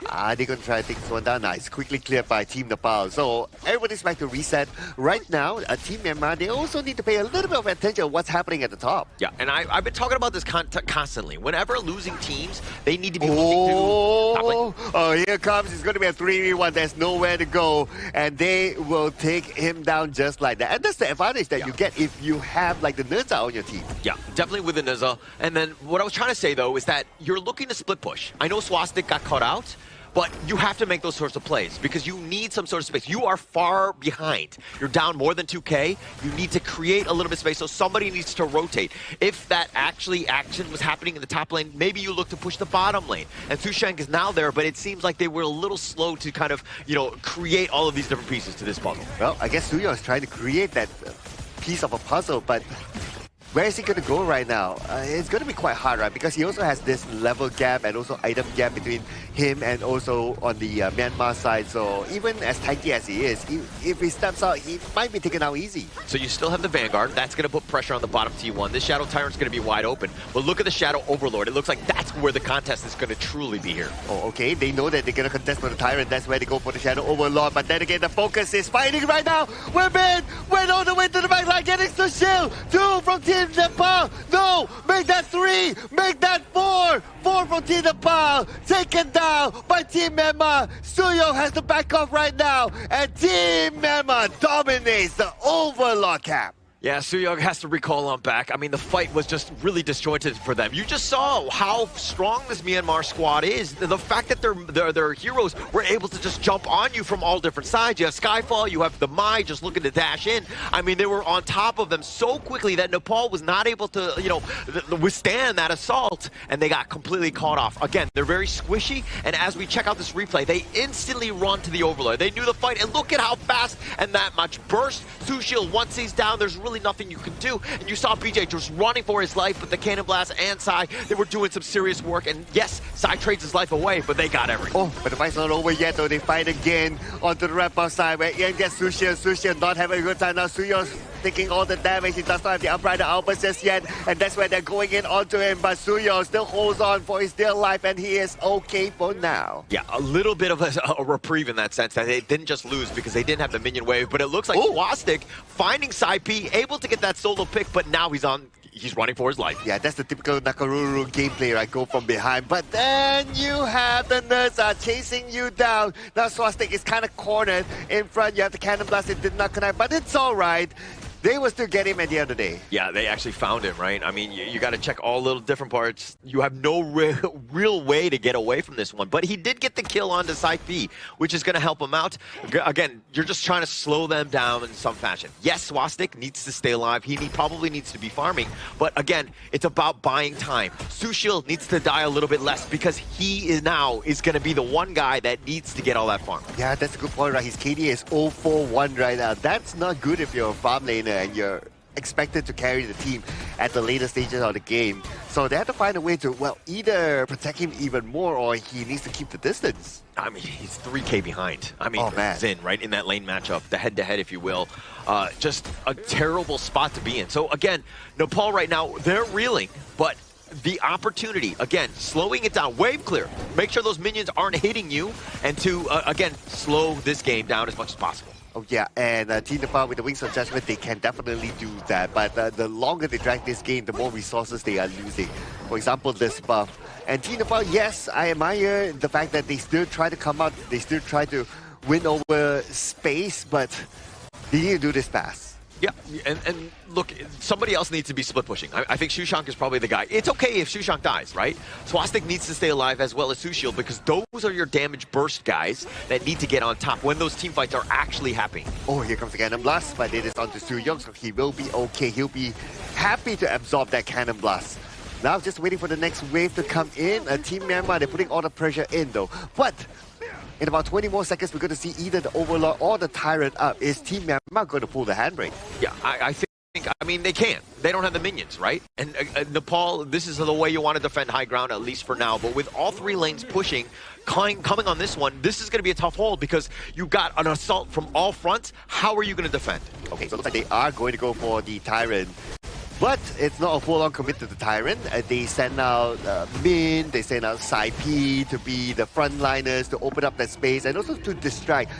Are they going to try to take this one down? Nice. Quickly cleared by Team Nepal. So everybody's back to reset. Right now, Team Myanmar, they also need to pay a little bit of attention to what's happening at the top. Yeah, and I've been talking about this constantly. Whenever losing teams, they need to be looking to top lane. Oh, here comes. It's going to be a 3v1. There's nowhere to go. And they will take him down just like that. And that's the advantage that you get if you have like the Nurza on your team. Yeah, definitely with the Nurza. And then what I was trying to say, though, is that you're looking to split push. I know Swastik got caught out, but you have to make those sorts of plays because you need some sort of space. You are far behind. You're down more than 2K. You need to create a little bit of space, so somebody needs to rotate. If that action was happening in the top lane, maybe you look to push the bottom lane. And Sushank is now there, but it seems like they were a little slow to kind of, you know, create all of these different pieces to this puzzle. Well, I guess Suyo is trying to create that piece of a puzzle, but where is he going to go right now? It's going to be quite hard, right? Because he also has this level gap and also item gap between him and also on the Myanmar side. So even as tanky as he is, if he steps out, he might be taken out easy. So you still have the Vanguard. That's going to put pressure on the bottom T1. This Shadow Tyrant's going to be wide open. But look at the Shadow Overlord. It looks like that's where the contest is going to truly be here. Oh, okay. They know that they're going to contest for the Tyrant. That's where they go for the Shadow Overlord. But then again, the focus is fighting right now. Went all the way to the back line, getting the shield. 2 from Team Nepal. No, make that 3, make that 4. 4 from Team Nepal, taken down by Team Myanmar. Suyo has to back off right now, and Team Myanmar dominates the Overlord cap. Yeah, Soo-Young has to recall on back. I mean, the fight was just really disjointed for them. You just saw how strong this Myanmar squad is. The fact that their heroes were able to just jump on you from all different sides. You have Skyfall, you have the Mai just looking to dash in. I mean, they were on top of them so quickly that Nepal was not able to, you know, withstand that assault, and they got completely caught off. Again, they're very squishy, and as we check out this replay, they instantly run to the Overlord. They knew the fight, and look at how fast and that much burst. Sushil, once he's down, there's really nothing you can do. And you saw BJ just running for his life with the Cannon Blast and Sai. They were doing some serious work. And yes, Sai trades his life away, but they got everything. Oh, but the fight's not over yet, though. They fight again onto the ramp side where Ian gets Sushil. Sushil not having a good time now. Suyo's taking all the damage. He does not have the Uprider outburst just yet. And that's where they're going in onto him. But Suyo still holds on for his dear life, and he is okay for now. Yeah, a little bit of a reprieve in that sense that they didn't just lose because they didn't have the minion wave. But it looks like Swastik finding Sai P, able to get that solo pick, but now he's running for his life. Yeah, that's the typical Nakaruru gameplay, right? Go from behind. But then you have the nerds are chasing you down. Now Swastik is kind of cornered in front. You have the Cannon Blast. It did not connect, but it's all right. They will still get him at the end of the day. Yeah, they actually found him, right? I mean, you got to check all little different parts. You have no real way to get away from this one. But he did get the kill onto Sai P, which is going to help him out. Again, you're just trying to slow them down in some fashion. Yes, Swastik needs to stay alive. He probably needs to be farming. But again, it's about buying time. Sushil needs to die a little bit less because he is going to be the one guy that needs to get all that farm. Yeah, that's a good point, right? His KD is 0-4-1 right now. That's not good if you're a farm laner and you're expected to carry the team at the later stages of the game. So they have to find a way to, well, either protect him even more or he needs to keep the distance. I mean, he's 3K behind. I mean, oh, man. Zin, right, in that lane matchup, the head-to-head, if you will. Just a terrible spot to be in. So again, Nepal right now, they're reeling, but the opportunity, again, slowing it down, wave clear, make sure those minions aren't hitting you, and to, again, slow this game down as much as possible. Oh yeah, and Team Nepal with the Wings of Judgment, they can definitely do that. But the longer they drag this game, the more resources they are losing. For example, this buff. And Team Nepal, yes, I admire the fact that they still try to come out, they still try to win over space, but they need to do this fast. Yeah, and look, somebody else needs to be split pushing. I think Shushank is probably the guy. It's okay if Shushank dies, right? Swastik needs to stay alive as well as Sushil because those are your damage burst guys that need to get on top when those team fights are actually happening. Oh, here comes the Cannon Blast, but it is onto Soo-Young, so he will be okay. He'll be happy to absorb that Cannon Blast. Now just waiting for the next wave to come in. Team Myanmar, they're putting all the pressure in though. But in about 20 more seconds, we're going to see either the Overlord or the Tyrant up. Is Team Myanmar going to pull the handbrake? Yeah, I think, I mean, they can. They don't have the minions, right? And Nepal, this is the way you want to defend high ground, at least for now. But with all three lanes pushing, coming on this one, this is going to be a tough hold because you got an assault from all fronts. How are you going to defend? Okay, so it looks like they are going to go for the Tyrant. But it's not a full-on commit to the Tyrant. They send out Min, they send out Sai P to be the frontliners, to open up that space, and also to distract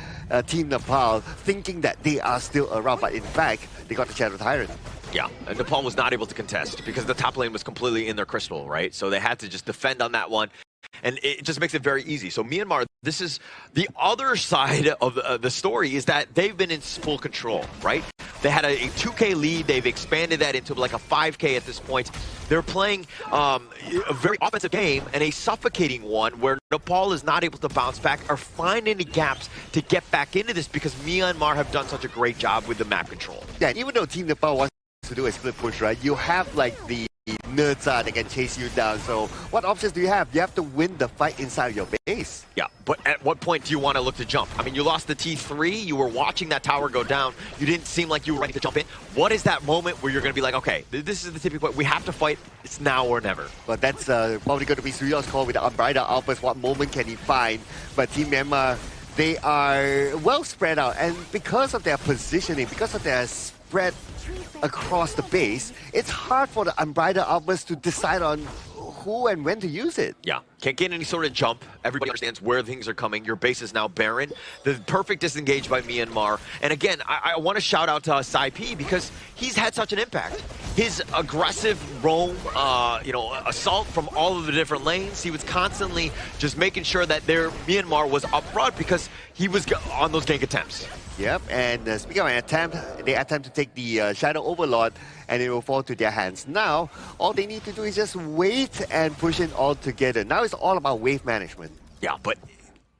Team Nepal, thinking that they are still around. But in fact, they got the Shadow Tyrant. Yeah, and Nepal was not able to contest because the top lane was completely in their crystal, right? So they had to just defend on that one. And it just makes it very easy. So Myanmar, this is the other side of the story is that they've been in full control, right? They had a 2K lead. They've expanded that into like a 5K at this point. They're playing a very offensive game and a suffocating one where Nepal is not able to bounce back or find any gaps to get back into this because Myanmar have done such a great job with the map control. Yeah, and even though Team Nepal wants to do a split push, right? You have like the nerds that can chase you down. So what options do you have? You have to win the fight inside your base. Yeah, but at what point do you want to look to jump? I mean, you lost the T3, you were watching that tower go down, you didn't seem like you were ready to jump in. What is that moment where you're going to be like, okay, this is the tipping point, we have to fight, it's now or never? But that's probably going to be Soo-Young's call with the Unbridled Outburst. What moment can he find? But Team Myanmar, they are well spread out, and because of their positioning, because of their spread across the base, it's hard for the Unbridled Outburst to decide on who and when to use it. Yeah, can't get any sort of jump. Everybody understands where things are coming. Your base is now barren. The perfect disengage by Myanmar. And again, I want to shout out to Sai P because he's had such an impact. His aggressive roam, assault from all of the different lanes, he was constantly just making sure that Myanmar was up front because he was on those gank attempts. Yep, and speaking of an attempt, they attempt to take the Shadow Overlord, and it will fall to their hands. Now, all they need to do is just wait and push it all together. Now it's all about wave management. Yeah, but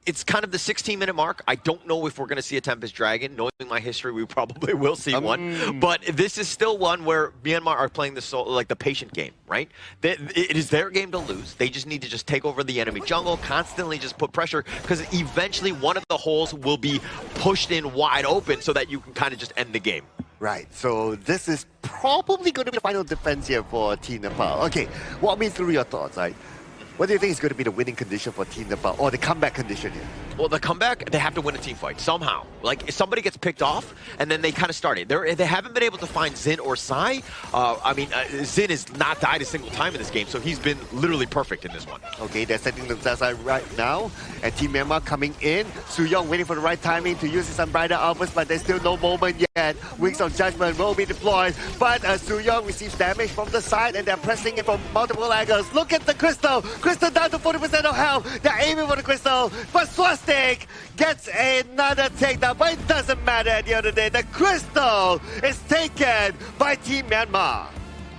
it's kind of the 16-minute mark. I don't know if we're going to see a Tempest Dragon. Knowing my history, we probably will see one. But this is still one where Myanmar are playing the patient game, right? It is their game to lose. They just need to just take over the enemy jungle, constantly just put pressure, because eventually one of the holes will be pushed in wide open so that you can kind of just end the game. Right, so this is probably going to be the final defense here for Team Nepal. Okay, walk me through your thoughts, right? What do you think is going to be the winning condition for Team Nepal, or the comeback condition here? Well, the comeback, they have to win a team fight somehow. Like, if somebody gets picked off, and then they kind of start it. They haven't been able to find Xin or Sai. Xin has not died a single time in this game, so he's been literally perfect in this one. Okay, they're setting themselves up right now. And Team Myanmar coming in. Soo-young waiting for the right timing to use his Unbridled Outburst, but there's still no moment yet. Wings of Judgment will be deployed, but Soo-young receives damage from the side, and they're pressing it from multiple angles. Look at the Crystal! Crystal down to 40% of health. They're aiming for the Crystal, but Swastik gets another takedown, but it doesn't matter at the end of the day. The Crystal is taken by Team Myanmar.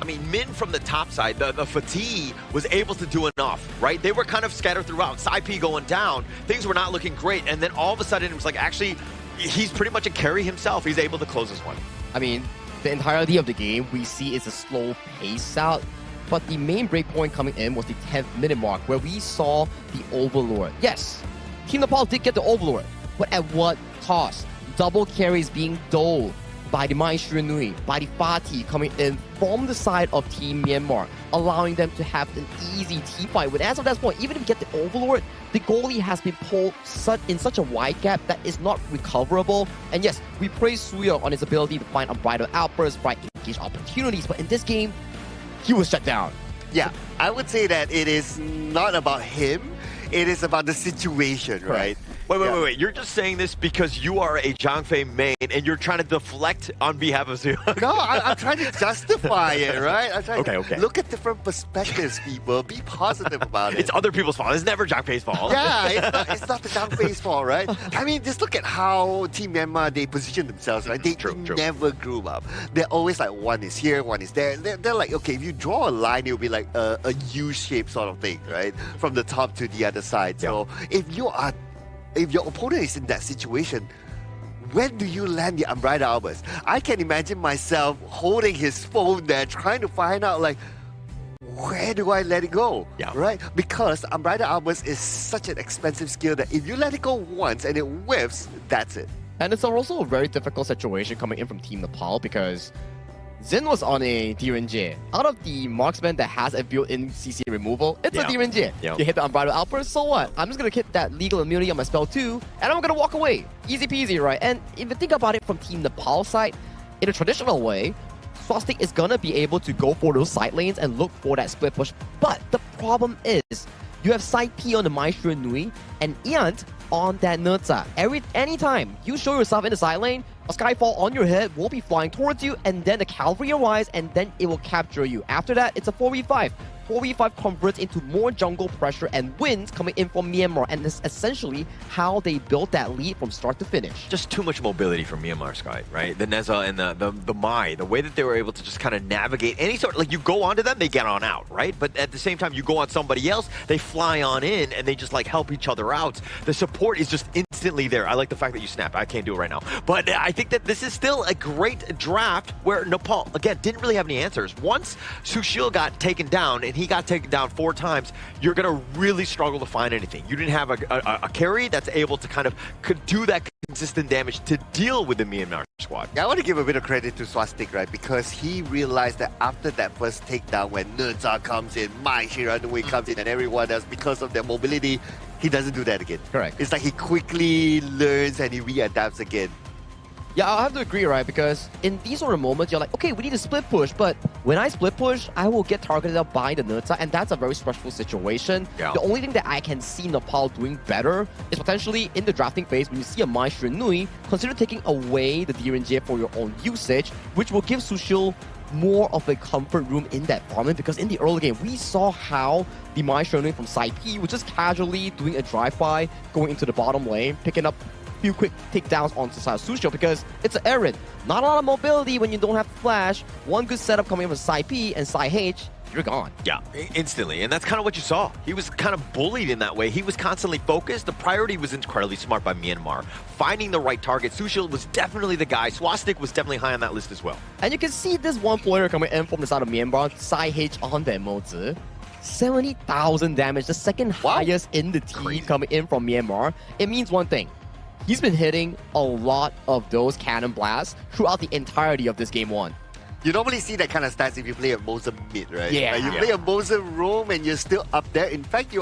I mean, Min from the top side, the fatigue was able to do enough, right? They were kind of scattered throughout. Sai-P going down, things were not looking great, and then all of a sudden it was like, actually, he's pretty much a carry himself. He's able to close this one. I mean, the entirety of the game we see is a slow pace out, but the main breakpoint coming in was the 10th minute mark, where we saw the Overlord. Yes, Team Nepal did get the Overlord, but at what cost? Double carries being doled by the Maestro Nui, by the Fatih coming in from the side of Team Myanmar, allowing them to have an easy team fight. But as of that point, even if you get the Overlord, the goalie has been pulled in such a wide gap that is not recoverable. And yes, we praise Soo-young on his ability to find Unbridled Outbursts, right, engage opportunities, but in this game, he was shut down. Yeah, I would say that it is not about him, it is about the situation, right? Wait. You're just saying this because you are a Zhang Fei main and you're trying to deflect on behalf of Soo-young. No, I'm trying to justify it, right? I'm trying to look at different perspectives, people. Be positive about it. It's other people's fault. It's never Zhang Fei's fault. Yeah, it's not the Zhang Fei's fault, right? I mean, just look at how Team Myanmar, they position themselves, right? They never grew up. They're always like, one is here, one is there. They're like, okay, if you draw a line, it'll be like a U-shape sort of thing, right? From the top to the other side. So if your opponent is in that situation, when do you land the Unbridled Outburst? I can imagine myself holding his phone there, trying to find out, like, where do I let it go? Right? Because Unbridled Outburst is such an expensive skill that if you let it go once and it whiffs, that's it. And it's also a very difficult situation coming in from Team Nepal, because Xin was on a DRNJ. Out of the marksman that has a built-in CC removal, it's a DRNJ. You hit the Unbridled Outburst, so what? I'm just going to hit that legal immunity on my spell too, and I'm going to walk away. Easy peasy, right? And if you think about it from Team Nepal side, in a traditional way, Swastik is going to be able to go for those side lanes and look for that split push. But the problem is, you have Sai-P on the Maestro Nui and Iant on that Nerza. Anytime you show yourself in the side lane, a Skyfall on your head will be flying towards you, and then the cavalry arrives, and then it will capture you. After that, it's a 4v5. 4v5 converts into more jungle pressure and wins coming in from Myanmar, and this is essentially how they built that lead from start to finish. Just too much mobility from Myanmar, Sky, right? The Neza and the Mai, the way that they were able to just kind of navigate any sort, like you go onto them, they get on out, right? But at the same time, you go on somebody else, they fly on in, and they just like help each other out. The support is just instantly there. I like the fact that you snap. I can't do it right now. But I think that this is still a great draft where Nepal, again, didn't really have any answers. Once Sushil got taken down, and he got taken down 4 times, you're going to really struggle to find anything. You didn't have a carry that's able to kind of do that consistent damage to deal with the Myanmar squad. Yeah, I want to give a bit of credit to Swastik, right? Because he realized that after that first takedown, when Nerza comes in, Mai Shiranui comes in, and everyone else, because of their mobility, he doesn't do that again. Correct. It's like he quickly learns and he readapts again. Yeah, I'll have to agree, right? Because in these sort of moments, you're like, okay, we need to split push, but when I split push, I will get targeted up by the Nerza, and that's a very stressful situation. The only thing that I can see Nepal doing better is potentially in the drafting phase, when you see a Maestro Nui, consider taking away the DRNJ for your own usage, which will give Sushil more of a comfort room in that farming, because in the early game, we saw how the Maestro Nui from Sai-P was just casually doing a drive-by, going into the bottom lane, picking up few quick takedowns onto side of Sushil because it's an errand. Not a lot of mobility when you don't have flash. One good setup coming from Side P and Side H, you're gone. Yeah, instantly. And that's kind of what you saw. He was kind of bullied in that way. He was constantly focused. The priority was incredibly smart by Myanmar. Finding the right target. Sushil was definitely the guy. Swastik was definitely high on that list as well. And you can see this one player coming in from the side of Myanmar, Side H on that Mozi. 70,000 damage, the second highest in the team coming in from Myanmar. It means one thing. He's been hitting a lot of those cannon blasts throughout the entirety of this game one. You normally see that kind of stats if you play a Moza mid, right? Yeah. You play a Moza roam and you're still up there. In fact,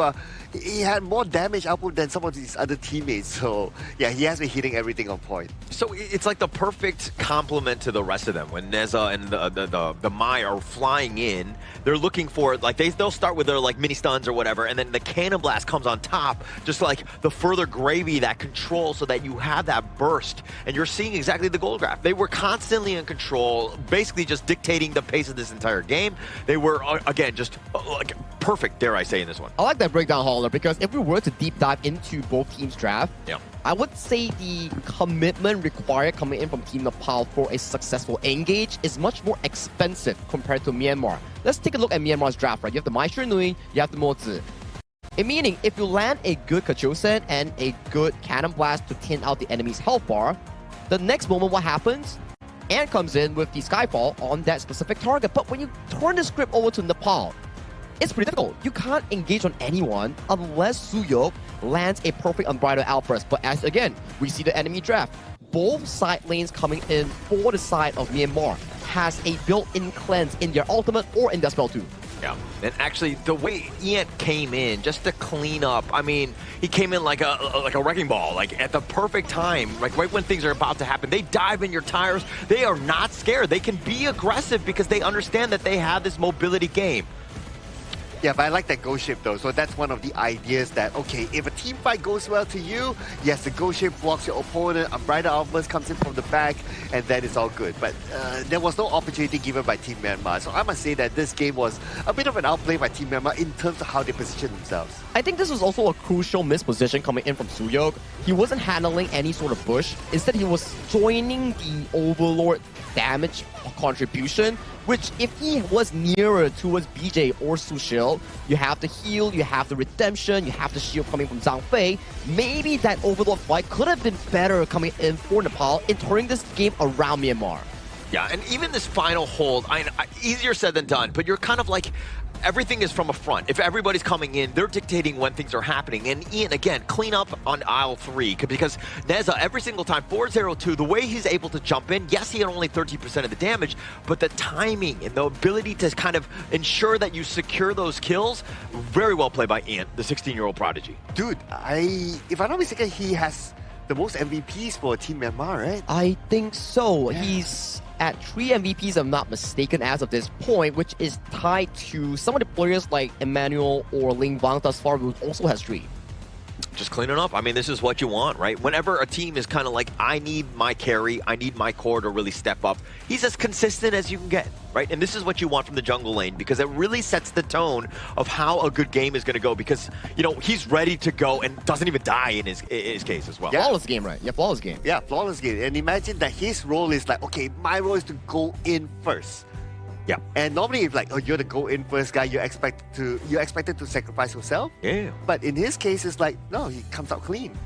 he had more damage output than some of his other teammates. So, yeah, he has been hitting everything on point. So it's like the perfect complement to the rest of them. When Neza and the Mai are flying in, they're looking for, like, they'll start with their, like, mini stuns or whatever, and then the cannon blast comes on top, just like the further gravy, that control, so that you have that burst. And you're seeing exactly the goal graph. They were constantly in control, basically just dictating the pace of this entire game. They were, again, just like perfect, dare I say, in this one. I like that breakdown, Hauler, because if we were to deep dive into both teams' draft, yeah, I would say the commitment required coming in from Team Nepal for a successful engage is much more expensive compared to Myanmar. Let's take a look at Myanmar's draft, right? You have the Maestro Nui, you have the Mozi. Meaning, if you land a good Kachosen and a good Cannon Blast to thin out the enemy's health bar, the next moment what happens? Ant comes in with the Skyfall on that specific target. But when you turn the script over to Nepal, it's pretty difficult. You can't engage on anyone unless Suyok lands a perfect Unbridled Outburst. But as again, we see the enemy draft. Both side lanes coming in for the side of Myanmar has a built-in cleanse in their ultimate or in their spell too. Yeah, and actually, the way Ian came in just to clean up, I mean, he came in like a wrecking ball, like at the perfect time, like right when things are about to happen. They dive in your tires. They are not scared. They can be aggressive because they understand that they have this mobility game. Yeah, but I like that ghost ship though. So that's one of the ideas that, okay, if a team fight goes well to you, yes, the ghost ship blocks your opponent, Unbridled Outburst comes in from the back, and then it's all good. But there was no opportunity given by Team Myanmar. So I must say that this game was a bit of an outplay by Team Myanmar in terms of how they position themselves. I think this was also a crucial misposition coming in from Suyok. He wasn't handling any sort of push. Instead, he was joining the Overlord damage contribution, which if he was nearer towards BJ or Sushil, you have the heal, you have the redemption, you have the shield coming from Zhang Fei, maybe that Overlord fight could have been better coming in for Nepal in turning this game around Myanmar. Yeah, and even this final hold, easier said than done, but you're kind of like, everything is from a front. If everybody's coming in, they're dictating when things are happening. And Ian, again, clean up on aisle 3, because Neza, every single time, 4-0-2, the way he's able to jump in, yes, he had only 13% of the damage, but the timing and the ability to kind of ensure that you secure those kills, very well played by Ian, the 16-year-old prodigy. Dude, if I'm not mistaken, he has the most MVPs for Team Myanmar, right? I think so. Yeah. He's at 3 MVPs, if I'm not mistaken, as of this point, which is tied to some of the players like Emmanuel or Ling Wang thus far, who also has 3. Just cleaning up. I mean, this is what you want, right? Whenever a team is kind of like, I need my carry, I need my core to really step up, he's as consistent as you can get, right? And this is what you want from the jungle lane, because it really sets the tone of how a good game is going to go, because, you know, he's ready to go and doesn't even die in his case as well. Yeah. Flawless game, right? Yeah, flawless game. Yeah, flawless game. And imagine that his role is like, okay, my role is to go in first. Yeah. And normally, if like, oh, you're the go in first guy, you're expected to sacrifice yourself. Yeah. But in his case, it's like, no, he comes out clean.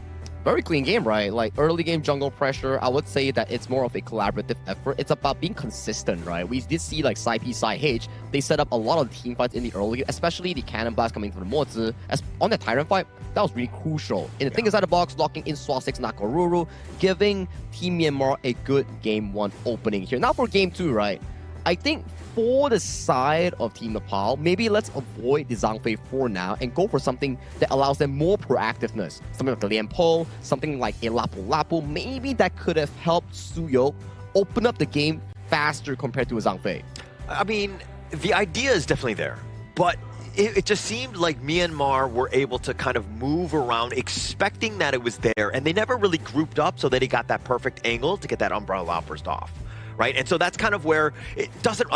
Very clean game, right? Like early game jungle pressure, I would say that it's more of a collaborative effort. It's about being consistent, right? We did see like Side P, Side H, they set up a lot of team fights in the early game, especially the cannon blast coming from the Mozi. As on the Tyrant fight, that was really crucial. In the thing inside the box, locking in Swastik's Nakoruru, giving Team Myanmar a good game 1 opening here. Now for game 2, right? I think for the side of Team Nepal, maybe let's avoid the Zhang Fei for now and go for something that allows them more proactiveness. Something like a Lian Po, something like a Lapu Lapu. Maybe that could have helped Suyok open up the game faster compared to a Zhang Fei. I mean, the idea is definitely there, but it just seemed like Myanmar were able to kind of move around expecting that it was there, and they never really grouped up so that he got that perfect angle to get that Umbrella Outburst off. Right, and so that's kind of where it doesn't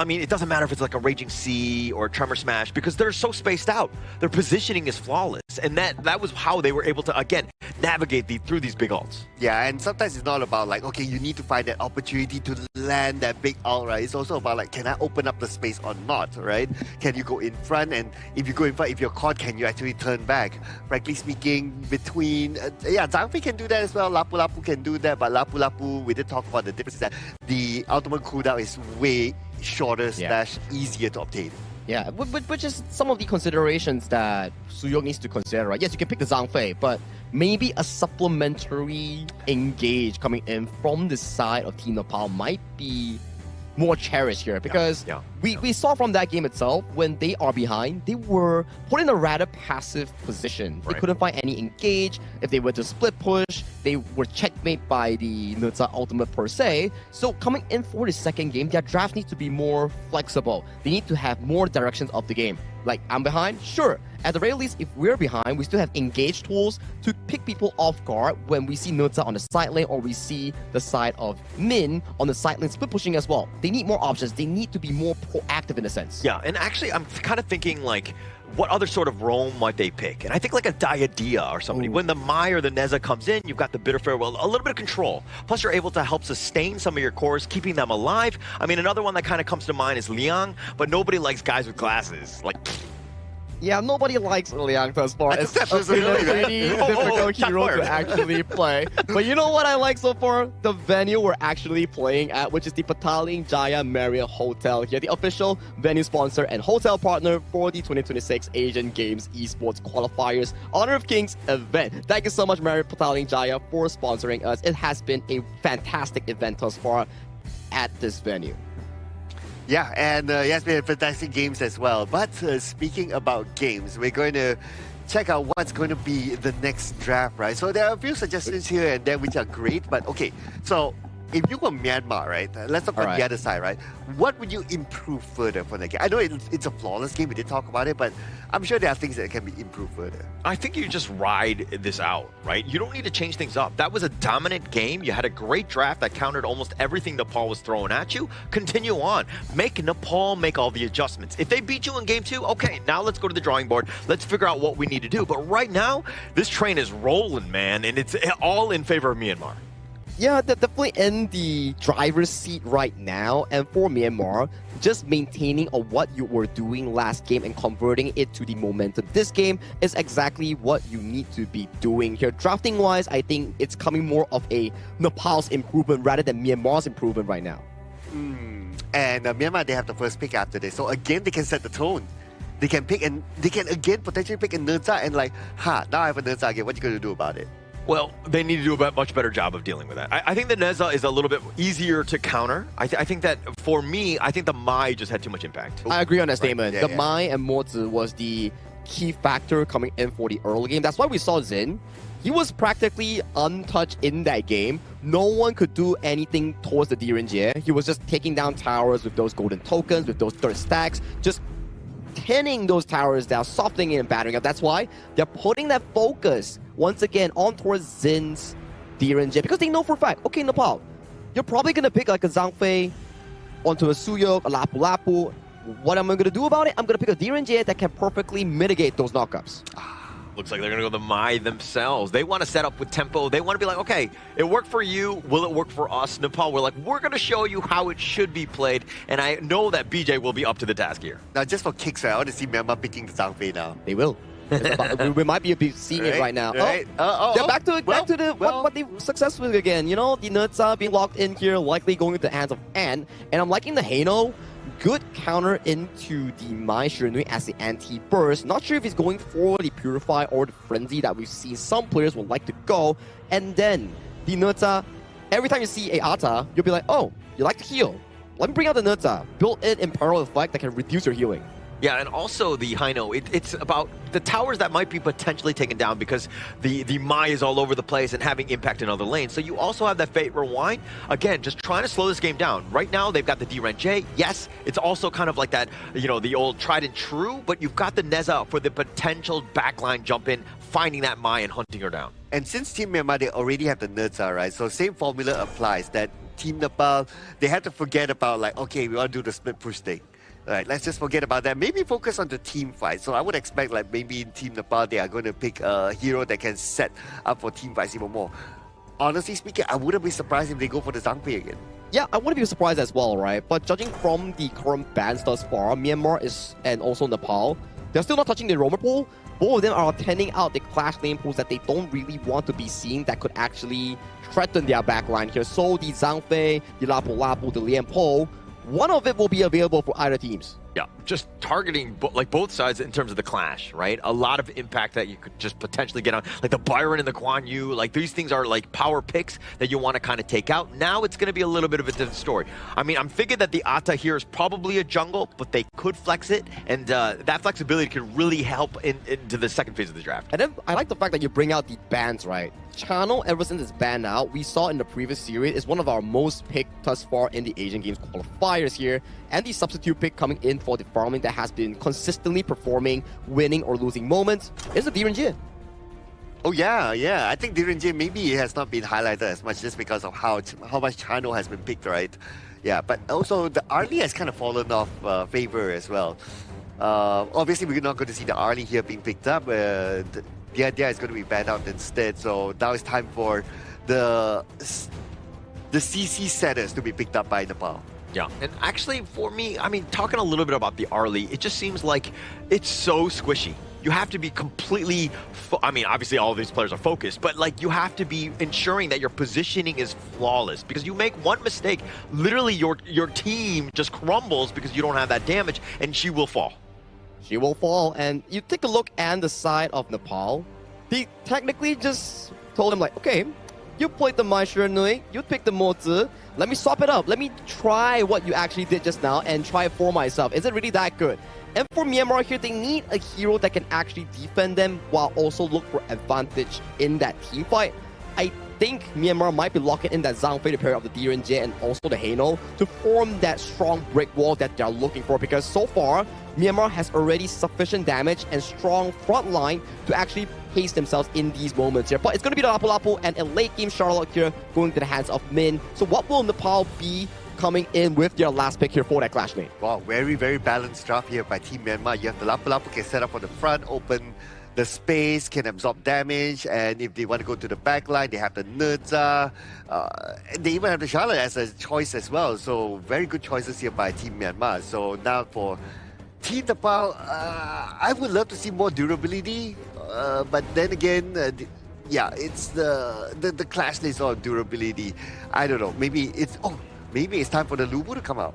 matter if it's like a Raging Sea or a Tremor Smash, because they're so spaced out. Their positioning is flawless. yes, and that was how they were able to, again, navigate through these big ults. Yeah, and sometimes it's not about like, okay, you need to find that opportunity to land that big ult, right? It's also about like, can I open up the space or not, right? Can you go in front? And if you go in front, if you're caught, can you actually turn back? Frankly speaking, between, Zhang Fei can do that as well, Lapu Lapu can do that, but Lapu Lapu, we did talk about the difference that the ultimate cooldown is way shorter / easier to obtain. Yeah, which is some of the considerations that Suyong needs to consider, right? Yes, you can pick the Zhang Fei, but maybe a supplementary engage coming in from the side of Team Nepal might be more cherished here, because we saw from that game itself, when they are behind, they were put in a rather passive position. They couldn't find any engage. If they were to split push, they were checkmate by the Nutsa ultimate per se. So coming in for the second game, their draft needs to be more flexible. They need to have more directions of the game. Like, I'm behind? Sure. At the very least, if we're behind, we still have engage tools to pick people off guard when we see Nutsa on the side lane or we see the side of Min on the side lane split pushing as well. They need more options. They need to be more proactive in a sense. Yeah, and actually, I'm kind of thinking like, what other sort of roam might they pick? And I think like a Diadia or somebody. When the Mai or the Neza comes in, you've got the Bitter Farewell, a little bit of control. Plus, you're able to help sustain some of your cores, keeping them alive. I mean, another one that kind of comes to mind is Liang, but nobody likes guys with glasses. Like, yeah, nobody likes Liang thus far. It's a really pretty difficult hero to actually play. But you know what I like so far? The venue we're actually playing at, which is the Petaling Jaya Marriott Hotel here, the official venue sponsor and hotel partner for the 2026 Asian Games Esports Qualifiers Honor of Kings event. Thank you so much, Marriott Petaling Jaya, for sponsoring us. It has been a fantastic event thus far at this venue. Yeah, and it has been fantastic games as well. But speaking about games, we're going to check out what's going to be the next draft, right? So there are a few suggestions here and there which are great, but okay. So if you were Myanmar, right? Let's talk about the other side, right? What would you improve further for the game? I know it's a flawless game, we did talk about it, but I'm sure there are things that can be improved further. I think you just ride this out, right? You don't need to change things up. That was a dominant game. You had a great draft that countered almost everything Nepal was throwing at you. Continue on. Make Nepal make all the adjustments. If they beat you in game 2, okay, now let's go to the drawing board. Let's figure out what we need to do. But right now, this train is rolling, man, and it's all in favor of Myanmar. Yeah, they're definitely in the driver's seat right now. And for Myanmar, just maintaining what you were doing last game and converting it to the momentum this game is exactly what you need to be doing here. Drafting-wise, I think it's coming more of a Nepal's improvement rather than Myanmar's improvement right now. And Myanmar, they have the first pick after this. So again, they can set the tone. They can pick and they can again potentially pick a Nurza and like, now I have a Nurza again. What are you going to do about it? Well, they need to do a much better job of dealing with that. I think the Neza is a little bit easier to counter. I think that, for me, I think the Mai just had too much impact. I agree on that statement. The Mai and Mozi was the key factor coming in for the early game. That's why we saw Xin. He was practically untouched in that game. No one could do anything towards the Direnjie. He was just taking down towers with those golden tokens, with those third stacks, just pinning those towers down, softening it and battering up. That's why they're putting that focus once again on towards Zin's Direnjie, because they know for a fact, okay, Nepal, you're probably going to pick like a Zhang Fei onto a Suyok, a Lapu Lapu. What am I going to do about it? I'm going to pick a Direnjie that can perfectly mitigate those knockups. Looks like they're going to go the Mai themselves. They want to set up with tempo. They want to be like, okay, it worked for you. Will it work for us? Nepal, we're like, we're going to show you how it should be played. And I know that BJ will be up to the task here. Now, just for kicks, I want to see Myanmar picking the Zhang Fei now. They will. We might be seeing it right now. Right. Back to what they successfully again. You know, the Nutsa being locked in here, likely going into the hands of Ant. And I'm liking the Haino. Good counter into the Mai Shiranui as the anti-burst. Not sure if he's going for the Purify or the Frenzy that we've seen some players would like to go. And then the Nutsa, every time you see a Ata, you'll be like, oh, you like to heal. Let me bring out the Nutsa. Built in Imperil effect that can reduce your healing. Yeah, and also the Haino, it's about the towers that might be potentially taken down because the Mai is all over the place and having impact in other lanes. So you also have that Fate Rewind. Again, just trying to slow this game down. Right now, they've got the Direnjie. Yes, it's also kind of like that, you know, the old tried and true, but you've got the Neza for the potential backline jump in, finding that Mai and hunting her down. And since Team Myanmar, they already have the Nurza, right? So same formula applies that Team Nepal, they have to forget about like, okay, we want to do the split push thing. Right, let's just forget about that. Maybe focus on the team fight. So I would expect like maybe in Team Nepal, they are going to pick a hero that can set up for team fights even more. Honestly speaking, I wouldn't be surprised if they go for the Zhang Fei again. Yeah, I wouldn't be surprised as well, right? But judging from the current bans thus far, Myanmar and also Nepal, they're still not touching the roamer pool. Both of them are tending out the clash lane pools that they don't really want to be seeing that could actually threaten their backline here. So the Zhang Fei, the Lapu Lapu, the Lian Po, one of it will be available for either teams. Yeah, just targeting both sides in terms of the clash, right? A lot of impact that you could just potentially get on, like the Byron and the Guan Yu. Like these things are like power picks that you want to kind of take out. Now it's going to be a little bit of a different story. I mean, I'm figuring that the Atta here is probably a jungle, but they could flex it, and that flexibility could really help into the second phase of the draft. And then I like the fact that you bring out the bans, right? Channel, ever since it's banned out, we saw in the previous series, is one of our most picked thus far in the Asian Games qualifiers here. And the substitute pick coming in for the farming that has been consistently performing winning or losing moments is the Direnjie. Oh yeah. I think Direnjie maybe it has not been highlighted as much just because of how much Chano has been picked, right? Yeah, but also the Arlie has kind of fallen off favor as well. Obviously, we're not going to see the Arlie here being picked up. The idea is going to be banned out instead. So now it's time for the CC setters to be picked up by Nepal. Yeah, and actually for me, I mean, talking a little bit about the Arlie, it just seems like it's so squishy. You have to be completely, I mean, obviously all of these players are focused, but like you have to be ensuring that your positioning is flawless, because you make one mistake, literally your team just crumbles because you don't have that damage, and she will fall. She will fall, and you take a look at the side of Nepal, they technically just told him like, okay, you played the Mai Nui, you picked the Mozi, let me swap it up. Let me try what you actually did just now and try it for myself. Is it really that good? And for Myanmar here, they need a hero that can actually defend them while also look for advantage in that team fight. I think Myanmar might be locking in that Zhang Fei pair of the Direnjie and also the Haino to form that strong break wall that they're looking for, because so far, Myanmar has already sufficient damage and strong front line to actually pace themselves in these moments here. But it's going to be the Lapu Lapu and a late game Charlotte here going to the hands of Min. So what will Nepal be coming in with their last pick here for that clash lane? Wow, very, very balanced draft here by Team Myanmar. You have the Lapu Lapu can set up on the front, open the space, can absorb damage, and if they want to go to the back line, they have the Nerza. And they even have the Charlotte as a choice as well. So very good choices here by Team Myanmar. So now for Team Nepal, I would love to see more durability, but then again, yeah, it's the clash list on durability. I don't know. Maybe it's time for the Lubu to come out.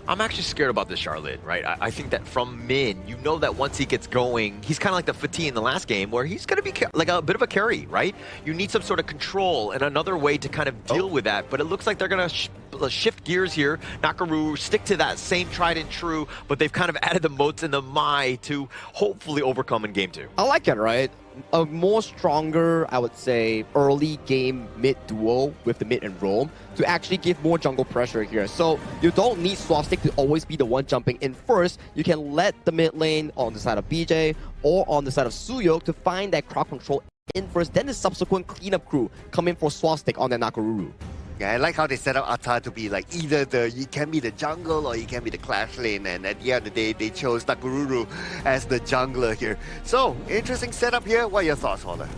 I'm actually scared about this Charlotte, right? I think that from Min, you know that once he gets going, he's kind of like the Fatih in the last game, where he's going to be like a bit of a carry, right? You need some sort of control and another way to kind of deal with that. But it looks like they're going to shift gears here. Nakaru stick to that same tried and true, but they've kind of added the moats and the Mai to hopefully overcome in game 2. I like it, right? A more stronger, I would say, early game mid duo with the mid and roam to actually give more jungle pressure here. So you don't need Swastik to always be the one jumping in first. You can let the mid lane on the side of BJ or on the side of Suyok to find that crowd control in first, then the subsequent cleanup crew come in for Swastik on that Nakaruru. Yeah, I like how they set up Atta to be like either you can be the jungle or you can be the clash lane, and at the end of the day, they chose Nakaruru as the jungler here. So, interesting setup here. What are your thoughts, Holler?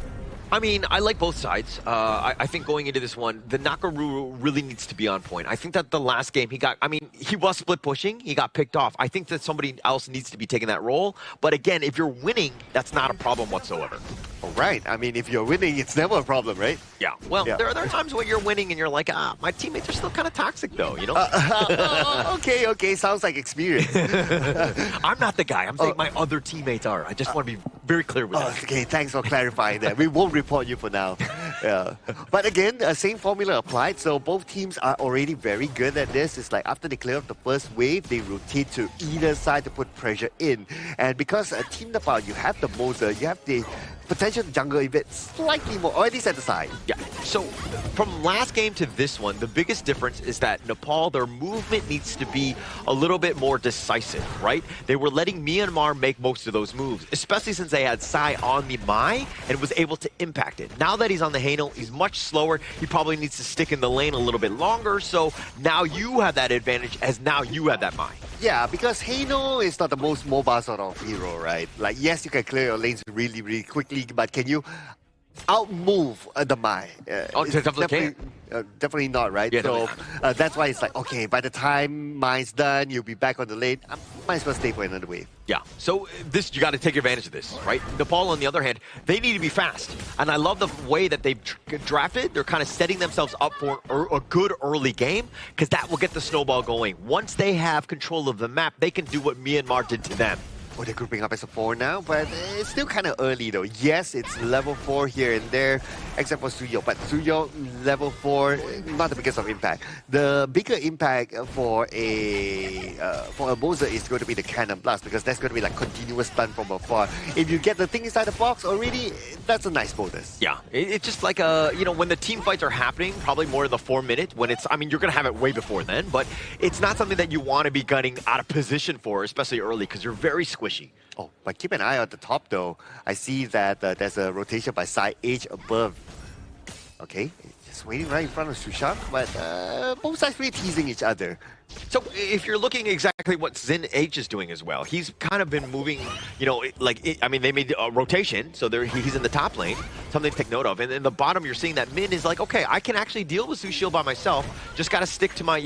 I mean, I like both sides. I think going into this one, the Nakaruru really needs to be on point. I think that the last game he was split pushing, he got picked off. I think that somebody else needs to be taking that role. But again, if you're winning, that's not a problem whatsoever. All right. I mean, if you're winning, it's never a problem, right? Yeah. Well, yeah. There are times when you're winning and you're like, my teammates are still kind of toxic though, you know? Okay. Sounds like experience. I'm not the guy. I'm saying my other teammates are. I just want to be very clear with that. Okay, thanks for clarifying that. We won't report you for now. Yeah. But again, same formula applied. So both teams are already very good at this. It's like after they clear up the first wave, they rotate to either side to put pressure in. And because Team Nepal, you have the Moza, you have the potential jungle a bit slightly more, or at least at the side. Yeah, so from last game to this one, the biggest difference is that Nepal, their movement needs to be a little bit more decisive, right? They were letting Myanmar make most of those moves, especially since they had Sai on the Mai and was able to impact it. Now that he's on the Haino, he's much slower. He probably needs to stick in the lane a little bit longer, so now you have that advantage as now you have that Mai. Yeah, because Haino is not the most mobile sort of hero, right? Like, yes, you can clear your lanes really, really quickly, but can you outmove the Mai? Definitely not, right? Yeah, so that's why it's like, okay, by the time Mai's done, you'll be back on the lane. I might as well stay for another wave. Yeah, so you got to take advantage of this, right? Nepal, on the other hand, they need to be fast. And I love the way that they've drafted. They're kind of setting themselves up for a good early game, because that will get the snowball going. Once they have control of the map, they can do what Myanmar did to them. Oh, they're grouping up as a 4 now, but it's still kind of early though. Yes, it's level 4 here and there, except for Suyo. But Suyo, level 4, not the biggest of impact. The bigger impact for a Moza is going to be the Cannon Blast, because that's going to be like continuous stun from afar. If you get the thing inside the box already, that's a nice bonus. Yeah, it's just like, when the team fights are happening, probably more in the 4 minute, when it's, I mean, you're going to have it way before then, but it's not something that you want to be gunning out of position for, especially early, because you're very squishy. Oh, but keep an eye on the top though. I see that there's a rotation by side H above. Okay, just waiting right in front of Sushant, but both sides really teasing each other. So if you're looking exactly what Zin H is doing as well, he's kind of been moving, they made a rotation, so he's in the top lane, something to take note of. And in the bottom, you're seeing that Min is like, okay, I can actually deal with Sushil by myself, just got to stick to my,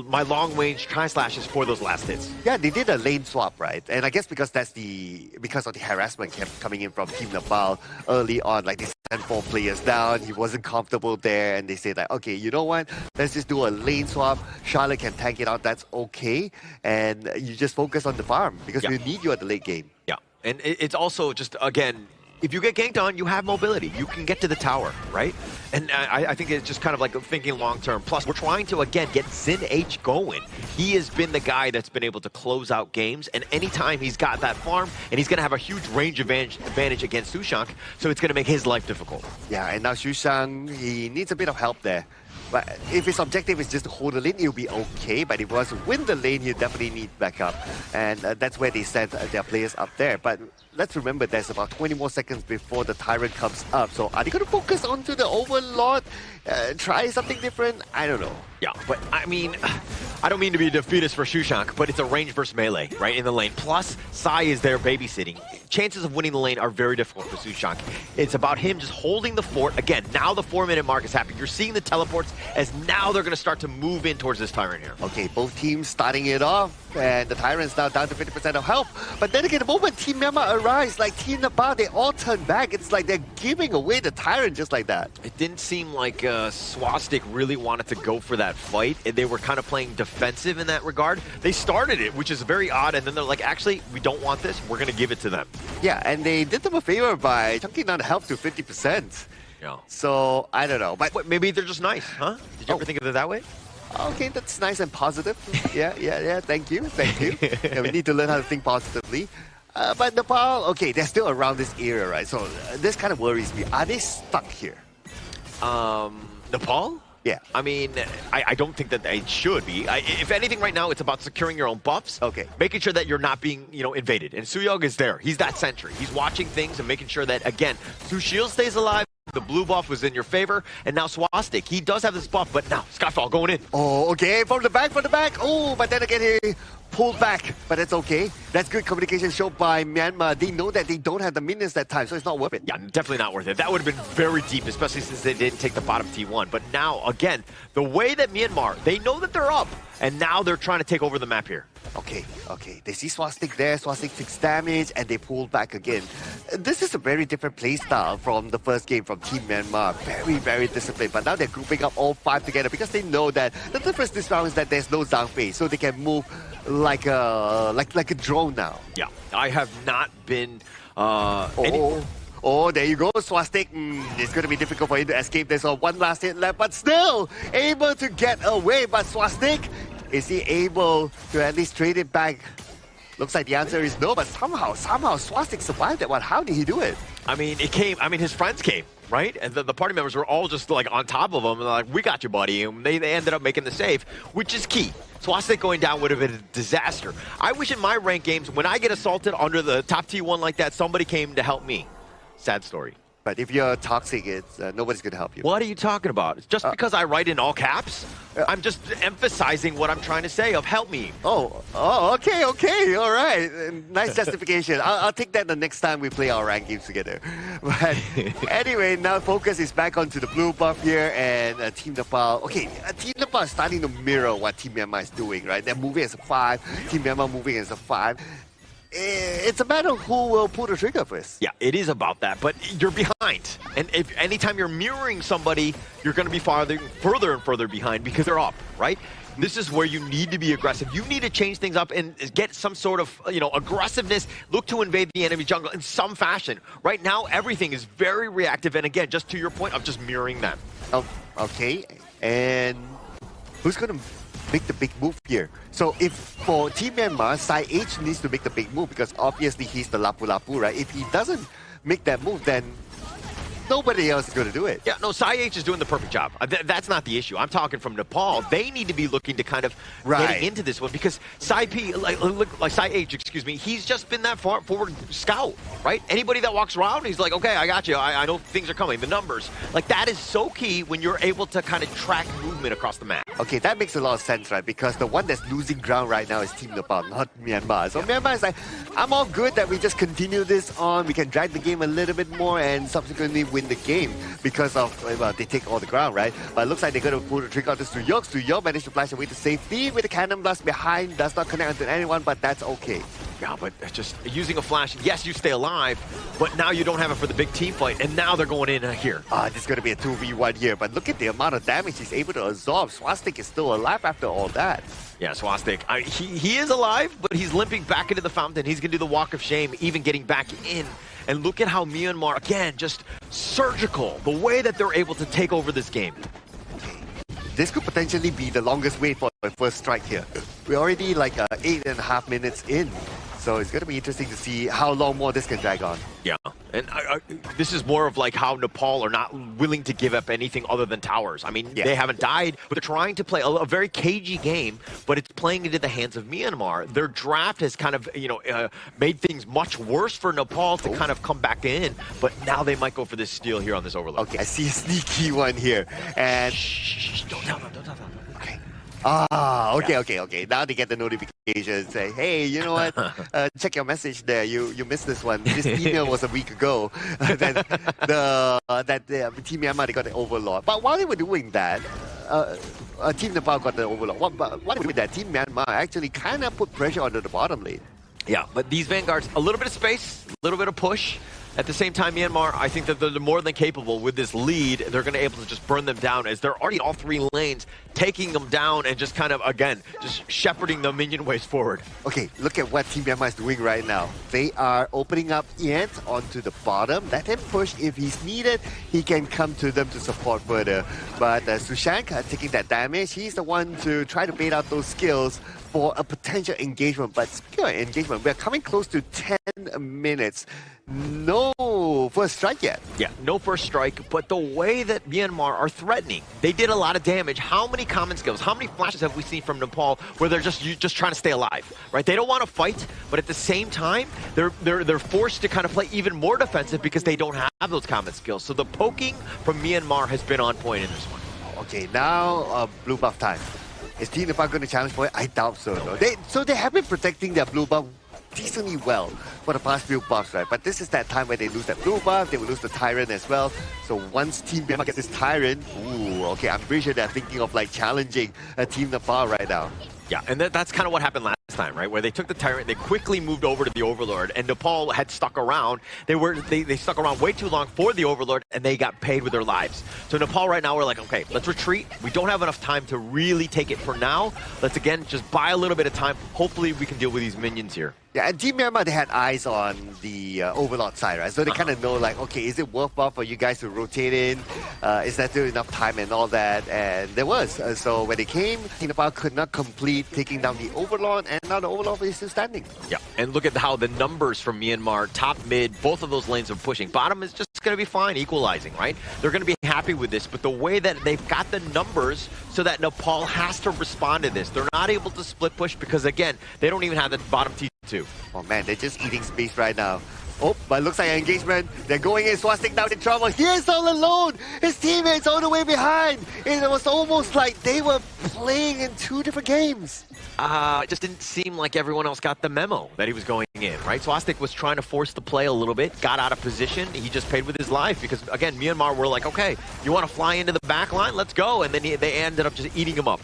my long-range tri-slashes for those last hits. Yeah, they did a lane swap, right? And I guess because of the harassment kept coming in from Team Nepal early on, like they sent 4 players down, he wasn't comfortable there, and they said like, okay, you know what, let's just do a lane swap, Charlotte can tank it out, that's okay, and you just focus on the farm, because we need you at the late game. Yeah, and it's also just, again, if you get ganked on, you have mobility. You can get to the tower, right? And I think it's just kind of like thinking long-term. Plus, we're trying to, again, get Zin H going. He has been the guy that's been able to close out games, and anytime he's got that farm, and he's going to have a huge range advantage against Sushank, so it's going to make his life difficult. Yeah, and now Sushank, he needs a bit of help there. But if his objective is just to hold the lane, it'll be okay. But if he wants to win the lane, he'll definitely need backup. And that's where they send their players up there. But let's remember, there's about 20 more seconds before the Tyrant comes up. So are they going to focus onto the Overlord? Try something different? I don't know. Yeah, but I mean, I don't mean to be a defeatist for Sushank, but it's a range versus melee, right, in the lane. Plus, Sai is there babysitting. Chances of winning the lane are very difficult for Sushank. It's about him just holding the fort. Again, now the 4-minute mark is happening. You're seeing the teleports as now they're going to start to move in towards this Tyrant here. Okay, both teams starting it off, and the Tyrant's now down to 50% of health. But then again, the moment Team Myanmar arrives, like Team Nepal, they all turn back. It's like they're giving away the Tyrant just like that. It didn't seem like Swastik really wanted to go for that fight. They were kind of playing defensive in that regard. They started it, which is very odd, and then they're like, actually, we don't want this. We're going to give it to them. Yeah, and they did them a favor by chunking down the health to 50%. Yeah. So, I don't know. But maybe they're just nice, huh? Did you ever think of it that way? Okay, that's nice and positive. Yeah, thank you. Yeah, we need to learn how to think positively. But Nepal, okay, they're still around this area, right? So this kind of worries me. Are they stuck here? Nepal? Yeah. I mean, I don't think that they should be. If anything, right now, it's about securing your own buffs. Okay. Making sure that you're not being, invaded. And Suyog is there. He's that sentry. He's watching things and making sure that, again, Sushil stays alive. The blue buff was in your favor, and now Swastik, he does have this buff, but now Skyfall going in. Oh, okay, from the back. Oh, but then again, he pulled back, but it's okay. That's good communication shown by Myanmar. They know that they don't have the minions that time, so it's not worth it. Yeah, definitely not worth it. That would have been very deep, especially since they didn't take the bottom T1. But now, again, the way that Myanmar, they know that they're up, and now they're trying to take over the map here. Okay. They see Swastik there. Swastik takes damage, and they pull back again. This is a very different playstyle from the first game from Team Myanmar. Very, very disciplined. But now they're grouping up all 5 together because they know that the difference this round is that there's no down phase, so they can move like a drone now. Yeah, I have not been. Oh, there you go, Swastik. It's going to be difficult for him to escape. There's one last hit left, but still able to get away. But Swastik, is he able to at least trade it back Looks like the answer is no, but somehow Swastik survived that one. How did he do it? I mean, his friends came, right? And the party members were all just like on top of him, and they're like, we got you, buddy. And they ended up making the save, which is key. Swastik going down would have been a disaster. I wish in my ranked games, when I get assaulted under the top T1 like that, somebody came to help me. Sad story. But if you're toxic, it's nobody's going to help you. What are you talking about? Just because I write in all caps? I'm just emphasizing what I'm trying to say of help me. Oh, okay, all right. Nice justification. I'll take that the next time we play our ranked games together. But anyway, now focus is back onto the blue buff here, and Team Nepal. Okay, Team Nepal is starting to mirror what Team Myanmar is doing, right? They're moving as a 5, Team Myanmar moving as a 5. It's a matter of who will pull the trigger first. Yeah, it is about that, but you're behind. And if anytime you're mirroring somebody, you're going to be further and further behind because they're up, right? This is where you need to be aggressive. You need to change things up and get some sort of, aggressiveness. Look to invade the enemy jungle in some fashion. Right now, everything is very reactive. And again, just to your point of just mirroring them. Oh, okay, and who's going to make the big move here? So if for Team Myanmar, Sai H needs to make the big move because obviously he's the Lapu-Lapu, right? If he doesn't make that move, then nobody else is going to do it. Yeah, no, Sai H is doing the perfect job. That's not the issue. I'm talking from Nepal. They need to be looking to kind of getting into this one because Sai H, excuse me, he's just been that forward scout, right? Anybody that walks around, he's like, okay, I got you. I know things are coming. The numbers. Like, that is so key when you're able to kind of track movement across the map. Okay, that makes a lot of sense, right? Because the one that's losing ground right now is Team Nepal, not Myanmar. So Myanmar is like, I'm all good that we just continue this on. We can drag the game a little bit more and subsequently win the game because of, they take all the ground, right? But it looks like they're going to pull the trigger on this Suyok. Suyok managed to flash away to safety with the cannon blast behind. Does not connect onto anyone, but that's okay. Yeah, but just using a flash, yes, you stay alive, but now you don't have it for the big team fight, and now they're going in here. This is going to be a 2v1 here, but look at the amount of damage he's able to absorb. Swastik is still alive after all that. Yeah, Swastik, he is alive, but he's limping back into the fountain. He's going to do the walk of shame, even getting back in. And look at how Myanmar, again, just surgical, the way that they're able to take over this game. This could potentially be the longest wait for the first strike here. We're already like 8.5 minutes in. So it's going to be interesting to see how long more this can drag on. Yeah, and this is more of like how Nepal are not willing to give up anything other than towers. I mean, they haven't died, but they're trying to play a very cagey game, but it's playing into the hands of Myanmar. Their draft has kind of, made things much worse for Nepal to kind of come back in, but now they might go for this steal here on this overload. Okay, I see a sneaky one here. And shh, don't tell them. Okay. Now they get the notification say, hey, you know what? Check your message there. You missed this one. This email was a week ago. Then Team Myanmar, they got the overlord. But while they were doing that, Team Nepal got the overlord. While they were doing that, Team Myanmar actually kind of put pressure onto the bottom lane. Yeah, but these Vanguards, a little bit of space, a little bit of push. At the same time, Myanmar, I think that they're more than capable with this lead. They're going to be able to just burn them down as they're already all 3 lanes, taking them down and just kind of, again, just shepherding the minion waves forward. Okay, look at what Team Myanmar is doing right now. They are opening up Ient onto the bottom. Let him push. If he's needed, he can come to them to support further. But Sushank taking that damage, he's the one to try to bait out those skills for a potential engagement. But speaking of engagement, we're coming close to 10 minutes. No first strike yet. Yeah, no first strike, but the way that Myanmar are threatening, they did a lot of damage. How many common skills, how many flashes have we seen from Nepal where they're just trying to stay alive, right? They don't want to fight, but at the same time, they're forced to kind of play even more defensive because they don't have those common skills. So the poking from Myanmar has been on point in this one. Okay, now blue buff time. Is Team Nepal going to challenge for it? I doubt so. No. They have been protecting their blue buff decently well for the past few buffs, right? But this is that time where they lose that blue buff, they will lose the Tyrant as well. So once Team Myanmar gets this Tyrant, okay, I'm pretty sure they're thinking of like challenging Team Nepal right now. Yeah, and that's kind of what happened last time, right? Where they took the Tyrant, they quickly moved over to the Overlord, and Nepal had stuck around. They stuck around way too long for the Overlord, and they got paid with their lives. So Nepal right now, we're like, okay, let's retreat. We don't have enough time to really take it for now. Let's, again, just buy a little bit of time. Hopefully we can deal with these minions here. Yeah, and Team Myanmar, they had eyes on the Overlord side, right? So they kind of know, like, okay, is it worthwhile for you guys to rotate in? Is there still enough time and all that? And there was. So when they came, Team Nepal could not complete taking down the Overlord, and now the Overlord is still standing. Yeah, and look at how the numbers from Myanmar, top, mid, both of those lanes are pushing. Bottom is just going to be fine, equalizing, right? They're going to be happy with this, but the way that they've got the numbers so that Nepal has to respond to this. They're not able to split push because, again, they don't even have the bottom T2. Oh man, they're just eating space right now. Oh, but looks like an engagement. They're going in. Swastik now in trouble. He is all alone. His teammates all the way behind. It was almost like they were playing in two different games. It just didn't seem like everyone else got the memo that he was going in, right? Swastik was trying to force the play a little bit, got out of position. He just paid with his life because, again, Myanmar were like, okay, you want to fly into the back line? Let's go. And then they ended up just eating him up.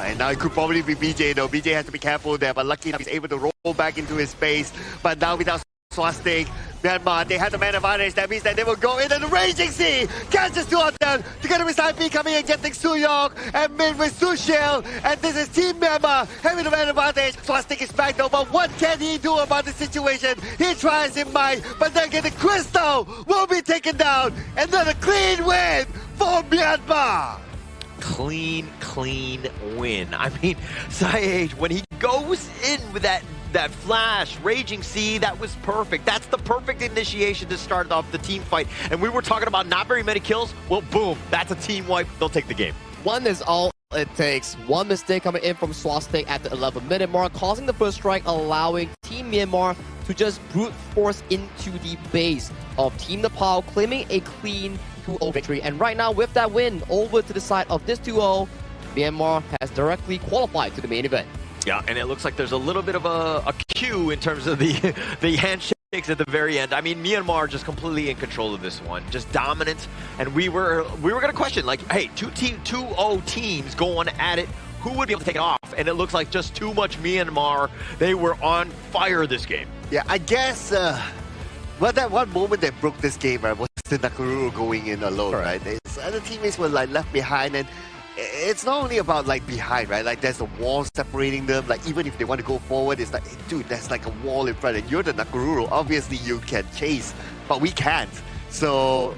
And now it could probably be BJ though. BJ has to be careful there, but lucky enough he's able to roll back into his space. But now without Swastik, Myanmar, they had the man advantage. That means that they will go in and the Raging Sea catches two of them. Together with Side B coming and getting Suyok and mid with Sushil. And this is Team Myanmar having the man advantage. Swastik is back though, but what can he do about the situation? He tries in mind, but then the Crystal will be taken down. Another clean win for Myanmar. Clean win. I mean, Saeed, when he goes in with that flash, Raging Sea, that was perfect. That's the perfect initiation to start off the team fight. And we were talking about not very many kills. Well, boom, that's a team wipe. They'll take the game. One is all it takes. One mistake coming in from Swastik at the 11-minute mark, causing the first strike, allowing Team Myanmar to just brute force into the base of Team Nepal, claiming a clean 2-0 victory. And right now, with that win over to the side of this 2-0, Myanmar has directly qualified to the main event. Yeah, and it looks like there's a little bit of a cue in terms of the handshakes at the very end. I mean, Myanmar just completely in control of this one, just dominant. And we were going to question, like, hey, 2-0 teams going at it. Who would be able to take it off? And it looks like just too much Myanmar. They were on fire this game. Yeah, I guess well, that one moment that broke this game, right, was the Nakaruru going in alone, right? His other teammates were like left behind, and it's not only about like behind, right? Like there's a wall separating them. Like even if they want to go forward, it's like, dude, there's like a wall in front, and you're the Nakaruru. Obviously, you can chase, but we can't. So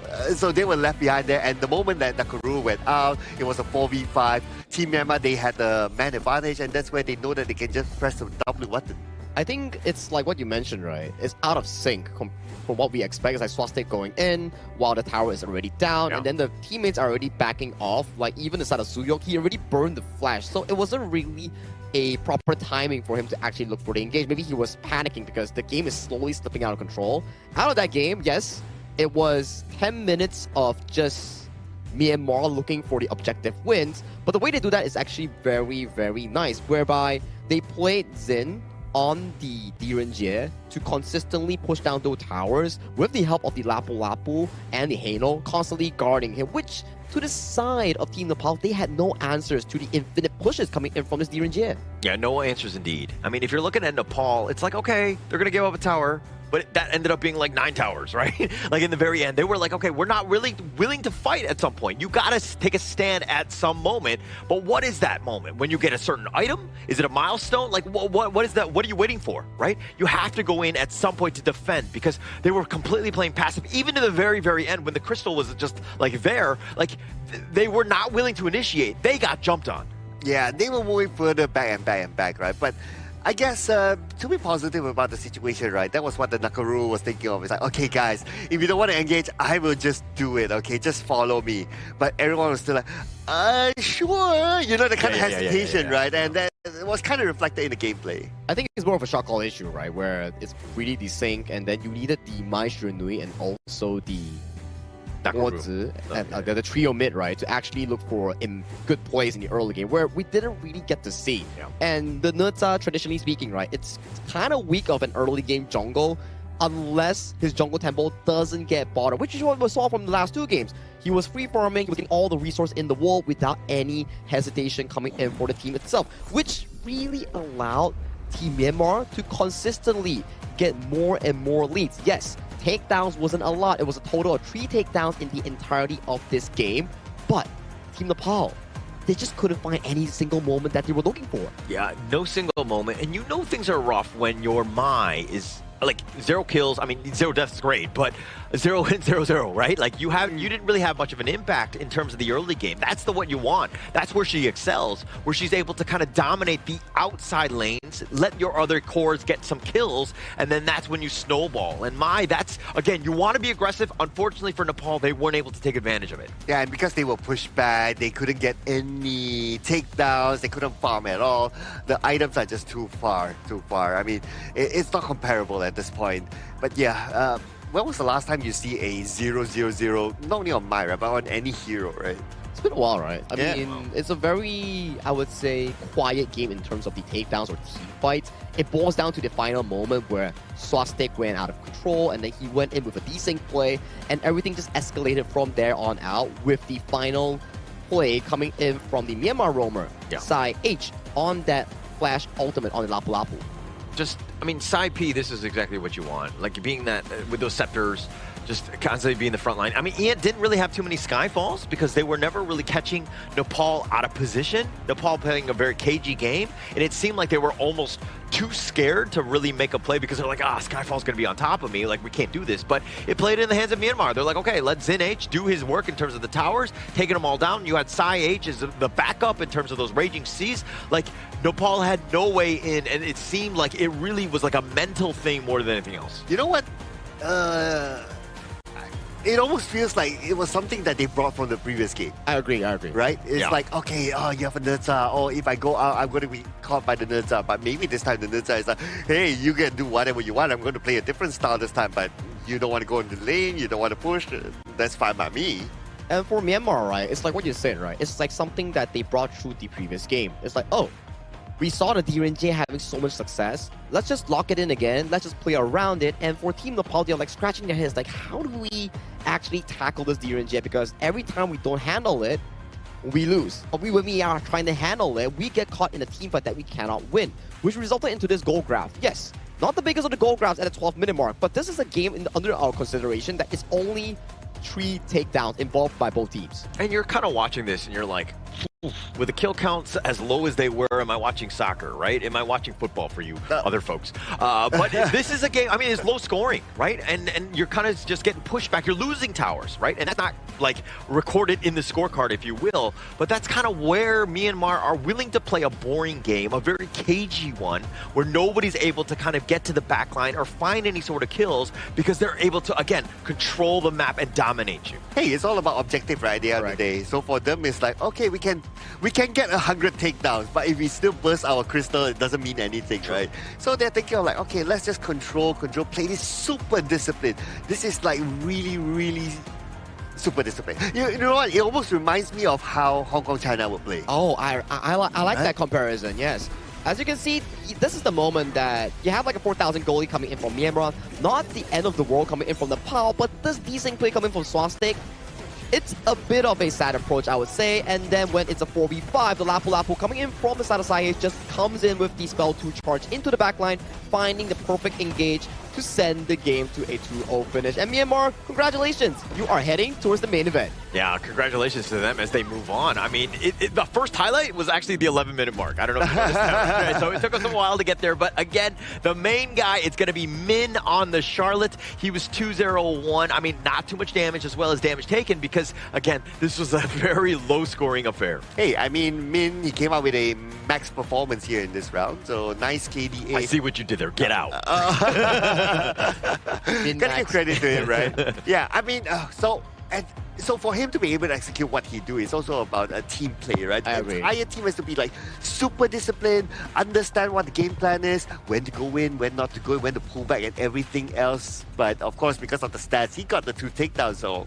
they were left behind there, and the moment that Nakaruru went out, it was a 4v5. Team Myanmar, they had the man advantage, and that's where they know that they can just press the W button. I think it's like what you mentioned, right? It's out of sync from what we expect. It's like Swastik going in while the tower is already down, and then the teammates are already backing off. Like even the side of Suyok, he already burned the flash, so it wasn't really a proper timing for him to actually look for the engage. Maybe he was panicking because the game is slowly slipping out of control. Out of that game, yes, it was 10 minutes of just Myanmar looking for the objective wins, but the way they do that is actually very, very nice, whereby they played Xin on the Direnjie to consistently push down those towers with the help of the Lapu Lapu and the Haino constantly guarding him, which to the side of Team Nepal, they had no answers to the infinite pushes coming in from this Direnjie. Yeah, no answers indeed. I mean, if you're looking at Nepal, it's like, okay, they're going to give up a tower, but that ended up being like 9 towers, right? Like in the very end, they were like, okay, we're not really willing to fight at some point. You got to take a stand at some moment. But what is that moment? When you get a certain item? Is it a milestone? Like what is that? What are you waiting for, right? You have to go in at some point to defend because they were completely playing passive. Even to the very, very end when the crystal was just like there, like they were not willing to initiate. They got jumped on. Yeah, they were moving further back and back and back, right? But I guess to be positive about the situation, right? That was what the Nakaruru was thinking of. It's like, okay, guys, if you don't want to engage, I will just do it, okay? Just follow me. But everyone was still like, sure. You know, the kind of hesitation, right? And that was kind of reflected in the gameplay. I think it's more of a shot call issue, right? Where it's really desync, and then you needed the Mai Shiranui and also the the trio mid, right, to actually look for good plays in the early game where we didn't really get to see. And the Nurza, traditionally speaking, right, it's kind of weak of an early game jungle unless his jungle tempo doesn't get bottom, which is what we saw from the last 2 games. He was free farming, he was getting all the resource in the world without any hesitation coming in for the team itself, which really allowed Team Myanmar to consistently get more and more leads. Yes, takedowns wasn't a lot. It was a total of 3 takedowns in the entirety of this game. But Team Nepal, they just couldn't find any single moment that they were looking for. Yeah, no single moment. And you know things are rough when your Mai is like 0 kills. I mean, 0 deaths is great, but 0 wins, 0-0, right? Like you didn't really have much of an impact in terms of the early game. That's what you want. That's where she excels, where she's able to kind of dominate the outside lanes, let your other cores get some kills, and then that's when you snowball. And Mai, that's, again, you want to be aggressive. Unfortunately for Nepal, they weren't able to take advantage of it. Yeah, and because they were pushed back, they couldn't get any takedowns, they couldn't farm at all. The items are just too far. I mean, it's not comparable at this point. But yeah, when was the last time you see a 0-0-0, not only on Mai, but on any hero, right? It's been a while, right? I mean, it's a very, I would say, quiet game in terms of the takedowns or team fights. It boils down to the final moment where Swastik went out of control and then he went in with a desync play and everything just escalated from there on out with the final play coming in from the Myanmar roamer, Sai H, on that flash ultimate on the Lapu Lapu. Just, I mean, Sai P, this is exactly what you want. Like being that, with those scepters, just constantly being the front line. I mean, Ian didn't really have too many Skyfalls because they were never really catching Nepal out of position. Nepal playing a very cagey game, and it seemed like they were almost too scared to really make a play because they're like, Skyfall's gonna be on top of me, like we can't do this. But it played in the hands of Myanmar. They're like, okay, let Zin H do his work in terms of the towers, taking them all down. You had Sai H as the backup in terms of those Raging Seas. Like, Nepal had no way in, and it seemed like it really was like a mental thing more than anything else. You know what? It almost feels like it was something that they brought from the previous game. I agree. Right? It's like, okay, you have a Nurza, or if I go out, I'm going to be caught by the Nurza. But maybe this time the Nurza is like, hey, you can do whatever you want. I'm going to play a different style this time, but you don't want to go in the lane, you don't want to push. That's fine by me. And for Myanmar, right, it's like what you said, right? It's like something that they brought through the previous game. It's like, oh, we saw the DRNJ having so much success. Let's just lock it in again. Let's just play around it. And for Team Nepal, they're like scratching their heads, like, how do we actually tackle this DRNJ? Because every time we don't handle it, we lose. Or when we are trying to handle it, we get caught in a team fight that we cannot win, which resulted into this goal graph. Yes, not the biggest of the goal graphs at the 12-minute mark, but this is a game under our consideration that is only 3 takedowns involved by both teams. And you're kind of watching this and you're like, with the kill counts as low as they were, am I watching soccer, right? Am I watching football for you other folks? But this is a game, I mean, it's low scoring, right? And you're kind of just getting pushed back. You're losing towers, right? And that's not like recorded in the scorecard, if you will, but that's kind of where Myanmar are willing to play a boring game, a very cagey one, where nobody's able to kind of get to the back line or find any sort of kills because they're able to, again, control the map and dominate you. Hey, it's all about objective, right, at the end of the day. So for them, it's like, okay, we can get 100 takedowns, but if we still burst our crystal, it doesn't mean anything, right? So they're thinking of like, okay, let's just control, play this super disciplined. This is like really super disciplined. You know what? It almost reminds me of how Hong Kong China would play. Oh, I like that comparison, yes. As you can see, this is the moment that you have like a 4,000 goalie coming in from Myanmar, not the end of the world coming in from Nepal, but this decent play coming from Swastik. It's a bit of a sad approach, I would say, and then when it's a 4v5, the Lapu Lapu coming in from the side of Sai just comes in with the spell 2 charge into the backline, finding the perfect engage to send the game to a 2-0 finish. And Myanmar, congratulations! You are heading towards the main event. Yeah, congratulations to them as they move on. I mean, the first highlight was actually the 11-minute mark. I don't know if you noticed that. Right? So it took us a while to get there, but again, the main guy, it's going to be Min on the Charlotte. He was 2-0-1. I mean, not too much damage as well as damage taken because, again, this was a very low-scoring affair. Hey, I mean, Min, he came out with a max performance here in this round, so nice KDA. I see what you did there. Get out. Gotta give credit to him, right? Yeah, I mean, so for him to be able to execute what he do is also about a team play, right? I agree. The entire team has to be like super disciplined, understand what the game plan is, when to go in, when not to go in, when to pull back and everything else. But of course, because of the stats, he got the 2 takedowns, so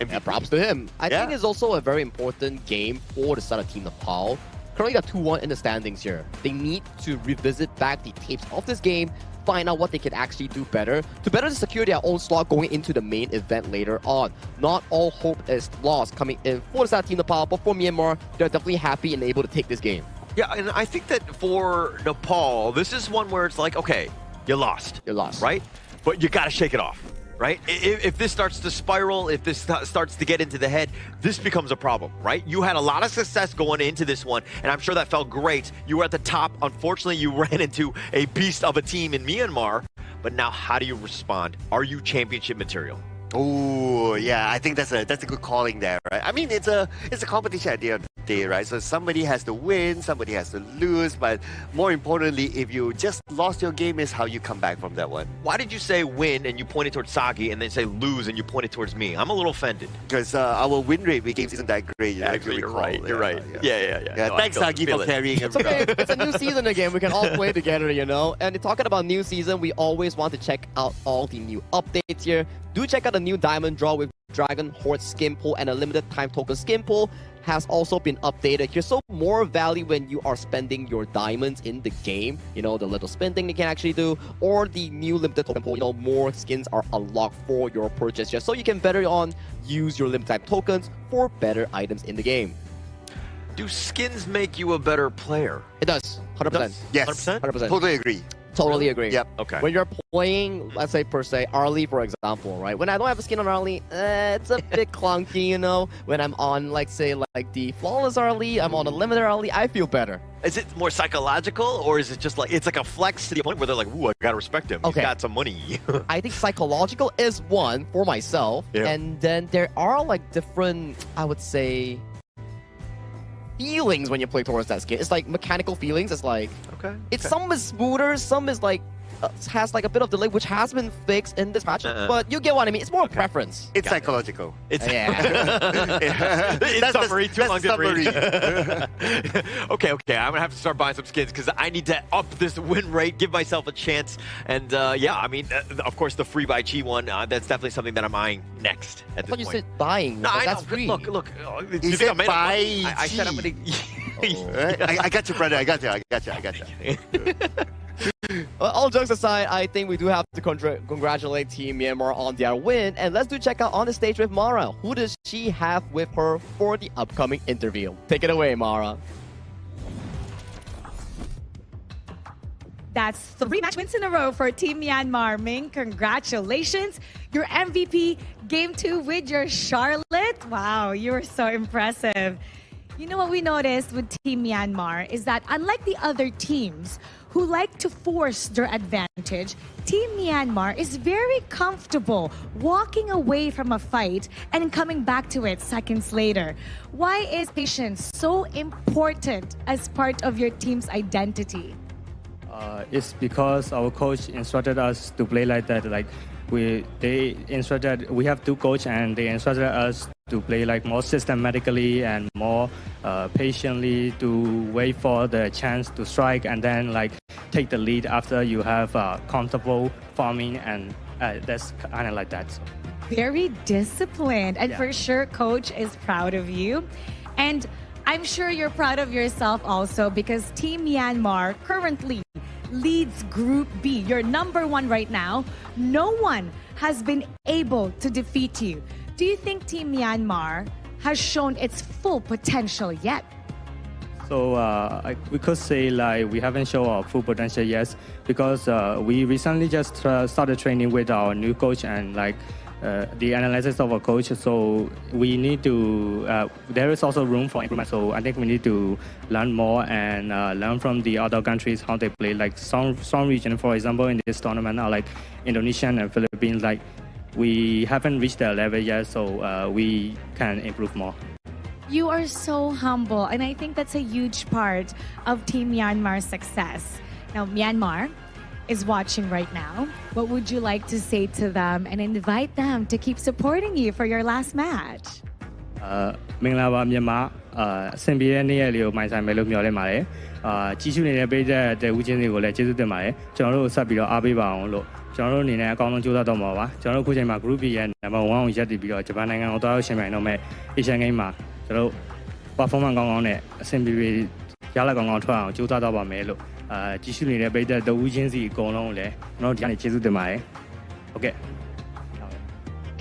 yeah, props to him. I think it's also a very important game for the side of Team Nepal. Currently got 2-1 in the standings here. They need to revisit back the tapes of this game, find out what they can actually do better to better secure their own slot going into the main event later on. Not all hope is lost coming in for the side of Team Nepal, but for Myanmar, they're definitely happy and able to take this game. Yeah, and I think that for Nepal, this is one where it's like, okay, you lost. You're lost. Right? But you got to shake it off. right? If this starts to spiral, if this starts to get into the head, this becomes a problem, right? You had a lot of success going into this one, and I'm sure that felt great. You were at the top. Unfortunately, you ran into a beast of a team in Myanmar, but now how do you respond? Are you championship material? Oh, yeah, I think that's a good calling there, right? I mean, it's a competition at the end of the day, right? So somebody has to win, somebody has to lose, but more importantly, if you just lost your game, is how you come back from that one. Why did you say win and you pointed towards Sagi, and then say lose and you pointed towards me? I'm a little offended. Because our win rate with games isn't that great. Actually, you're right. You're right. Yeah. No, thanks, Sagi, for carrying It's okay. It's a new season again. We can all play together, you know. And talking about new season, we always want to check out all the new updates here. Do check out the new Diamond Draw with Dragon Horde skin pool and a limited time token skin pool has also been updated here. So more value when you are spending your diamonds in the game. You know, the little spin thing you can actually do, or the new limited token pool. You know, more skins are unlocked for your purchase here. So you can better use your limited time tokens for better items in the game. Do skins make you a better player? It does. 100%. Yes. 100%. Totally agree. Totally agree. Yep. Okay. When you're playing, let's say per se, Arlie, for example, right? When I don't have a skin on Arlie, it's a bit clunky, you know? When I'm on, like, say, like the Flawless Arlie, I'm on a limited Arlie, I feel better. Is it more psychological, or is it just like, it's like a flex to the point where they're like, ooh, I gotta respect him. Okay. He's got some money. I think psychological is one for myself. Yeah. And then there are, like, different, I would say, feelings when you play towards that skin. It's like mechanical feelings. It's like, some is smoother, some is like, has like a bit of delay, which has been fixed in this patch. But you get what I mean. It's more preference. It's psychological. It's yeah. It's summary. Too long to summary. read. Okay. I'm gonna have to start buying some skins because I need to up this win rate, give myself a chance. And yeah, I mean, of course, the free by Chi one. That's definitely something that I'm eyeing next at this point. You said buying. No, I that's know. free. Look. He said buy. I said I'm gonna. I got you, brother. I got you. Well, all jokes aside, I think we do have to congratulate Team Myanmar on their win. And let's do check out on the stage with Mara. Who does she have with her for the upcoming interview? Take it away, Mara. That's 3 match wins in a row for Team Myanmar. Ming, congratulations. Your MVP game 2 with your Charlotte. Wow, you were so impressive. You know what we noticed with Team Myanmar is that unlike the other teams who like to force their advantage, Team Myanmar is very comfortable walking away from a fight and coming back to it seconds later. Why is patience so important as part of your team's identity? It's because our coach instructed us to play like that. Like we have 2 coaches and they instructed us to play like more systematically and more patiently, to wait for the chance to strike and then like take the lead after you have comfortable farming, and that's kind of like that. So. Very disciplined, and for sure coach is proud of you. And I'm sure you're proud of yourself also, because Team Myanmar currently leads Group B. You're number 1 right now. No one has been able to defeat you. Do you think Team Myanmar has shown its full potential yet? So we could say like we haven't shown our full potential yet, because we recently just started training with our new coach and like the analysis of our coach. So we need to, there is also room for improvement. So I think we need to learn more and learn from the other countries how they play. Like some region, for example, in this tournament are like Indonesia and Philippines. Like we haven't reached their level yet, so we can improve more. You are so humble, and I think that's a huge part of Team Myanmar's success. Now, Myanmar is watching right now. What would you like to say to them and invite them to keep supporting you for your last match? မင်္ဂလာပါမြန်မာအဆင်ပြေတဲ့နေ့ရက်လေးကိုမိုင်းဆိုင်မယ်လို့မျှော်လင့်ပါတယ်ကြီးစုနေတဲ့ပြည်သက်တဲ့ဦးချင်းတွေကိုလည်းကျေးဇူးတင်ပါတယ်ကျွန်တော်တို့ဆက်ပြီးတော့အားပေးပါအောင်လို့ကျွန်တော်တို့အနေနဲ့အကောင်းဆုံးကြိုးစားတော့မှာပါကျွန်တော်တို့ခုချိန်မှာ Group B ရဲ့ number 1ကိုရပ်တည်ပြီးတော့ဂျပန်နိုင်ငံကိုတွားရောက်ရှင်ပြိုင်တော့မဲ့ Asian Game မှာကျွန်တော်တို့ performance ကောင်းကောင်းနဲ့အဆင်ပြေပြေရလဒ်ကောင်းကောင်းထွက်အောင်ကြိုးစားတော့ပါမယ်လို့ကြီးစုနေတဲ့ပြည်သက်တဲ့ဦးချင်းစီအကုန်လုံးကိုလည်းကျွန်တော်တို့ဒီကနေကျေးဇူးတင်ပါတယ်ဟုတ်ကဲ့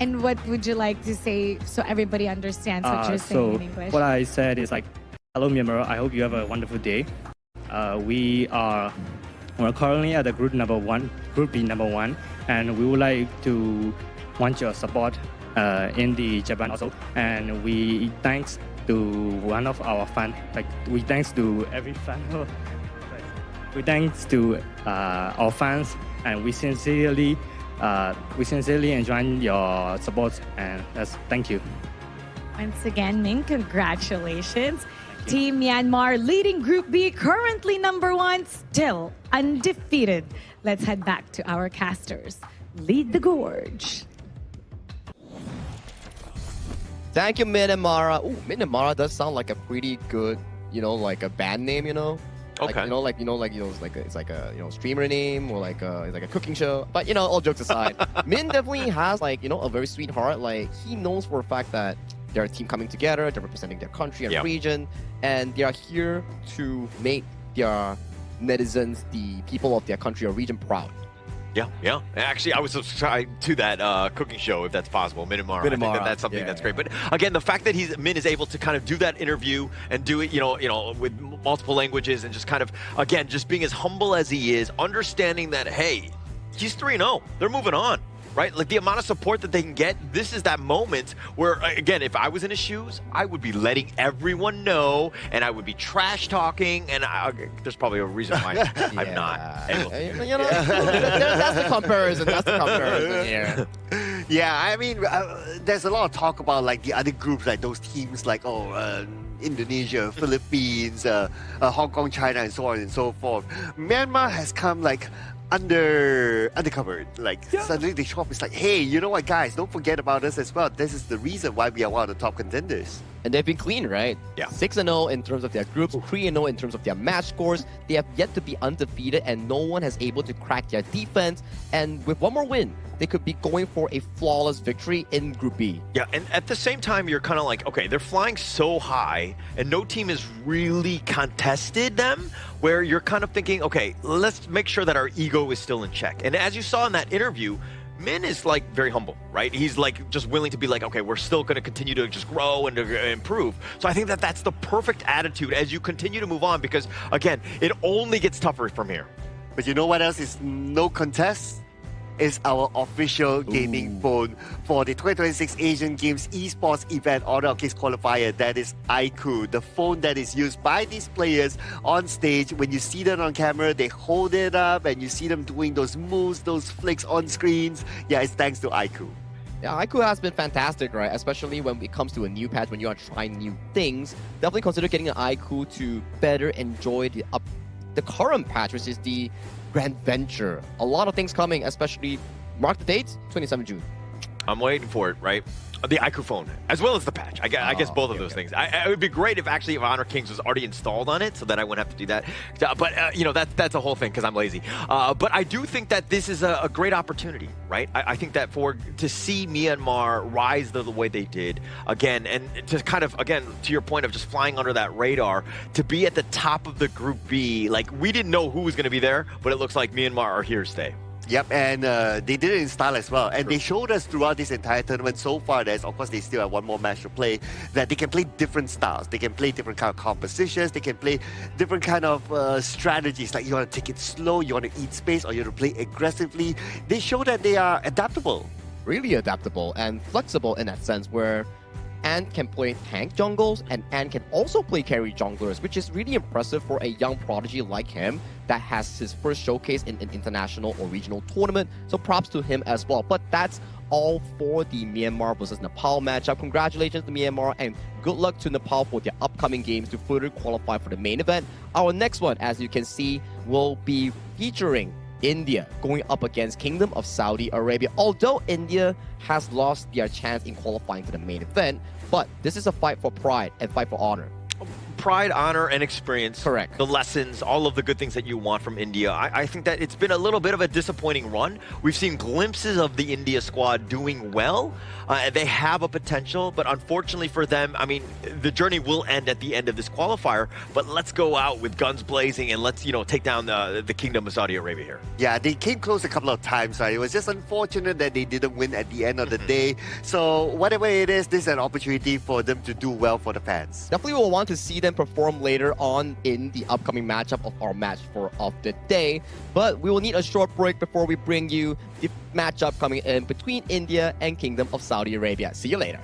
And what would you like to say so everybody understands what you're saying in English? What I said is like, hello Myanmar, I hope you have a wonderful day. We're currently at the Group B number 1, and we would like to want your support in the Japan also. And we thanks to one of our fans, like we thanks to every fan. We thanks to our fans, and we sincerely enjoy your support, and thank you. Once again, Ming, congratulations. Team Myanmar leading Group B, currently #1, still undefeated. Let's head back to our casters. Lead the gorge. Thank you, Myanmar. Ooh, Myanmar does sound like a pretty good, like a band name, Okay. Like, it's like a streamer name or it's like a cooking show. But all jokes aside, Min definitely has a very sweet heart. Like he knows for a fact that they're a team coming together, they're representing their country and region, and they are here to make their netizens, the people of their country or region, proud. Yeah. Actually, I was subscribed to that cooking show, if that's possible, Myanmar. I think that's something that's great. But again, the fact that Min is able to kind of do that interview and do it, with multiple languages and just kind of, again, just being as humble as he is, understanding that, hey, he's 3-0. They're moving on. Right? Like the amount of support that they can get, this is that moment where, again, if I was in his shoes, I would be letting everyone know and I would be trash talking, and there's probably a reason why I'm not able to. That's the comparison. here. Yeah, I mean, there's a lot of talk about like the other groups, like those teams like, Indonesia, Philippines, Hong Kong, China, and so on and so forth. Myanmar has come like undercover. Like suddenly they show up. It's like, hey, you know what, guys? Don't forget about us as well. This is the reason why we are one of the top contenders. And they've been clean, right? Yeah. 6-0 in terms of their groups, 3-0 in terms of their match scores. They have yet to be undefeated, and no one has able to crack their defense. And with one more win, they could be going for a flawless victory in Group B. Yeah, and at the same time, you're kind of like, okay, they're flying so high, and no team has really contested them, where you're kind of thinking, okay, let's make sure that our ego is still in check. And as you saw in that interview, Min is like very humble, right? He's like just willing to be like, okay, we're still going to continue to just grow and to improve. So I think that that's the perfect attitude as you continue to move on, because again, it only gets tougher from here. But you know what else is no contest? Is our official gaming phone for the 2026 Asian Games Esports event Honor of Kings qualifier. That is iQOO, the phone that is used by these players on stage. When you see them on camera, they hold it up and you see them doing those moves, those flicks on screens. Yeah, it's thanks to iQOO. Yeah, iQOO has been fantastic, right? Especially when it comes to a new patch, when you are trying new things. Definitely consider getting an iQOO to better enjoy the current patch, which is the Grand Venture. A lot of things coming, especially, mark the dates, 27 June. I'm waiting for it, right? The iQOO phone, as well as the patch. I guess both of those things. It would be great if actually Honor Kings was already installed on it, so that I wouldn't have to do that. But that's a whole thing because I'm lazy. But I do think that this is a great opportunity, right? I think that to see Myanmar rise the way they did again, and to kind of again to your point of just flying under that radar, to be at the top of the Group B. Like we didn't know who was going to be there, but it looks like Myanmar are here to stay. Yep, and they did it in style as well. And they showed us throughout this entire tournament so far that, of course, they still have one more match to play, that they can play different styles. They can play different kind of compositions. They can play different kind of strategies. Like you want to take it slow, you want to eat space, or you want to play aggressively. They show that they are adaptable. Really adaptable and flexible in that sense, where Ant can play tank jungles and Ant can also play carry junglers, which is really impressive for a young prodigy like him that has his first showcase in an international or regional tournament. So props to him as well. But that's all for the Myanmar versus Nepal matchup. Congratulations to Myanmar and good luck to Nepal for their upcoming games to further qualify for the main event. Our next one, as you can see, will be featuring India going up against Kingdom of Saudi Arabia. Although India has lost their chance in qualifying for the main event, but this is a fight for pride and fight for honor. Pride, honor, and experience. Correct. The lessons, all of the good things that you want from India. I think that it's been a little bit of a disappointing run. We've seen glimpses of the India squad doing well. They have a potential, but unfortunately for them, I mean, the journey will end at the end of this qualifier, but let's go out with guns blazing and let's, take down the Kingdom of Saudi Arabia here. Yeah, they came close a couple of times, right? It was just unfortunate that they didn't win at the end of the day. So whatever it is, this is an opportunity for them to do well for the fans. Definitely will want to see them perform later on in the upcoming matchup of our match of the day. But we will need a short break before we bring you the matchup coming in between India and Kingdom of Saudi Arabia. See you later.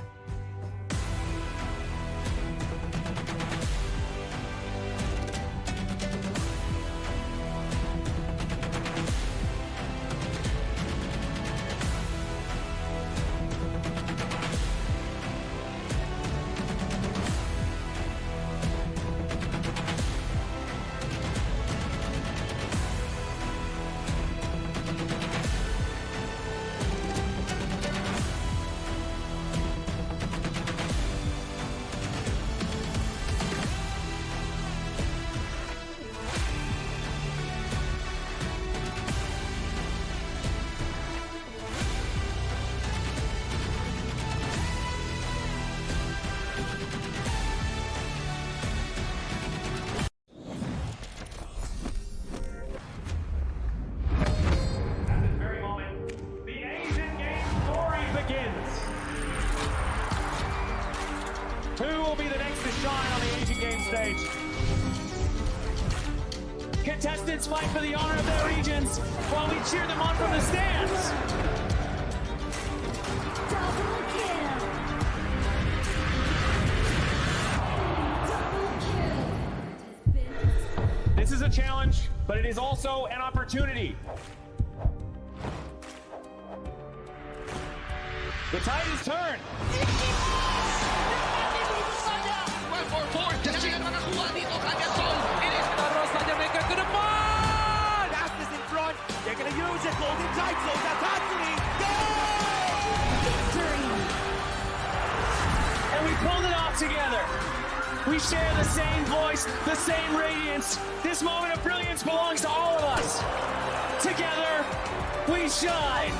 Contestants fight for the honor of their regions while we cheer them on from the stands. This is a challenge, but it is also an opportunity. The tide is turned. Fastest in front. They're going to use it. Golden tight. Slows out Tatsumi. And we pulled it off together. We share the same voice, the same radiance. This moment of brilliance belongs to all of us. Together, we shine.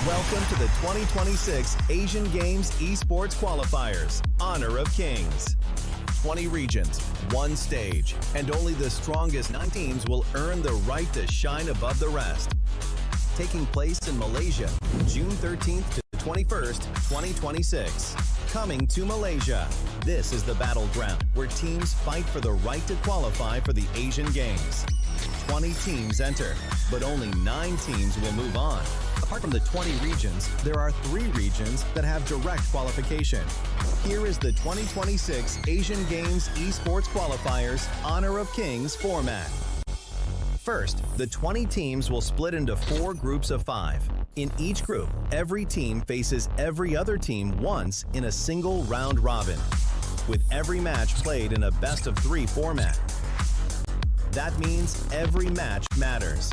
Welcome to the 2026 Asian Games Esports Qualifiers, Honor of Kings. 20 regions, one stage, and only the strongest 9 teams will earn the right to shine above the rest. Taking place in Malaysia, June 13th to 21st, 2026. Coming to Malaysia, this is the battleground where teams fight for the right to qualify for the Asian Games. 20 teams enter, but only 9 teams will move on. Apart from the 20 regions, there are 3 regions that have direct qualification. Here is the 2026 Asian Games Esports Qualifiers Honor of Kings format. First, the 20 teams will split into 4 groups of 5. In each group, every team faces every other team once in a single round robin, with every match played in a best-of-3 format. That means every match matters.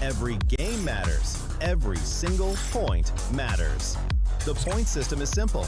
Every game matters. Every single point matters. The point system is simple.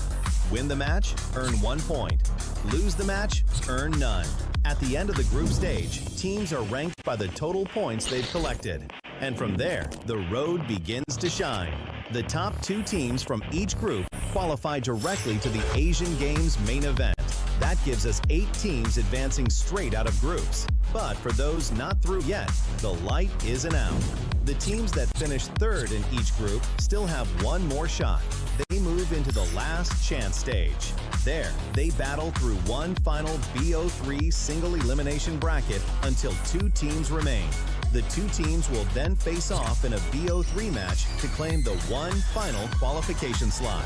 Win the match, earn 1 point. Lose the match, earn none. At the end of the group stage, teams are ranked by the total points they've collected. And from there, the road begins to shine. The top 2 teams from each group qualify directly to the Asian Games main event. That gives us 8 teams advancing straight out of groups. But for those not through yet, the light isn't out. The teams that finish 3rd in each group still have 1 more shot. They move move into the last chance stage. There, they battle through one final BO3 single elimination bracket until 2 teams remain. The 2 teams will then face off in a BO3 match to claim the one final qualification slot.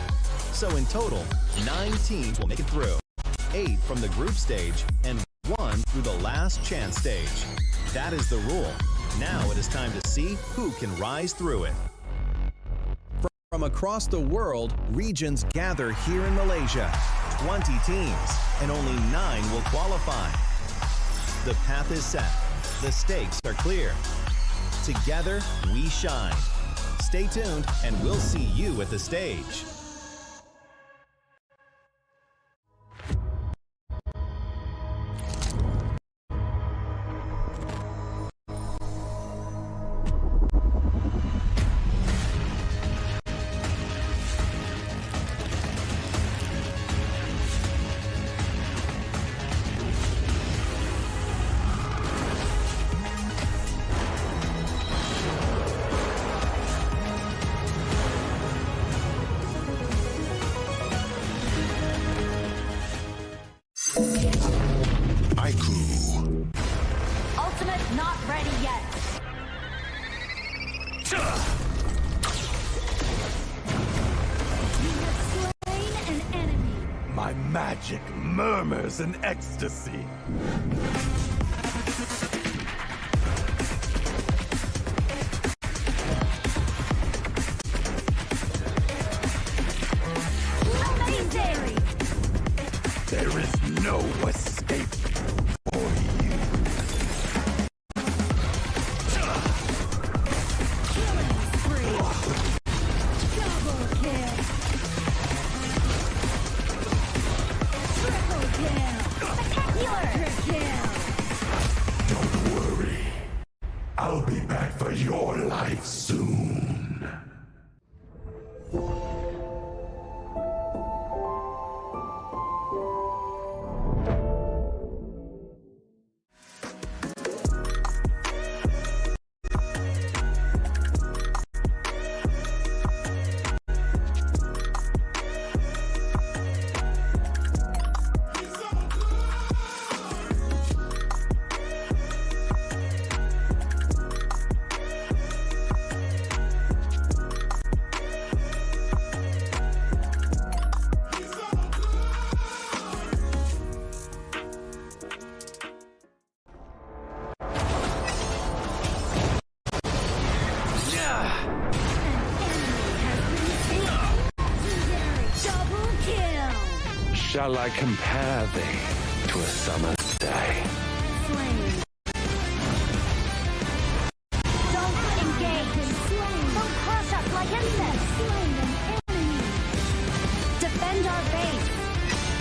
So in total, 9 teams will make it through. 8 from the group stage and 1 through the last chance stage. That is the rule. Now it is time to see who can rise through it. From across the world, regions gather here in Malaysia. 20 teams, and only 9 will qualify. The path is set. The stakes are clear. Together, we shine. Stay tuned, and we'll see you at the stage. Ultimate not ready yet. You have slain an enemy. My magic murmurs in ecstasy. Amazing! There is no escape for you. Killing spree. Double kill. Triple kill. Spectacular kill. Don't worry. I'll be back for your life soon. Double kill. Shall I compare thee to a summer's day? Slain. Don't engage. Don't crush us like insects. Slain an enemy. Defend our base.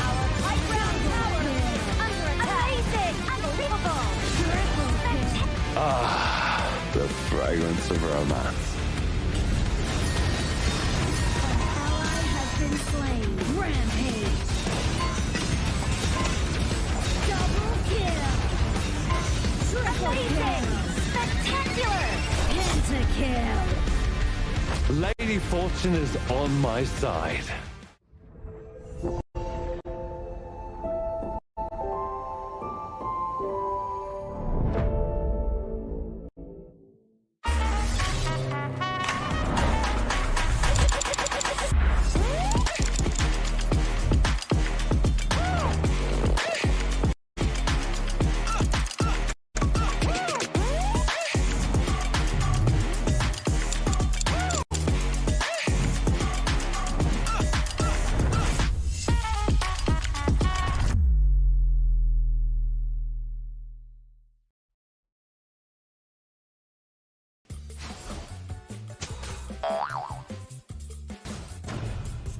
Our high ground tower is under attack. Amazing. Unbelievable. Triple kill. Ah, the fragrance of romance. Ally has been slain. Rampage. Double kill. Triple kill. Spectacular. Pentakill. Lady Fortune is on my side.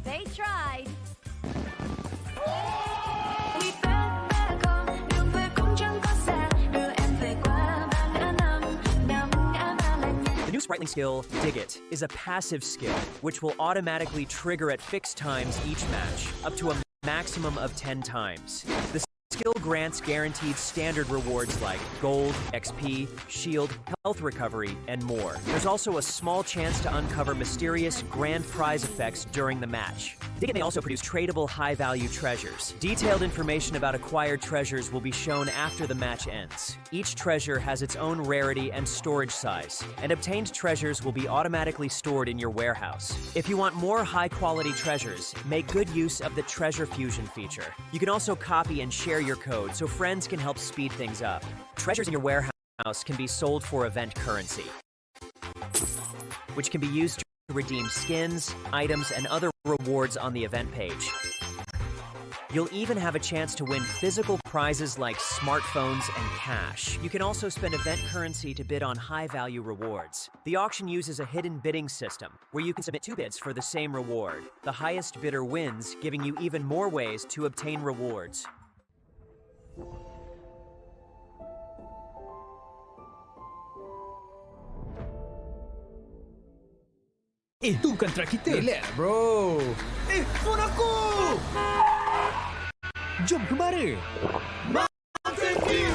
They tried. The new sprightly skill, Dig It, is a passive skill which will automatically trigger at fixed times each match, up to a maximum of 10 times. The skill grants guaranteed standard rewards like gold, XP, shield, health recovery, and more. There's also a small chance to uncover mysterious grand prize effects during the match. Dig It may also produce tradable high-value treasures. Detailed information about acquired treasures will be shown after the match ends. Each treasure has its own rarity and storage size, and obtained treasures will be automatically stored in your warehouse. If you want more high-quality treasures, make good use of the Treasure Fusion feature. You can also copy and share your code so friends can help speed things up. Treasures in your warehouse can be sold for event currency, which can be used to redeem skins, items, and other rewards on the event page. You'll even have a chance to win physical prizes like smartphones and cash. You can also spend event currency to bid on high-value rewards. The auction uses a hidden bidding system, where you can submit 2 bids for the same reward. The highest bidder wins, giving you even more ways to obtain rewards. Itu kan track kita. Relax bro. Phone aku. Jom ke mara. Mountain View.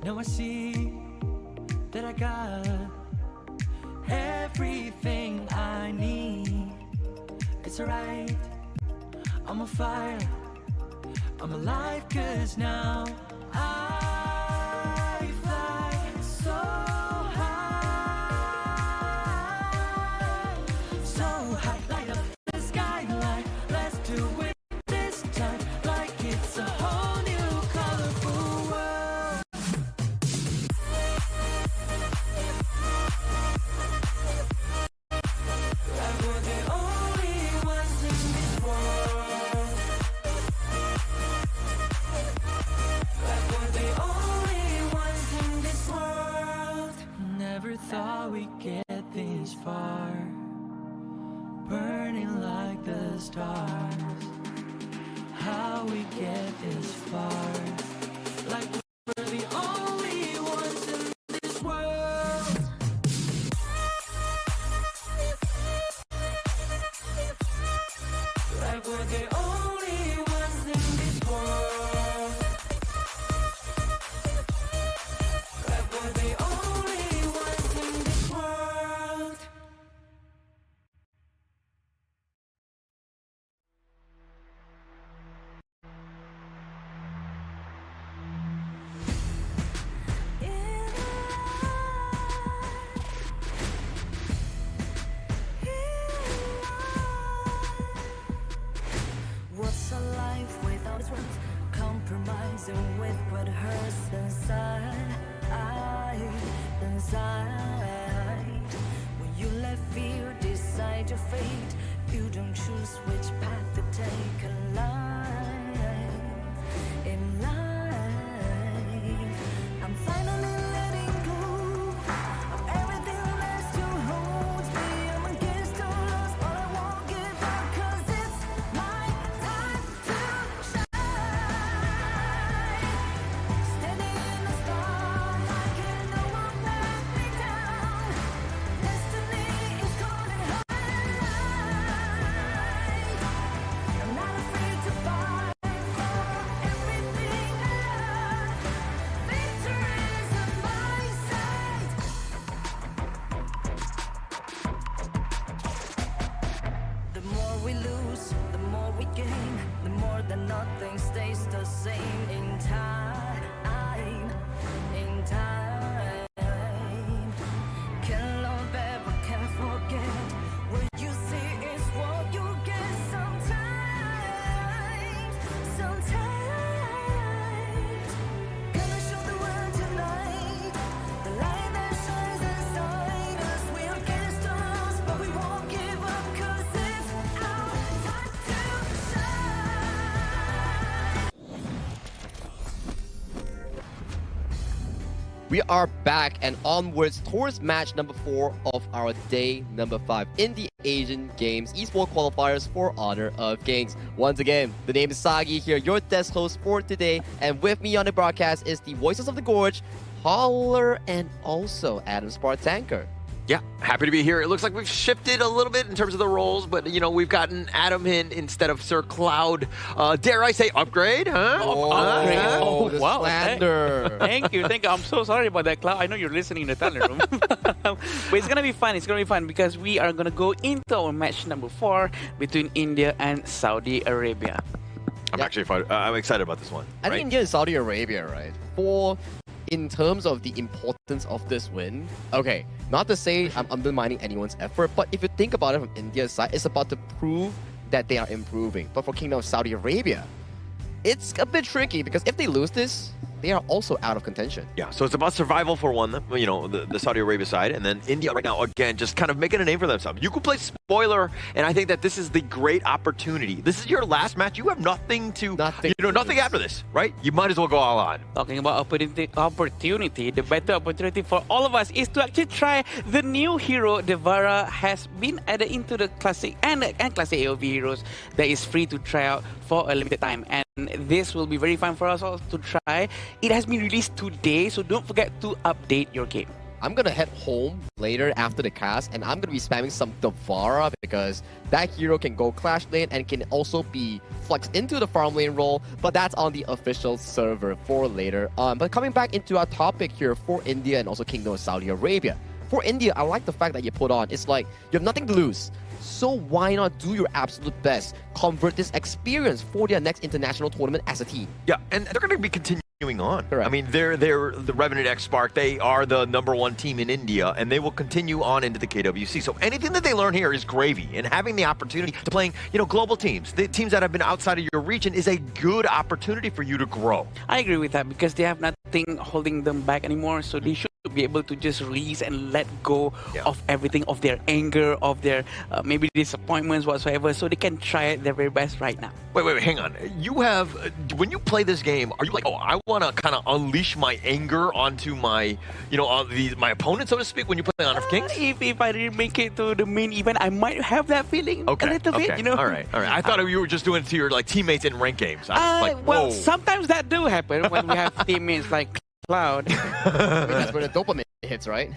Now I see that I got everything I need. It's alright, I'm on fire, I'm alive, 'cause now I fly so high, so high, light up the skyline. Let's do it this time, like it's a whole new colorful world. Like we're the only ones in this world. Like we're the only ones in this world. Never thought we'd get this far, burning like the stars. How we get this far, like we're the only ones in this world. Like we're the only ones in this world. Like we're the only ones in this world. What's a life without its worth? Compromising with what hurts inside. When you let fear decide your fate, you don't choose which path to take in life. In life, I'm finally letting go of everything that still holds me. I'm against all We are back and onwards towards match number 4 of our day number 5 in the Asian Games Esports Qualifiers for Honor of Kings. Once again, the name is Sagi here, your desk host for today, and with me on the broadcast is the Voices of the Gorge, Holler, and also Adam Spartanker. Yeah, happy to be here. It looks like we've shifted a little bit in terms of the roles, but you know, we've gotten Adam in instead of Sir Cloud. Dare I say upgrade, huh? Upgrade. The Wow. slander. Thank you. I'm so sorry about that, Cloud. I know you're listening in the talent room. But it's going to be fun. It's going to be fun because we are going to go into our match number 4 between India and Saudi Arabia. I'm actually I'm excited about this one. I think India and Saudi Arabia, right? In terms of the importance of this win, okay, not to say I'm undermining anyone's effort, but if you think about it from India's side, it's about to prove that they are improving. But for Kingdom of Saudi Arabia, it's a bit tricky because if they lose this, they are also out of contention. Yeah, so it's about survival for one, you know, the Saudi Arabia side, and then India right now, again, just kind of making a name for themselves. You could play spoiler, and I think that this is the great opportunity. This is your last match. You have nothing after this, right? You might as well go all on. Talking about opportunity, the better opportunity for all of us is to actually try the new hero. Devara has been added into the classic and classic AOV heroes that is free to try out for a limited time. And this will be very fun for us all to try. It has been released today, so don't forget to update your game. I'm gonna head home later after the cast, and I'm gonna be spamming some Devara because that hero can go Clash lane and can also be flexed into the farm lane role, but that's on the official server for later on. But coming back into our topic here for India and also Kingdom of Saudi Arabia. For India, I like the fact that you put on, it's like, you have nothing to lose. So why not do your absolute best, convert this experience for their next international tournament as a team? Yeah, and they're going to be continuing on. Correct. I mean, they're the Revenant X Spark. They are the #1 team in India, and they will continue on into the KWC. So anything that they learn here is gravy, and having the opportunity to playing, you know, global teams, the teams that have been outside of your region, is a good opportunity for you to grow. I agree with that because they have nothing holding them back anymore, so they should be able to just release and let go of everything, of their anger, of their maybe disappointments whatsoever, so they can try their very best right now. Wait, hang on. You have, when you play this game, are you like, oh, I want to kind of unleash my anger onto my, you know, my opponent, so to speak, when you play Honor of Kings? If I didn't make it to the main event, I might have that feeling a little bit, you know? All right. I thought you were just doing it to your teammates in ranked games. I was like, well, sometimes that do happen when we have teammates like Cloud. That's where the dopamine hits, right?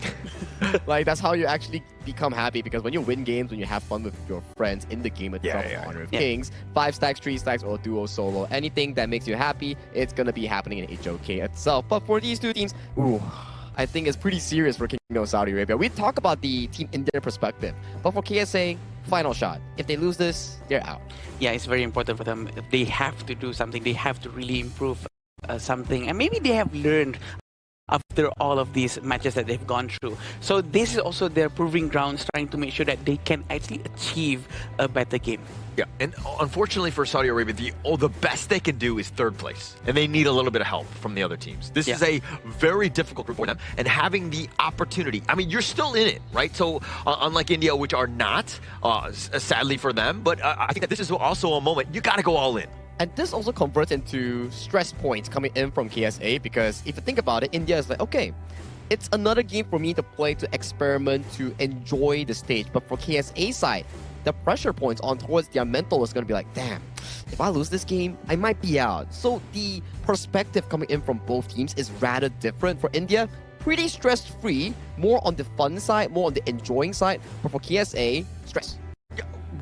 Like, that's how you actually become happy, because when you win games, when you have fun with your friends in the game itself, Honor of Kings, 5 stacks, 3 stacks, or duo solo, anything that makes you happy, it's gonna be happening in HOK itself. But for these two teams, I think it's pretty serious for Kingdom of Saudi Arabia. We talk about the Team India perspective, but for KSA, final shot. If they lose this, they're out. Yeah, it's very important for them. They have to do something. They have to really improve something, and maybe they have learned after all of these matches that they've gone through. So this is also their proving grounds, trying to make sure that they can actually achieve a better game. Yeah, and unfortunately for Saudi Arabia, the best they can do is 3rd place, and they need a little bit of help from the other teams. This is a very difficult group for them, and having the opportunity, I mean, you're still in it, right? So unlike India, which are not, sadly for them, but I think that this is also a moment you got to go all in. And this also converts into stress points coming in from KSA, because if you think about it, India is like, okay, it's another game for me to play, to experiment, to enjoy the stage. But for KSA side, the pressure points on towards their mental is going to be like, damn, if I lose this game, I might be out. So the perspective coming in from both teams is rather different. For India, pretty stress-free, more on the fun side, more on the enjoying side. But for KSA, stress.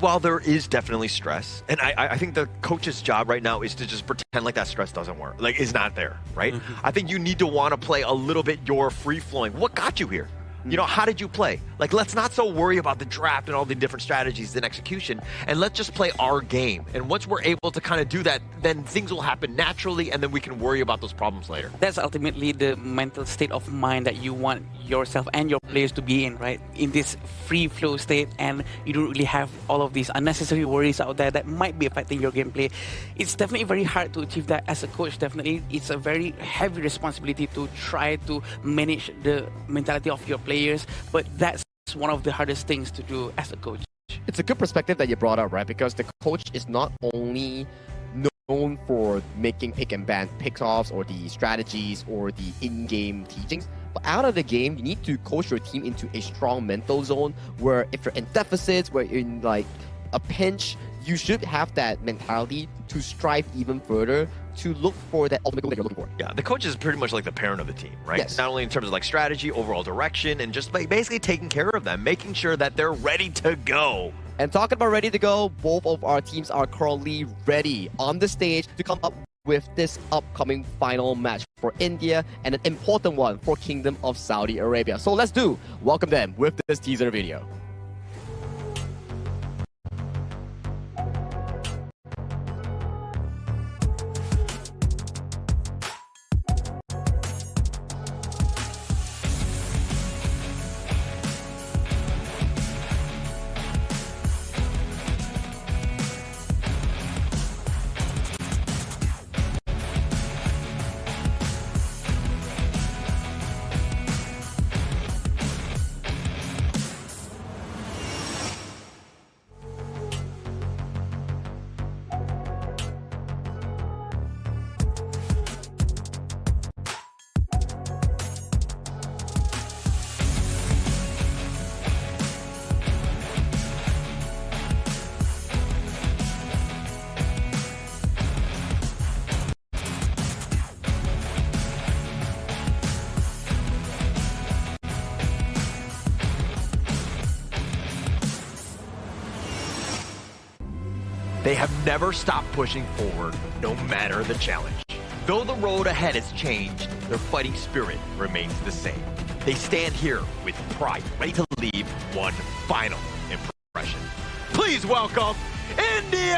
While there is definitely stress, and I think the coach's job right now is to just pretend like that stress doesn't work, like is not there, right? I think you need to want to play a little bit your free-flowing. What got you here? You know, how did you play? Like, let's not so worry about the draft and all the different strategies and execution, and let's just play our game. And once we're able to kind of do that, then things will happen naturally, and then we can worry about those problems later. That's ultimately the mental state of mind that you want yourself and your players to be in, right? In this free flow state, and you don't really have all of these unnecessary worries out there that might be affecting your gameplay. It's definitely very hard to achieve that as a coach. Definitely, it's a very heavy responsibility to try to manage the mentality of your players, but that's one of the hardest things to do as a coach. It's a good perspective that you brought up, right? Because the coach is not only known for making pick and ban pickoffs or the strategies or the in-game teachings. But out of the game, you need to coach your team into a strong mental zone where if you're in deficits, where you're in like a pinch, you should have that mentality to strive even further to look for that ultimate goal that you're looking for. Yeah, the coach is pretty much like the parent of the team, right? Yes. Not only in terms of like strategy, overall direction, and just like basically taking care of them, making sure that they're ready to go. And talking about ready to go, both of our teams are currently ready on the stage to come up with this upcoming final match for India and an important one for Kingdom of Saudi Arabia. So let's welcome them with this teaser video. They have never stopped pushing forward, no matter the challenge. Though the road ahead has changed, their fighting spirit remains the same. They stand here with pride, ready to leave one final impression. Please welcome India!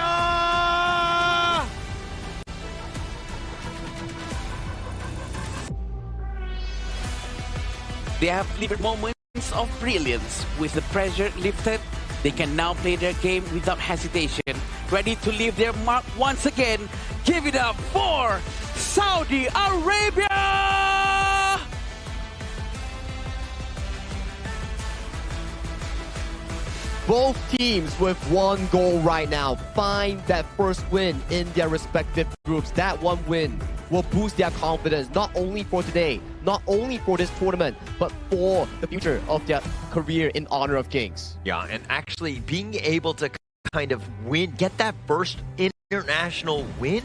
They have delivered moments of brilliance. With the pressure lifted, they can now play their game without hesitation, ready to leave their mark once again. Give it up for Saudi Arabia! Both teams with one goal right now. Find that first win in their respective groups. That one win will boost their confidence, not only for today, not only for this tournament, but for the future of their career in Honor of Kings. Yeah, and actually being able to kind of win, get that first international win,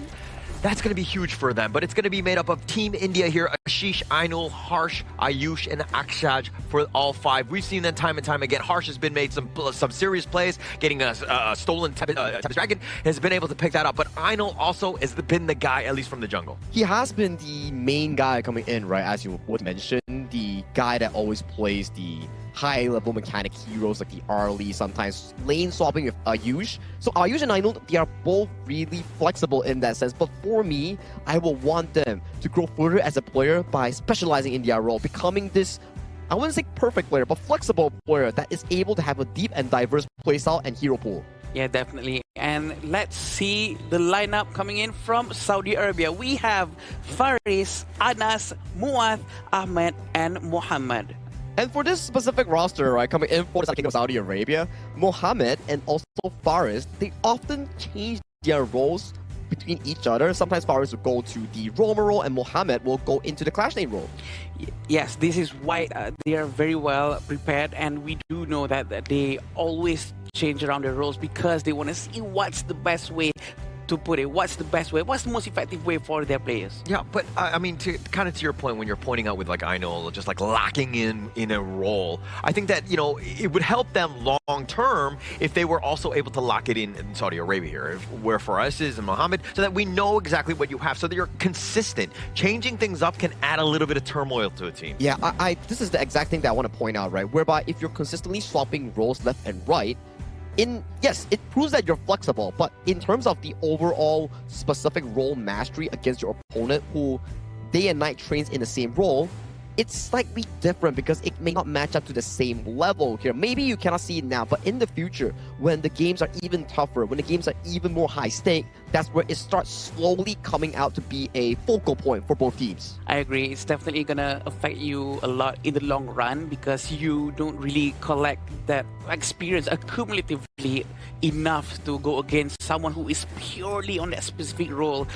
that's going to be huge for them. But it's going to be made up of Team India here. Ashish, Ainul, Harsh, Ayush, and Akshaj for all five. We've seen them time and time again. Harsh has been made some serious plays, getting a stolen Tempest Dragon, has been able to pick that up. But Ainul also has been the guy, at least from the jungle. He has been the main guy coming in, right? As you would mention, the guy that always plays the high-level mechanic heroes like the Arlie, sometimes lane swapping with Ayush. So Ayush and Ainul, they are both really flexible in that sense. But for me, I will want them to grow further as a player by specializing in their role, becoming this, I wouldn't say perfect player, but flexible player that is able to have a deep and diverse playstyle and hero pool. Yeah, definitely. And let's see the lineup coming in from Saudi Arabia. We have Faris, Anas, Muath, Ahmed, and Muhammad. And for this specific roster, right, coming in for the Kingdom of Saudi Arabia, Mohammed and also Faris, they often change their roles between each other. Sometimes Faris will go to the roamer role and Mohammed will go into the Clash Lane role. Yes, this is why they are very well prepared, and we do know that they always change around their roles because they want to see what's the best way to put it, what's the best way, what's the most effective way for their players. Yeah, but I mean, to your point, when you're pointing out with like Ainul, just like locking in a role, I think that, you know, it would help them long term if they were also able to lock it in Saudi Arabia here, where for us is Mohammed, so that we know exactly what you have, so that you're consistent. Changing things up can add a little bit of turmoil to a team. Yeah, this is the exact thing that I want to point out, right? Whereby if you're consistently swapping roles left and right, yes, it proves that you're flexible, but in terms of the overall specific role mastery against your opponent who day and night trains in the same role, it's slightly different because it may not match up to the same level here. Maybe you cannot see it now, but in the future, when the games are even tougher, when the games are even more high stake, that's where it starts slowly coming out to be a focal point for both teams. I agree. It's definitely gonna affect you a lot in the long run because you don't really collect that experience accumulatively enough to go against someone who is purely on that specific role.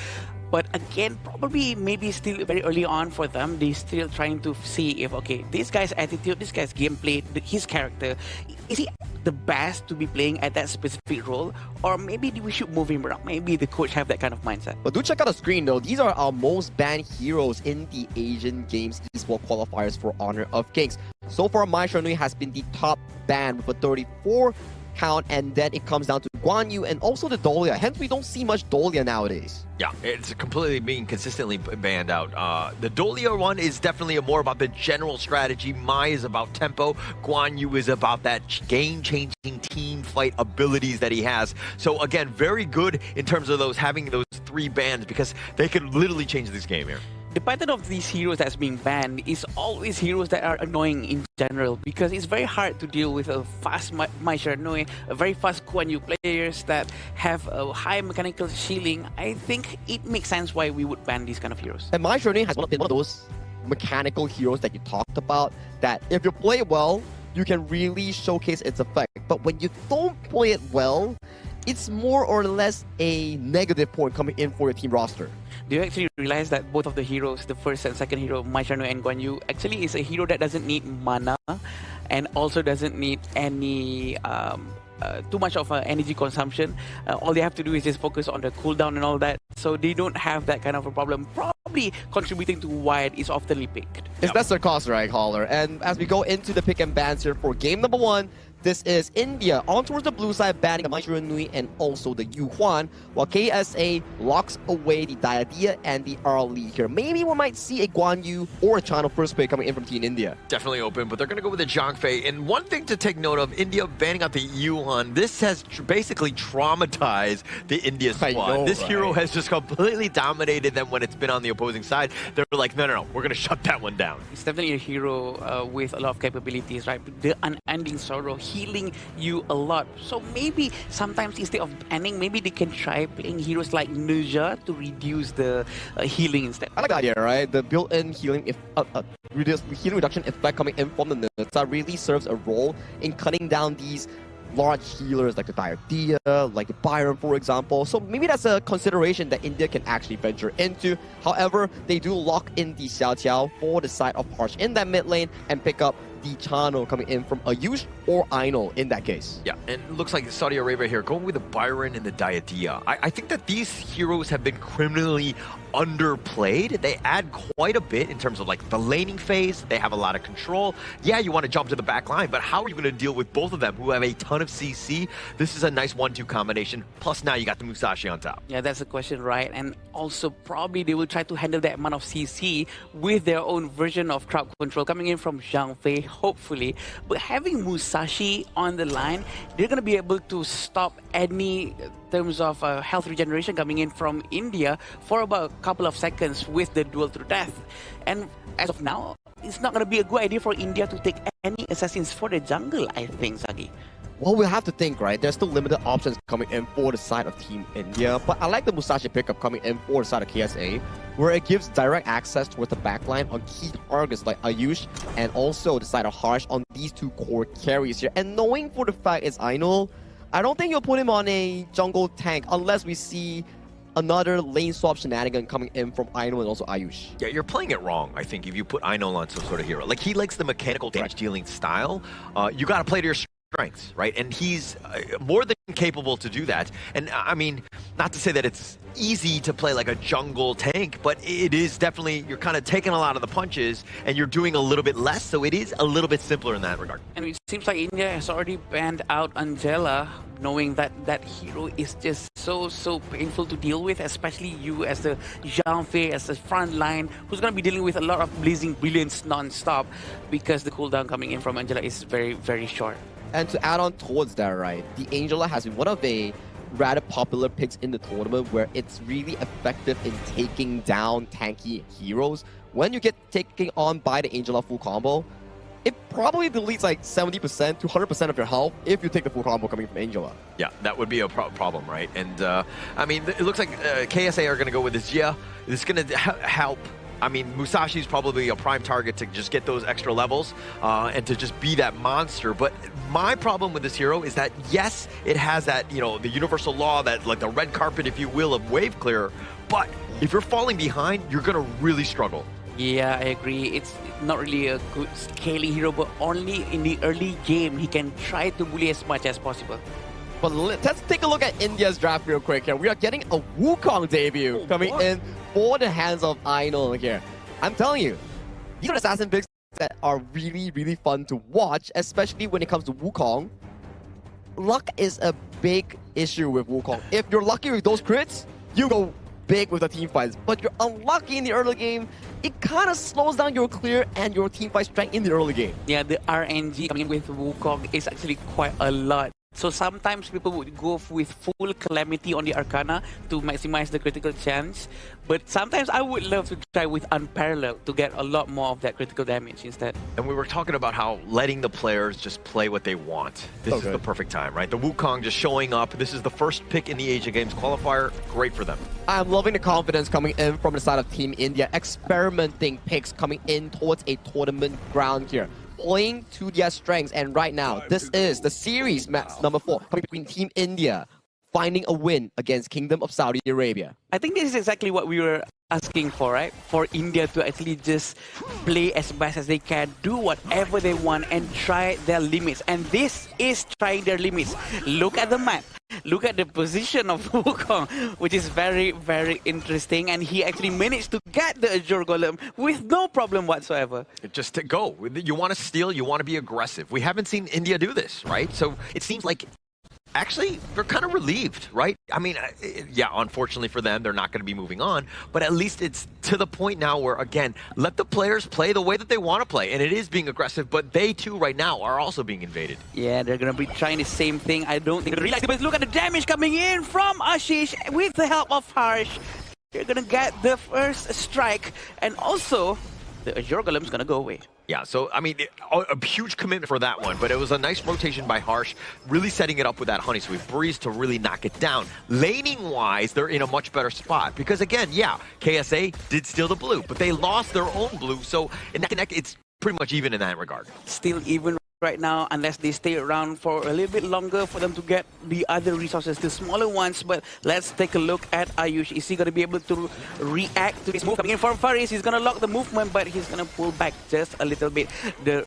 But again, probably maybe still very early on for them. They're still trying to see if, okay, this guy's attitude, this guy's gameplay, his character, is he the best to be playing at that specific role? Or maybe we should move him around. Maybe the coach have that kind of mindset. But do check out the screen though. These are our most banned heroes in the Asian Games Esports qualifiers for Honor of Kings. So far, Malaysia has been the top ban with a 34 count, and then it comes down to Guan Yu and also the Dahlia. Hence, we don't see much Dahlia nowadays. Yeah, it's completely being consistently banned out. The Dahlia one is definitely more about the general strategy. Mai is about tempo. Guan Yu is about that game-changing team fight abilities that he has. So again, very good in terms of having those 3 bans because they could literally change this game here. The pattern of these heroes that's being banned is always heroes that are annoying in general because it's very hard to deal with a fast Mai Sharnoy, a very fast Guan Yu players that have a high mechanical shielding. I think it makes sense why we would ban these kind of heroes. And Mai Sharnoy has been one of those mechanical heroes that you talked about that if you play it well, you can really showcase its effect. But when you don't play it well, it's more or less a negative point coming in for your team roster. Do you actually realize that both of the heroes, the first and second hero, Mai Sharnoy and Guan Yu, actually is a hero that doesn't need mana and also doesn't need any too much of energy consumption. All they have to do is just focus on the cooldown and all that. So they don't have that kind of a problem, probably contributing to why it is oftenly picked. It's that's their cost, right, Caller? And as we go into the pick and bans here for game number 1, this is India on towards the blue side, banning the Mai Sharnoy and also the Yu Huan, while KSA locks away the Diadia and the Early here. Maybe we might see a Guan Yu or a Channel first pick coming in from Team India. Definitely open, but they're going to go with the Zhang Fei. And one thing to take note of, India banning out the Yuan, this has basically traumatized the India squad. This hero has just completely dominated them when it's been on the opposing side. They're like, no, we're going to shut that one down. It's definitely a hero with a lot of capabilities, right? The unending sorrow, healing you a lot. So maybe sometimes instead of banning, maybe they can try playing heroes like Menuju to reduce the healing instead. I like the idea, right? The built-in healing healing reduction effect coming in from the Nursa really serves a role in cutting down these large healers like the Diadia, like the Byron, for example. So maybe that's a consideration that India can actually venture into. However, they do lock in the Xiao Qiao for the side of Harsh in that mid lane and pick up the channel coming in from Ayush or Ainul in that case. Yeah, and it looks like Saudi Arabia here going with the Byron and the Diadia. I think that these heroes have been criminally underplayed. They add quite a bit in terms of like the laning phase. They have a lot of control. Yeah, you want to jump to the back line, but how are you going to deal with both of them who have a ton of CC? This is a nice 1-2 combination. Plus now you got the Musashi on top. Yeah, that's the question, right? And also probably they will try to handle that amount of CC with their own version of crowd control coming in from Zhang Fei, hopefully. But having Musashi on the line, they're going to be able to stop any terms of health regeneration coming in from India for about a couple of seconds with the duel to death. And as of now, it's not going to be a good idea for India to take any assassins for the jungle, I think, Sagi. Well, we'll have to think, right? There's still limited options coming in for the side of Team India, but I like the Musashi pickup coming in for the side of KSA, where it gives direct access towards the backline on key targets like Ayush and also the side of Harsh on these 2 core carries here. And knowing for the fact it's Ainul, I don't think you'll put him on a jungle tank unless we see another lane swap shenanigan coming in from Ainul and also Ayush. Yeah, you're playing it wrong, I think, if you put Ainul on some sort of hero. Like, he likes the mechanical damage dealing style. You got to play to your strengths, right? And he's more than capable to do that. And I mean, not to say that it's easy to play like a jungle tank, but it is definitely, you're kind of taking a lot of the punches and you're doing a little bit less, so it is a little bit simpler in that regard. And it seems like India has already banned out Angela, knowing that that hero is just so painful to deal with, especially you as the Zhang Fei, as the front line, who's going to be dealing with a lot of blazing brilliance non-stop because the cooldown coming in from Angela is very, very short. And to add on towards that, right, the Angela has been one of a rather popular picks in the tournament where it's really effective in taking down tanky heroes, when you get taken on by the Angela full combo, it probably deletes like 70% to 100% of your health if you take the full combo coming from Angela. Yeah, that would be a problem, right? And I mean, it looks like KSA are going to go with this. Yeah, it's going to help. I mean, Musashi's probably a prime target to just get those extra levels and to just be that monster. But my problem with this hero is that, yes, it has that, you know, the universal law, that like the red carpet, if you will, of wave clear. But if you're falling behind, you're going to really struggle. Yeah, I agree. It's not really a good scaling hero, but only in the early game he can try to bully as much as possible. But let's take a look at India's draft real quick here. We are getting a Wukong debut coming in for the hands of Ainul here. I'm telling you, these are assassin picks that are really, really fun to watch, especially when it comes to Wukong. Luck is a big issue with Wukong. If you're lucky with those crits, you go big with the team fights. But you're unlucky in the early game, it kind of slows down your clear and your team fight strength in the early game. Yeah, the RNG coming in with Wukong is actually quite a lot. So sometimes people would go with full Calamity on the Arcana to maximize the critical chance. But sometimes I would love to try with Unparalleled to get a lot more of that critical damage instead. And we were talking about how letting the players just play what they want. This is the perfect time, right? The Wukong just showing up. This is the first pick in the Asian Games qualifier. Great for them. I'm loving the confidence coming in from the side of Team India, experimenting picks coming in towards a tournament ground here, playing to their strengths. And right now, this is the series match number 4 coming between Team India finding a win against Kingdom of Saudi Arabia. I think this is exactly what we were asking for, right? For India to actually just play as best as they can, do whatever they want and try their limits. And this is trying their limits. Look at the map. Look at the position of Wukong, which is very, very interesting. And he actually managed to get the Azure Golem with no problem whatsoever. Just to go. You want to steal, you want to be aggressive. We haven't seen India do this, right? So it seems like actually, they're kind of relieved, right? I mean, yeah, unfortunately for them, they're not going to be moving on, but at least it's to the point now where, again, let the players play the way that they want to play, and it is being aggressive, but they too right now are also being invaded. Yeah, they're going to be trying the same thing. I don't think they realize it, but look at the damage coming in from Ashish with the help of Harsh. They're going to get the first strike, and also the Azure Golem's going to go away. Yeah, so, I mean, a huge commitment for that one, but it was a nice rotation by Harsh, really setting it up with that Honey Sweep Breeze to really knock it down. Laning-wise, they're in a much better spot, because again, yeah, KSA did steal the blue, but they lost their own blue, so in that connect, it's pretty much even in that regard. Still even right now, unless they stay around for a little bit longer for them to get the other resources, the smaller ones. But let's take a look at Ayush. Is he going to be able to react to this move coming in from Faris? He's going to lock the movement, but he's going to pull back just a little bit. The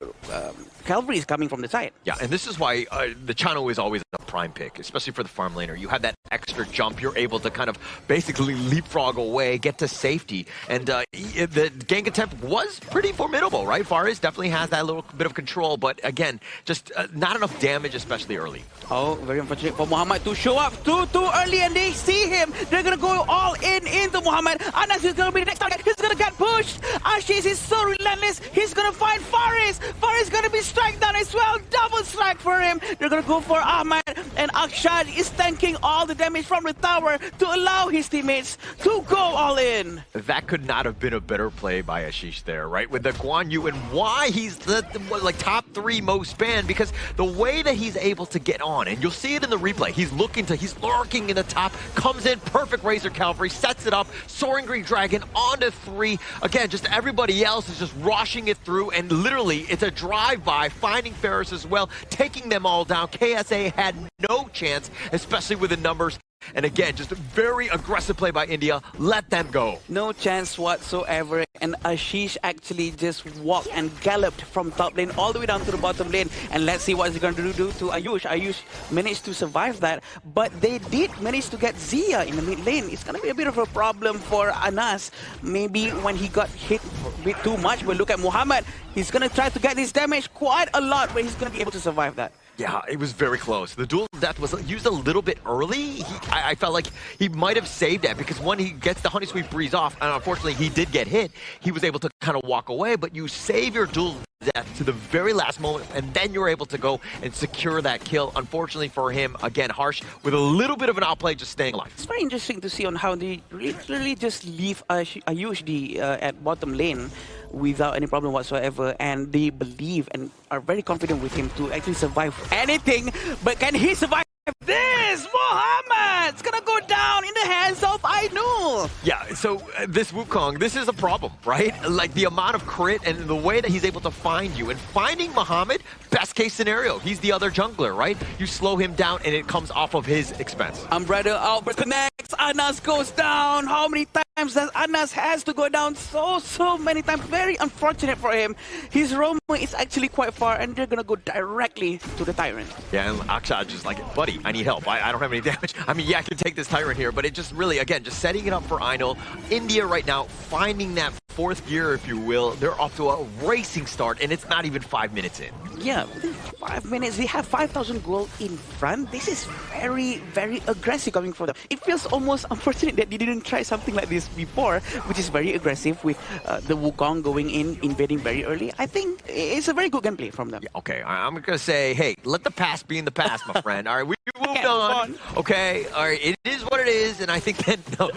Cavalry is coming from the side. Yeah, and this is why the Chano is always a prime pick, especially for the farm laner. You have that extra jump. You're able to kind of basically leapfrog away, get to safety. And the gank attempt was pretty formidable, right? Faris definitely has that little bit of control, but again, just not enough damage, especially early. Oh, very unfortunate for Muhammad to show up too early, and they see him. They're going to go all into Muhammad. Anas is going to be the next target. He's going to get pushed. Ashish is so relentless. He's going to find Faris. Faris is going to be strike down as well. Double strike for him. They're going to go for Ahmad, and Akshad is tanking all the damage from the tower to allow his teammates to go all in. That could not have been a better play by Ashish there, right? With the Guan Yu, and why he's the like top 3 most banned, because the way that he's able to get on, and you'll see it in the replay, he's lurking in the top, comes in, perfect Razor Cavalry, sets it up, Soaring Green Dragon onto 3. Again, just everybody else is just rushing it through, and literally it's a drive-by, finding Ferris as well, taking them all down. KSA had no chance, especially with the numbers. And again, just a very aggressive play by India. Let them go. No chance whatsoever. And Ashish actually just walked and galloped from top lane all the way down to the bottom lane. And let's see what he's going to do to Ayush. Ayush managed to survive that. But they did manage to get Zia in the mid lane. It's going to be a bit of a problem for Anas. Maybe when he got hit a bit too much. But look at Muhammad. He's going to try to get this damage quite a lot, but he's going to be able to survive that. Yeah, it was very close. The duel death was used a little bit early. I felt like he might have saved that because when he gets the honey sweep breeze off, and unfortunately he did get hit, he was able to kind of walk away, but you save your duel death to the very last moment, and then you're able to go and secure that kill. Unfortunately for him, again, Harsh with a little bit of an outplay, just staying alive. It's very interesting to see on how they literally just leave Ayush at bottom lane without any problem whatsoever, and they believe and are very confident with him to actually survive anything. But can he survive this? Mohammed's gonna go down in the hands of Ainul. Yeah, so this Wukong, this is a problem, right? Like the amount of crit and the way that he's able to find you. And finding Mohammed, best case scenario, he's the other jungler, right? You slow him down and it comes off of his expense. Umbrella outburst connects, Anas goes down. How many times does Anas has to go down? So many times. Very unfortunate for him. His Romo is actually quite far and they're gonna go directly to the Tyrant. Yeah, and Akshad just like, buddy, I need help. I don't have any damage. I mean, yeah, I can take this Tyrant here, but it just really, again, just setting it up for Ainul. India right now, finding that fourth gear, if you will. They're off to a racing start, and it's not even 5 minutes in. Yeah, within 5 minutes, they have 5,000 gold in front. This is very, very aggressive coming from them. It feels almost unfortunate that they didn't try something like this before, which is very aggressive with the Wukong going in, invading very early. I think it's a very good gameplay from them. Yeah, okay, I'm going to say, hey, let the past be in the past, my friend. All right, we moved on. Okay, all right, it is what it is, and I think that, no,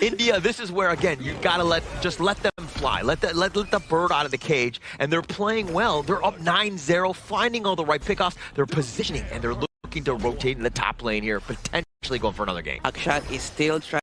India, this is where, again, you got to let them fly. Let the bird out of the cage, and they're playing well. They're up 9-0, finding all the right pickoffs. They're positioning, and they're looking to rotate in the top lane here, potentially going for another game. Akshad is still trying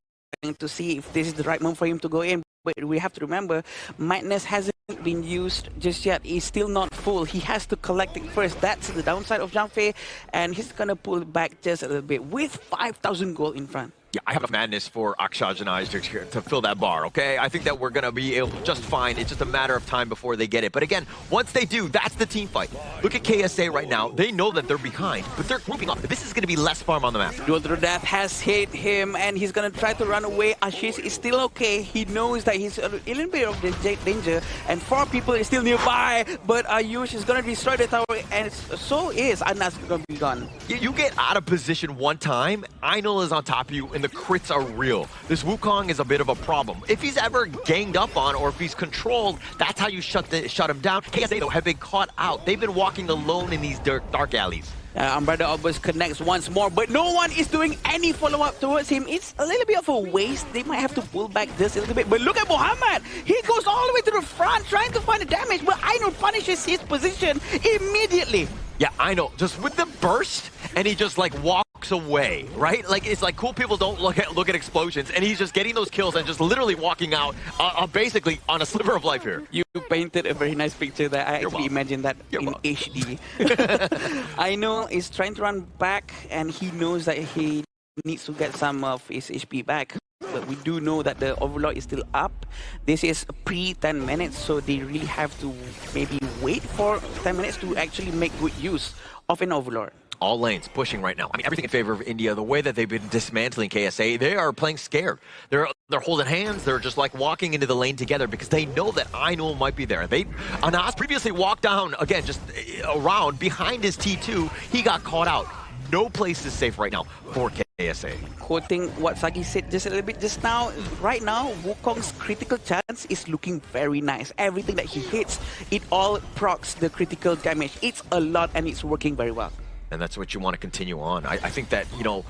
to see if this is the right move for him to go in, but we have to remember, Madness hasn't been used just yet. He's still not full. He has to collect it first. That's the downside of Zhangfei, and he's gonna pull it back just a little bit with 5,000 gold in front. Yeah, I have enough madness for Akshad and I to fill that bar, okay? I think that we're going to be able just fine. It's just a matter of time before they get it. But again, once they do, that's the team fight. Look at KSA right now. They know that they're behind, but they're grouping up. This is going to be less farm on the map. Duel to Death has hit him, and he's going to try to run away. Ashish is still okay. He knows that he's a little bit of danger, and 4 people are still nearby, but Ayush is going to destroy the tower, and so is Anas going to be gone. You get out of position one time, Ainul is on top of you, and the crits are real. This Wukong is a bit of a problem. If he's ever ganged up on or if he's controlled, that's how you shut him down. KSA, though, have been caught out. They've been walking alone in these dark alleys. Umbrella Outburst connects once more, but no one is doing any follow-up towards him. It's a little bit of a waste. They might have to pull back just a little bit. But look at Mohammed. He goes all the way to the front trying to find the damage, but Ainul punishes his position immediately. Yeah, I know. Just with the burst, and he just like walks away, right? Like it's like cool people don't look at explosions, and he's just getting those kills and just literally walking out, basically on a sliver of life here. You painted a very nice picture that I actually imagined that in HD. Ainul is trying to run back, and he knows that he needs to get some of his HP back. But we do know that the Overlord is still up. This is pre-10 minutes, so they really have to maybe wait for 10 minutes to actually make good use of an Overlord. All lanes pushing right now. I mean, everything in favor of India. The way that they've been dismantling KSA, they are playing scared. They're holding hands. They're just like walking into the lane together because they know that Ainul might be there. Anas previously walked down, again, just around behind his T2. He got caught out. No place is safe right now for KSA. Quoting what Sagi said just a little bit just now, right now, Wukong's critical chance is looking very nice. Everything that he hits, it all procs the critical damage. It's a lot and it's working very well. And that's what you want to continue on. I think that, you know,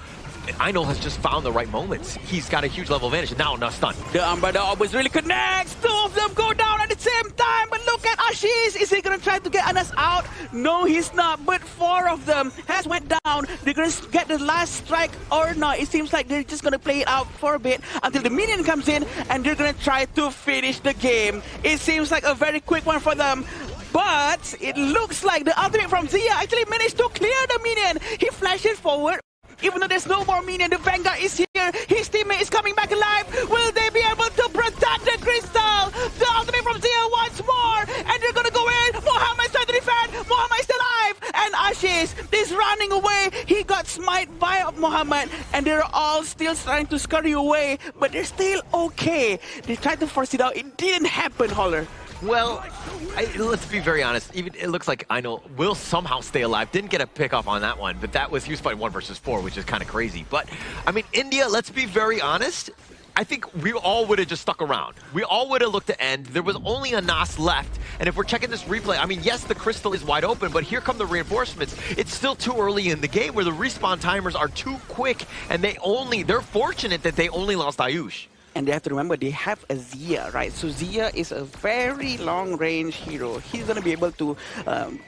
Ainul has just found the right moments. He's got a huge level advantage, and now stun. The Umbrella always really connects. 2 of them go down at the same time, but look at Ashish. Is he going to try to get Anas out? No, he's not, but 4 of them has went down. They're going to get the last strike or not. It seems like they're just going to play it out for a bit until the minion comes in, and they're going to try to finish the game. It seems like a very quick one for them. But it looks like the ultimate from Zia actually managed to clear the minion. He flashes forward. Even though there's no more minion, the Vanguard is here. His teammate is coming back alive. Will they be able to protect the crystal? The ultimate from Zia once more. And they're going to go in. Mohammed's trying to defend. Mohammed's still alive. And Ashish is running away. He got smite by Mohammed. And they're all still trying to scurry away. But they're still okay. They tried to force it out. It didn't happen, Holler. Well, let's be very honest. Even it looks like Aino will somehow stay alive. Didn't get a pick off on that one, but he was fighting 1 versus 4, which is kind of crazy. But I mean, India. Let's be very honest. I think we all would have just stuck around. We all would have looked to end. There was only a Nas left. And if we're checking this replay, I mean, yes, the crystal is wide open, but here come the reinforcements. It's still too early in the game where the respawn timers are too quick, and they're fortunate that they only lost Ayush. And they have to remember they have a Zia, right? So Zia is a very long-range hero. He's going to be able to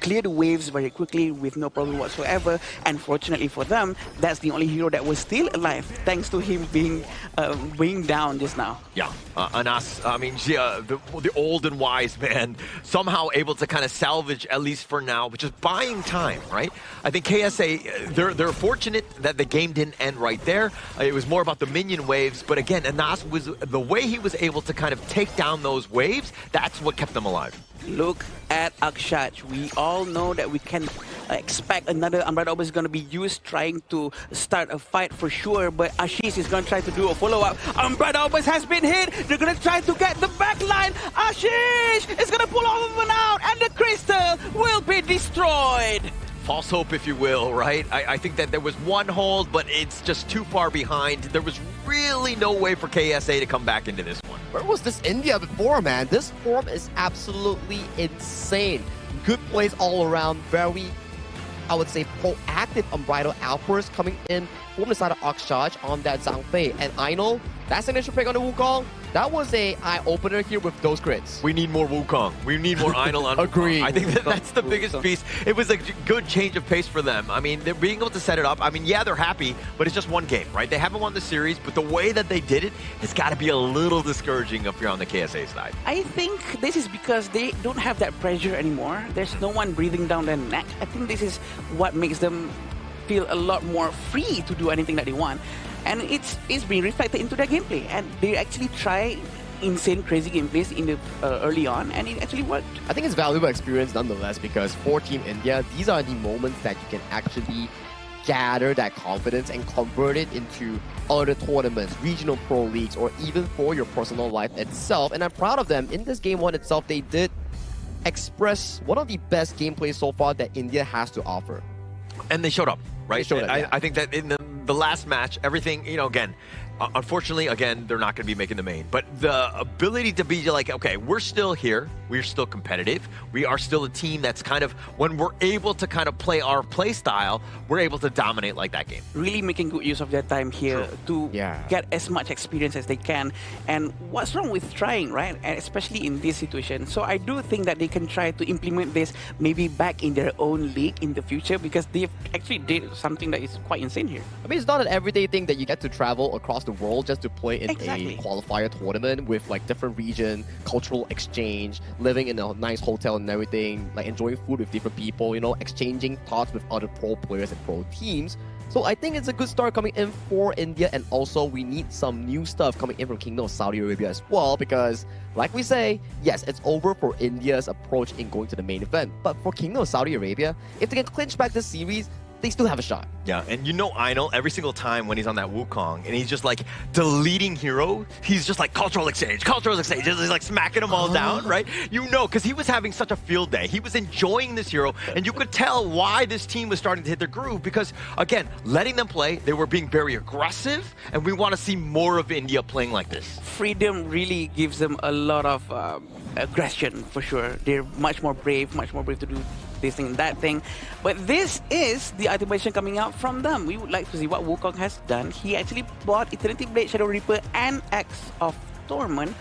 clear the waves very quickly with no problem whatsoever. And fortunately for them, that's the only hero that was still alive, thanks to him being down just now. Yeah, Anas, I mean, Zia, the old and wise man, somehow able to kind of salvage, at least for now, but just buying time, right? I think KSA, they're fortunate that the game didn't end right there. It was more about the minion waves, but again, Anas the way he was able to kind of take down those waves, that's what kept them alive. Look at Akshaj. We all know that we can expect another Umbrella Obus is going to be used trying to start a fight for sure, but Ashish is going to try to do a follow-up. Umbrella Obus has been hit. They're going to try to get the back line. Ashish is going to pull all of them out, and the crystal will be destroyed. False hope, if you will, right? I think that there was one hold, but it's just too far behind. There was really no way for KSA to come back into this one. Where was this India before, man? This form is absolutely insane. Good plays all around. Very, I would say, proactive unbridled outbursts coming in from the side of Akshaj on that Zhang Fei. And Aino, that signature pick on the Wukong, that was a eye-opener here with those crits. We need more Wukong. We need more Aino on Agreed. I think that's the biggest piece. It was a good change of pace for them. I mean, they're being able to set it up. I mean, yeah, they're happy, but it's just one game, right? They haven't won the series, but the way that they did it has got to be a little discouraging if you're on the KSA side. I think this is because they don't have that pressure anymore. There's no one breathing down their neck. I think this is what makes them feel a lot more free to do anything that they want. And it's being reflected into their gameplay. And they actually try insane, crazy gameplays in the early on, and it actually worked. I think it's valuable experience nonetheless, because for Team India, these are the moments that you can actually gather that confidence and convert it into other tournaments, regional pro leagues, or even for your personal life itself. And I'm proud of them. In this game one itself, they did express one of the best gameplays so far that India has to offer. And they showed up, right? They showed up, yeah. I think that in the last match, everything, again, unfortunately, again, they're not going to be making the main. But the ability to be like, okay, we're still here. We're still competitive. We are still a team that's kind of, when we're able to kind of play our play style, we're able to dominate like that game. Really making good use of their time here to get as much experience as they can. And what's wrong with trying, right? And especially in this situation. So I do think that they can try to implement this maybe back in their own league in the future, because they've actually did something that is quite insane here. I mean, it's not an everyday thing that you get to travel across the world just to play in a qualifier tournament with like different region, cultural exchange, living in a nice hotel and everything, like enjoying food with different people, exchanging thoughts with other pro players and pro teams. So I think it's a good start coming in for India, and also we need some new stuff coming in from Kingdom of Saudi Arabia as well, because like we say, yes, it's over for India's approach in going to the main event, but for Kingdom of Saudi Arabia, if they can clinch back this series, they still have a shot. Yeah, and Einel, every single time when he's on that Wukong and he's just like deleting hero, he's just like cultural exchange, he's like smacking them all down, right? Because he was having such a field day. He was enjoying this hero, and you could tell why this team was starting to hit their groove, because, again, letting them play, they were being very aggressive, and we want to see more of India playing like this. Freedom really gives them a lot of aggression, for sure. They're much more brave to do this thing and that thing. But this is the ultimation coming out from them. We would like to see what Wukong has done. He actually bought Eternity Blade, Shadow Reaper, and Axe of Torment.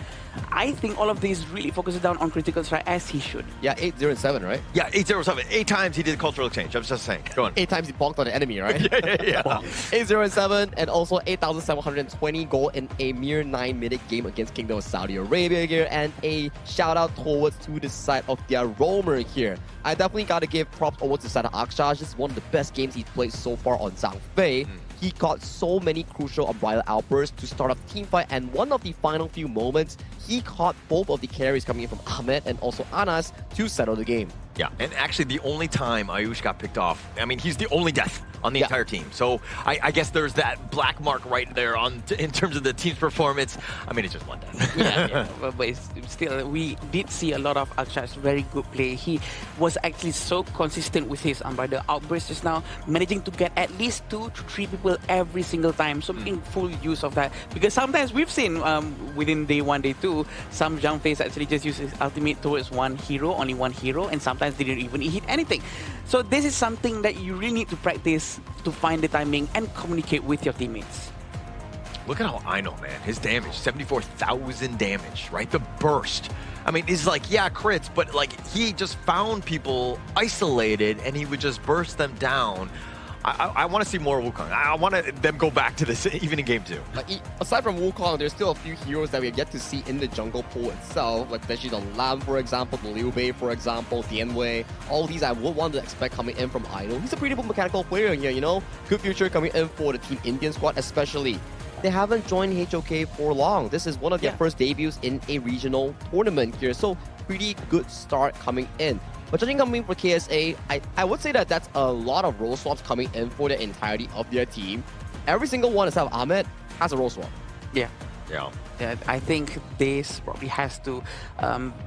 I think all of these really focuses down on critical strike, as he should. Yeah, 807, right? Yeah, 807. 8 times he did cultural exchange. I was just saying. Go on. 8 times he bonked on the enemy, right? yeah. 807, and also 8,720 gold in a mere 9-minute game against Kingdom of Saudi Arabia here, and a shout out towards to the side of their roamer here. I definitely gotta give props over to the side of Akshaj. This is one of the best games he's played so far on Zhang Fei. He got so many crucial unbridled outbursts to start off the team fight, and one of the final few moments, he caught both of the carries coming in from Ahmed and also Anas to settle the game. Yeah, and actually the only time Ayush got picked off, I mean, he's the only death on the entire team. So I guess there's that black mark right there in terms of the team's performance. I mean, it's just one time. Yeah, but still, we did see a lot of Akshay's very good play. He was actually so consistent with his umbrella outburst just now, managing to get at least 2 to 3 people every single time. So making full use of that. Because sometimes we've seen within day 1, day 2, some jump face actually just use his ultimate towards one hero, only one hero, and sometimes didn't even hit anything. So this is something that you really need to practice to find the timing and communicate with your teammates. Look at how Aino, man, his damage, 74,000 damage, right? The burst. I mean, it's like, yeah, crits, but like he just found people isolated and he would just burst them down. I want to see more Wukong. I want them go back to this even in game 2. Aside from Wukong, there's still a few heroes that we have yet to see in the jungle pool itself, like especially the Lam, for example, the Liu Bei, for example, Tianwei. All these I would want to expect coming in from Idol. He's a pretty good mechanical player here, you know? Good future coming in for the Team Indian squad, especially. They haven't joined HOK for long. This is one of their first debuts in a regional tournament here, so pretty good start coming in. But judging coming for KSA, I would say that that's a lot of role swaps coming in for the entirety of their team. Every single one, except Ahmed, has a role swap. Yeah. Yeah. I think this probably has to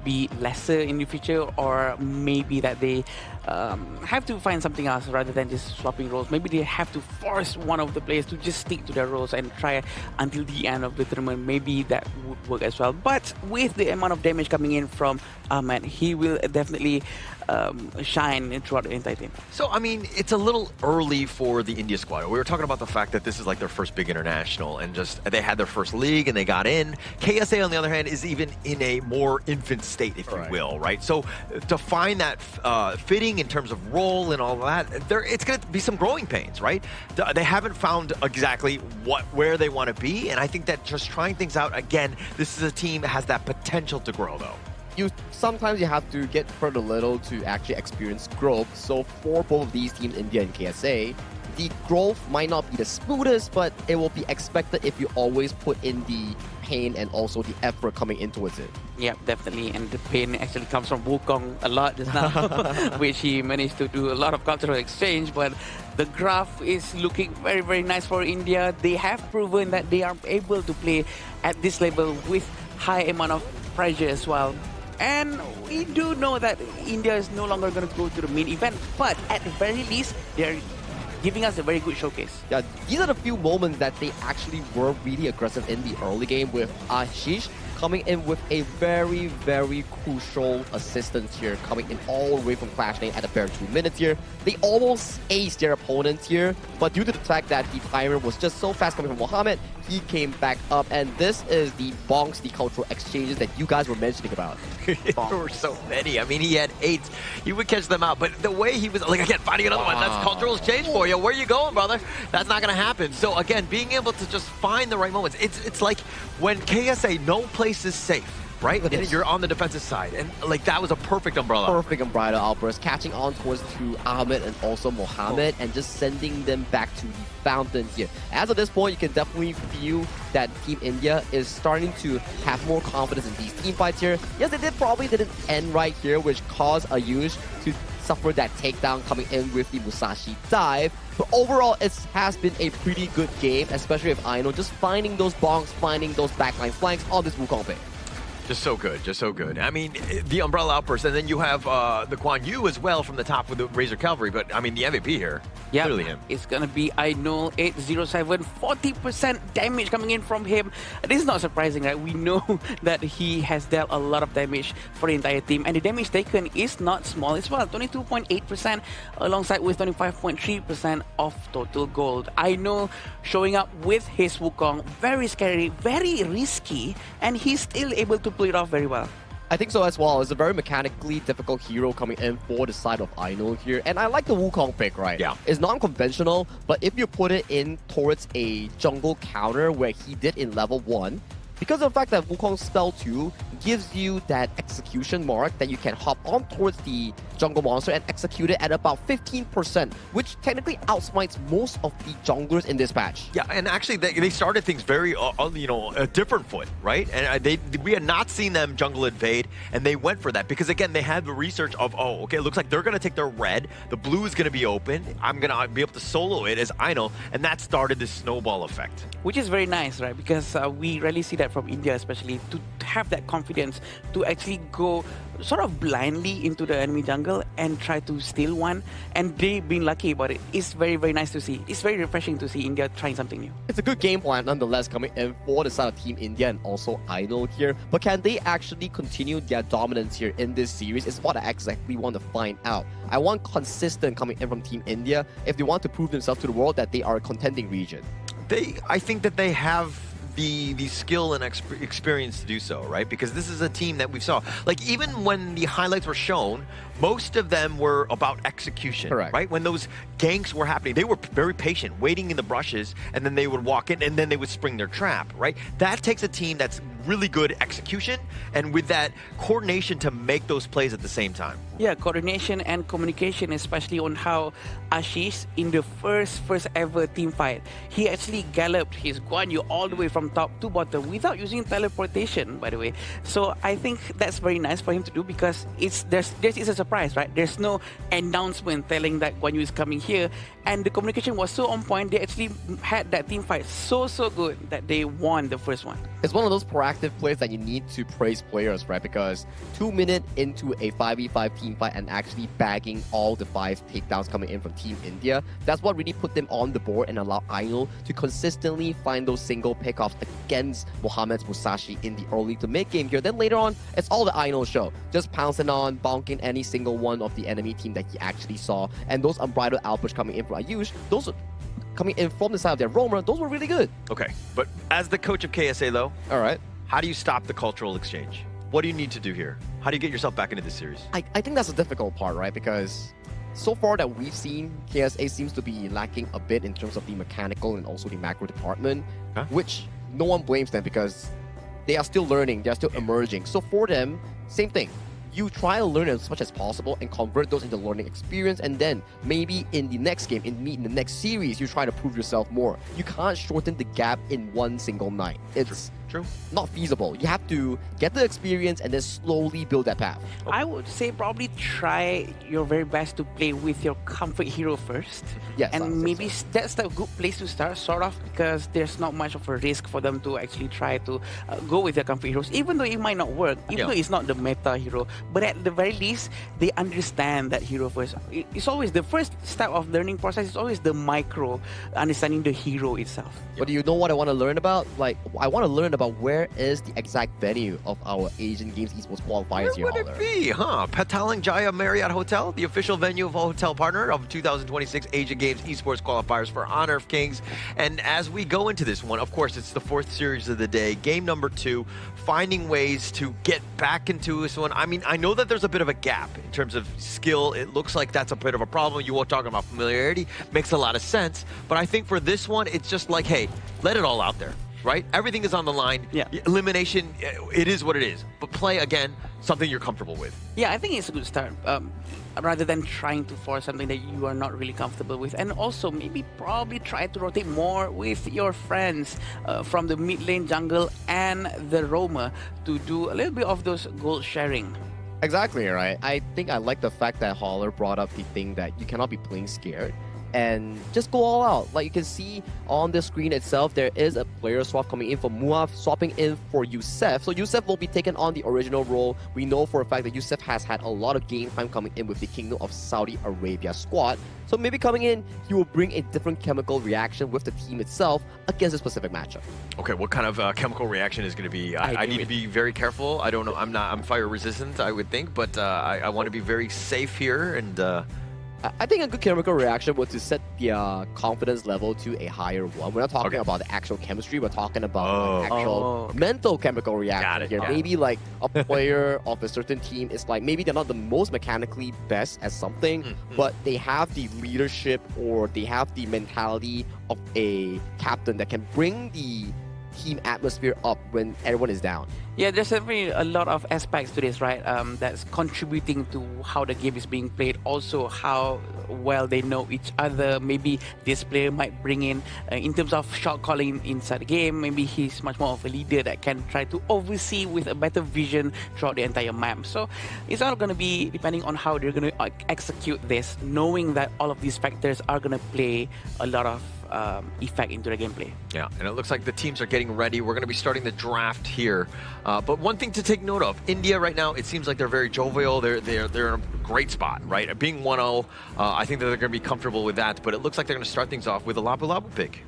be lesser in the future, or maybe that they have to find something else rather than just swapping roles. Maybe they have to force one of the players to just stick to their roles and try until the end of the tournament. Maybe that would work as well. But with the amount of damage coming in from Ahmed, he will definitely shine throughout the entire team. So, I mean, it's a little early for the India squad. We were talking about the fact that this is like their first big international, and just they had their first league and they got in. KSA, on the other hand, is even in a more infant state, if you will, right? So to find that fitting in terms of role and all that, it's going to be some growing pains, right? They haven't found exactly where they want to be, and I think that just trying things out, again, this is a team that has that potential to grow, though. Sometimes you have to get hurt a little to actually experience growth. So for both of these teams, India and KSA, the growth might not be the smoothest, but it will be expected if you always put in the pain and also the effort coming in towards it. Yeah, definitely. And the pain actually comes from Wukong a lot just now, which he managed to do a lot of cultural exchange. But the graph is looking very, very nice for India. They have proven that they are able to play at this level with high amount of pressure as well. And we do know that India is no longer going to go to the main event, but at the very least, they're giving us a very good showcase. Yeah, these are the few moments that they actually were really aggressive in the early game, with Ashish coming in with a very, very crucial assistance here, coming in all the way from Clash Lane at the bare 2 minutes here. They almost aced their opponents here, but due to the fact that the timer was just so fast coming from Mohammed, he came back up, and this is the bonks, the cultural exchanges that you guys were mentioning about. There were so many. I mean, he had 8. You would catch them out, but the way he was, like, again, finding another one, that's cultural exchange for you. Where you going, brother? That's not going to happen. So, again, being able to just find the right moments. It's like when KSA, no place is safe, right? And you're on the defensive side. And, like, that was a perfect umbrella. Perfect umbrella outburst, catching on towards to Ahmed and also Mohammed, and just sending them back to the fountain here. As of this point, you can definitely feel that Team India is starting to have more confidence in these team fights here. Yes, they probably didn't end right here, which caused Ayush to suffer that takedown coming in with the Musashi dive. But overall, it has been a pretty good game, especially with Aino just finding those bonks, finding those backline flanks on this Wukong pick. Just so good, just so good. I mean, the umbrella outburst, and then you have the Guan Yu as well from the top with the Razor Cavalry, but I mean, the MVP here, clearly him. It's gonna be Aino 807, 40% damage coming in from him. This is not surprising, right? We know that he has dealt a lot of damage for the entire team, and the damage taken is not small as well, 22.8% alongside with 25.3% of total gold. Aino showing up with his Wukong, very scary, very risky, and he's still able to pull it off very well. I think so as well. It's a very mechanically difficult hero coming in for the side of Aino here. And I like the Wukong pick, right? Yeah. It's non-conventional, but if you put it in towards a jungle counter where he did in level 1, because of the fact that Wukong spell 2 gives you that execution mark that you can hop on towards the jungle monster and execute it at about 15%, which technically outsmites most of the junglers in this patch. Yeah, and actually they started things very, a different foot, right? And we had not seen them jungle invade, and they went for that because, again, they had the research of, oh, okay, it looks like they're going to take their red, the blue is going to be open, I'm going to be able to solo it as Aino, and that started this snowball effect. Which is very nice, right? Because we rarely see that from India, especially, to have that confidence to actually go sort of blindly into the enemy jungle and try to steal one, and they being lucky about it. It's very, very nice to see. It's very refreshing to see India trying something new. It's a good game plan nonetheless coming in for the side of Team India and also Idol here, but can they actually continue their dominance here in this series is what I exactly want to find out. I want consistent coming in from Team India if they want to prove themselves to the world that they are a contending region. I think that they have the skill and experience to do so, right? Because this is a team that we saw. Like, even when the highlights were shown, most of them were about execution, correct, right? When those ganks were happening, they were very patient, waiting in the brushes, and then they would walk in, and then they would spring their trap, right? That takes a team that's really good execution, and with that coordination to make those plays at the same time. Yeah, coordination and communication, especially on how Ashish, in the first ever team fight, he actually galloped his Guan Yu all the way from top to bottom without using teleportation, by the way. So I think that's very nice for him to do because this is a surprise, right? There's no announcement telling that Guan Yu is coming here, and the communication was so on point. They actually had that team fight so good that they won the first one. It's one of those proactive plays that you need to praise players, right? Because 2 minutes into a 5v5 team fight and actually bagging all the 5 takedowns coming in from Team India, that's what really put them on the board and allowed Idol to consistently find those single pickoffs against Mohamed's Musashi in the early to mid game here. Then later on, it's all the Idol show. Just pouncing on, bonking any single one of the enemy team that he actually saw. And those unbridled outputs coming in from Ayush, those coming in from the side of their roamer, those were really good. Okay, but as the coach of KSA, though, all right, how do you stop the cultural exchange? What do you need to do here? How do you get yourself back into this series? I think that's a difficult part, right? Because so far that we've seen, KSA seems to be lacking a bit in terms of the mechanical and also the macro department, which no one blames them because they are still learning, they're still emerging. So for them, same thing. You try to learn as much as possible and convert those into learning experience, and then maybe in the next game, in the next series, you try to prove yourself more. You can't shorten the gap in one single night. It's True. Not feasible. You have to get the experience and then slowly build that path. I would say probably try your very best to play with your comfort hero first. Yes, and maybe that's the good place to start, sort of, because there's not much of a risk for them to actually try to go with their comfort heroes, even though it might not work, even though it's not the meta hero. But at the very least, they understand that hero first. It's always the first step of learning process. Is always the micro understanding the hero itself. But do you know what I want to learn about? Like, I want to learn about where is the exact venue of our Asian Games Esports qualifiers here. Where would it be, huh? Petaling Jaya Marriott Hotel, the official venue of hotel partner of 2026 Asian Games Esports qualifiers for Honor of Kings. And as we go into this one, of course, it's the 4th series of the day, game number 2, finding ways to get back into this one. I mean, I know that there's a bit of a gap in terms of skill. It looks like that's a bit of a problem. You were talking about familiarity, makes a lot of sense. But I think for this one, it's just like, hey, let it all out there. Right? Everything is on the line. Yeah. Elimination, it is what it is. But play, again, something you're comfortable with. Yeah, I think it's a good start. Rather than trying to force something that you are not really comfortable with. And also, maybe probably try to rotate more with your friends from the mid lane jungle and the roamer to do a little bit of those gold sharing. Exactly, right? I think I like the fact that Holler brought up the thing that you cannot be playing scared. And just go all out. Like you can see on the screen itself, there is a player swap coming in for Muaf, swapping in for Youssef. So Youssef will be taken on the original role. We know for a fact that Youssef has had a lot of game time coming in with the Kingdom of Saudi Arabia squad. So maybe coming in, he will bring a different chemical reaction with the team itself against a specific matchup. Okay, what kind of chemical reaction is going to be? I need to be very careful. I don't know. I'm fire resistant, I would think, but I want to be very safe here and. I think a good chemical reaction was to set the confidence level to a higher one. We're not talking about the actual chemistry, we're talking about actual mental chemical reaction here. Maybe like a player of a certain team is like, maybe they're not the most mechanically best at something, but they have the leadership or they have the mentality of a captain that can bring the team atmosphere up when everyone is down. Yeah, there's definitely a lot of aspects to this, right? That's contributing to how the game is being played. Also, how well they know each other. Maybe this player might bring in terms of shot calling inside the game. Maybe he's much more of a leader that can try to oversee with a better vision throughout the entire map. So it's all going to be depending on how they're going to execute this, knowing that all of these factors are going to play a lot of effect into the gameplay. Yeah, and it looks like the teams are getting ready. We're going to be starting the draft here. But one thing to take note of, India right now, it seems like they're very jovial. They're in a great spot, right? Being 1-0, I think that they're going to be comfortable with that. But it looks like they're going to start things off with a Lapu Lapu pick.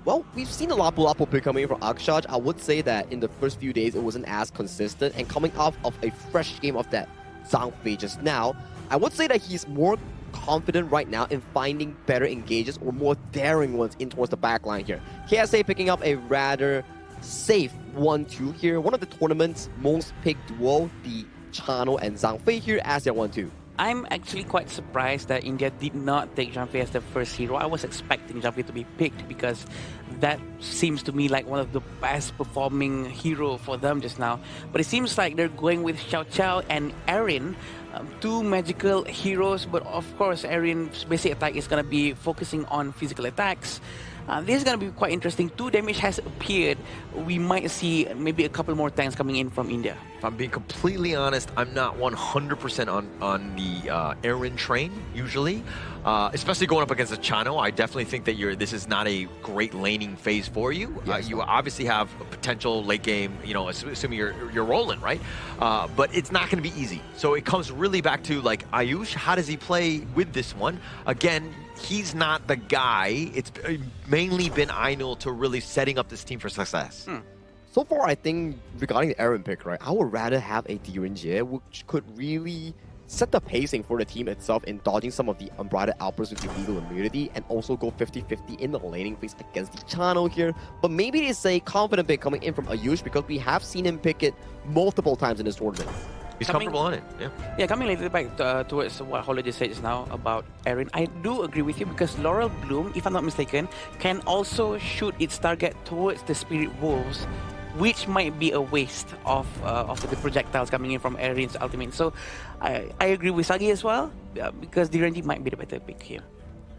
Well, we've seen a Lapu Lapu pick coming in from Akshaj. I would say that in the first few days, it wasn't as consistent. And coming off of a fresh game of that Zhang just now, I would say that he's more confident right now in finding better engages or more daring ones in towards the back line here. KSA picking up a rather safe 1-2 here. One of the tournament's most picked duo, the Chano and Zhang Fei here as their 1-2. I'm actually quite surprised that India did not take Zhang Fei as the first hero. I was expecting Zhang Fei to be picked because that seems to me like one of the best performing hero for them just now. But it seems like they're going with Xiao Xiao and Erin, two magical heroes, but of course Erin's basic attack is going to be focusing on physical attacks. This is going to be quite interesting. 2 damage has appeared. We might see maybe a couple more tanks coming in from India. If I'm being completely honest, I'm not 100% on the Aaron train, usually. Especially going up against a Chano, I definitely think that this is not a great laning phase for you. Yes, you obviously have a potential late game, assuming you're rolling, right? But it's not going to be easy. So it comes really back to like Ayush, how does he play with this one? Again, he's not the guy. It's mainly been Ainul to really setting up this team for success. So far, I think regarding the Aaron pick, right, I would rather have a Direnjie, which could really set the pacing for the team itself in dodging some of the unbridled outbursts with the legal immunity and also go 50-50 in the laning phase against the Chano here. But maybe it's a confident pick coming in from Ayush because we have seen him pick it multiple times in this tournament. He's comfortable on it, yeah. Yeah, coming a little back towards what Holly just said just now about Erin, I do agree with you because Laurel Bloom, if I'm not mistaken, can also shoot its target towards the Spirit Wolves, which might be a waste of the projectiles coming in from Erin's ultimate. So I agree with Sagi as well, because Direndi might be the better pick here.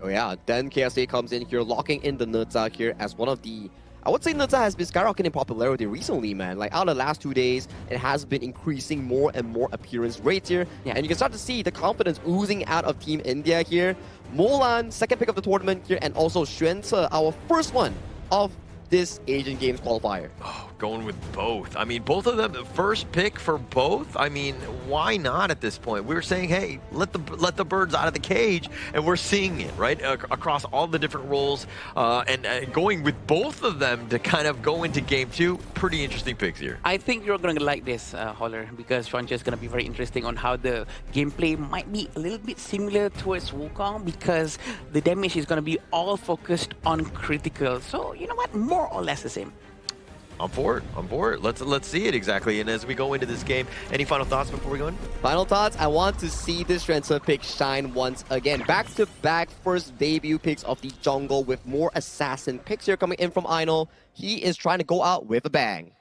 Oh yeah, then KSA comes in here, locking in the Nurza here as one of the... I would say Nurza has been skyrocketing in popularity recently, man. Like, out of the last 2 days, it has been increasing more and more appearance rates here. Yeah. And you can start to see the confidence oozing out of Team India here. Molan, second pick of the tournament here, and also Xuan Ce, our first one of this Asian Games qualifier. Oh, going with both. I mean, both of them, the first pick for both. I mean, why not at this point? We were saying, hey, let the birds out of the cage, and we're seeing it, right? Across all the different roles, and going with both of them to kind of go into game 2. Pretty interesting picks here. I think you're going to like this, Holler, because Xuan Ce is going to be very interesting on how the gameplay might be a little bit similar towards Wukong because the damage is going to be all focused on critical. So, you know what? More or less the same. I'm for it. I'm for it. Let's see it exactly. And as we go into this game, any final thoughts before we go in? Final thoughts, I want to see this Xuan Ce pick shine once again. Back-to-back first debut picks of the jungle with more assassin picks here coming in from Ainul. He is trying to go out with a bang.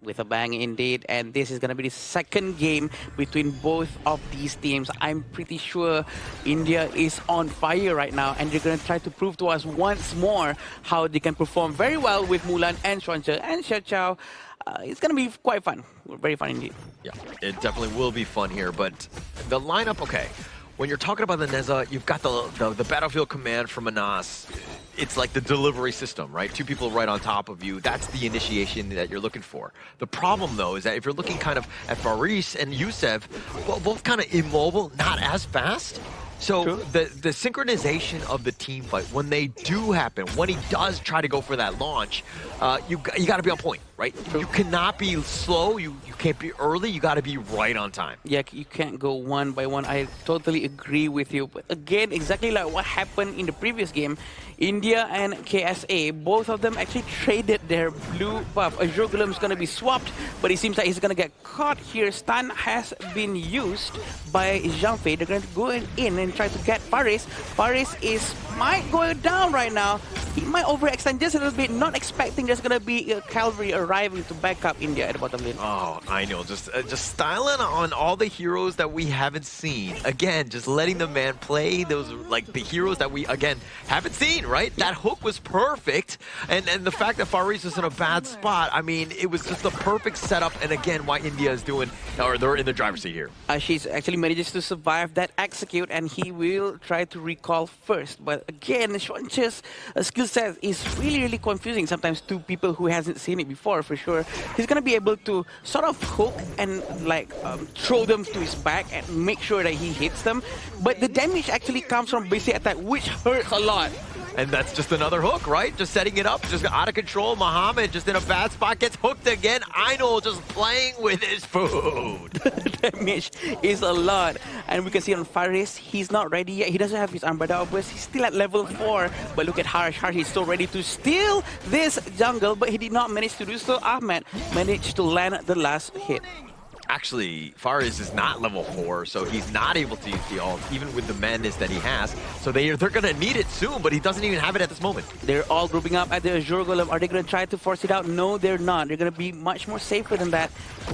With a bang indeed, and this is going to be the second game between both of these teams. I'm pretty sure India is on fire right now, and they're going to try to prove to us once more how they can perform very well with Mulan and Xuan Ce and Xiao Xiao. It's going to be quite fun. Very fun indeed. Yeah, it definitely will be fun here, but the lineup, okay. When you're talking about the Neza, you've got the battlefield command from Manas. It's like the delivery system, right? 2 people right on top of you. That's the initiation that you're looking for. The problem, though, is that if you're looking kind of at Faris and Yusef, well, both kind of immobile, not as fast. So the synchronization of the team fight, when they do happen, when he does try to go for that launch, you got to be on point, right? You cannot be slow, you can't be early, you got to be right on time. Yeah, you can't go one by one. I totally agree with you. But again, exactly like what happened in the previous game, India and KSA, both of them actually traded their blue buff. Azure Golem is going to be swapped, but it seems like he's going to get caught here. Stun has been used by Zhang Fei. They're going to go in and try to get Faris. Faris is might go down right now. He might overextend just a little bit, not expecting there's going to be a cavalry arriving to back up India at the bottom lane. Oh, I know. Just styling on all the heroes that we haven't seen. Again, just letting the man play those, like, the heroes that we, again, haven't seen, right? That hook was perfect. And the fact that Faris was in a bad spot, I mean, it was just the perfect setup. And again, why India is doing, or they're in the driver's seat here. Ashish actually manages to survive that execute, and he will try to recall first. But again, Schwanche's skill set is really confusing sometimes to people who hasn't seen it before, for sure. He's going to be able to sort of hook and like throw them to his back and make sure that he hits them. But the damage actually comes from basic attack, which hurts a lot. And that's just another hook, right? Just setting it up, just out of control. Muhammad just in a bad spot, gets hooked again. Ainul just playing with his food. The damage is a lot. And we can see on Faris, he's not ready yet. He doesn't have his Umbrella Outburst. He's still at level 4. But look at Harsh. Harsh is so ready to steal this jungle, but he did not manage to do so. Ahmed managed to land the last hit. Actually, Faris is not level 4, so he's not able to use the ult, even with the madness that he has. So they're going to need it soon, but he doesn't even have it at this moment. They're all grouping up at the Azure Golem. Are they going to try to force it out? No, they're not. They're going to be much more safer than that.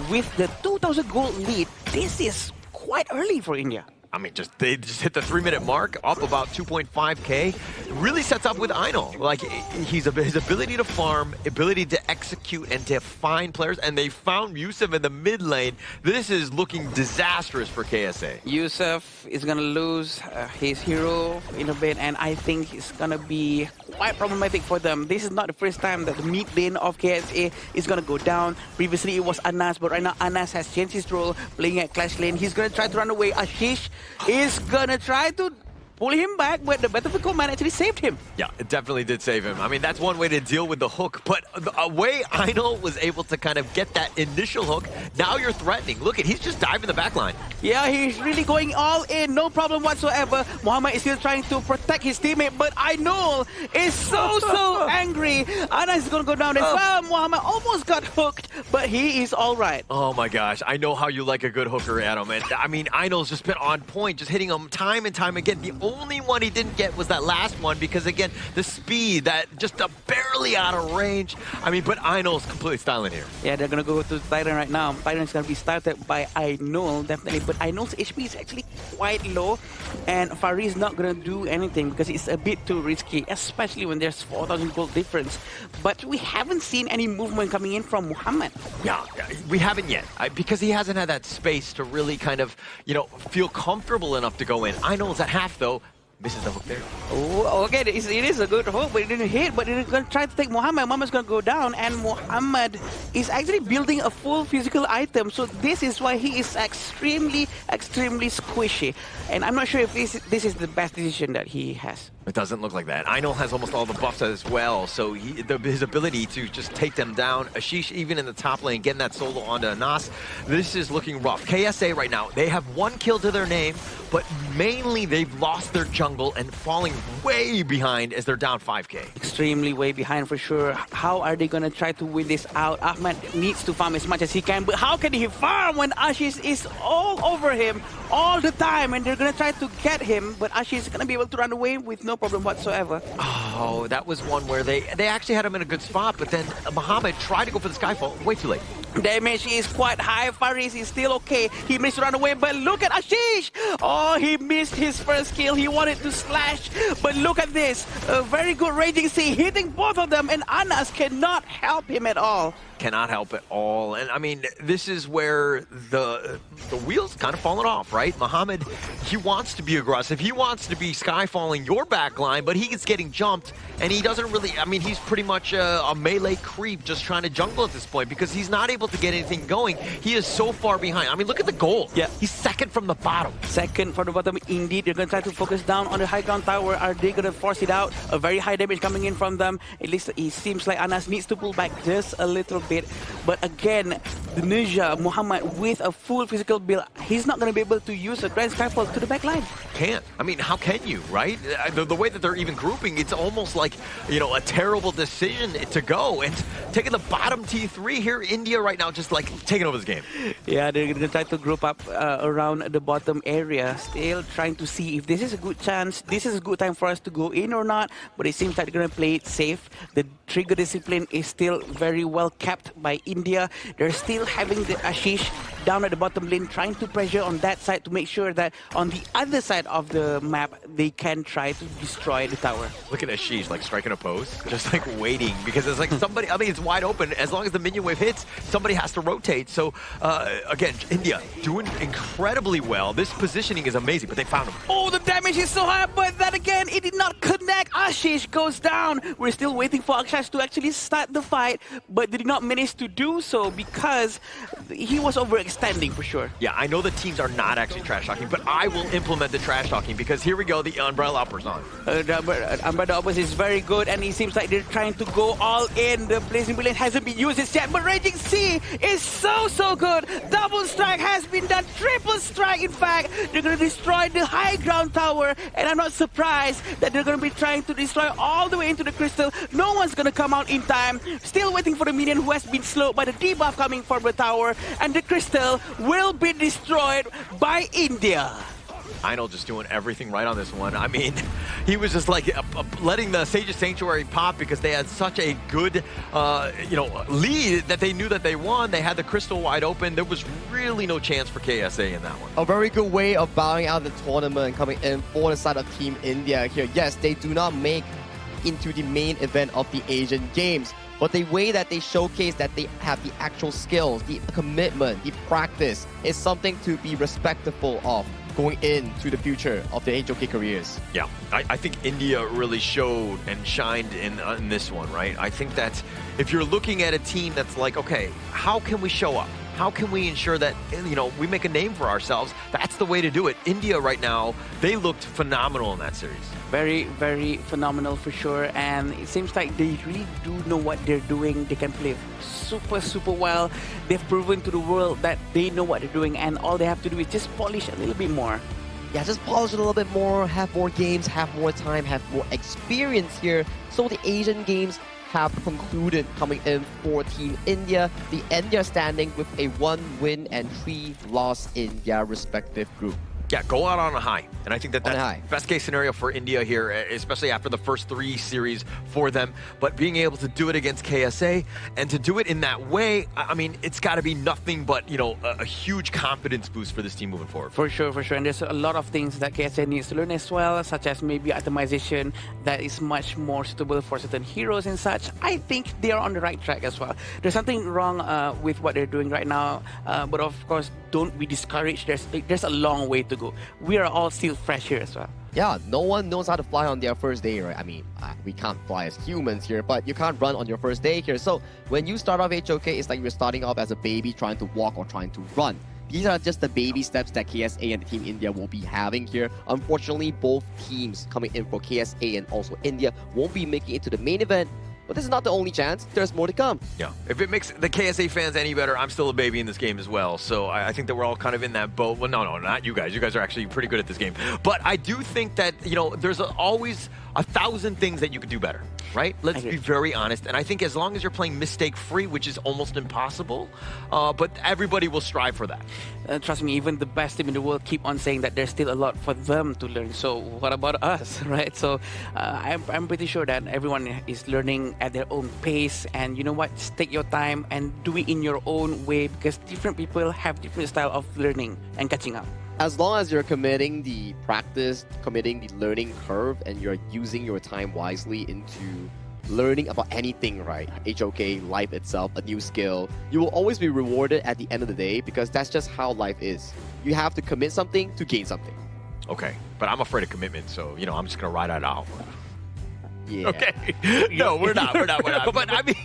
With the 2,000 gold lead, this is quite early for India. I mean, they just hit the 3-minute mark, up about 2.5k. Really sets up with Ainul. Like, his ability to farm, ability to execute, and to find players. And they found Yusuf in the mid lane. This is looking disastrous for KSA. Yusuf is going to lose his hero in a bit, and I think it's going to be quite problematic for them. This is not the first time that the mid lane of KSA is going to go down. Previously, it was Anas, but right now Anas has changed his role, playing at Clash lane. He's going to try to run away. Ashish is gonna try to pull him back, but the Battlefield Command actually saved him. Yeah, it definitely did save him. I mean, that's one way to deal with the hook, but a way Ainul was able to kind of get that initial hook, now you're threatening. Look at, he's just diving the back line. Yeah, he's really going all in, no problem whatsoever. Muhammad is still trying to protect his teammate, but Ainul is so angry. Anas is gonna go down as well. Muhammad almost got hooked, but he is all right. Oh my gosh, I know how you like a good hooker, Adam. And I mean, Ainul's just been on point, just hitting him time and time again. The only one he didn't get was that last one because, again, the speed, that just barely out of range. I mean, but Ainul's completely styling here. Yeah, they're going to go to Titan right now. Titan's going to be started by Ainul, definitely. But Ainul's HP is actually quite low. And Faris is not going to do anything because it's a bit too risky, especially when there's 4,000 gold difference. But we haven't seen any movement coming in from Muhammad. Yeah, we haven't yet. Because he hasn't had that space to really kind of, you know, feel comfortable enough to go in. Ainul's at half, though. Misses the hook there. Oh, okay, it is a good hook, but it didn't hit. But they're going to try to take Muhammad. Muhammad's going to go down, and Muhammad is actually building a full physical item. So this is why he is extremely squishy. And I'm not sure if this is the best decision that he has. It doesn't look like that. Ainul has almost all the buffs as well, so his ability to just take them down. Ashish, even in the top lane, getting that solo onto Anas. This is looking rough. KSA right now, they have 1 kill to their name, but mainly they've lost their jungle and falling way behind as they're down 5k. Extremely way behind for sure. How are they going to try to win this out? Ahmed needs to farm as much as he can, but how can he farm when Ashish is all over him all the time? And they're going to try to get him, but Ashish is going to be able to run away with no problem whatsoever. Oh, that was one where they actually had him in a good spot, but then Muhammad tried to go for the Skyfall. Way too late. Damage is quite high. Faris is still okay. He managed to run away, but look at Ashish! Oh, he missed his first kill. He wanted to slash, but look at this. A very good Raging Sea hitting both of them, and Anas cannot help him at all. Cannot help at all. And I mean, this is where the wheels kind of falling off, right? Muhammad, he wants to be aggressive. He wants to be skyfalling your backline, but he gets getting jumped, and he doesn't really, I mean, he's pretty much a melee creep just trying to jungle at this point because he's not able to get anything going. He is so far behind. I mean, look at the goal. Yeah. He's second from the bottom. Second from the bottom, indeed. They're going to try to focus down on the high ground tower. Are they going to force it out? A very high damage coming in from them. At least it seems like Anas needs to pull back just a little bit. But again, the Ninja Muhammad with a full physical build, he's not going to be able to to use a grand scaffold to the back line. Can't. I mean, how can you, right? The way that they're even grouping, it's almost like, a terrible decision to go. And taking the bottom T3 here, India right now just like taking over this game. Yeah, they're going to try to group up around the bottom area, still trying to see if this is a good chance, this is a good time for us to go in or not, but it seems like they're going to play it safe. The trigger discipline is still very well kept by India. They're still having the Ashish down at the bottom lane, trying to pressure on that side to make sure that on the other side of the map, they can try to destroy the tower. Look at Ashish, like striking a pose, just like waiting, because it's like somebody, I mean, it's wide open. As long as the minion wave hits, somebody has to rotate. So, again, India doing incredibly well. This positioning is amazing, but they found him. Oh, the damage is so high, but then again, it did not connect. Ashish goes down. We're still waiting for Akshash to actually start the fight, but they did not manage to do so because he was overextending for sure. Yeah, I know the teams are not actually trash talking, but I will implement the trash talking because here we go, the umbrella uppers on. The umbrella uppers is very good, and it seems like they're trying to go all in. The Blazing Brilliant hasn't been used yet, but Raging Sea is so good. Double strike has been done, triple strike in fact. They're going to destroy the high ground tower, and I'm not surprised that they're going to be trying to destroy all the way into the crystal. No one's going to come out in time. Still waiting for the minion who has been slowed by the debuff coming from the tower, and the crystal will be destroyed by India. Einol just doing everything right on this one. I mean, he was just like letting the Sage's Sanctuary pop because they had such a good, lead that they knew that they won. They had the crystal wide open. There was really no chance for KSA in that one. A very good way of bowing out the tournament and coming in for the side of Team India here. Yes, they do not make into the main event of the Asian Games, but the way that they showcase that they have the actual skills, the commitment, the practice is something to be respectful of going into the future of the HOK careers. Yeah, I think India really showed and shined in this one, right? I think that if you're looking at a team that's like, okay, how can we show up? How can we ensure that, we make a name for ourselves? That's the way to do it. India right now, they looked phenomenal in that series. Very, very phenomenal for sure. And it seems like they really do know what they're doing. They can play super well. They've proven to the world that they know what they're doing, and all they have to do is just polish a little bit more. Yeah, just polish it a little bit more, have more games, have more time, have more experience here. So the Asian Games have concluded coming in for Team India. The India standing with a 1 win and 3 loss in their respective group. Yeah, go out on a high. And I think that that's best case scenario for India here, especially after the first 3 series for them. But being able to do it against KSA and to do it in that way, I mean, it's got to be nothing but, a huge confidence boost for this team moving forward. For sure. And there's a lot of things that KSA needs to learn as well, such as maybe itemization that is much more suitable for certain heroes and such. I think they are on the right track as well. There's something wrong with what they're doing right now, but of course, don't be discouraged. There's a long way to go. We are all still fresh here as well. Yeah, no one knows how to fly on their first day, right? I mean, we can't fly as humans here, but you can't run on your first day here. So when you start off HOK, it's like you're starting off as a baby trying to walk or trying to run. These are just the baby steps that KSA and Team India will be having here. Unfortunately, both teams coming in for KSA and also India won't be making it to the main event. But this is not the only chance. There's more to come. Yeah. If it makes the KSA fans any better, I'm still a baby in this game as well. So I think that we're all kind of in that boat. Well, no, not you guys. You guys are actually pretty good at this game. But I do think that, there's always 1,000 things that you could do better, right? Let's be very honest. And I think as long as you're playing mistake-free, which is almost impossible, but everybody will strive for that. Trust me, even the best team in the world keep on saying that there's still a lot for them to learn. So what about us, right? So I'm pretty sure that everyone is learning at their own pace. And you know what? Just take your time and do it in your own way, because different people have different style of learning and catching up. As long as you're committing the practice, committing the learning curve, and you're using your time wisely into learning about anything, right? HOK, life itself, a new skill, you will always be rewarded at the end of the day, because that's just how life is. You have to commit something to gain something. Okay, but I'm afraid of commitment, so, I'm just going to ride it out. Yeah. Okay. No, we're not. But I mean,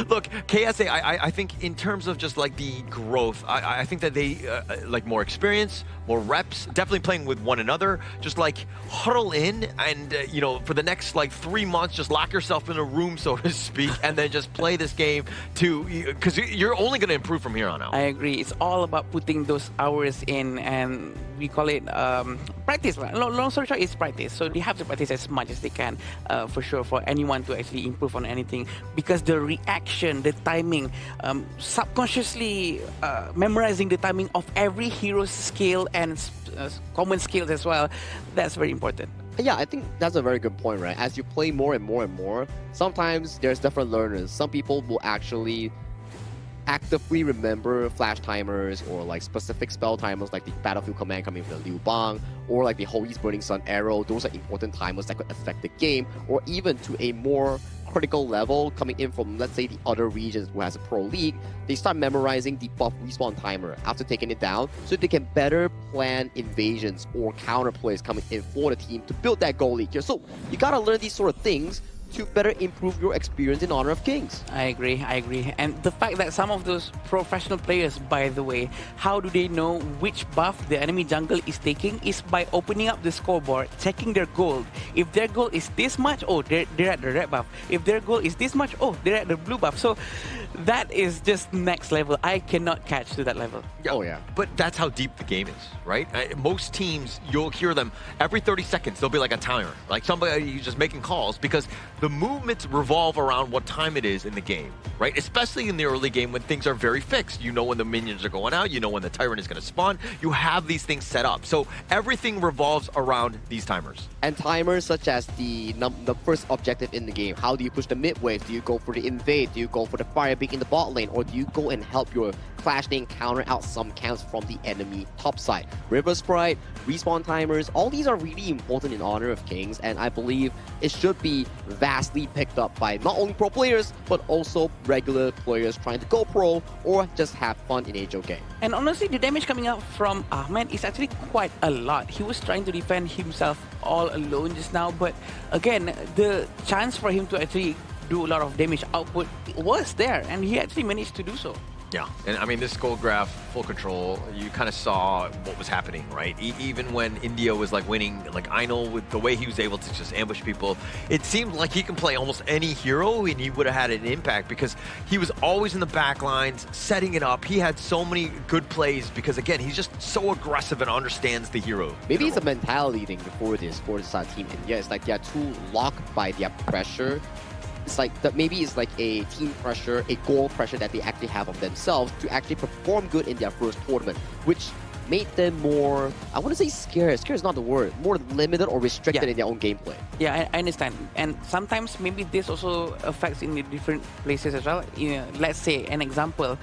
look, KSA, I think in terms of just like the growth, I think that they like more experience, more reps, definitely playing with one another, just like huddle in and, you know, for the next like 3 months, just lock yourself in a room, so to speak, and then just play this game because you're only going to improve from here on out. I agree. It's all about putting those hours in, and we call it practice. Long story short, it's practice. So they have to practice as much as they can, for sure, for anyone to actually improve on anything. Because the reaction, the timing, subconsciously memorizing the timing of every hero's skill and common skills as well, that's very important. Yeah, I think that's a very good point, right? As you play more and more and more, sometimes there's different learners. Some people will actually actively remember flash timers or like specific spell timers like the battlefield command coming from the Liu Bang or like the Holy's Burning Sun arrow. Those are important timers that could affect the game, or even to a more critical level coming in from, let's say, the other regions who has a pro league. They start memorizing the buff respawn timer after taking it down so they can better plan invasions or counter plays coming in for the team to build that goal league here. So you gotta learn these sort of things to better improve your experience in Honor of Kings. I agree. And the fact that some of those professional players, by the way, how do they know which buff the enemy jungle is taking is by opening up the scoreboard, checking their gold. If their gold is this much, oh, they're at the red buff. If their gold is this much, oh, they're at the blue buff. So that is just next level. I cannot catch to that level. Oh, yeah. But that's how deep the game is, right? Most teams, you'll hear them every 30 seconds, there'll be like a timer. Like somebody just making calls because the movements revolve around what time it is in the game, right? Especially in the early game when things are very fixed. You know when the minions are going out, you know when the tyrant is going to spawn. You have these things set up. So everything revolves around these timers. And timers such as the first objective in the game. How do you push the mid wave? Do you go for the invade? Do you go for the fire beak in the bot lane? Or do you go and help your Clash Lane counter out some camps from the enemy top side? River Sprite, respawn timers, all these are really important in Honor of Kings, and I believe it should be vastly picked up by not only pro players, but also regular players trying to go pro or just have fun in HO game. And honestly, the damage coming out from Ahmed is actually quite a lot. He was trying to defend himself all alone just now, but again, the chance for him to actually do a lot of damage output was there, and he actually managed to do so. Yeah, and I mean, this gold graph, full control, you kind of saw what was happening, right? Even when India was like winning, like Einol, with the way he was able to just ambush people, it seemed like he can play almost any hero and he would have had an impact because he was always in the back lines, setting it up. He had so many good plays because, again, he's just so aggressive and understands the hero. Maybe it's a mentality thing for this team India. It's like they are too locked by their pressure. It's like that. Maybe it's like a team pressure, a goal pressure that they actually have of themselves to actually perform good in their first tournament, which made them more, I wouldn't say scared. Scared is not the word. More limited or restricted in their own gameplay. Yeah, I understand. And sometimes maybe this also affects in the different places as well. You know, let's say an example.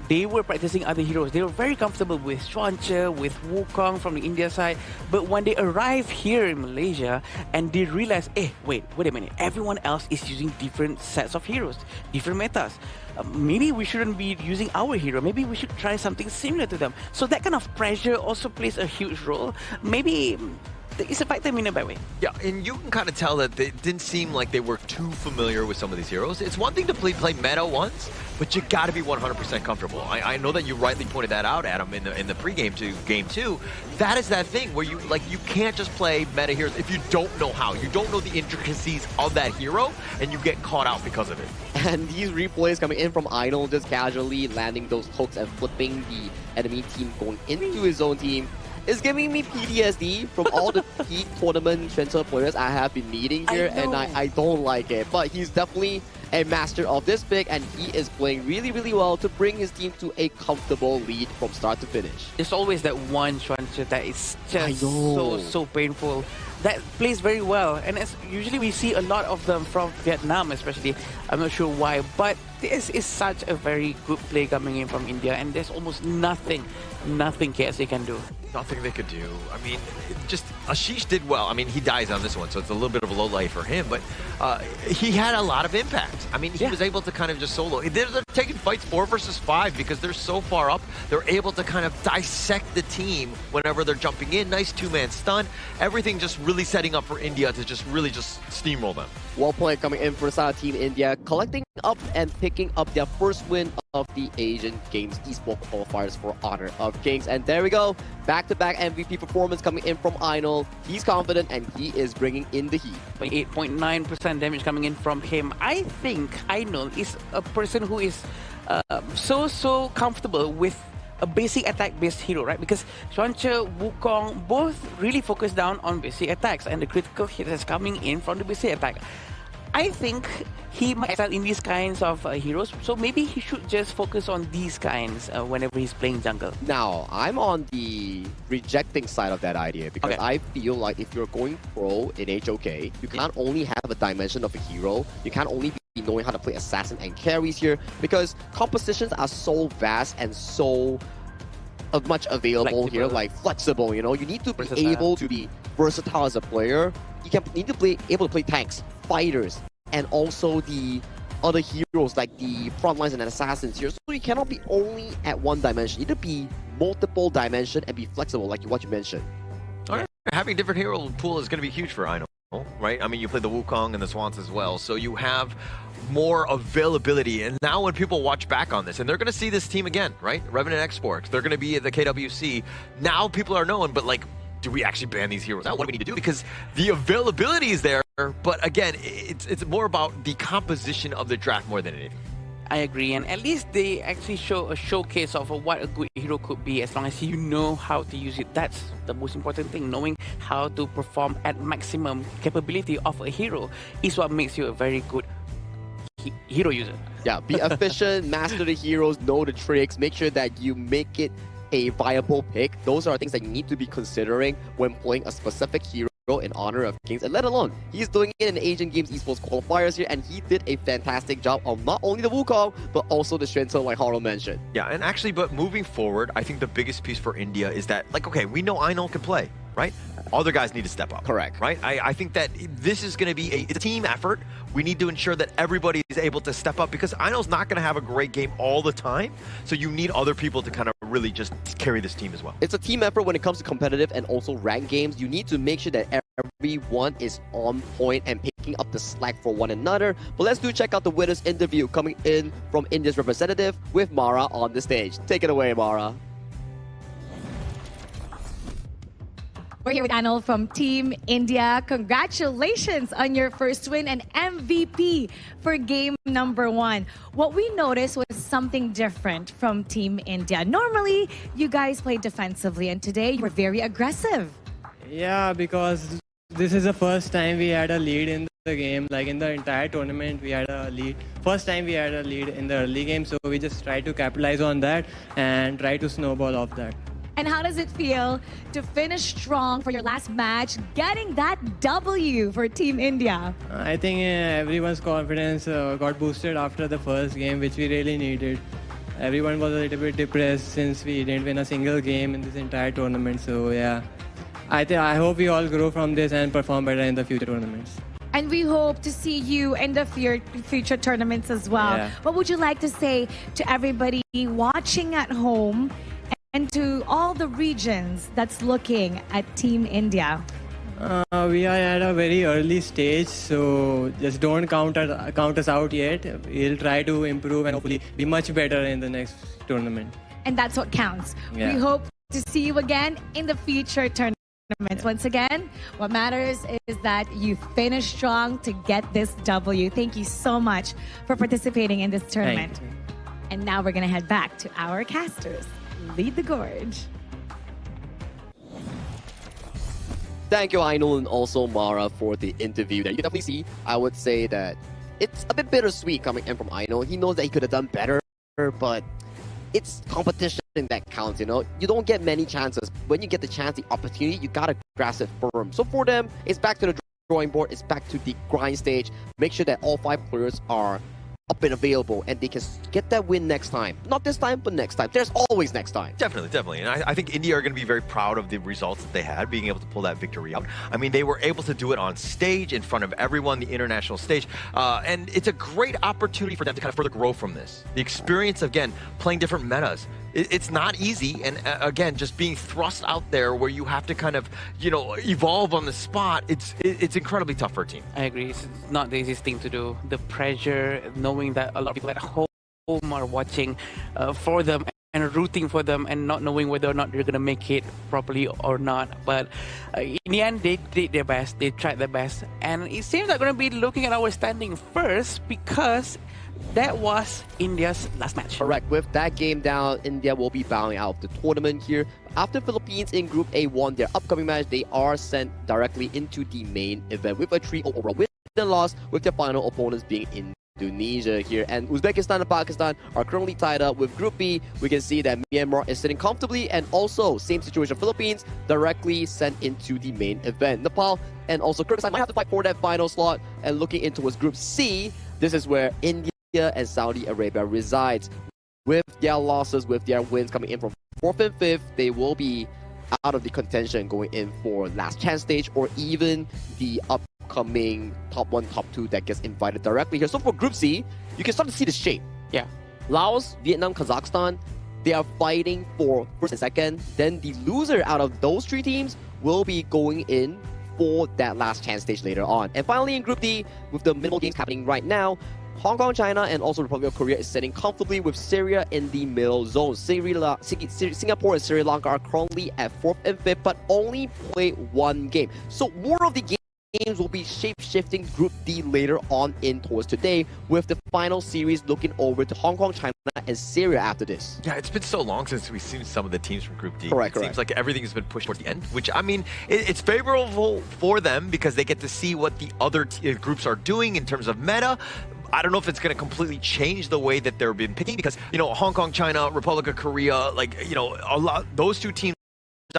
They were practicing other heroes. They were very comfortable with Chuancha, with Wukong from the India side. But when they arrive here in Malaysia and they realize, hey, wait a minute. Everyone else is using different sets of heroes, different metas. Maybe we shouldn't be using our hero. Maybe we should try something similar to them. So that kind of pressure also plays a huge role. Maybe it's affected them in a bad way. Yeah, and you can kind of tell that they didn't seem like they were too familiar with some of these heroes. It's one thing to play meta once, but you got to be 100% comfortable. I know that you rightly pointed that out, Adam, in the pregame to game 2. That is that thing where you can't just play meta heroes if you don't know how. You don't know the intricacies of that hero, and you get caught out because of it. And these replays coming in from Idol, just casually landing those hooks and flipping the enemy team going into his own team, is giving me PTSD from all the peak tournament Shense players I have been meeting here, and I don't like it. But he's definitely a master of this pick, and he is playing really, really well to bring his team to a comfortable lead from start to finish. There's always that one Chuancha that is just so painful. That plays very well, and usually we see a lot of them from Vietnam especially. I'm not sure why, but this is such a very good play coming in from India, and there's almost nothing KSA can do. Nothing they could do. I mean, just Ashish did well. I mean, he dies on this one, so it's a little bit of a low light for him, but he had a lot of impact. I mean, he was able to kind of just solo. They're taking fights 4 versus 5 because they're so far up. They're able to kind of dissect the team whenever they're jumping in. Nice 2-man stun. Everything just really setting up for India to just really just steamroll them. Well played coming in for Team India, collecting up and picking up their first win of the Asian Games Esports qualifiers for Honor of Kings. And there we go, back-to-back MVP performance coming in from Ainul. He's confident and he is bringing in the heat. 8.9% damage coming in from him. I think Ainul is a person who is so comfortable with a basic attack-based hero, right? Because Xuanche, Wukong both really focus down on basic attacks, and the critical hit is coming in from the basic attack. I think he might excel in these kinds of heroes, so maybe he should just focus on these kinds whenever he's playing jungle. Now, I'm on the rejecting side of that idea because I feel like if you're going pro in HOK, you can't only have a dimension of a hero, you can't only be knowing how to play assassin and carries here because compositions are so vast and so much available here, like flexible, you know. You need to be able to be versatile as a player. You need to be able to play tanks, fighters, and also the other heroes like the front lines and assassins here. So you cannot be only at one dimension. You need to be multiple dimension and be flexible, like what you mentioned. All right. Having different hero pool is going to be huge for Ainul, right? I mean, you play the Wukong and the Swans as well, so you have more availability. And now when people watch back on this, and they're going to see this team again, right? Revenant Exports, they're going to be at the KWC. Now people are knowing, but like, do we actually ban these heroes out? What do we need to do? Because the availability is there, but again, it's more about the composition of the draft more than anything. I agree, and at least they actually show a showcase of what a good hero could be as long as you know how to use it. That's the most important thing. Knowing how to perform at maximum capability of a hero is what makes you a very good hero user. Yeah, be efficient, master the heroes, know the tricks, make sure that you make it a viable pick. Those are things that you need to be considering when playing a specific hero in Honor of Kings, and let alone he's doing it in the Asian Games Esports qualifiers here, and he did a fantastic job of not only the Wukong but also the Shinto, like Harold mentioned. Yeah, and actually, but moving forward, I think the biggest piece for India is that, like, okay, we know Ainul can play, right? Other guys need to step up. Correct. Right? I think that this is going to be a team effort. We need to ensure that everybody is able to step up because Ainul's not going to have a great game all the time. So you need other people to kind of really just carry this team as well. It's a team effort when it comes to competitive and also ranked games. You need to make sure that everyone is on point and picking up the slack for one another. But let's check out the winner's interview coming in from India's representative with Mara on the stage. Take it away, Mara. We're here with Ainul from Team India. Congratulations on your first win and MVP for game number 1. What we noticed was something different from Team India. Normally, you guys play defensively, and today you were very aggressive. Yeah, because this is the first time we had a lead in the game. Like in the entire tournament, we had a lead. First time we had a lead in the early game, so we just tried to capitalize on that and try to snowball off that. And how does it feel to finish strong for your last match, getting that W for Team India? I think everyone's confidence got boosted after the first game, which we really needed. Everyone was a little bit depressed since we didn't win a single game in this entire tournament. So yeah, I hope we all grow from this and perform better in the future tournaments. And we hope to see you in the future tournaments as well. Yeah. What would you like to say to everybody watching at home and to all the regions that's looking at Team India? We are at a very early stage, so just don't count us out yet. We'll try to improve and hopefully be much better in the next tournament. And that's what counts. Yeah. We hope to see you again in the future tournaments. Yeah. Once again, what matters is that you finish strong to get this W. Thank you so much for participating in this tournament. And now we're going to head back to our casters. Lead the gorge. Thank you, Ainul, and also Mara for the interview that you definitely see. I would say that it's a bit bittersweet coming in from Ainul. He knows that he could have done better, but it's competition that counts, you know? You don't get many chances. When you get the chance, the opportunity, you gotta grasp it firm. So for them, it's back to the drawing board. It's back to the grind stage. Make sure that all 5 players are up and available, and they can get that win next time. Not this time, but next time. There's always next time. Definitely. And I think India are going to be very proud of the results that they had, being able to pull that victory out. I mean, they were able to do it on stage, in front of everyone, the international stage. And it's a great opportunity for them to kind of further grow from this. The experience, again, playing different metas. It's not easy, and again, just being thrust out there where you have to kind of, evolve on the spot, it's incredibly tough for a team. I agree. It's not the easiest thing to do. The pressure, knowing that a lot of people at home are watching for them and rooting for them and not knowing whether or not they're going to make it properly or not. But in the end, they did their best. They tried their best. And it seems like we're going to be looking at our standing first because that was India's last match. Correct. With that game down, India will be bowing out of the tournament here. After Philippines in Group A won their upcoming match, they are sent directly into the main event with a 3-0 overall win and loss, with their final opponents being Indonesia here. And Uzbekistan and Pakistan are currently tied up with Group B. We can see that Myanmar is sitting comfortably, and also same situation, Philippines directly sent into the main event. Nepal and also Kyrgyzstan might have to fight for that final slot. And looking in towards Group C, this is where India and Saudi Arabia resides. With their losses, with their wins coming in from 4th and 5th, they will be out of the contention going in for last chance stage, or even the upcoming top 1, top 2 that gets invited directly here. So for Group C, you can start to see the shape. Yeah. Laos, Vietnam, Kazakhstan, they are fighting for 1st and 2nd. Then the loser out of those 3 teams will be going in for that last chance stage later on. And finally in Group D, with the minimal games happening right now, Hong Kong, China, and also Republic of Korea is sitting comfortably with Syria in the middle zone. Singapore and Sri Lanka are currently at 4th and 5th, but only play 1 game. So more of the games will be shape-shifting Group D later on in towards today, with the final series looking over to Hong Kong, China, and Syria after this. Yeah, it's been so long since we've seen some of the teams from Group D. Correct. Seems like everything has been pushed towards the end, which, I mean, it's favorable for them because they get to see what the other groups are doing in terms of meta. I don't know if it's going to completely change the way that they're been picking because, Hong Kong, China, Republic of Korea, those 2 teams,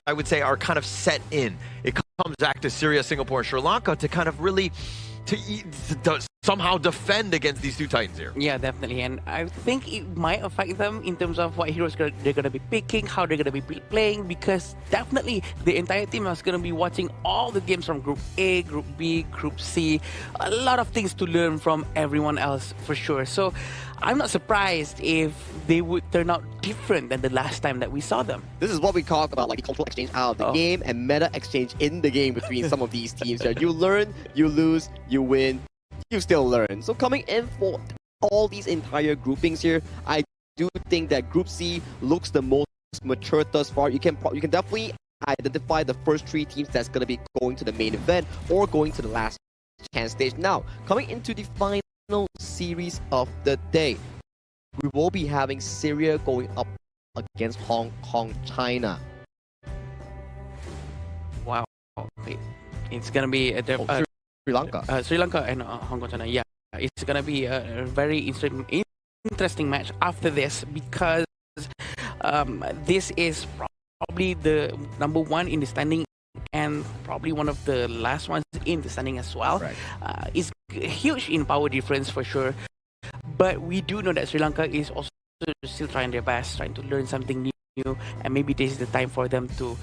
I would say, are kind of set in. It comes back to Syria, Singapore, and Sri Lanka to kind of really to somehow defend against these 2 titans here. Yeah, definitely. And I think it might affect them in terms of what heroes they're going to be picking, how they're going to be playing, because definitely the entire team is going to be watching all the games from Group A, Group B, Group C. A lot of things to learn from everyone else for sure. So I'm not surprised if they would turn out different than the last time that we saw them. This is what we talk about, like the cultural exchange out of the game and meta exchange in the game between some of these teams. You learn, you lose, you win, you still learn. So coming in for all these entire groupings here, I do think that Group C looks the most mature thus far. You can definitely identify the first 3 teams that's going to be going to the main event or going to the last chance stage. Now, coming into the final series of the day, we will be having Syria going up against Hong Kong, China. Wow. Wait. It's going to be Sri Lanka. Sri Lanka and Hong Kong, China. Yeah, it's going to be a very interesting match after this because this is probably the number 1 in the standing and probably one of the last ones in the standing as well. Right. It's huge in power difference for sure. But we do know that Sri Lanka is also still trying their best, trying to learn something new, and maybe this is the time for them to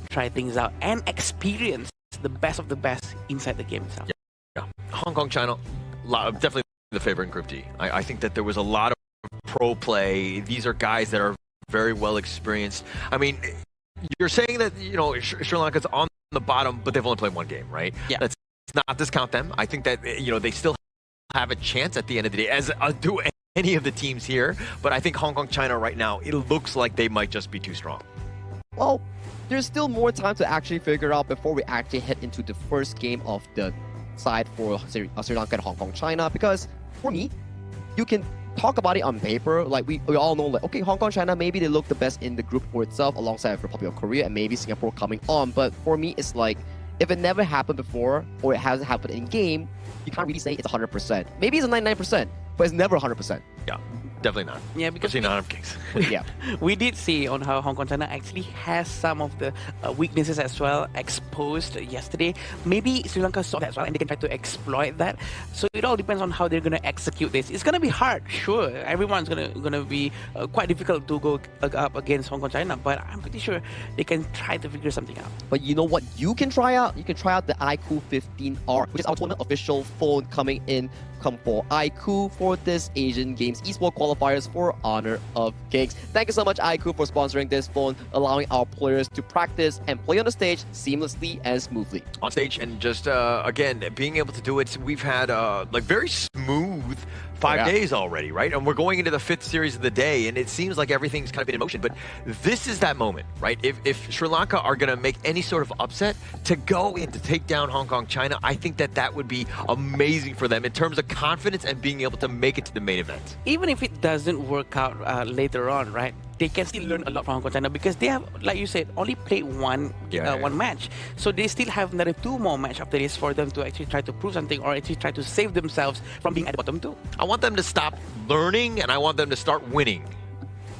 try things out and experience the best of the best inside the game itself. Yeah. Hong Kong, China, definitely the favorite in Group D. I think that there was a lot of pro play. These are guys that are very well experienced. I mean, you're saying that, Sri Lanka's on the bottom, but they've only played 1 game, right? Yeah. Let's not discount them. I think that, they still have a chance at the end of the day, as do any of the teams here. But I think Hong Kong, China right now, it looks like they might just be too strong. Well, there's still more time to actually figure out before we actually head into the first game of the side for Sri Lanka and Hong Kong, China. Because for me, you can talk about it on paper. Like we all know, like, okay, Hong Kong, China, maybe they look the best in the group for itself alongside Republic of Korea and maybe Singapore coming on. But for me, it's like, if it never happened before or it hasn't happened in game, you can't really say it's 100%. Maybe it's a 99%, but it's never 100%. Yeah. Definitely not. Yeah, because Especially not of Kings. Yeah. We did see on how Hong Kong China actually has some of the weaknesses as well exposed yesterday. Maybe Sri Lanka saw that as well and they can try to exploit that. So it all depends on how they're going to execute this. It's going to be hard, sure. Everyone's going to be quite difficult to go up against Hong Kong China, but I'm pretty sure they can try to figure something out. But you know what you can try out? You can try out the iQOO 15R, which is our tournament official phone coming in. Come for iQOO for this Asian Games eSport qualifiers for Honor of Kings. Thank you so much, iQOO, for sponsoring this phone, allowing our players to practice and play on the stage seamlessly and smoothly. On stage, and just again, being able to do it, we've had like very smooth 5 days already, right? And we're going into the 5th series of the day, and it seems like everything's kind of been in motion. But this is that moment, right? If Sri Lanka are going to make any sort of upset, to go in to take down Hong Kong China, I think that would be amazing for them in terms of confidence and being able to make it to the main event. Even if it doesn't work out later on, right? They can still learn a lot from Hong Kong China because they have, like you said, only played one match. So they still have another 2 more matches after this for them to actually try to prove something or actually try to save themselves from being at the bottom too. I want them to stop learning and I want them to start winning.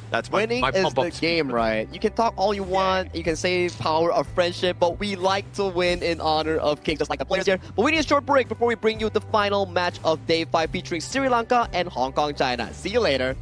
That's winning my is pump the up game, right? You can talk all you want, you can say power of friendship, but we like to win in honor of Kings, just like the players here. But we need a short break before we bring you the final match of Day 5 featuring Sri Lanka and Hong Kong China. See you later.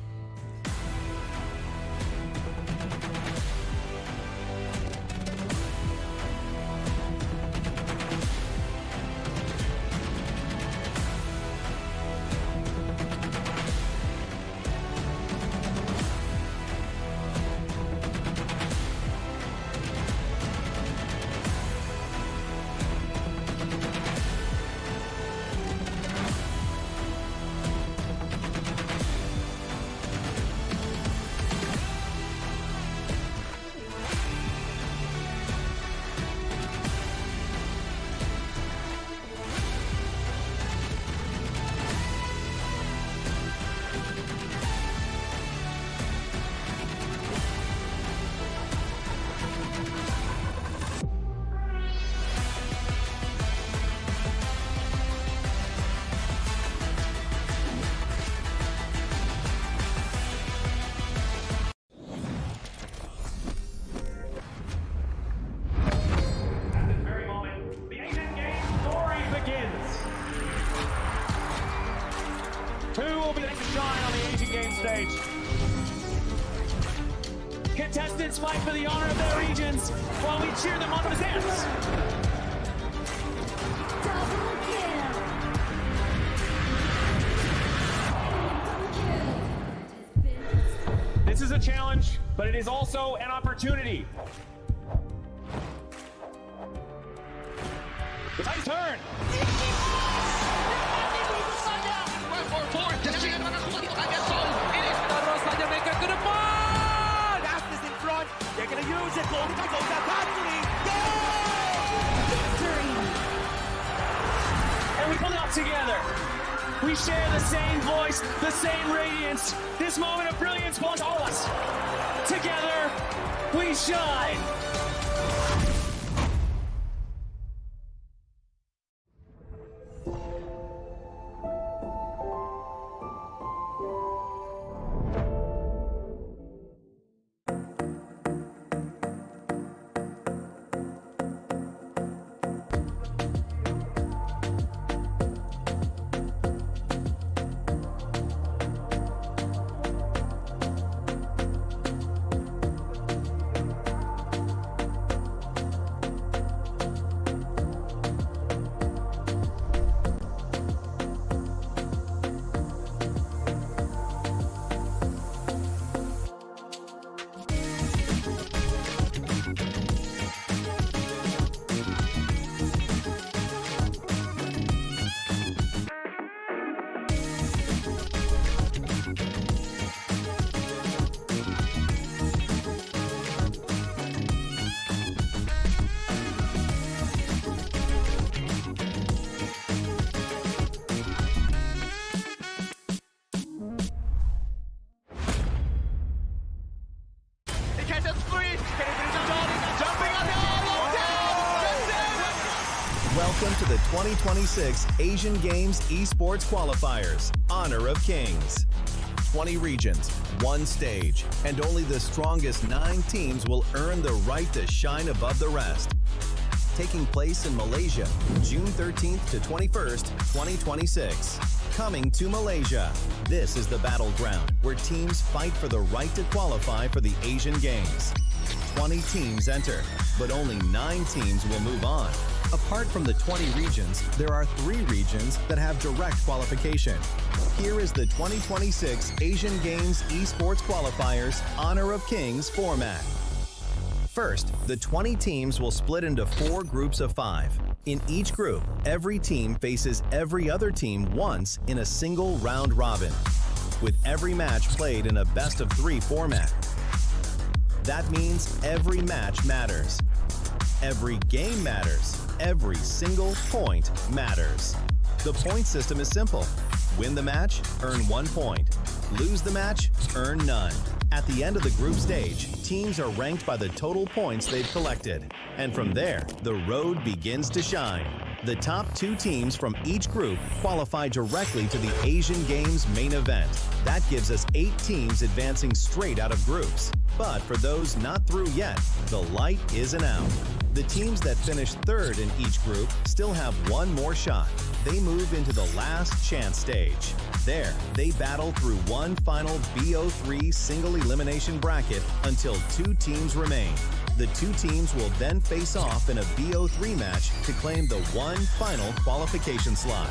Contestants fight for the honor of their regions while we cheer them on to the dance. This is a challenge, but it is also an opportunity. It's his turn. They're going to use it. Golden goes out constantly. And we pull it up together. We share the same voice, the same radiance. This moment of brilliance belongs to all of us. Together, we shine. Welcome to the 2026 Asian Games Esports Qualifiers, Honor of Kings. 20 regions, one stage, and only the strongest 9 teams will earn the right to shine above the rest. Taking place in Malaysia, June 13th to 21st, 2026. Coming to Malaysia. This is the battleground where teams fight for the right to qualify for the Asian Games. 20 teams enter, but only 9 teams will move on. Apart from the 20 regions, there are 3 regions that have direct qualification. Here is the 2026 Asian Games Esports Qualifiers Honor of Kings format. First, the 20 teams will split into 4 groups of 5. In each group, every team faces every other team once in a single round robin, with every match played in a best-of-3 format. That means every match matters. Every game matters. Every single point matters. The point system is simple. Win the match, earn 1 point. Lose the match, earn none. At the end of the group stage, teams are ranked by the total points they've collected. And from there, the road begins to shine. The top 2 teams from each group qualify directly to the Asian Games main event. That gives us 8 teams advancing straight out of groups. But for those not through yet, the light isn't out. The teams that finish 3rd in each group still have 1 more shot. They move into the last chance stage. There, they battle through one final BO3 single elimination bracket until 2 teams remain. The 2 teams will then face off in a BO3 match to claim the one final qualification slot.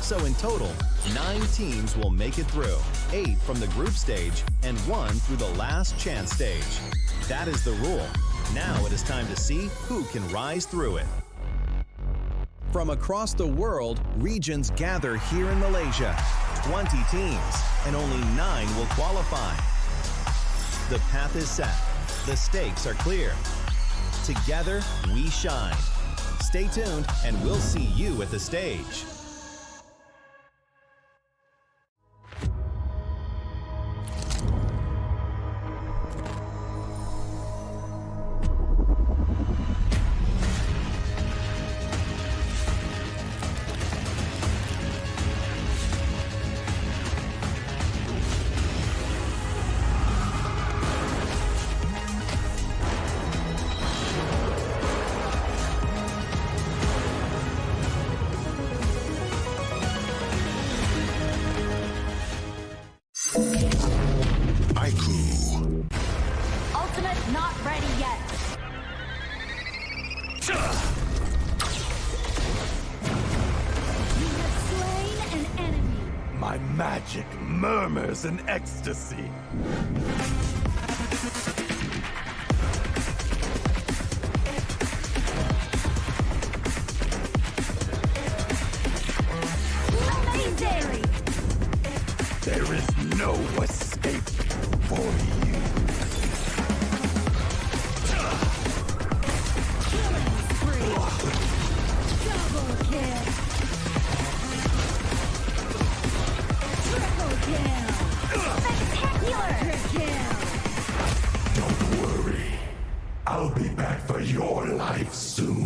So in total, 9 teams will make it through, 8 from the group stage and 1 through the last chance stage. That is the rule. Now it is time to see who can rise through it. From across the world, regions gather here in Malaysia. 20 teams, and only 9 will qualify. The path is set. The stakes are clear. Together, we shine. Stay tuned, and we'll see you at the stage. Ultimate not ready yet. You have slain an enemy. My magic murmurs in ecstasy. Legendary. There is no escape for you. Killing spree. Double kill. Triple kill. Spectacular. Kill. Don't worry. I'll be back for your life soon.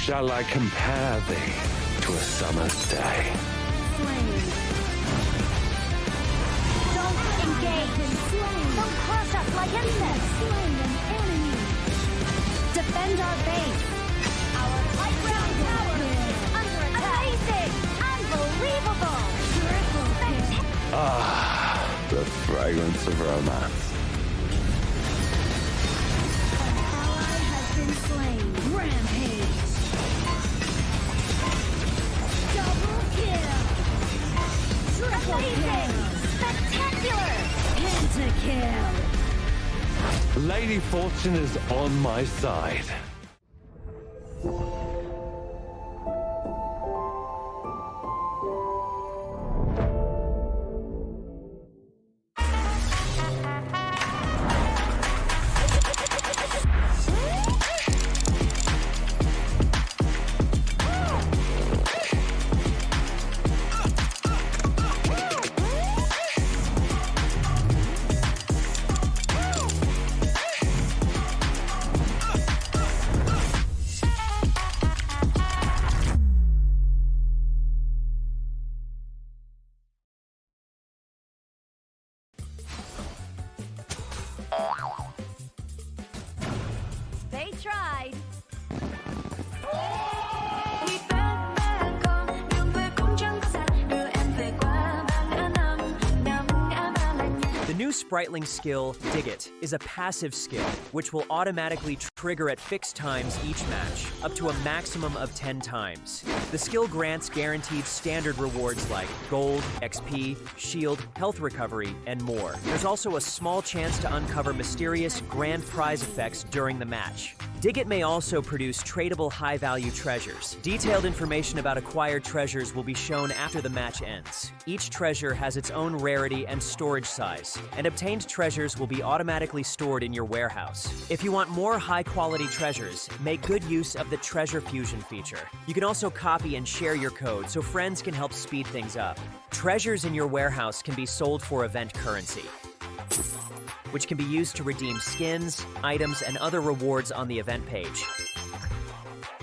Shall I compare thee to a summer's day? Don't engage. Don't crush us like insects. Slain an enemy. Defend our base. Our high ground tower is under attack. Amazing! Unbelievable! Triple kill. Ah, the fragrance of romance. An ally has been slain. Rampage. Lady Fortune is on my side. They tried. The new Spritling skill, Dig It, is a passive skill which will automatically trigger at fixed times each match, up to a maximum of 10 times. The skill grants guaranteed standard rewards like gold, XP, shield, health recovery, and more. There's also a small chance to uncover mysterious grand prize effects during the match. Dig It may also produce tradable high-value treasures. Detailed information about acquired treasures will be shown after the match ends. Each treasure has its own rarity and storage size, and obtained treasures will be automatically stored in your warehouse. If you want more high-quality treasures, make good use of the Treasure Fusion feature. You can also copy and share your code so friends can help speed things up. Treasures in your warehouse can be sold for event currency, which can be used to redeem skins, items, and other rewards on the event page.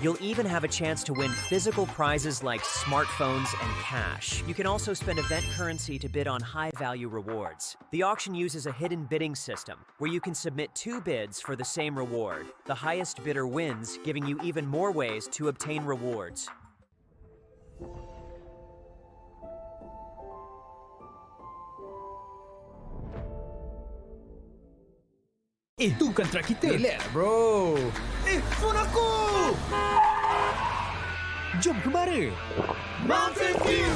You'll even have a chance to win physical prizes like smartphones and cash. You can also spend event currency to bid on high-value rewards. The auction uses a hidden bidding system, where you can submit 2 bids for the same reward. The highest bidder wins, giving you even more ways to obtain rewards. Itu kan track kita. Relax bro. Phone aku! Jom ke bara. Mountain View!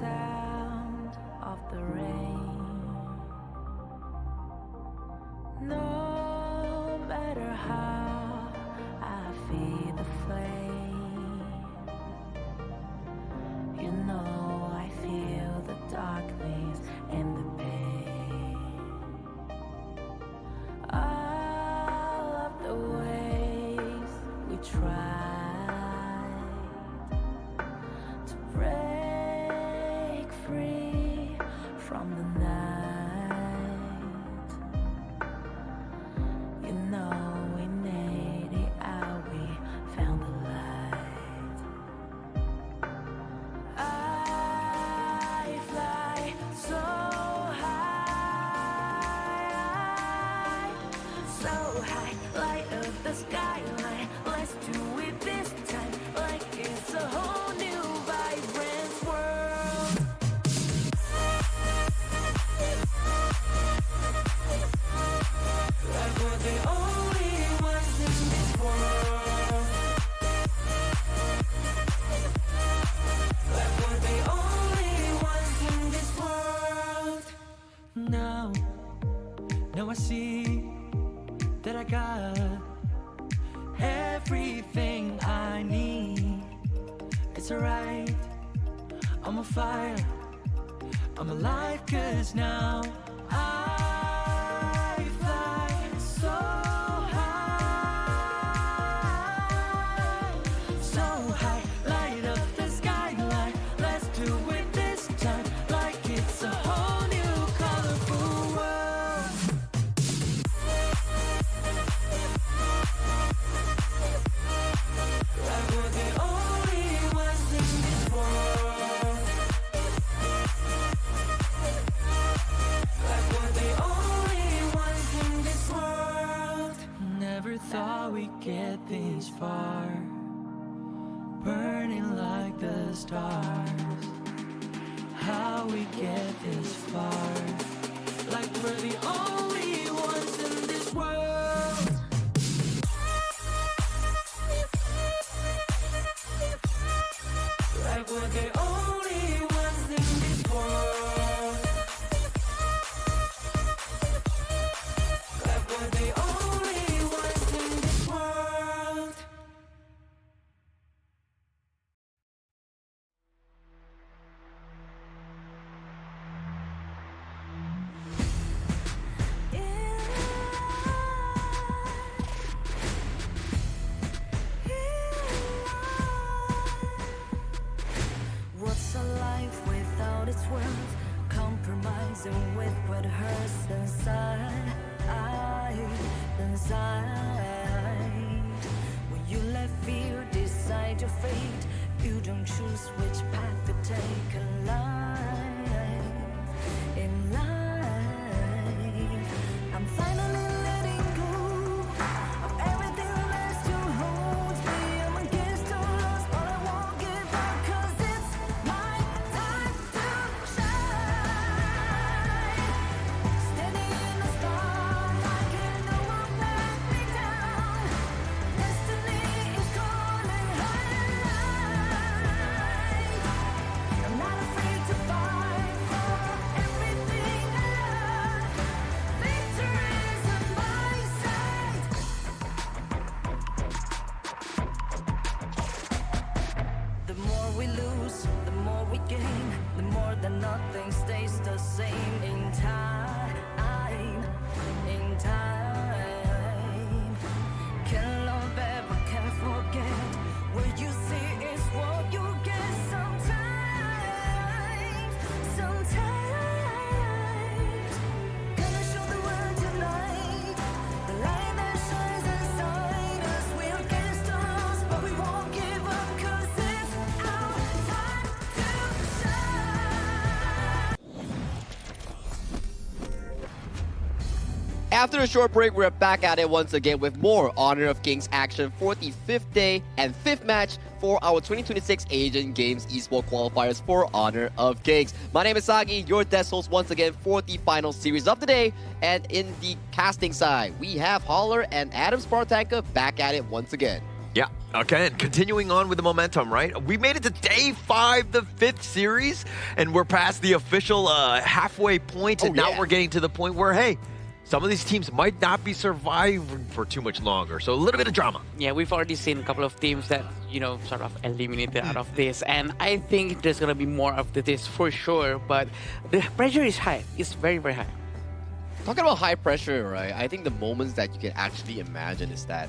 Sound of the rain. No matter how I feed the flame, you know I feel the darkness and the pain. All of the ways we tried to break free from the night. You know we made it out, we found the light. I fly so high, light up the skyline. Let's do it this time, like it's a whole new vibrant world. Like we're the only ones in this world. Like we're the only ones in this world. Now I see that I got everything I need. It's alright, I'm on fire, I'm alive, 'cause now I fly so high, light up the skyline. Let's do it this time, like it's a whole new colorful world. Like we're the only ones in this world. burning like the stars. How we get this far, like we're the only ones in this world. Like we're the only ones in this world. Like we're the only ones in this world. What's a life without its worth? Compromising with what hurts inside. When you let fear decide your fate, you don't choose which path to take in life. I'm finally letting go of everything that still holds me. I'm against all odds, but I won't give up, 'cause it's my time to shine. Standing in the spotlight, can no one let me down. Destiny is calling high. I'm not afraid to fight for everything I love. Victory's on my side. The more we lose, the more we gain. The more that nothing stays the same in time. Can't love ever, can't forget. What you see is what you get sometimes. Gonna show the world tonight the light that shines inside us. We're against the odds, but we won't give up, 'cause it's our time to shine. After a short break, we're back at it once again with more Honor of Kings action for the 5th day and 5th match for our 2026 Asian Games Esports qualifiers for Honor of Kings. My name is Sagi, your desk host once again for the final series of the day. And in the casting side, we have Holler and Adam Spartanka back at it once again. Yeah, again, continuing on with the momentum, right? We made it to day 5, the 5th series, and we're past the official halfway point, and now we're getting to the point where, hey, some of these teams might not be surviving for too much longer. So a little bit of drama. Yeah, we've already seen a couple of teams that, sort of eliminated out of this. And I think there's going to be more of this for sure. But the pressure is high. It's very, very high. Talking about high pressure, right? I think the moments that you can actually imagine is that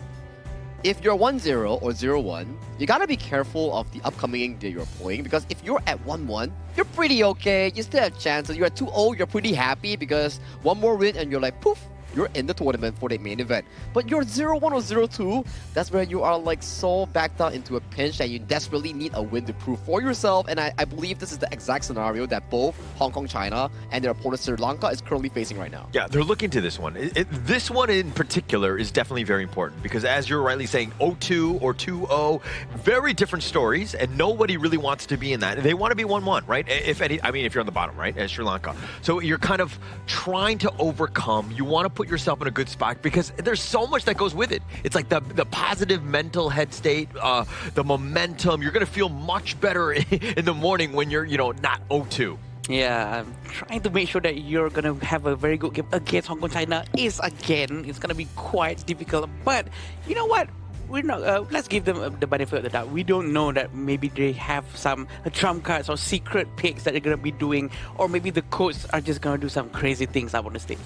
if you're 1-0 or 0-1, you gotta be careful of the upcoming that you're playing, because if you're at 1-1, you're pretty okay. You still have chances. You're at 2-0, you're pretty happy because one more win and you're like, poof, you're in the tournament for the main event. But you're 0-1 or 0-2, that's where you are like so backed out into a pinch that you desperately need a win to prove for yourself. And I believe this is the exact scenario that both Hong Kong, China, and their opponent Sri Lanka is currently facing right now. Yeah, they're looking to this one. This one in particular is definitely very important because, as you're rightly saying, 0-2 or 2-0, very different stories, and nobody really wants to be in that. They want to be 1-1, right? If you're on the bottom, right, as Sri Lanka. So you're kind of trying to overcome. You want to put yourself in a good spot because there's so much that goes with it. It's like the positive mental head state, the momentum. You're going to feel much better in the morning when you're, not 0-2. Yeah, I'm trying to make sure that you're going to have a very good game against Hong Kong, China. It's going to be quite difficult. But you know what? We're not. Let's give them the benefit of the doubt. We don't know that maybe they have some trump cards or secret picks that they're going to be doing, or maybe the coaches are just going to do some crazy things up on the stage.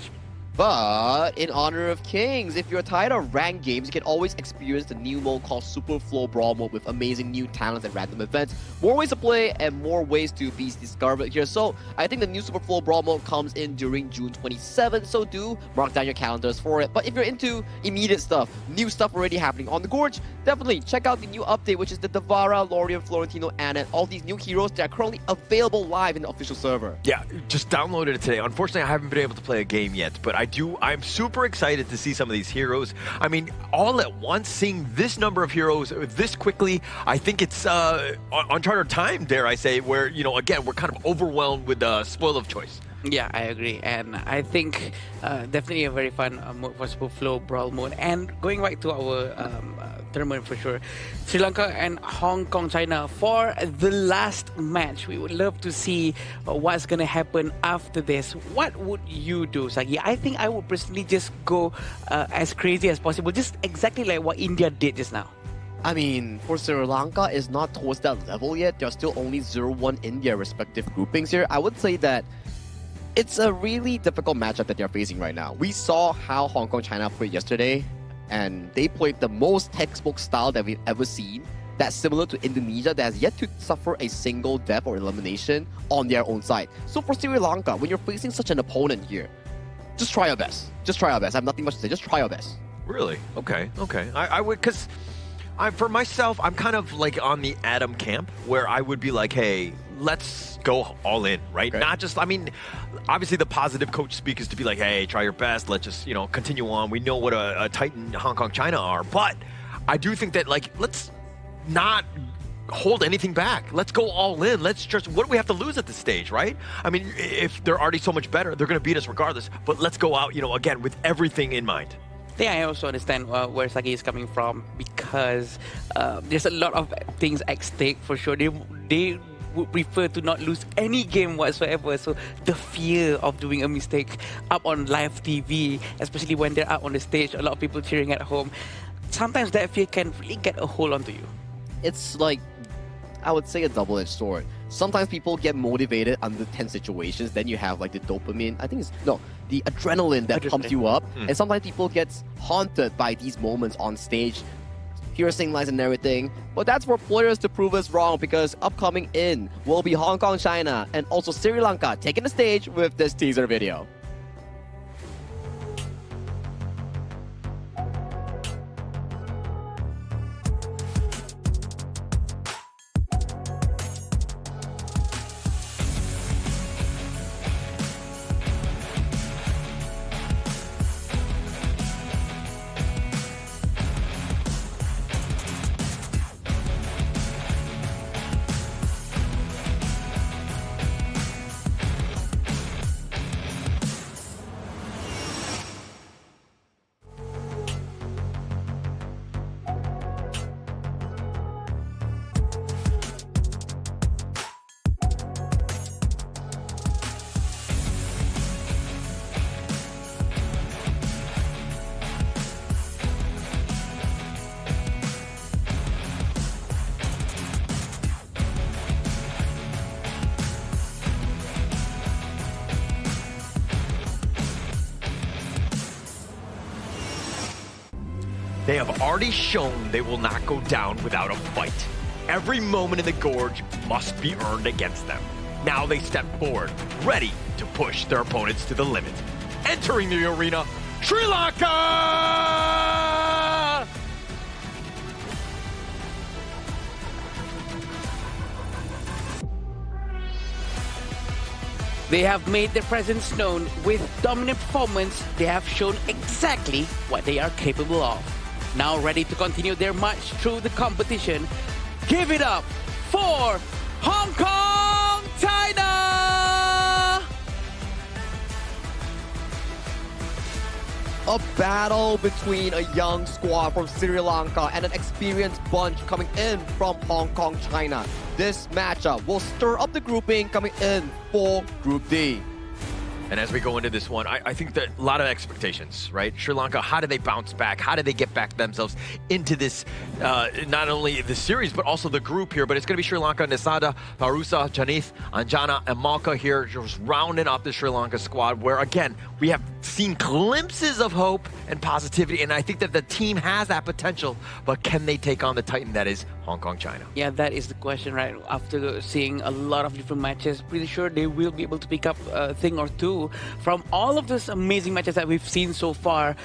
But in Honor of Kings, if you're tired of ranked games, you can always experience the new mode called Super Flow Brawl mode with amazing new talents and random events. More ways to play and more ways to be discovered here. So I think the new Super Flow Brawl mode comes in during June 27th, so do mark down your calendars for it. But if you're into immediate stuff, new stuff already happening on the Gorge, definitely check out the new update, which is the Davara, Lorian, Florentino, and all these new heroes that are currently available live in the official server. Yeah, just downloaded it today. Unfortunately, I haven't been able to play a game yet, but I I'm super excited to see some of these heroes. I mean, all at once, seeing this number of heroes this quickly, I think it's uncharted time, dare I say, where, you know, again, we're kind of overwhelmed with the spoil of choice. Yeah, I agree, and I think definitely a very fun mode for Super Flow Brawl mode. And going back to our tournament for sure, Sri Lanka and Hong Kong, China for the last match. We would love to see what's gonna happen after this. What would you do, Sagi? I think I would personally just go as crazy as possible, just exactly like what India did just now. I mean, for Sri Lanka, is not towards that level yet. They're still only 0-1 in their respective groupings here. I would say that it's a really difficult matchup that they're facing right now. We saw how Hong Kong China played yesterday, and they played the most textbook style that we've ever seen. That's similar to Indonesia, that has yet to suffer a single death or elimination on their own side. So for Sri Lanka, when you're facing such an opponent here, just try your best. Just try your best. I have nothing much to say. Just try your best. Really? Okay. I would, because for myself, I'm kind of like on the Adam camp, where I would be like, hey, let's go all in, right? Okay. Not just, I mean, obviously the positive coach speak is to be like, hey, try your best. Let's just, you know, continue on. We know what a Titan Hong Kong China are, but I do think that, like, let's not hold anything back. Let's go all in. Let's just, what do we have to lose at this stage, right? I mean, if they're already so much better, they're going to beat us regardless, but let's go out, you know, again, with everything in mind. Yeah, I also understand where Sagi is coming from, because there's a lot of things at stake for sure. They would prefer to not lose any game whatsoever. So the fear of doing a mistake up on live TV, especially when they're out on the stage, a lot of people cheering at home, sometimes that fear can really get a hold onto you. It's like, I would say, a double-edged sword. Sometimes people get motivated under tense situations, then you have like the dopamine, I think it's, no, the adrenaline that pumps you up. And sometimes people get haunted by these moments on stage, piercing lines and everything. But that's for players to prove us wrong, because upcoming in will be Hong Kong, China, and also Sri Lanka taking the stage with this teaser video. They have already shown they will not go down without a fight. Every moment in the gorge must be earned against them. Now they step forward, ready to push their opponents to the limit. Entering the arena, Sri Lanka! They have made their presence known with dominant performance. They have shown exactly what they are capable of. Now ready to continue their march through the competition. Give it up for Hong Kong, China! A battle between a young squad from Sri Lanka and an experienced bunch coming in from Hong Kong, China. This matchup will stir up the grouping coming in for Group D. And as we go into this one, I think that a lot of expectations, right? Sri Lanka, how do they bounce back? How do they get back themselves into this, not only the series, but also the group here? But it's going to be Sri Lanka, Nisada, Parusa, Janith, Anjana, and Malka here, just rounding off the Sri Lanka squad, where, again, we have seen glimpses of hope and positivity, and I think that the team has that potential, but can they take on the Titan that is Hong Kong, China? Yeah, that is the question, right? After seeing a lot of different matches, pretty sure they will be able to pick up a thing or two from all of those amazing matches that we've seen so far.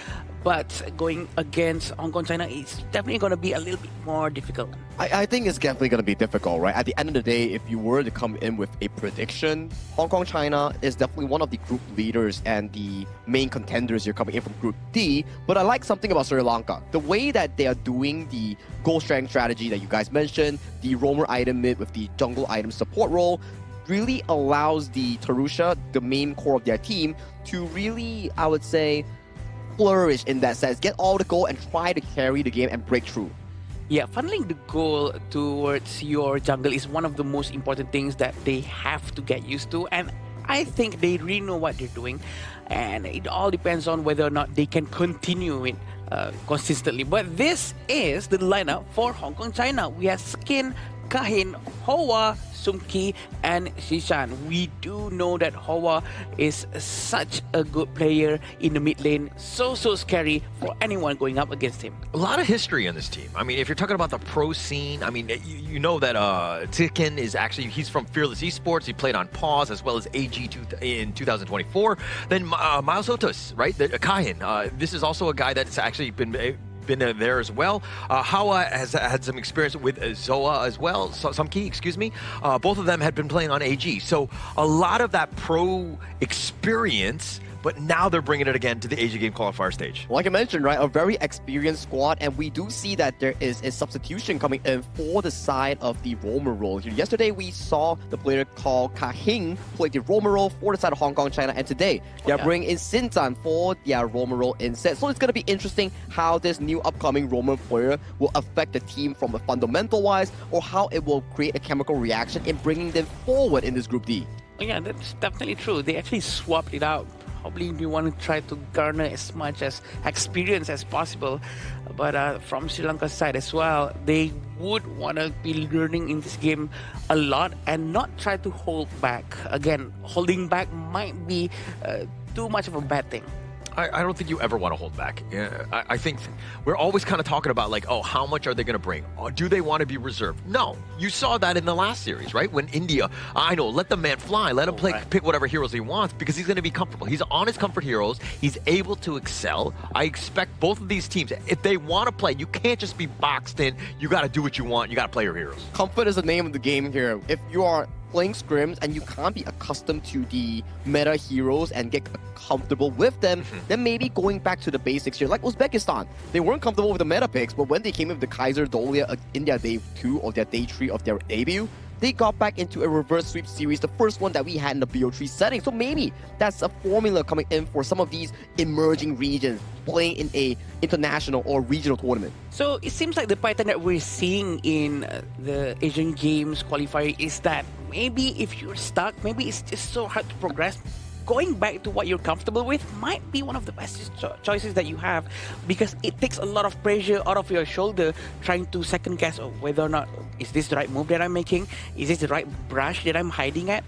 but going against Hong Kong, China is definitely going to be a little bit more difficult. I think it's definitely going to be difficult, right? At the end of the day, if you were to come in with a prediction, Hong Kong, China is definitely one of the group leaders and the main contenders you're coming in from Group D. But I like something about Sri Lanka. The way that they are doing the goal strength strategy that you guys mentioned, the roamer item mid with the jungle item support role, really allows the Tarusha, the main core of their team, to really, I would say, flourish in that sense. Get all the goal and try to carry the game and break through. Yeah, funneling the goal towards your jungle is one of the most important things that they have to get used to, and I think they really know what they're doing, and it all depends on whether or not they can continue it consistently. But this is the lineup for Hong Kong, China. We have Skin, Kahin, Hoa, Sumki, and Shishan. We do know that Hoa is such a good player in the mid lane, so scary for anyone going up against him. A lot of history on this team. I mean, if you're talking about the pro scene, I mean, you know that Tikin is actually, he's from Fearless Esports. He played on Pause as well as AG in 2024. Then Miles Otus, right? Kahin. This is also a guy that's actually been there as well. Hawa has had some experience with Zoa as well, Sumki, excuse me. Both of them had been playing on AG. So a lot of that pro experience, but now they're bringing it again to the Asian Game Qualifier stage. Like I mentioned, right, a very experienced squad, and we do see that there is a substitution coming in for the side of the roamer role here. Yesterday, we saw the player called Kahing play the roamer role for the side of Hong Kong, China, and today they're bringing in Sintan for their roamer role instead. So it's going to be interesting how this new upcoming roamer player will affect the team from a fundamental-wise, or how it will create a chemical reaction in bringing them forward in this Group D. Yeah, that's definitely true. They actually swapped it out. Probably we want to try to garner as much as experience as possible, but from Sri Lanka's side as well, they would want to be learning in this game a lot and not try to hold back. Again, holding back might be too much of a bad thing. I don't think you ever want to hold back. I think we're always kind of talking about like, oh, how much are they going to bring? Or do they want to be reserved? No. You saw that in the last series, right? When India, I know, let the man fly. Let him pick whatever heroes he wants because he's going to be comfortable. He's on his comfort heroes. He's able to excel. I expect both of these teams, if they want to play, you can't just be boxed in. You got to do what you want. You got to play your heroes. Comfort is the name of the game here. If you are playing scrims and you can't be accustomed to the meta heroes and get comfortable with them, then maybe going back to the basics here, like Uzbekistan. They weren't comfortable with the meta picks, but when they came in with the Kaiser Dolia in their day 2 or their day 3 of their debut, they got back into a reverse sweep series, the first one that we had in the BO3 setting. So maybe that's a formula coming in for some of these emerging regions playing in a international or regional tournament. So it seems like the pattern that we're seeing in the Asian Games qualifier is that maybe if you're stuck, maybe it's just so hard to progress. Going back to what you're comfortable with might be one of the best choices that you have, because it takes a lot of pressure out of your shoulder trying to second guess whether or not is this the right move that I'm making, is this the right brush that I'm hiding at,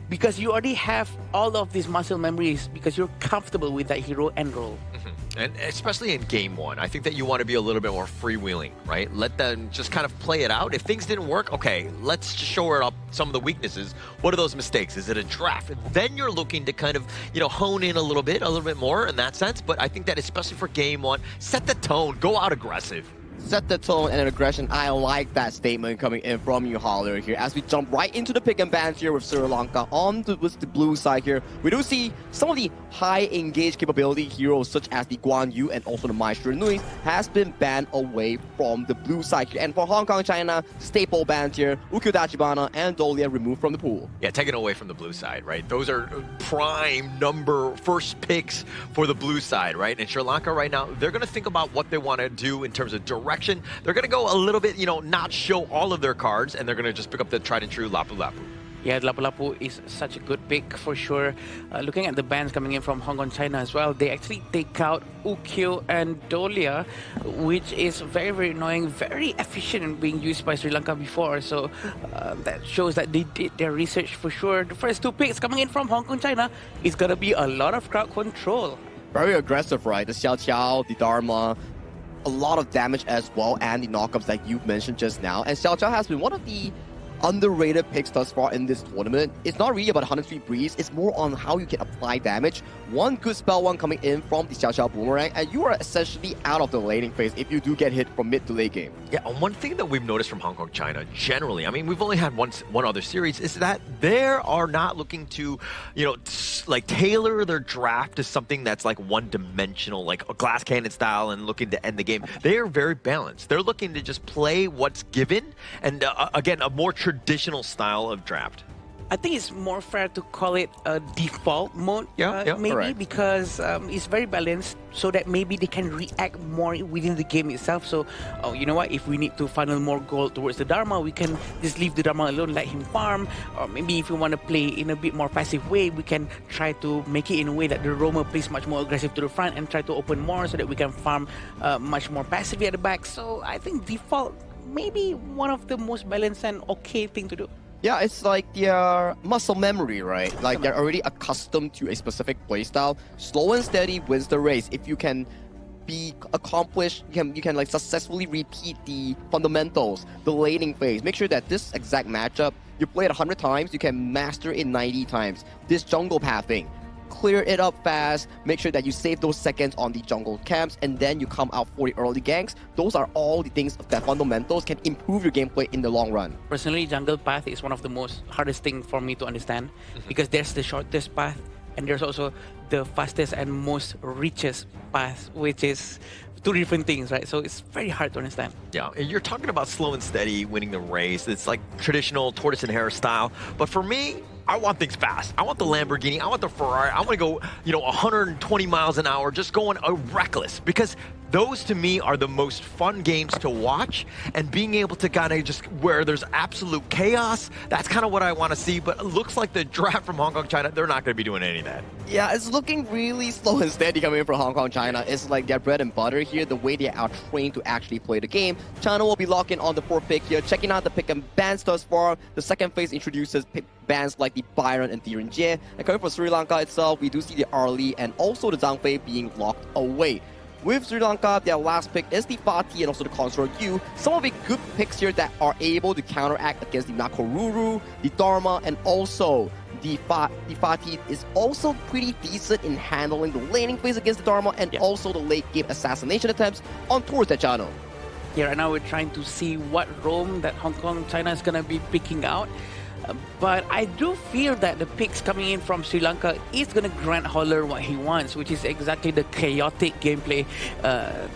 because you already have all of these muscle memories because you're comfortable with that hero and role. And especially in game 1, I think that you want to be a little bit more freewheeling, right? Let them just kind of play it out. If things didn't work, okay, let's just show her up some of the weaknesses. What are those mistakes? Is it a draft? And then you're looking to kind of, hone in a little bit more in that sense. But I think that especially for game 1, set the tone, go out aggressive. Set the tone and aggression. I like that statement coming in from you, Holler, here. As we jump right into the pick and bans here with Sri Lanka with the blue side here, we do see some of the high engaged capability heroes such as the Guan Yu and also the Maestro Nui has been banned away from the blue side here. And for Hong Kong, China, staple bans here, Ukyo Dachibana and Dolia removed from the pool. Yeah, taken away from the blue side, right? Those are prime first picks for the blue side, right? And Sri Lanka right now, they're going to think about what they want to do in terms of direction. They're going to go a little bit, not show all of their cards, and they're going to just pick up the tried and true Lapu Lapu. Yeah, Lapu Lapu is such a good pick for sure. Looking at the bans coming in from Hong Kong, China as well, they actually take out Ukyo and Dolia, which is very, very annoying, very efficient in being used by Sri Lanka before. So that shows that they did their research for sure. The first 2 picks coming in from Hong Kong, China is going to be a lot of crowd control. Very aggressive, right? The Xiao Qiao, the Dharma, a lot of damage as well, and the knockups that you've mentioned just now. And Xiao Qiao has been one of the underrated picks thus far in this tournament. It's not really about 103 Breeze, it's more on how you can apply damage. One good spell one coming in from the Xiao Xiao Boomerang, and you are essentially out of the laning phase if you do get hit from mid to late game. Yeah, one thing that we've noticed from Hong Kong China generally, I mean, we've only had one other series, is that they are not looking to, you know, like tailor their draft to something that's like one-dimensional, like a glass cannon style and looking to end the game. They are very balanced. They're looking to just play what's given, and again, a more traditional style of draft. I think it's more fair to call it a default mode, maybe, correct. because it's very balanced, so that maybe they can react more within the game itself. So, oh, you know what, if we need to funnel more gold towards the Dharma, we can just leave the Dharma alone, let him farm. Or maybe if we want to play in a bit more passive way, we can try to make it in a way that the Roamer plays much more aggressive to the front and try to open more so that we can farm much more passively at the back. So I think default maybe one of the most balanced and okay thing to do. Yeah, it's like their muscle memory, right? Like they're already accustomed to a specific playstyle. Slow and steady wins the race. If you can be accomplished, you can like successfully repeat the fundamentals, the laning phase. Make sure that this exact matchup, you play it 100 times, you can master it 90 times. This jungle pathing, clear it up fast, make sure that you save those seconds on the jungle camps, and then you come out for the early ganks. Those are all the things that fundamentals can improve your gameplay in the long run. Personally, jungle path is one of the most hardest thing for me to understand, because there's the shortest path and there's also the fastest and most richest path, which is two different things, right? So it's very hard to understand. Yeah, and you're talking about slow and steady winning the race. It's like traditional tortoise and hare style. But for me, I want things fast. I want the Lamborghini. I want the Ferrari. I want to go, 120 miles an hour, just going reckless. Because those, to me, are the most fun games to watch. And being able to kind of just, where there's absolute chaos, that's kind of what I want to see. But it looks like the draft from Hong Kong, China, they're not going to be doing any of that. Yeah, it's looking really slow and steady coming in from Hong Kong, China. It's like their bread and butter here, the way they are trained to actually play the game. China will be locking on the 4th pick here, checking out the pick and bans thus far. The second phase introduces bans like the Byron and Thiren Jie. And coming from Sri Lanka itself, we do see the Arlie and also the Zhang Fei being locked away. With Sri Lanka, their last pick is the Fatih and also the Consort Yu. Some of the good picks here that are able to counteract against the Nakoruru, the Dharma, and also the Fatih is also pretty decent in handling the laning phase against the Dharma and also the late game assassination attempts on towards the channel. Yeah, right now we're trying to see what roam that Hong Kong, China is going to be picking out. But I do feel that the picks coming in from Sri Lanka is going to grant Holler what he wants, which is exactly the chaotic gameplay,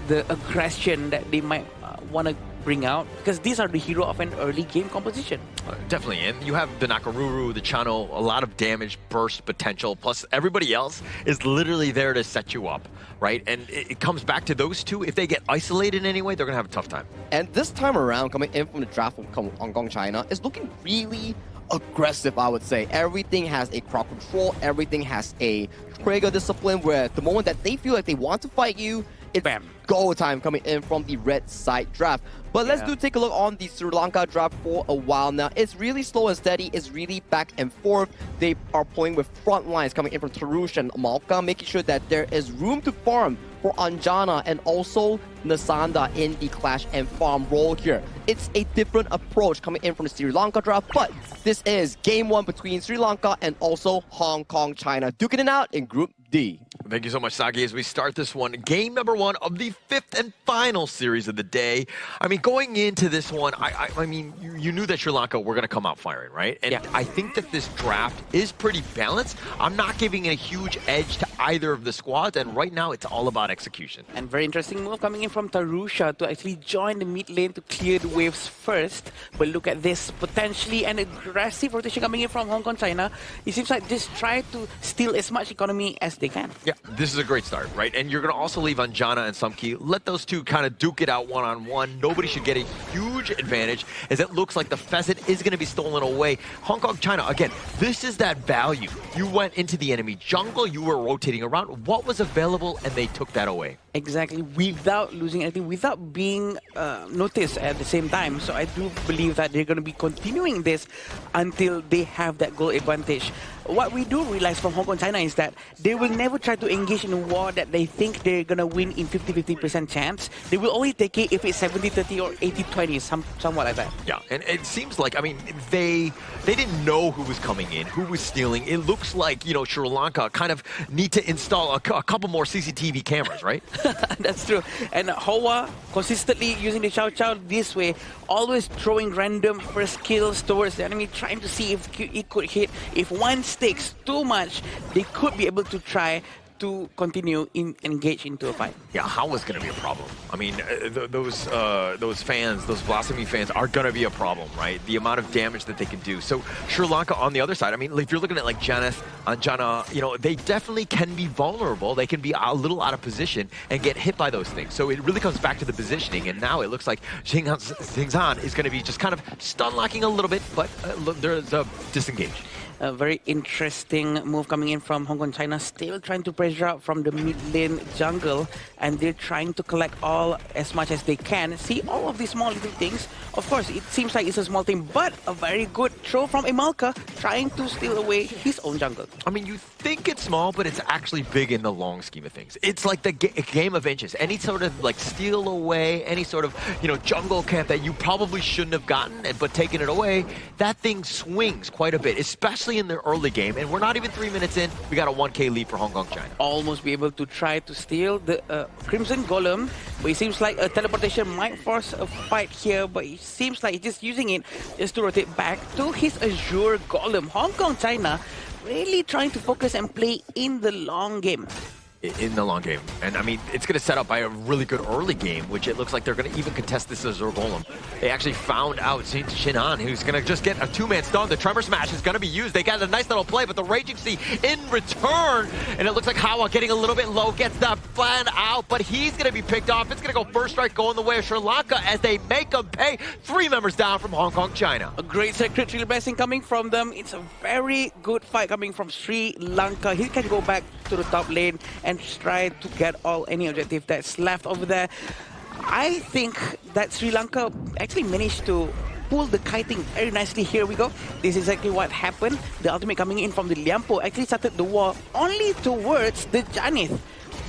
the aggression that they might want to bring out, because these are the hero of an early game composition. Definitely, and you have the Nakoruru, the Chano, a lot of damage, burst potential, plus everybody else is literally there to set you up, right? And it comes back to those two. If they get isolated in any way, they're going to have a tough time. And this time around, coming in from the draft from Hong Kong, China, is looking really aggressive, I would say. Everything has a crowd control, everything has a trigger discipline, where the moment that they feel like they want to fight you, it's go time coming in from the red side draft. But let's do take a look on the Sri Lanka draft for a while now. It's really slow and steady. It's really back and forth. They are playing with front lines coming in from Tarush and Malka, making sure that there is room to farm for Anjana and also Nasanda in the clash and farm role here. It's a different approach coming in from the Sri Lanka draft, but this is game one between Sri Lanka and also Hong Kong, China, duking it out in Group D. Thank you so much, Sagi, as we start this one. Game number one of the 5th and final series of the day. I mean, going into this one, I mean, you knew that Sri Lanka were going to come out firing, right? And I think that this draft is pretty balanced. I'm not giving a huge edge to either of the squads, and right now it's all about execution. And very interesting move coming in from Tarusha to actually join the mid lane to clear the waves first. But look at this, potentially an aggressive rotation coming in from Hong Kong, China. It seems like just try to steal as much economy as they can. Yeah, this is a great start, right? And you're going to also leave Anjana and Sumki. Let those two kind of duke it out one-on-one. Nobody should get a huge advantage, as it looks like the pheasant is going to be stolen away. Hong Kong, China, again, this is that value. You went into the enemy jungle, you were rotating around. What was available, and they took that away. Exactly, without losing anything, without being noticed at the same time. So I do believe that they're going to be continuing this until they have that goal advantage. What we do realize from Hong Kong, China is that they will never try to engage in a war that they think they're going to win in 50-50% chance. They will only take it if it's 70-30 or 80-20, somewhat like that. Yeah, and it seems like, I mean, they didn't know who was coming in, who was stealing. It looks like, you know, Sri Lanka kind of need to install a couple more CCTV cameras, right? That's true. And Hoa consistently using the Chow Chow this way, always throwing random first kills towards the enemy, trying to see if it could hit. If one sticks too much, they could be able to try to continue engage into a fight. Yeah, how is going to be a problem? I mean, those fans, those Blasphemy fans are going to be a problem, right? The amount of damage that they can do. So Sri Lanka on the other side, I mean, if you're looking at like Janeth, Anjana, you know, they definitely can be vulnerable. They can be a little out of position and get hit by those things. So it really comes back to the positioning. And now it looks like Xinghan is going to be just kind of stun locking a little bit, but there's a disengage. A very interesting move coming in from Hong Kong, China, still trying to pressure out from the mid lane jungle, and they're trying to collect all as much as they can. See all of these small little things. Of course, it seems like it's a small thing, but a very good throw from Imalka, trying to steal away his own jungle. I mean, you think it's small, but it's actually big in the long scheme of things. It's like the game of inches. Any sort of like steal away, any sort of, you know, jungle camp that you probably shouldn't have gotten, but taking it away, that thing swings quite a bit, especially in the early game. And we're not even 3 minutes in. We got a 1K lead for Hong Kong, China. Almost be able to try to steal the Crimson Golem, but it seems like a teleportation might force a fight here, but it seems like he's just using it just to rotate back to his Azure Golem. Hong Kong, China really trying to focus and play in the long game. In the long game. And I mean, it's going to set up by a really good early game, which it looks like they're going to even contest this Azure Golem. They actually found out Shinhan, who's going to just get a two-man stun. The Tremor Smash is going to be used. They got a nice little play, but the Raging Sea in return. And it looks like Hawa getting a little bit low, gets the plan out, but he's going to be picked off. It's going to go first strike going the way of Sri Lanka as they make them pay. 3 members down from Hong Kong, China. A great Sacred Tree Blessing coming from them. It's a very good fight coming from Sri Lanka. He can go back to the top lane and try to get any objective that's left over there. I think that Sri Lanka actually managed to pull the kiting very nicely. Here we go. This is exactly what happened. The ultimate coming in from the Liampo actually started the war only towards the Janith.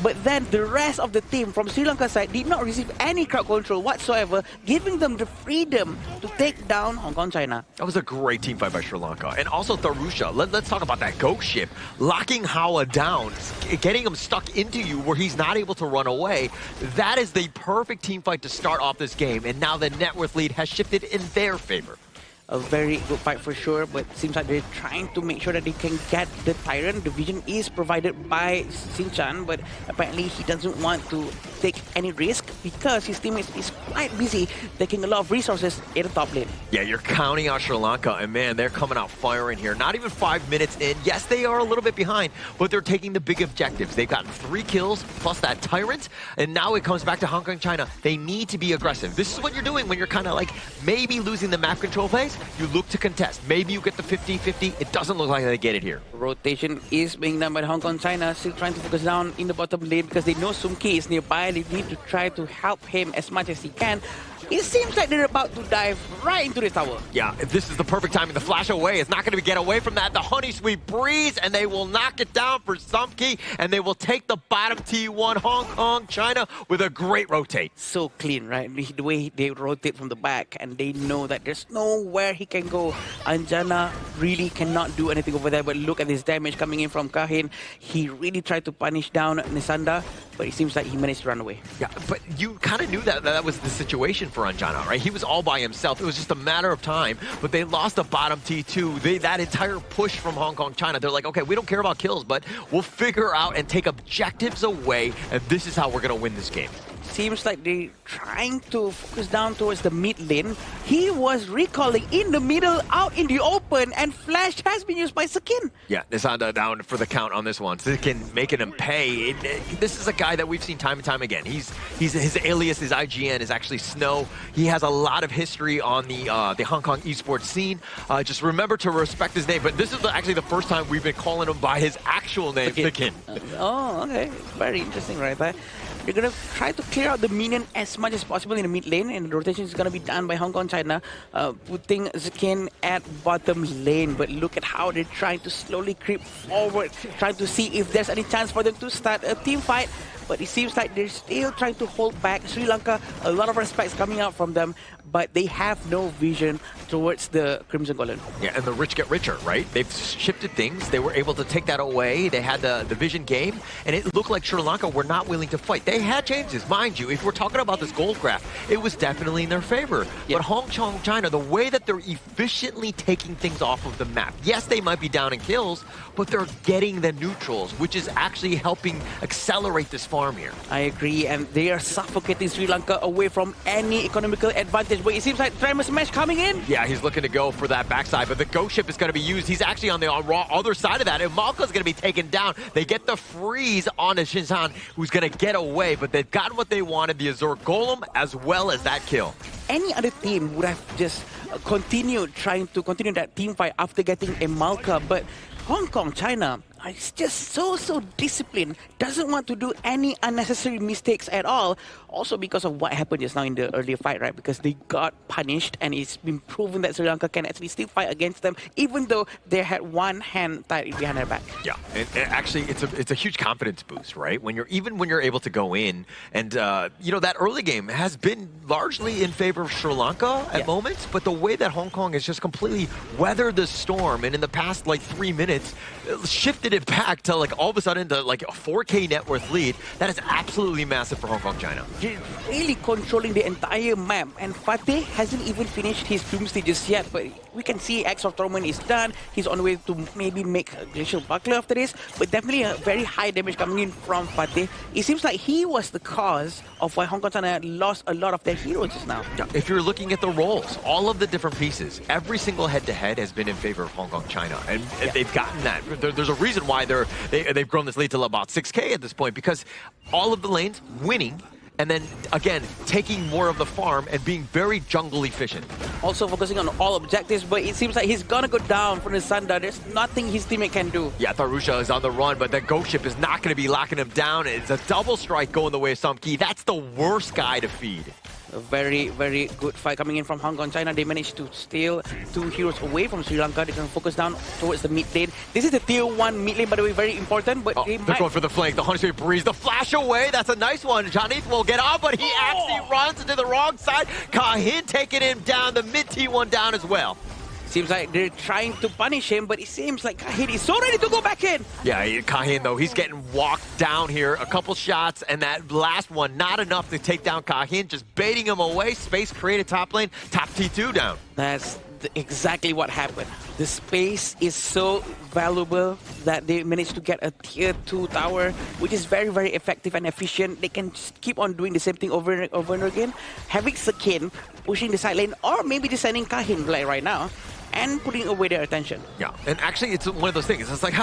But then the rest of the team from Sri Lanka side did not receive any crowd control whatsoever, giving them the freedom to take down Hong Kong, China. That was a great team fight by Sri Lanka. And also Tharusha, let's talk about that ghost ship. Locking Hawa down, getting him stuck into you where he's not able to run away. That is the perfect team fight to start off this game. And now the net worth lead has shifted in their favor. A very good fight for sure, but it seems like they're trying to make sure that they can get the Tyrant. The vision is provided by Sinchan, but apparently he doesn't want to take any risk because his teammate is quite busy taking a lot of resources in the top lane. Yeah, you're counting out Sri Lanka, and man, they're coming out firing here. Not even 5 minutes in. Yes, they are a little bit behind, but they're taking the big objectives. They've gotten 3 kills plus that Tyrant, and now it comes back to Hong Kong, China. They need to be aggressive. This is what you're doing when you're kind of like maybe losing the map control phase. You look to contest. Maybe you get the 50-50. It doesn't look like they get it here. Rotation is being done by Hong Kong, China, still trying to focus down in the bottom lane because they know Sumki is nearby. They need to try to help him as much as he can. It seems like they're about to dive right into the tower. Yeah, this is the perfect timing. The flash away is not going to get away from that. The Honey Sweet Breeze, and they will knock it down for Sumki, and they will take the bottom T1 Hong Kong, China with a great rotate. So clean, right? The way they rotate from the back, and they know that there's nowhere he can go. Anjana really cannot do anything over there, but look at this damage coming in from Kahin. He really tried to punish down Nisanda, but it seems like he managed to run away. Yeah, but you kind of knew that was the situation for Anjana, right? He was all by himself. It was just a matter of time, but they lost the bottom T2. That entire push from Hong Kong, China, they're like, okay, we don't care about kills, but we'll figure out and take objectives away, and this is how we're going to win this game. Seems like they're trying to focus down towards the mid lane. He was recalling in the middle, out in the open, and Flash has been used by Sakin. Yeah, Nisanda down for the count on this one. Sakin making him pay. This is a guy that we've seen time and time again. His alias, his IGN, is actually Snow. He has a lot of history on the Hong Kong esports scene. Just remember to respect his name. But this is actually the first time we've been calling him by his actual name, Sakin. Oh, okay. Very interesting right there. They're going to try to clear out the minion as much as possible in the mid lane, and the rotation is going to be done by Hong Kong China, putting Skin at bottom lane. But look at how they're trying to slowly creep forward, trying to see if there's any chance for them to start a team fight. But it seems like they're still trying to hold back. Sri Lanka, a lot of respect coming out from them, but they have no vision towards the Crimson Golden. Yeah, and the rich get richer, right? They've shifted things. They were able to take that away. They had the vision game, and it looked like Sri Lanka were not willing to fight. They had chances, mind you. If we're talking about this gold graph, it was definitely in their favor. But Hong Kong China, the way that they're efficiently taking things off of the map, yes, they might be down in kills, but they're getting the neutrals, which is actually helping accelerate this farm here. I agree, and they are suffocating Sri Lanka away from any economical advantage. But it seems like Tremor Smash coming in. Yeah, he's looking to go for that backside, but the ghost ship is going to be used. He's actually on the other side of that, and Malka's going to be taken down. They get the freeze on Shinzan, who's going to get away, but they've gotten what they wanted, the Azure Golem, as well as that kill. Any other team would have just continued trying to continue that team fight after getting a Malka, but Hong Kong China is just so disciplined, doesn't want to do any unnecessary mistakes at all. Also because of what happened just now in the earlier fight, right? Because they got punished, and it's been proven that Sri Lanka can actually still fight against them, even though they had one hand tied behind their back. Yeah, and actually, it's a huge confidence boost, right? When you're able to go in, and you know, that early game has been largely in favor of Sri Lanka at moments, but the way that Hong Kong has just completely weathered the storm, and in the past like 3 minutes, shifted it back to like all of a sudden to like a 4K net worth lead. That is absolutely massive for Hong Kong China. They're really controlling the entire map, and Fateh hasn't even finished his Doomsday just yet, but we can see Axe of Torment is done. He's on the way to maybe make a Glacial Buckler after this, but definitely a very high damage coming in from Fateh. It seems like he was the cause of why Hong Kong China lost a lot of their heroes just now. Yeah, if you're looking at the roles, all of the different pieces, every single head-to-head has been in favor of Hong Kong China, and they've gotten that. There's a reason why they've grown this lead to about 6K at this point, because all of the lanes winning, and then again taking more of the farm and being very jungle efficient. Also focusing on all objectives, but it seems like he's gonna go down from the Sunda. There's nothing his teammate can do. Yeah, Tharusha is on the run, but the ghost ship is not going to be locking him down. It's a double strike going the way of Sumki. That's the worst guy to feed. A very good fight coming in from Hong Kong China. They managed to steal 2 heroes away from Sri Lanka. They can focus down towards the mid lane. This is the tier 1 mid lane, by the way, very important. But they're going for the flank. The Honey Straight Breeze, the flash away. That's a nice one. Janith will get off, but he actually runs into the wrong side. Kahin taking him down, the mid T1 down as well. Seems like they're trying to punish him, but it seems like Kahin is so ready to go back in. Yeah, Kahin, though, he's getting walked down here. A couple shots, and that last one, not enough to take down Kahin, just baiting him away. Space created top lane, top T2 down. That's exactly what happened. The space is so valuable that they managed to get a tier 2 tower, which is very effective and efficient. They can just keep on doing the same thing over and again. Having Sekat pushing the side lane, or maybe just sending Kahin like right now, and putting away their attention. Yeah, and actually it's one of those things. It's like,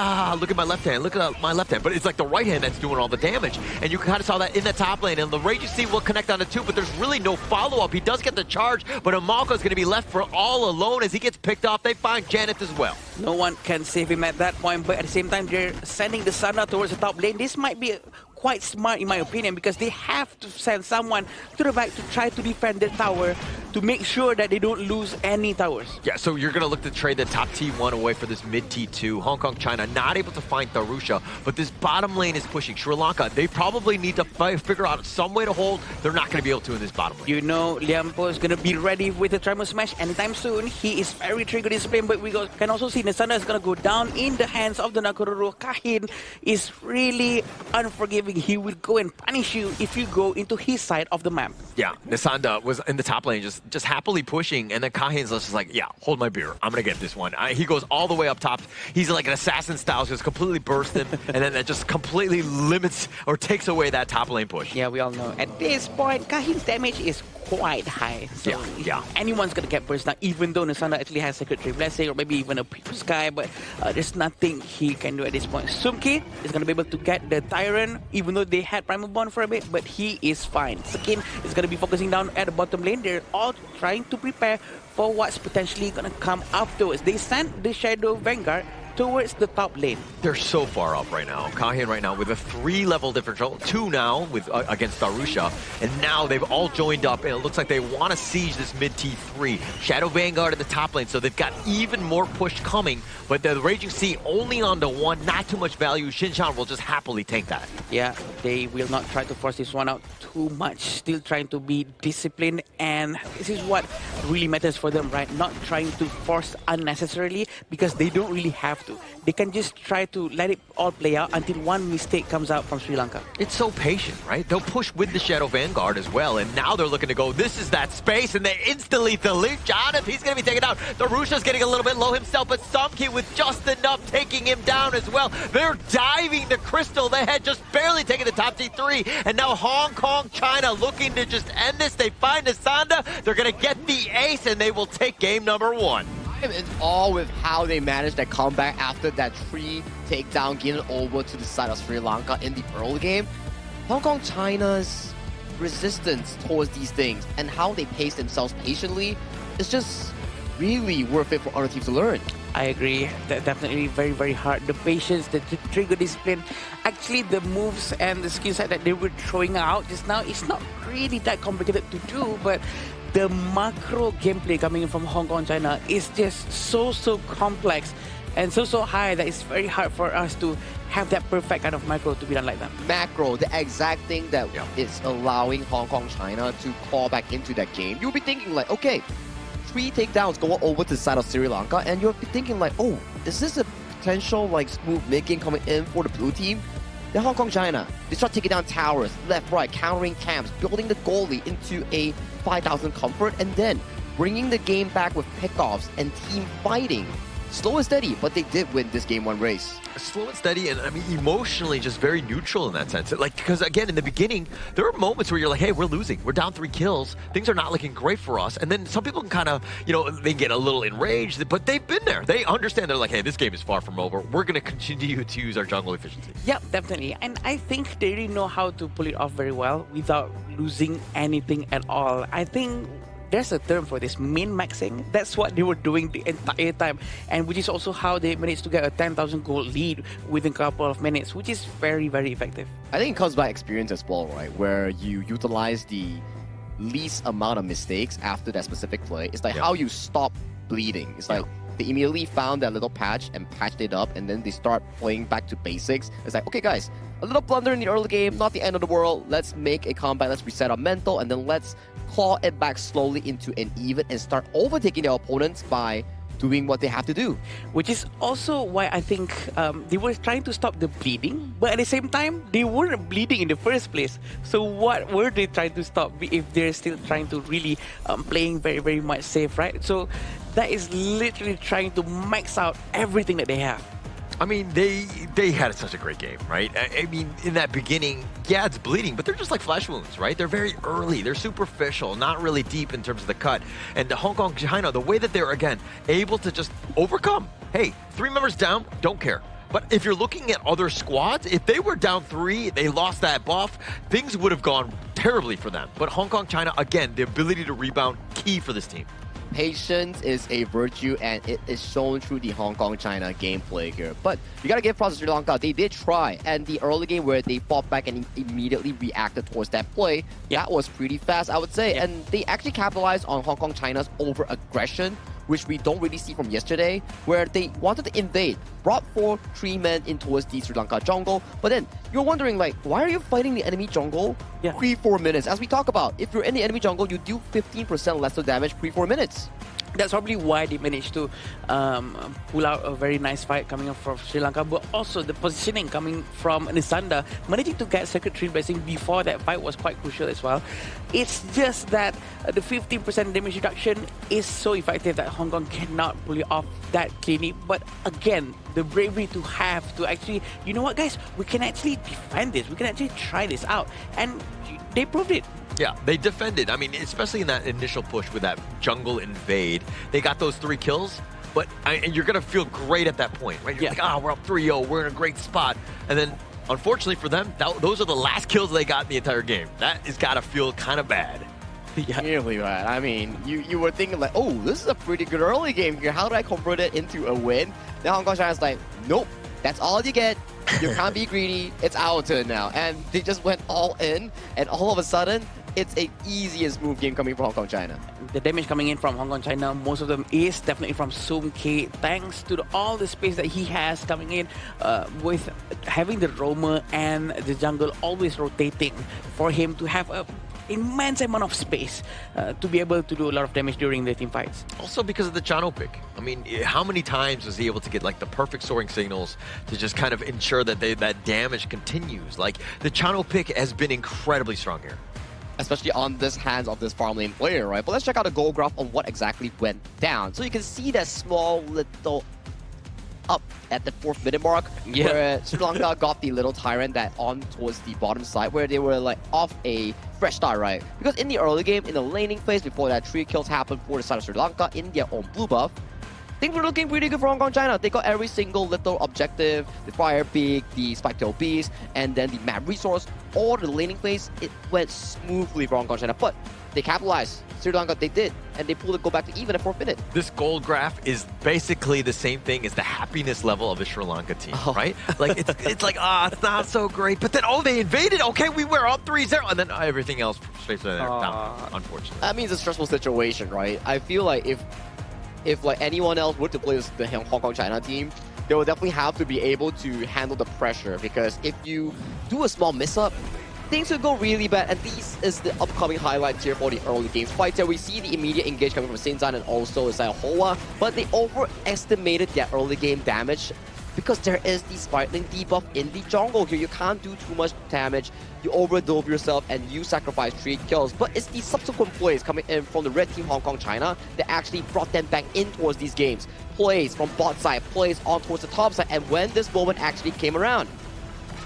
look at my left hand, look at my left hand. But it's like the right hand that's doing all the damage. And you kind of saw that in the top lane. And the Rage you see will connect on the 2, but there's really no follow-up. He does get the charge, but Amalka is going to be left for all alone as he gets picked off. They find Janet as well. No one can save him at that point, but at the same time, they're sending the Sanda towards the top lane. This might be quite smart in my opinion, because they have to send someone to the back to try to defend the tower to make sure that they don't lose any towers. Yeah, so you're going to look to trade the top T1 away for this mid T2. Hong Kong China not able to find Tharusha, but this bottom lane is pushing. Sri Lanka, they probably need to figure out some way to hold. They're not going to be able to in this bottom lane. You know, Liampo is going to be ready with the Tremor Smash anytime soon. He is very trigger disciplined, but we can also see Nasanda is going to go down in the hands of the Nakororo. Kahin is really unforgiving. He will go and punish you if you go into his side of the map. Yeah, Nasanda was in the top lane just happily pushing, and then Kahin's just like, yeah, hold my beer. I'm going to get this one. He goes all the way up top. He's like an assassin style, just completely burst him, and then that just completely limits or takes away that top lane push. Yeah, we all know. At this point, Kahin's damage is quite high. So yeah. Anyone's going to get burst now, even though Nasanda actually has Secretary Blessing or maybe even a Sky, but there's nothing he can do at this point. Sumki is going to be able to get the Tyrant, even though they had Primal Bond for a bit, but he is fine. Sekat is going to be focusing down at the bottom lane. They're all trying to prepare for what's potentially going to come afterwards. They sent the Shadow Vanguard towards the top lane. They're so far up right now. Kahin right now with a 3-level differential, 2 now with against Darusha, and now they've all joined up, and it looks like they want to siege this mid T3. Shadow Vanguard at the top lane, so they've got even more push coming, but the Raging Sea only on the 1, not too much value. Shinshan will just happily take that. Yeah, they will not try to force this one out too much, still trying to be disciplined, and this is what really matters for them, right? Not trying to force unnecessarily, because they don't really have to. They can just try to let it all play out until one mistake comes out from Sri Lanka. It's so patient, right? They'll push with the Shadow Vanguard as well, and now they're looking to go, this is that space, and they instantly delete Jonathan. He's going to be taken out. Darusha's getting a little bit low himself, but Sumki with just enough taking him down as well. They're diving the Crystal. They had just barely taken the top T3, and now Hong Kong, China looking to just end this. They find Asanda. They're going to get the ace, and they will take game number 1. It's all with how they managed that comeback after that 3 takedown given over to the side of Sri Lanka in the early game. Hong Kong China's resistance towards these things and how they pace themselves patiently is just really worth it for other teams to learn. I agree. That definitely very, very hard. The patience, the trigger discipline. Actually, the moves and the skill set that they were throwing out just now, it's not really that complicated to do, but the macro gameplay coming in from Hong Kong, China is just so complex and so high that it's very hard for us to have that perfect kind of macro to be done like that. Macro, the exact thing that is allowing Hong Kong, China to claw back into that game. You'll be thinking like, okay, 3 takedowns going over to the side of Sri Lanka, and you'll be thinking like, oh, is this a potential like smooth mid-game coming in for the blue team? The Hong Kong, China, they start taking down towers, left, right, countering camps, building the goalie into a 5,000 comfort, and then bringing the game back with pickoffs and team fighting. Slow and steady, but they did win this Game 1 race. Slow and steady, and I mean, emotionally just very neutral in that sense. Like, because again, in the beginning, there are moments where you're like, hey, we're losing. We're down 3 kills. Things are not looking great for us. And then some people can kind of, you know, they get a little enraged, but they've been there. They understand. They're like, hey, this game is far from over. We're going to continue to use our jungle efficiency. Yeah, definitely. And I think they really know how to pull it off very well without losing anything at all. I think there's a term for this, min-maxing. That's what they were doing the entire time, and which is also how they managed to get a 10,000 goal lead within a couple of minutes, which is very, very effective. I think it comes by experience as well, right? Where you utilize the least amount of mistakes after that specific play. It's like how you stop bleeding. It's like they immediately found that little patch and patched it up, and then they start playing back to basics. It's like, okay guys, a little blunder in the early game, not the end of the world. Let's make a comeback, let's reset our mental, and then let's claw it back slowly into an even and start overtaking their opponents by doing what they have to do. Which is also why I think they were trying to stop the bleeding, but at the same time, they weren't bleeding in the first place. So what were they trying to stop if they're still trying to really playing very, very much safe, right? So that is literally trying to max out everything that they have. I mean, they had such a great game, right? I mean, in that beginning, yeah, it's bleeding, but they're just like flash wounds, right? They're very early. They're superficial, not really deep in terms of the cut. And the Hong Kong, China, the way that they're, again, able to just overcome. Hey, 3 members down, don't care. But if you're looking at other squads, if they were down 3, they lost that buff, things would have gone terribly for them. But Hong Kong, China, again, the ability to rebound, key for this team. Patience is a virtue, and it is shown through the Hong Kong China gameplay here. But you gotta give props to Sri Lanka. They did try, and the early game where they fought back and immediately reacted towards that play, that was pretty fast, I would say. And they actually capitalized on Hong Kong China's over aggression, which we don't really see from yesterday, where they wanted to invade, brought 3 men in towards the Sri Lanka jungle, but then you're wondering, like, why are you fighting the enemy jungle 3-4 minutes? As we talk about, if you're in the enemy jungle, you do 15% lesser damage 3-4 minutes. That's probably why they managed to pull out a very nice fight coming up from Sri Lanka, but also the positioning coming from Nisanda, managing to get Secretary Blessing before that fight was quite crucial as well. It's just that the 15% damage reduction is so effective that Hong Kong cannot pull it off that cleanly. But again, the bravery to have to actually, you know what guys, we can actually defend this, we can actually try this out, and they proved it. Yeah, they defended. I mean, especially in that initial push with that jungle invade, they got those 3 kills, but and you're going to feel great at that point, right? You're like, we're up 3-0, we're in a great spot. And then, unfortunately for them, those are the last kills they got in the entire game. That has got to feel kind of bad. Clearly, right? I mean, you were thinking like, oh, this is a pretty good early game here. How do I convert it into a win? Now Hong Kong China's like, nope, that's all you get. You can't be greedy. It's our turn now. And they just went all in, and all of a sudden, it's an easy and smooth game coming from Hong Kong China. The damage coming in from Hong Kong China, most of them is definitely from Sum K, thanks to all the space that he has coming in with having the roamer and the jungle always rotating for him to have a immense amount of space to be able to do a lot of damage during the team fights. Also because of the channel pick. I mean, how many times was he able to get like the perfect soaring signals to just kind of ensure that that damage continues? Like the channel pick has been incredibly strong here. Especially on this hands of this farm lane player, right? But let's check out a goal graph on what exactly went down. So you can see that small little up at the 4th minute mark, where Sri Lanka got the little tyrant that on towards the bottom side, where they were like off a fresh start, right? Because in the early game, in the laning phase, before that 3 kills happened for the side of Sri Lanka in their own blue buff, things were looking pretty good for Hong Kong China. They got every single little objective, the Fire Beak, the Spike-tail Beast, and then the map resource. All the laning phase, it went smoothly for Hong Kong China. But they capitalized. Sri Lanka, they did. And they pulled it go back to even at 4th minute. This gold graph is basically the same thing as the happiness level of the Sri Lanka team, right? Like, it's like, it's not so great. But then, they invaded. Okay, we were up 3-0. And then everything else straight to there, down, unfortunately. That means it's a stressful situation, right? I feel like if like anyone else were to play the Hong Kong China team, they will definitely have to be able to handle the pressure, because if you do a small miss up, things will go really bad. And this is the upcoming highlights here for the early games fights. We see the immediate engage coming from Sinzan and also the side of Hoa, but they overestimated their early game damage because there is the Spike-link debuff in the jungle here. You can't do too much damage. You overdove yourself and you sacrifice 3 kills. But it's the subsequent plays coming in from the red team Hong Kong China that actually brought them back in towards these games. Plays from bot side, plays on towards the top side. And when this moment actually came around,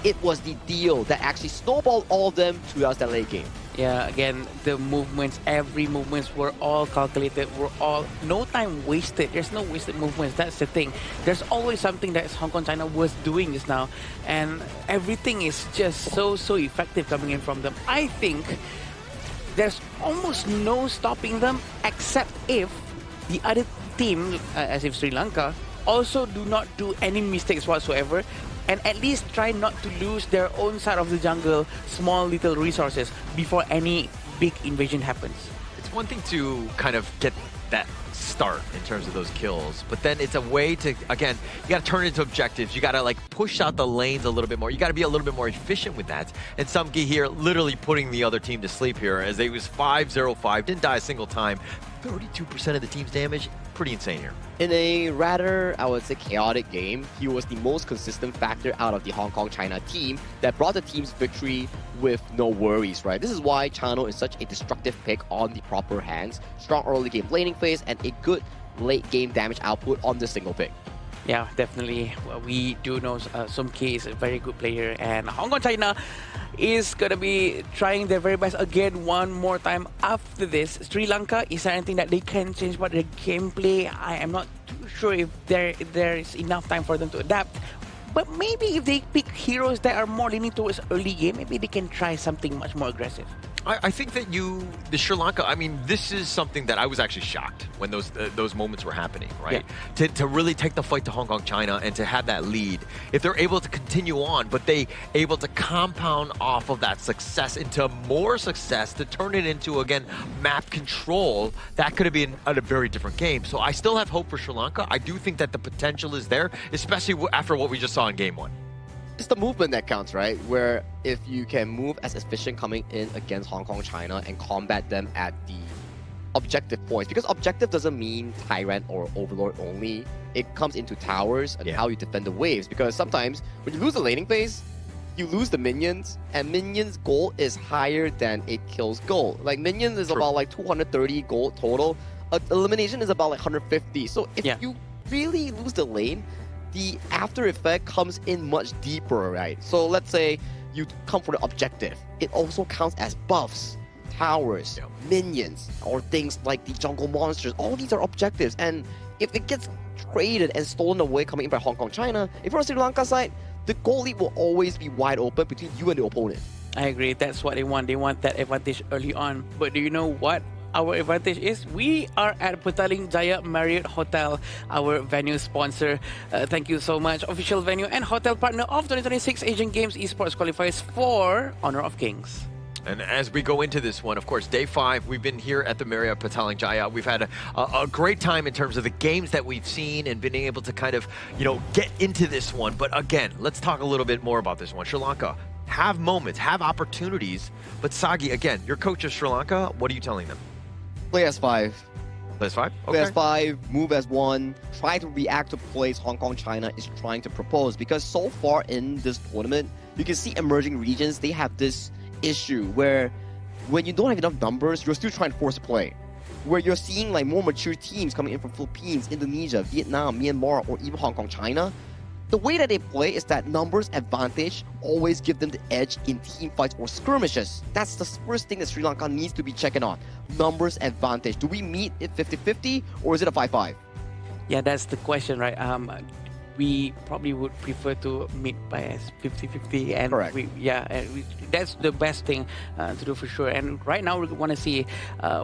it was the deal that actually snowballed all of them towards that late game. Yeah, again, the movements, every movements were all calculated, were all, no time wasted. There's no wasted movements, that's the thing. There's always something that Hong Kong China was doing just now, and everything is just so effective coming in from them. I think there's almost no stopping them, except if the other team, as if Sri Lanka, also do not do any mistakes whatsoever, and at least try not to lose their own side of the jungle, small little resources, before any big invasion happens. It's one thing to kind of get that start in terms of those kills, but then it's a way to, again, you got to turn it into objectives. You got to like push out the lanes a little bit more. You got to be a little bit more efficient with that. And Samki here literally putting the other team to sleep here, as they was 5-0-5, didn't die a single time. 32% of the team's damage, pretty insane here. In a rather, I would say, chaotic game, he was the most consistent factor out of the Hong Kong China team that brought the team's victory with no worries, right? This is why Chano is such a destructive pick on the proper hands. Strong early game laning phase and a good late game damage output on the single pick. Yeah, definitely. We do know Sum K is a very good player, and Hong Kong China is going to be trying their very best again one more time after this. Sri Lanka, is there anything that they can change about their gameplay? I am not too sure if there is enough time for them to adapt. But maybe if they pick heroes that are more leaning towards early game, maybe they can try something much more aggressive. I think that the Sri Lanka, I mean, this is something that I was actually shocked when those moments were happening, right? Yeah. To really take the fight to Hong Kong China and to have that lead. If they're able to continue on, but they able to compound off of that success into more success to turn it into, again, map control, that could have been a very different game. So I still have hope for Sri Lanka. I do think that the potential is there, especially after what we just saw in Game 1. It's the movement that counts, right? Where if you can move as efficient coming in against Hong Kong China and combat them at the objective points, because objective doesn't mean Tyrant or Overlord only. It comes into towers and how you defend the waves, because sometimes when you lose the laning phase, you lose the minions, and minions gold is higher than it kills gold. Like minions is about like 230 gold total. Elimination is about like 150. So if you really lose the lane, the after effect comes in much deeper, right? So let's say you come for the objective. It also counts as buffs, towers, minions, or things like the jungle monsters. All these are objectives. And if it gets traded and stolen away coming in by Hong Kong China, if you're on Sri Lanka side, the goal lead will always be wide open between you and the opponent. I agree. That's what they want. They want that advantage early on. But do you know what our advantage is? We are at Petaling Jaya Marriott Hotel, our venue sponsor. Thank you so much. Official venue and hotel partner of 2026 Asian Games Esports Qualifiers for Honor of Kings. And as we go into this one, of course, day 5, we've been here at the Marriott Petaling Jaya. We've had a great time in terms of the games that we've seen and been able to kind of, get into this one. But again, let's talk a little bit more about this one. Sri Lanka have moments, have opportunities. But Sagi, again, your coach of Sri Lanka, what are you telling them? Play as 5. Play as 5? Okay. Play as 5, move as 1, try to react to plays Hong Kong, China is trying to propose. Because so far in this tournament, you can see emerging regions, they have this issue where when you don't have enough numbers, you're still trying to force a play. Where you're seeing like more mature teams coming in from Philippines, Indonesia, Vietnam, Myanmar, or even Hong Kong, China. The way that they play is that numbers advantage always give them the edge in team fights or skirmishes. That's the first thing that Sri Lanka needs to be checking on. Numbers advantage. Do we meet it 50-50 or is it a 5-5? Yeah, that's the question, right? We probably would prefer to meet by as 50-50, and correct. That's the best thing to do for sure. And right now we want to see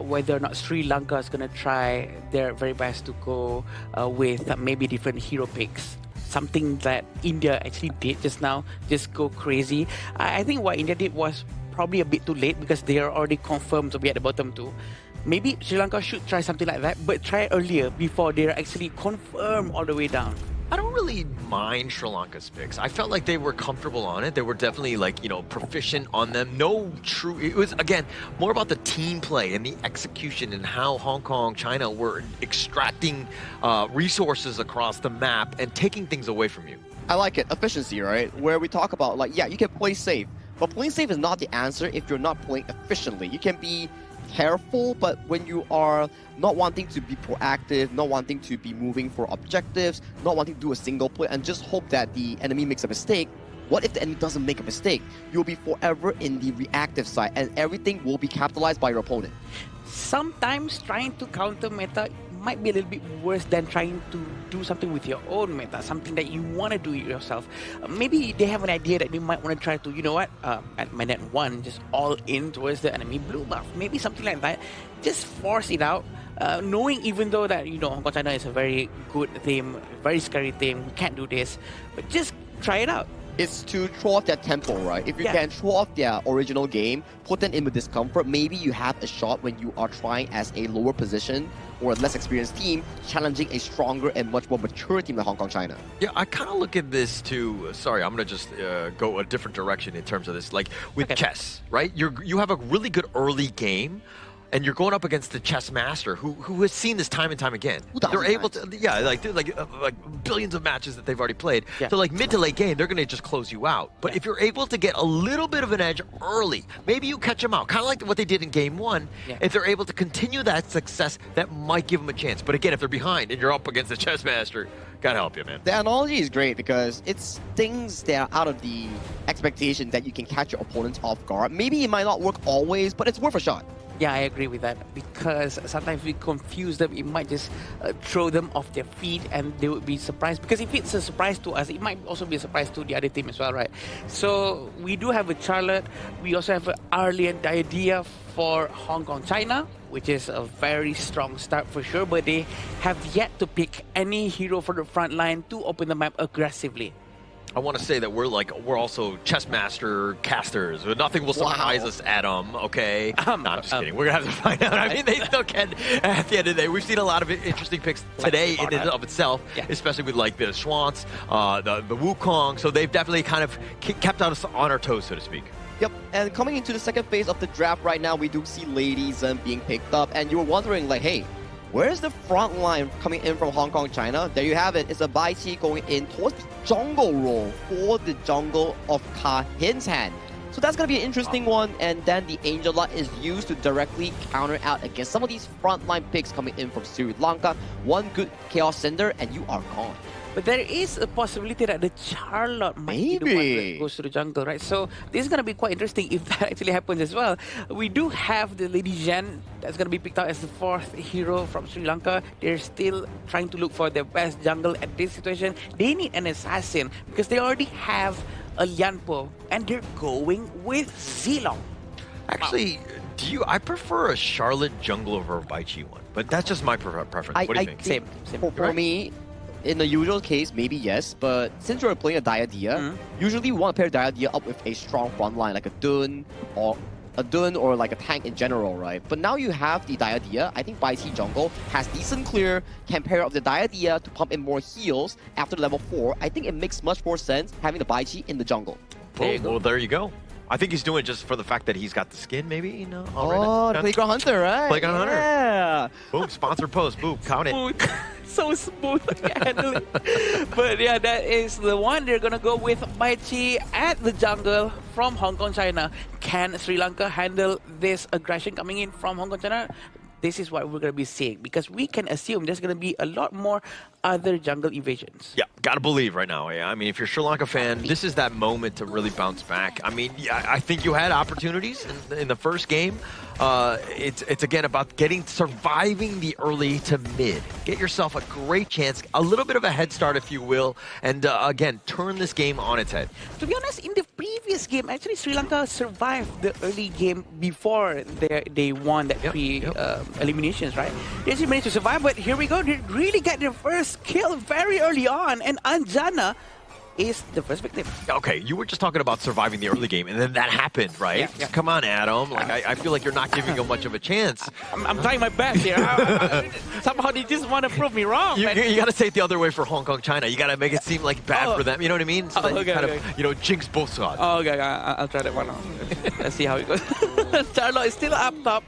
whether or not Sri Lanka is going to try their very best to go with maybe different hero picks. Something that India actually did just now, just go crazy. I think what India did was probably a bit too late because they are already confirmed to be at the bottom 2. Maybe Sri Lanka should try something like that, but try earlier before they're actually confirmed all the way down. I don't really mind Sri Lanka's picks. I felt like they were comfortable on it. They were definitely proficient on them. It was, again, more about the team play and the execution and how Hong Kong, China were extracting resources across the map and taking things away from you. I like it. Efficiency, right? Where we talk about, you can play safe. But playing safe is not the answer if you're not playing efficiently. You can be careful, but when you are not wanting to be proactive, not wanting to be moving for objectives, not wanting to do a single play and just hope that the enemy makes a mistake, what if the enemy doesn't make a mistake? You'll be forever in the reactive side and everything will be capitalized by your opponent. Sometimes trying to counter meta might be a little bit worse than trying to do something with your own meta, something that you want to do yourself. Maybe they have an idea that they might want to try to, at minute 1, just all in towards the enemy blue buff. Maybe something like that. Just force it out, knowing even though that, Hong Kong China is a very good team, very scary team, we can't do this, but just try it out. It's to throw off their tempo, right? If you can throw off their original game, put them in with discomfort, maybe you have a shot when you are trying as a lower position or a less experienced team, challenging a stronger and much more mature team like Hong Kong, China. Yeah, I kind of look at this too. Sorry, I'm going to just go a different direction in terms of this. Like with chess, right? You have a really good early game. And you're going up against the chess master who has seen this time and time again. They're able to, like billions of matches that they've already played. Yeah. So like mid to late game, they're going to just close you out. But if you're able to get a little bit of an edge early, maybe you catch them out. Kind of like what they did in game 1. Yeah. If they're able to continue that success, that might give them a chance. But again, if they're behind and you're up against the chess master, gotta help you, man. The analogy is great because it's things that are out of the expectation that you can catch your opponents off guard. Maybe it might not work always, but it's worth a shot. Yeah, I agree with that because sometimes we confuse them. It might just throw them off their feet and they would be surprised. Because if it's a surprise to us, it might also be a surprise to the other team as well, right? So we do have a Charlotte. We also have an Arlian idea for Hong Kong, China, which is a very strong start for sure. But they have yet to pick any hero for the front line to open the map aggressively. I want to say that we're also chess master casters. Nothing will surprise us at them, okay? No, I'm just kidding. We're going to have to find out. I mean, they still can at the end of the day. We've seen a lot of interesting picks today in and of itself, especially with like the Schwantz, the Wukong. So they've definitely kind of kept us on our toes, so to speak. Yep, and coming into the second phase of the draft right now, we do see Lady Zen being picked up. And you were wondering, like, hey, where's the front line coming in from Hong Kong, China? There you have it. It's a Bai Qi going in towards the jungle role for the jungle of Ka Hin's hand. So that's going to be an interesting one. And then the Angel Lot is used to directly counter out against some of these frontline picks coming in from Sri Lanka. One good Chaos Cinder and you are gone. But there is a possibility that the Charlotte might be the one that goes to the jungle, right? So this is going to be quite interesting if that actually happens as well. We do have the Lady Zhen that's going to be picked out as the 4th hero from Sri Lanka. They're still trying to look for their best jungle at this situation. They need an assassin because they already have a Lianpo, and they're going with Zilong. Actually, I prefer a Charlotte jungle over a Baichi one, but that's just my preference. What do you think? Same. For me, in the usual case, maybe yes, but since you're playing a Diadia, usually you want to pair Diadia up with a strong front line, like a Dun or like a tank in general, right? But now you have the Diadia. I think Baichi jungle has decent clear, can pair up the Diadia to pump in more heals after level 4. I think it makes much more sense having the Baichi in the jungle. Well, there you go. I think he's doing it just for the fact that he's got the skin, maybe, you know? The Playground Hunter, right? Playground Hunter. Yeah. Boom, sponsor post. Boom, count it. So smooth handling. But yeah, that is the one. They're gonna go with Baichi at the jungle from Hong Kong, China. Can Sri Lanka handle this aggression coming in from Hong Kong, China? This is what we're gonna be seeing, because we can assume there's gonna be a lot more other jungle evasions. Yeah, gotta believe right now. Yeah, I mean, if you're a Sri Lanka fan, this is that moment to really bounce back. I mean, yeah, I think you had opportunities in the first game. It's again about surviving the early to mid. Get yourself a great chance, a little bit of a head start, if you will, and again, turn this game on its head. To be honest, in the previous game, actually Sri Lanka survived the early game before they won that eliminations, right? They actually managed to survive, but here we go. They really get their first kill very early on, and Anjana is the first victim. Okay, you were just talking about surviving the early game, and then that happened, right? Yeah. Come on, Adam. Like, I feel like you're not giving him much of a chance. I'm trying my best here. Somehow they just want to prove me wrong. You got to say it the other way for Hong Kong, China. You got to make it seem like bad for them. You know what I mean? So that you kind of, jinx both sides. Oh, okay, I'll try that one out. Let's see how it goes. Charlotte is still up top,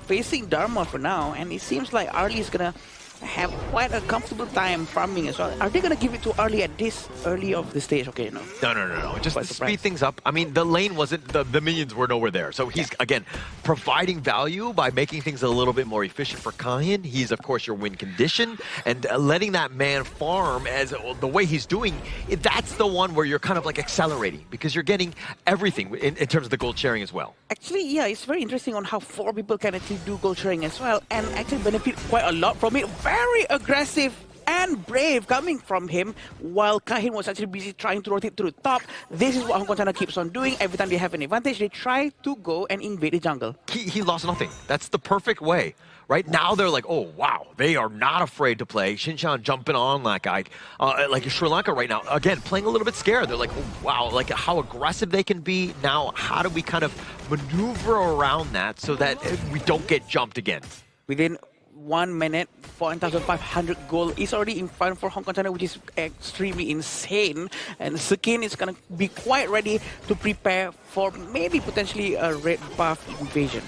facing Dharma for now, and it seems like Arlie is gonna have quite a comfortable time farming as well. Are they going to give it to Arlie at this early of the stage? Okay, no. No. Just to speed things up. I mean, the lane wasn't, the minions were nowhere there. So he's, again, providing value by making things a little bit more efficient for Kahin. He's, of course, your win condition. And letting that man farm as the way he's doing, that's the one where you're kind of like accelerating, because you're getting everything in terms of the gold sharing as well. Actually, yeah, it's very interesting on how 4 people can actually do gold sharing as well and actually benefit quite a lot from it. Very aggressive and brave coming from him, while Kahin was actually busy trying to rotate through top. This is what Hong Kong China keeps on doing. Every time they have an advantage, they try to go and invade the jungle. He lost nothing. That's the perfect way. Right now, they're like, oh, wow, they are not afraid to play. Shinchan jumping on that guy. Like Sri Lanka right now, again, playing a little bit scared. They're like, oh, wow, like how aggressive they can be. Now, how do we kind of maneuver around that so that we don't get jumped again? Within 1 minute, 4,500 gold is already in front for Hong Kong China, which is extremely insane. And Sekat is going to be quite ready to prepare for maybe potentially a red buff invasion.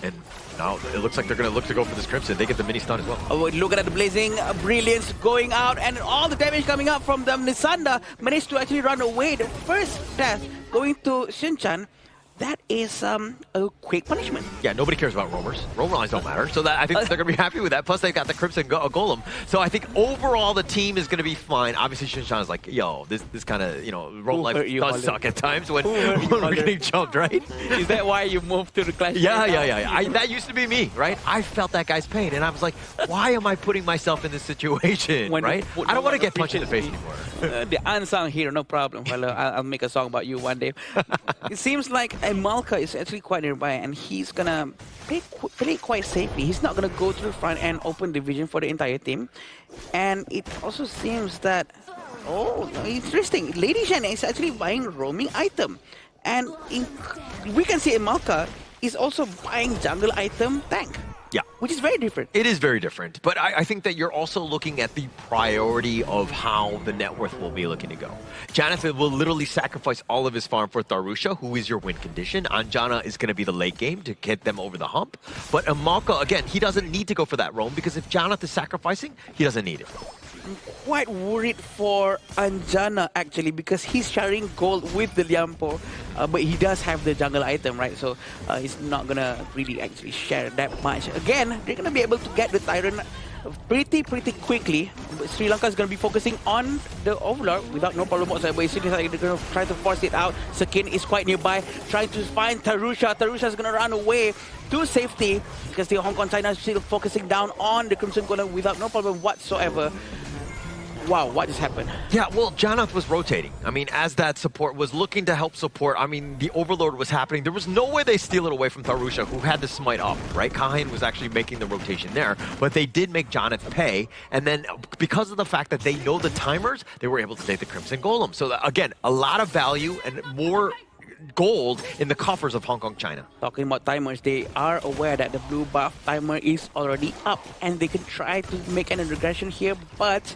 And now it looks like they're going to look to go for this Crimson. They get the mini stun as well. Oh, look at the blazing brilliance going out and all the damage coming out from them. Nisanda managed to actually run away. The first death going to Shinchan. That is a quick punishment. Yeah, nobody cares about roamers. Roamer lines don't matter. So that I think they're going to be happy with that. Plus, they've got the Crimson Golem. So I think overall the team is going to be fine. Obviously, Shinchan is like, yo, this kind of, roam life does suck at times when we're getting jumped, right? Is that why you moved to the clash? Yeah. That used to be me, right? I felt that guy's pain, and I was like, why am I putting myself in this situation, right? I don't want to get punched in the face anymore. The unsung hero, no problem. Well, I'll make a song about you one day. It seems like Malka is actually quite nearby, and he's gonna play quite safely. He's not gonna go to the front and open the vision for the entire team. And it also seems that, oh, interesting. Lady Shen is actually buying roaming item, and we can see Malka is also buying jungle item tank. Yeah. Which is very different. It is very different. But I think that you're also looking at the priority of how the net worth will be looking to go. Jonathan will literally sacrifice all of his farm for Tharusha, who is your win condition. Anjana is going to be the late game to get them over the hump. But Amalka, again, he doesn't need to go for that roam, because if Jonathan is sacrificing, he doesn't need it. I'm quite worried for Anjana, actually, because he's sharing gold with the Lianpo, but he does have the jungle item, right? So he's not going to really actually share that much. Again, they're going to be able to get the Tyrant pretty quickly. But Sri Lanka is going to be focusing on the Overlord without no problem whatsoever. It seems like they're going to try to force it out. Sekat is quite nearby, trying to find Tharusha. Tharusha is going to run away to safety, because the Hong Kong China is still focusing down on the Crimson Golem without no problem whatsoever. wow, what just happened? Yeah, well, Janath was rotating. I mean, as that support was looking to help support, I mean, the overload was happening. There was no way they steal it away from Tharusha, who had the smite up, right? Kahin was actually making the rotation there, but they did make Janath pay, and then because of the fact that they know the timers, they were able to take the Crimson Golem. So again, a lot of value and more gold in the coffers of Hong Kong, China. Talking about timers, they are aware that the blue buff timer is already up and they can try to make an regression here, but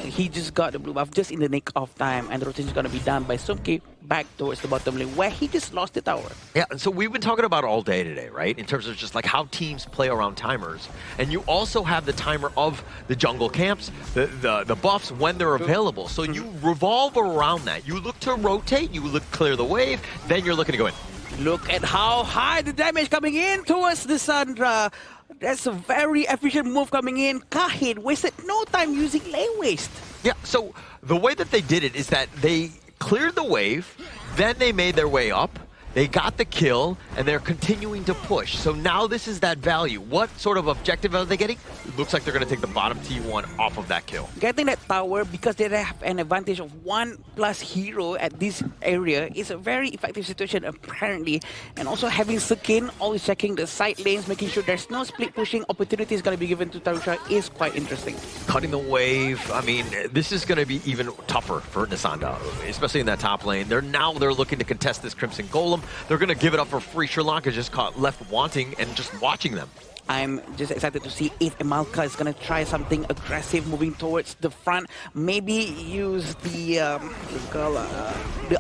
he just got the blue buff just in the nick of time, and the rotation is going to be done by Sumki back towards the bottom lane where he just lost the tower. Yeah, and so we've been talking about all day today, right? In terms of just like how teams play around timers. And you also have the timer of the jungle camps, the buffs when they're available. So you revolve around that. You look to rotate, you look clear the wave, then you're looking to go in. Look at how high the damage coming in towards the Sandra. That's a very efficient move coming in. Kahin wasted no time using lane waste. Yeah, so the way that they did it is that they cleared the wave, then they made their way up, they got the kill, and they're continuing to push. So now this is that value. What sort of objective are they getting? It looks like they're going to take the bottom T1 off of that kill. Getting that tower, because they have an advantage of 1+ hero at this area, is a very effective situation apparently. And also having Sekin always checking the side lanes, making sure there's no split pushing opportunities going to be given to Tharusha is quite interesting. Cutting the wave, I mean, this is going to be even tougher for Nisanda, especially in that top lane. They're looking to contest this Crimson Golem. They're going to give it up for free. Sri Lanka just caught left wanting and just watching them. I'm just excited to see if Emalka is going to try something aggressive moving towards the front. Maybe use the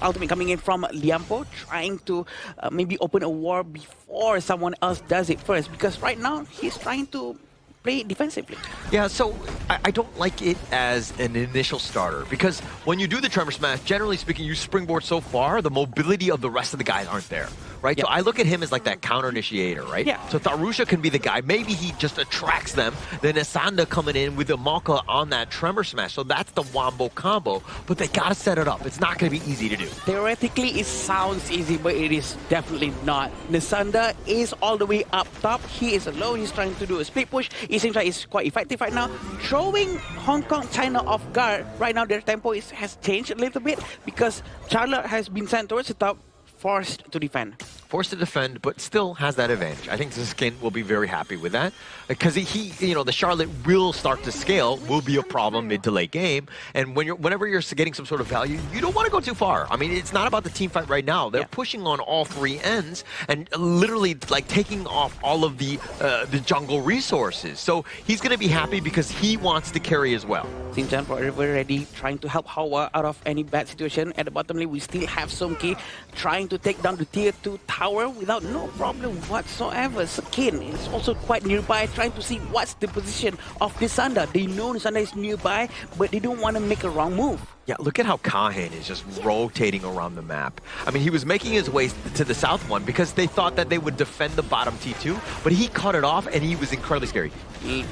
ultimate coming in from Liampo, trying to maybe open a war before someone else does it first. Because right now, he's trying to play defensively. Yeah, so I don't like it as an initial starter because when you do the Tremor Smash, generally speaking, you springboard so far, the mobility of the rest of the guys aren't there, right? Yep. So I look at him as like that counter initiator, right? Yeah. So Tharusha can be the guy. Maybe he just attracts them. Then Asanda coming in with Emalka on that Tremor Smash. So that's the Wombo combo, but they got to set it up. It's not going to be easy to do. Theoretically, it sounds easy, but it is definitely not. Nisanda is all the way up top. He is alone. He's trying to do a split push. It seems like it's quite effective right now. Throwing Hong Kong, China off guard. Right now, their tempo has changed a little bit because Charlotte has been sent towards the top, forced to defend. Forced to defend, but still has that advantage. I think Ziskin will be very happy with that because he, you know, the Charlotte will start to scale, will be a problem mid to late game. And whenever you're getting some sort of value, you don't want to go too far. I mean, it's not about the team fight right now. They're pushing on all three ends and literally like taking off all of the jungle resources. So he's going to be happy because he wants to carry as well. Xinjiang forever ready, trying to help Hawa out of any bad situation. At the bottom lane, we still have Somki trying to take down the tier 2 tower without no problem whatsoever. Sekin is also quite nearby, trying to see what's the position of Nisanda. They know Nisanda is nearby, but they don't want to make a wrong move. Yeah, look at how Kahin is just rotating around the map. I mean, he was making his way to the south one because they thought that they would defend the bottom T2, but he cut it off and he was incredibly scary.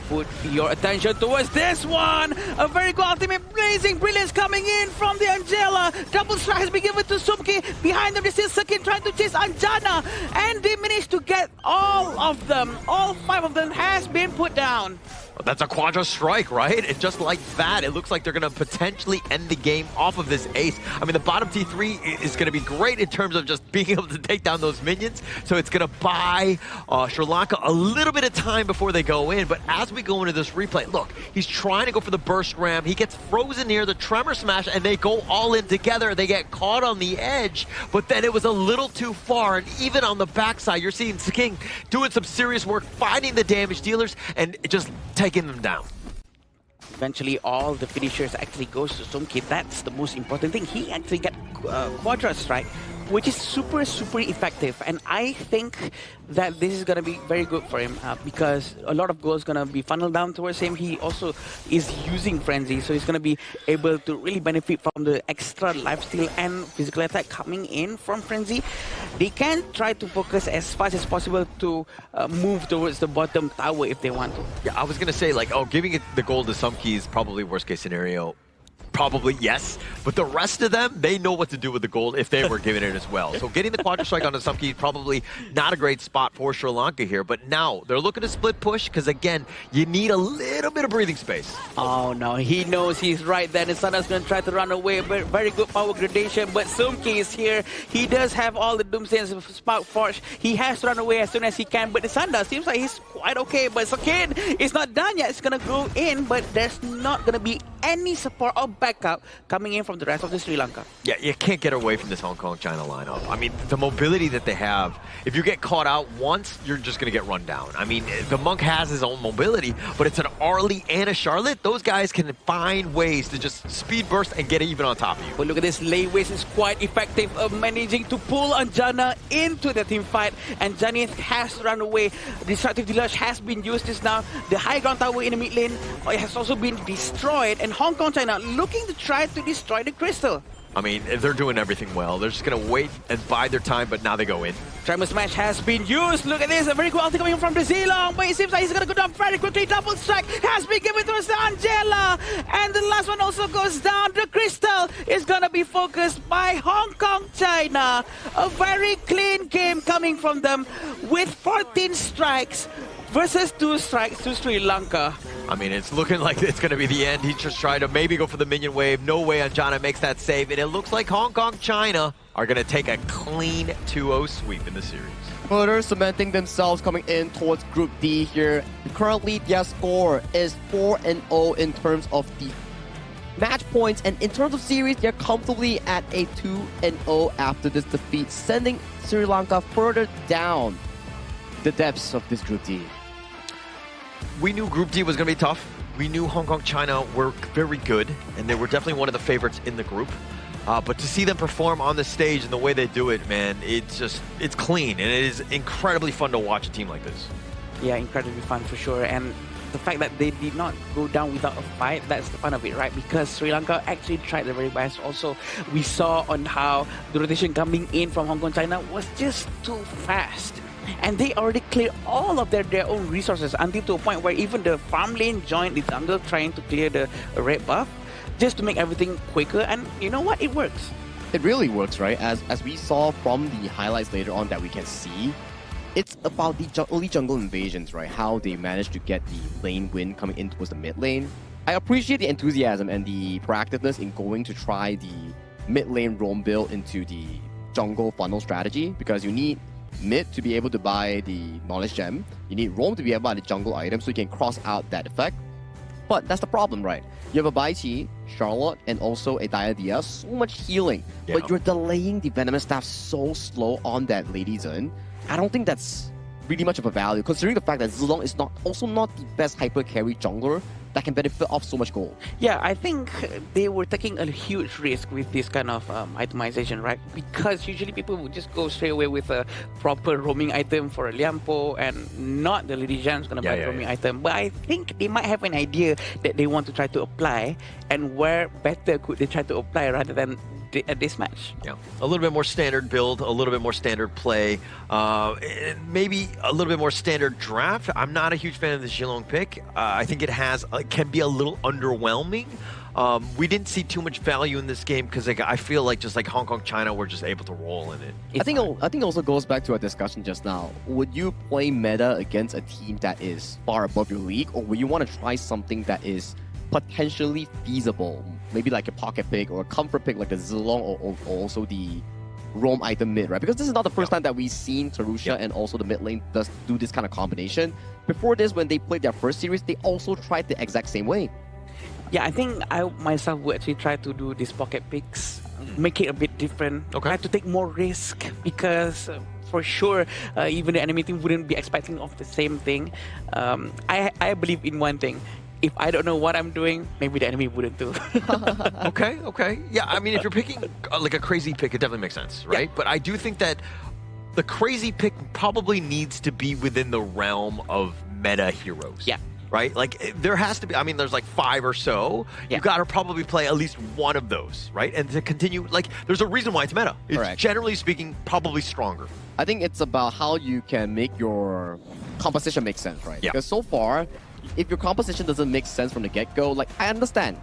Put your attention towards this one. A very good ultimate blazing brilliance coming in from the Angela. Double strike has been given to Sumki. Behind them, they still Sekin trying to chase Anjana. And they managed to get all of them. All 5 of them has been put down. That's a quadra strike, right? And just like that, it looks like they're going to potentially end the game off of this ace. I mean, the bottom T3 is going to be great in terms of just being able to take down those minions. So it's going to buy Sri Lanka a little bit of time before they go in. But as we go into this replay, look, he's trying to go for the burst ram. He gets frozen near the Tremor Smash, and they go all in together. They get caught on the edge, but then it was a little too far. And even on the backside, you're seeing King doing some serious work, finding the damage dealers, and just taking them down. Eventually, all the finishers actually goes to Sumki. That's the most important thing. He actually got quadra strike, which is super effective. And I think that this is going to be very good for him because a lot of goals going to be funneled down towards him. He also is using Frenzy, so he's going to be able to really benefit from the extra lifesteal and physical attack coming in from Frenzy. They can try to focus as fast as possible to move towards the bottom tower if they want to. Yeah, I was going to say, like, giving it the gold to Sumki is probably worst case scenario. probably yes, but the rest of them, they know what to do with the gold if they were given it as well. So getting the quadra strike on Asumki is probably not a great spot for Sri Lanka here, but now they're looking to split push because again, you need a little bit of breathing space. Oh no, he knows he's right there. Nisanda's going to try to run away, but very good power gradation, but Sumki is here. He does have all the Doomsday and Spark Forge. He has to run away as soon as he can, but Nisanda seems like he's quite okay, but Sokin is not done yet. It's going to go in, but there's not going to be any support or backup coming in from the rest of the Sri Lanka. Yeah, you can't get away from this Hong Kong-China lineup. I mean, the mobility that they have, if you get caught out once, you're just going to get run down. I mean, the Monk has his own mobility, but it's an Arlie and a Charlotte. Those guys can find ways to just speed burst and get even on top of you. But look at this, Lei-Waste is quite effective of managing to pull Anjana into the team fight, and Janith has to run away. Destructive Deluge has been used just now. The high ground tower in the mid lane has also been destroyed, and Hong Kong China looking to try to destroy the crystal. I mean, they're doing everything well. They're just going to wait and bide their time, but now they go in. Tremor Smash has been used. Look at this, a very good ulti coming from the Zilong, but it seems like he's going to go down very quickly. Double strike has been given to Angela, and the last one also goes down. The crystal is going to be focused by Hong Kong China. A very clean game coming from them with 14 strikes versus 2 strikes to Sri Lanka. I mean, it's looking like it's going to be the end. He just tried to maybe go for the minion wave. No way Anjana makes that save. And it looks like Hong Kong China are going to take a clean 2-0 sweep in the series. Further cementing themselves coming in towards Group D here. Currently, their score is 4-0 in terms of the match points. And in terms of series, they're comfortably at a 2-0 after this defeat, sending Sri Lanka further down the depths of this Group D. We knew Group D was going to be tough. We knew Hong Kong China were very good, and they were definitely one of the favorites in the group. But to see them perform on the stage and the way they do it, man, it's clean, and it is incredibly fun to watch a team like this. Yeah, incredibly fun for sure. And the fact that they did not go down without a fight, that's the fun of it, right? Because Sri Lanka actually tried their very best. Also, we saw on how the rotation coming in from Hong Kong China was just too fast. And they already cleared all of their own resources until to a point where even the farm lane joined the jungle trying to clear the red buff just to make everything quicker. And you know what? It works. It really works, right? As we saw from the highlights later on that we can see, it's about the early jungle invasions, right? How they managed to get the lane win coming in towards the mid lane. I appreciate the enthusiasm and the proactiveness in going to try the mid lane roam build into the jungle funnel strategy, because you need mid to be able to buy the knowledge gem, you need roam to be able to buy the jungle item so you can cross out that effect. But that's the problem, right? You have a Bai Chi, Charlotte, and also a Diadia, so much healing, but you're delaying the Venomous Staff so slow on that Lady Zhen. I don't think that's really much of a value, considering the fact that Zilong is not the best hyper carry jungler that can benefit off so much gold. Yeah, I think they were taking a huge risk with this kind of itemization, right? Because usually people would just go straight away with a proper roaming item for a Liampo and not the Lady Gem's gonna buy the roaming item. But I think they might have an idea that they want to try to apply, and where better could they try to apply rather than at this match. Yeah, a little bit more standard build, a little bit more standard play, maybe a little bit more standard draft. I'm not a huge fan of the Zilong pick. I think it can be a little underwhelming. We didn't see too much value in this game because I feel like just like Hong Kong China were just able to roll in it. I think it also goes back to our discussion just now. Would you play meta against a team that is far above your league, or would you want to try something that is potentially feasible, maybe like a pocket pick or a comfort pick like the Zilong, or also the roam item mid, right? Because this is not the first time that we've seen Tarusha and also the mid lane do this kind of combination. Before this, when they played their first series, they also tried the exact same way. Yeah, I think I myself would actually try to do these pocket picks, make it a bit different, try to take more risk, because for sure, even the enemy team wouldn't be expecting of the same thing. I believe in one thing. If I don't know what I'm doing, maybe the enemy wouldn't do. Okay. Yeah, I mean, if you're picking like a crazy pick, it definitely makes sense, right? But I do think that the crazy pick probably needs to be within the realm of meta heroes. Yeah. Right? Like, there has to be, I mean, there's like 5 or so. You got to probably play at least one of those, right? And to continue, like, there's a reason why it's meta. It's generally speaking, probably stronger. I think it's about how you can make your composition make sense, right? Yeah. Because so far, if your composition doesn't make sense from the get-go, like, I understand.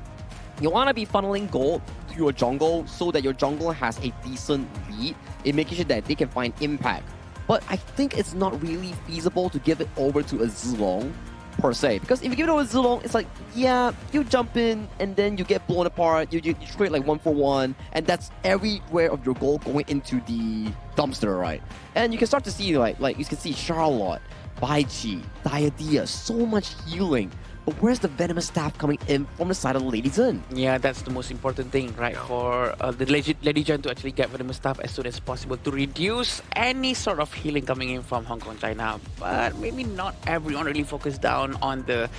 you want to be funneling gold to your jungle so that your jungle has a decent lead in making sure that they can find impact. But I think it's not really feasible to give it over to a Zilong per se. Because if you give it over to Zilong, it's like, yeah, you jump in and then you get blown apart, you trade like 1-for-1, and that's everywhere of your gold going into the dumpster, right? And you can start to see like you can see Charlotte, Baichi, Diadea, so much healing. But where's the venomous staff coming in from the side of the Lady Zhen? Yeah, that's the most important thing, right? For the Lady Zhen to actually get venomous staff as soon as possible to reduce any sort of healing coming in from Hong Kong, China. But maybe not everyone really focus down on the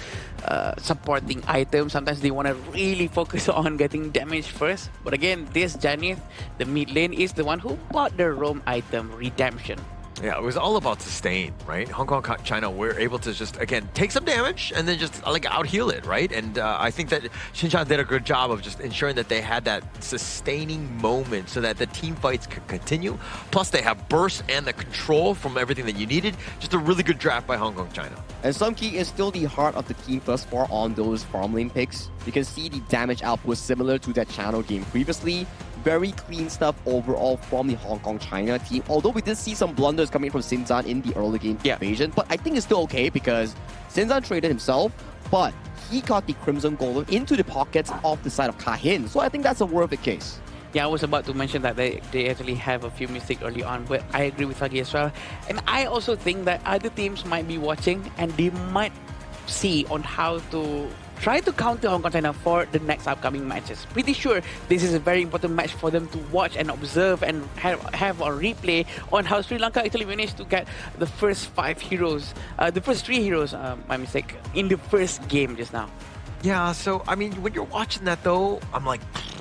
supporting items. Sometimes they want to really focus on getting damage first. But again, this Janith, the mid lane, is the one who bought the roam item, Redemption. Yeah, it was all about sustain, right? Hong Kong, China were able to just, again, take some damage and then just like out-heal it, right? And I think that Xinjiang did a good job of just ensuring that they had that sustaining moment so that the team fights could continue. Plus, they have burst and the control from everything that you needed. Just a really good draft by Hong Kong, China. And Sumki is still the heart of the team thus far on those farm lane picks. You can see the damage output similar to that channel game previously. Very clean stuff overall from the Hong Kong China team. Although we did see some blunders coming from Xinjiang in the early game invasion, but I think it's still okay because Xinjiang traded himself, but he got the Crimson Golem into the pockets of the side of Kahin. So I think that's a worth it case. Yeah, I was about to mention that they actually have a few mistakes early on, but I agree with Hagi as well. And I also think that other teams might be watching and they might see on how to try to counter Hong Kong China for the next upcoming matches. Pretty sure this is a very important match for them to watch and observe and have a replay on how Sri Lanka actually managed to get the first 5 heroes, the first 3 heroes, my mistake, in the first game just now. Yeah, so, I mean, when you're watching that, though, I'm like,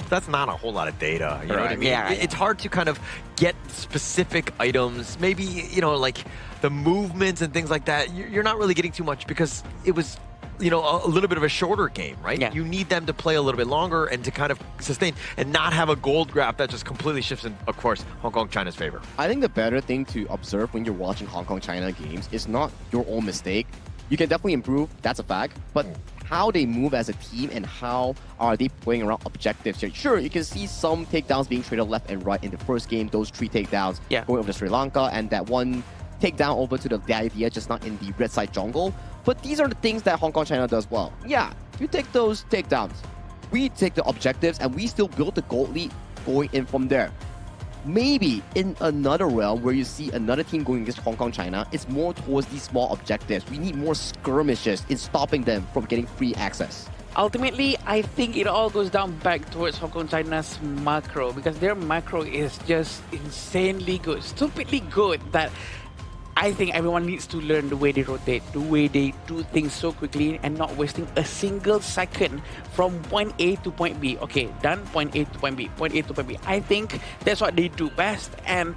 that's not a whole lot of data. You know what I mean? Yeah, it's hard to kind of get specific items. Maybe, you know, like the movements and things like that. You're not really getting too much because it was, you know, a little bit of a shorter game, right? Yeah. You need them to play a little bit longer and to kind of sustain and not have a gold grab that just completely shifts in, of course, Hong Kong China's favor. I think the better thing to observe when you're watching Hong Kong China games is not your own mistake. You can definitely improve, that's a fact, but how they move as a team and how are they playing around objectives here. Sure, you can see some takedowns being traded left and right in the first game, those 3 takedowns going over to Sri Lanka, and that one takedown over to the idea just not in the red side jungle. But these are the things that Hong Kong China does well. Yeah, you take those takedowns, we take the objectives, and we still build the gold lead going in from there. Maybe in another realm where you see another team going against Hong Kong China, it's more towards these small objectives. We need more skirmishes in stopping them from getting free access. Ultimately, I think it all goes down back towards Hong Kong China's macro, because their macro is just insanely good, stupidly good, that I think everyone needs to learn the way they rotate, the way they do things so quickly and not wasting a single second from point A to point B. Okay, done, point A to point B, point A to point B. I think that's what they do best. And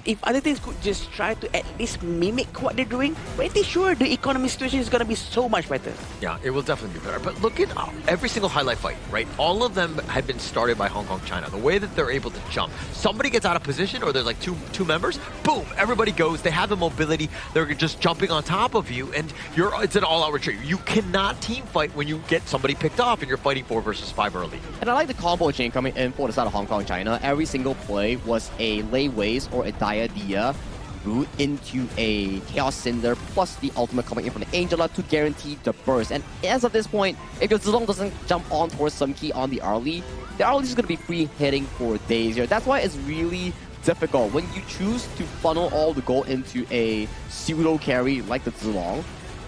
if other things could just try to at least mimic what they're doing, pretty sure the economy situation is going to be so much better. Yeah, it will definitely be better. But look at every single highlight fight, right? All of them have been started by Hong Kong China. The way that they're able to jump. Somebody gets out of position or there's like two members, boom, everybody goes. They have the mobility. They're just jumping on top of you and it's an all-out retreat. You cannot team fight when you get somebody picked off and you're fighting 4 versus 5 early. And I like the combo chain coming in for the side of Hong Kong China. Every single play was a Lei Wei's or a Diadea route into a Chaos Cinder plus the ultimate coming in from the Angela to guarantee the burst. And as of this point, if your Zilong doesn't jump on towards Sumki on the early, the early is going to be free hitting for days here. That's why it's really difficult when you choose to funnel all the gold into a pseudo carry like the Zilong.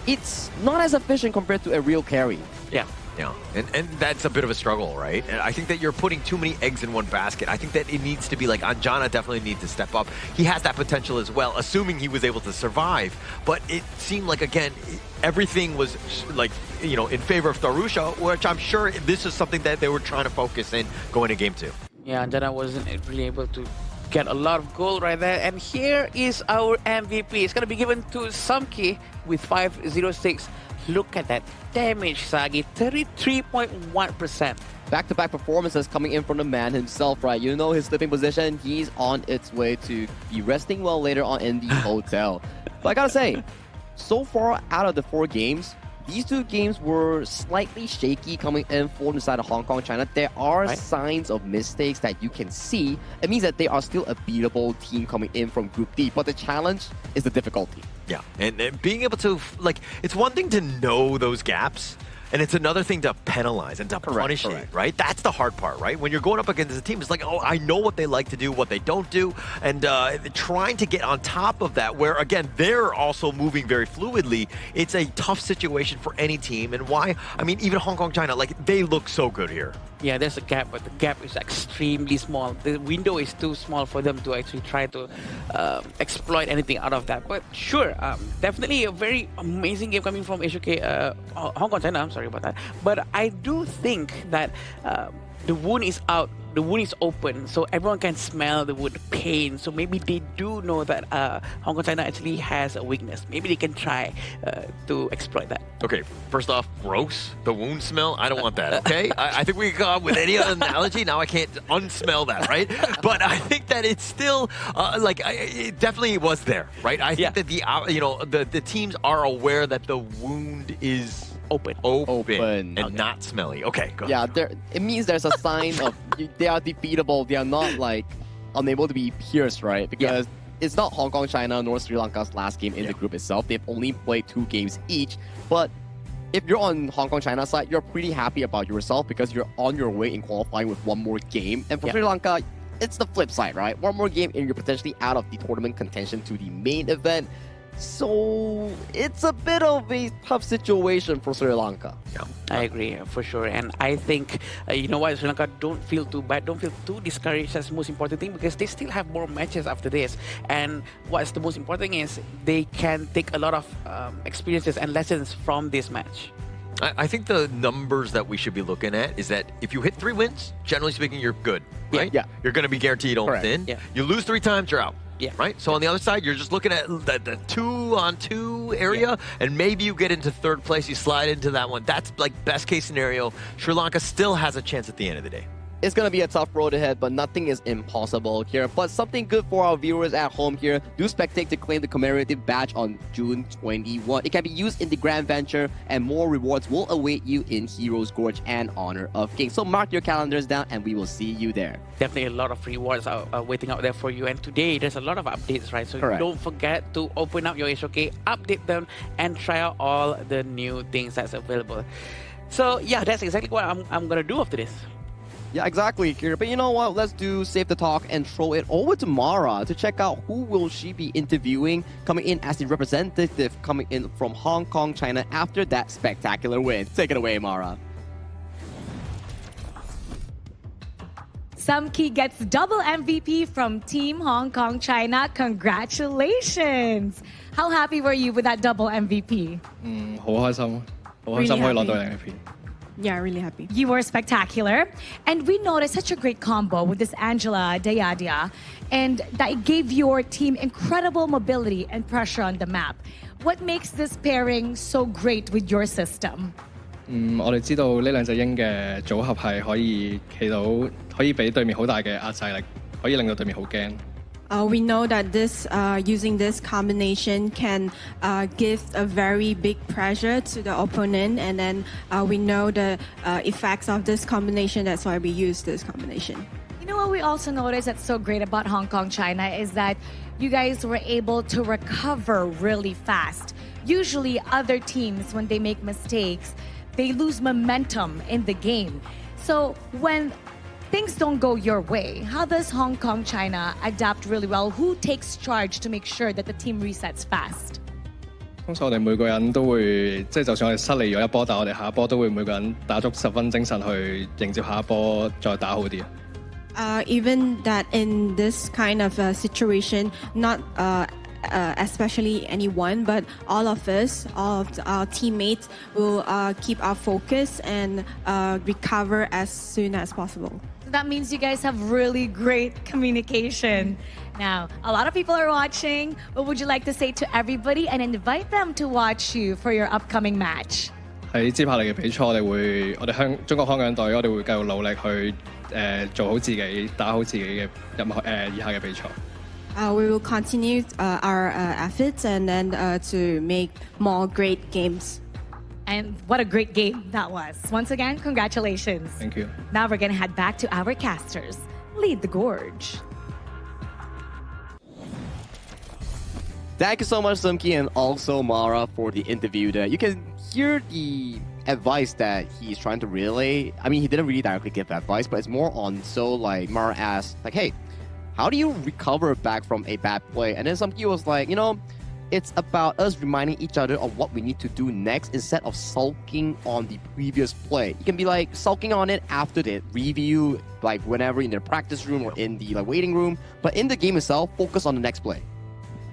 It's not as efficient compared to a real carry. Yeah. Yeah, and that's a bit of a struggle, right? And I think that you're putting too many eggs in one basket. I think that it needs to be like Anjana definitely needs to step up. He has that potential as well, assuming he was able to survive. But it seemed like, again, everything was like, you know, in favor of Darusha, which I'm sure this is something that they were trying to focus in going to game 2. Yeah, Anjana wasn't really able to get a lot of gold right there. And here is our MVP. It's going to be given to Sumki with 506. Look at that damage, Sagi. 33.1%. Back-to-back performances coming in from the man himself, right? You know his sleeping position. He's on its way to be resting well later on in the hotel. But I gotta say, so far out of the 4 games, these two games were slightly shaky coming in from the side of Hong Kong, China. There are signs of mistakes that you can see. It means that they are still a beatable team coming in from Group D, but the challenge is the difficulty. Yeah, and being able to, like, it's one thing to know those gaps, and it's another thing to penalize and to punish it, right? That's the hard part, right? When you're going up against a team, it's like, oh, I know what they like to do, what they don't do, and trying to get on top of that, where, again, they're also moving very fluidly. It's a tough situation for any team, and why? I mean, even Hong Kong, China, like, they look so good here. Yeah, there's a gap, but the gap is extremely small. The window is too small for them to actually try to exploit anything out of that. But sure, definitely a very amazing game coming from Hong Kong, China. I'm sorry about that. But I do think that the wound is out, the wound is open, so everyone can smell the wound pain. So maybe they do know that Hong Kong, China actually has a weakness. Maybe they can try to exploit that. Okay, first off, gross. The wound smell, I don't want that, okay? I think we can come up with any other analogy. Now I can't unsmell that, right? But I think that it's still, it definitely was there, right? I think that the teams are aware that the wound is open and not smelly. Okay, go ahead. Yeah, it means there's a sign of they are defeatable. They are not like unable to be pierced, right? Because it's not Hong Kong, China, nor Sri Lanka's last game in the group itself. They've only played 2 games each. But if you're on Hong Kong, China side, you're pretty happy about yourself because you're on your way in qualifying with 1 more game. And for Sri Lanka, it's the flip side, right? 1 more game and you're potentially out of the tournament contention to the main event. So it's a bit of a tough situation for Sri Lanka. Yeah, I agree for sure, and I think you know what, Sri Lanka don't feel too bad, don't feel too discouraged. That's the most important thing because they still have more matches after this. And what's the most important thing is they can take a lot of experiences and lessons from this match. I think the numbers that we should be looking at is that if you hit 3 wins, generally speaking, you're good, right? Yeah. You're going to be guaranteed on thin. Yeah. You lose 3 times, you're out. Yeah. Right? So on the other side, you're just looking at the 2-on-2 area, and maybe you get into 3rd place, you slide into that one. That's like best case scenario. Sri Lanka still has a chance at the end of the day. It's going to be a tough road ahead, but nothing is impossible here. But something good for our viewers at home here. Do spectate to claim the commemorative badge on June 21. It can be used in the Grand Venture, and more rewards will await you in Heroes Gorge and Honor of Kings. So mark your calendars down, and we will see you there. Definitely a lot of rewards are waiting out there for you. And today, there's a lot of updates, right? So don't forget to open up your e-Sukan, update them, and try out all the new things that's available. So yeah, that's exactly what I'm going to do after this. Yeah, exactly, Kira. But you know what? Let's do Save the Talk and throw it over to Mara to check out who will she be interviewing coming in as the representative coming in from Hong Kong, China after that spectacular win. Take it away, Mara. Samki gets double MVP from Team Hong Kong, China. Congratulations! How happy were you with that double MVP? 好開心，好開心可以攞到 MVP。 Yeah, really happy. You were spectacular. And we noticed such a great combo with this Angela Dayadia, and that it gave your team incredible mobility and pressure on the map. What makes this pairing so great with your system? 我哋知道呢兩隻鷹嘅組合係可以企到，可以俾對面好大嘅壓制力，可以令到對面好驚。 We know that this using this combination can give a very big pressure to the opponent, and then we know the effects of this combination. That's why we use this combination. You know what we also noticed that's so great about Hong Kong, China is that you guys were able to recover really fast. Usually other teams, when they make mistakes, they lose momentum in the game. So when things don't go your way, how does Hong Kong, China adapt really well? Who takes charge to make sure that the team resets fast? 通常我哋每個人都會，即係就算我哋失利咗一波，但係我哋下一波都會每個人打足10分精神去迎接下一波，再打好啲。 Even that in this kind of situation, not especially anyone, but all of us, all of our teammates will keep our focus and recover as soon as possible. That means you guys have really great communication. Now, a lot of people are watching. What would you like to say to everybody and invite them to watch you for your upcoming match? 喺接下嚟嘅比賽，我哋中國香港隊，我哋會繼續努力去做好自己，打好自己嘅以下嘅比賽。 We will continue our efforts and then to make more great games. And what a great game that was. Once again, congratulations. Thank you. Now we're going to head back to our casters. Lead the gorge. Thank you so much, Sumki, and also Mara for the interview there. You can hear the advice that he's trying to relay. I mean, he didn't really directly give advice, but it's more on, so like Mara asked, like, hey, how do you recover back from a bad play? And then Sumki was like, you know, it's about us reminding each other of what we need to do next instead of sulking on the previous play. You can be like sulking on it after the review, like whenever in the practice room or in the waiting room, but in the game itself, focus on the next play.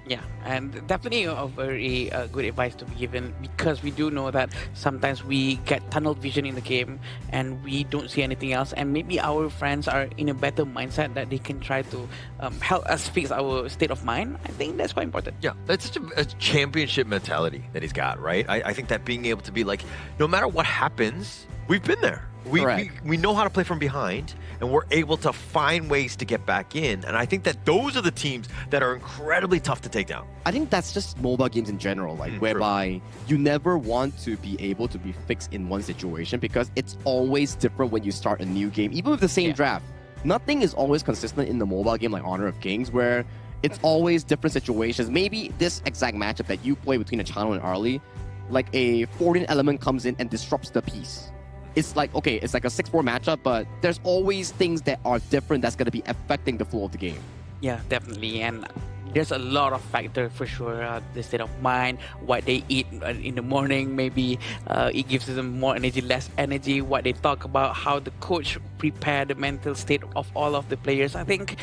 Yeah, and definitely a very good advice to be given, because we do know that sometimes we get tunnel vision in the game and we don't see anything else, and maybe our friends are in a better mindset that they can try to help us fix our state of mind. I think that's quite important. Yeah, that's such a championship mentality that he's got, right? I think that being able to be like, no matter what happens, we've been there. We know how to play from behind, and we're able to find ways to get back in. And I think that those are the teams that are incredibly tough to take down. I think that's just mobile games in general, like whereby you never want to be able to be fixed in one situation, because it's always different when you start a new game, even with the same draft. Nothing is always consistent in the mobile game like Honor of Kings, where it's always different situations. Maybe this exact matchup that you play between Achano and Arlie, like a foreign element comes in and disrupts the piece. It's like, okay, it's like a 6-4 matchup, but there's always things that are different that's going to be affecting the flow of the game. Yeah, definitely. And there's a lot of factors for sure. The state of mind, what they eat in the morning, maybe it gives them more energy, less energy, what they talk about, how the coach prepare the mental state of all of the players. I think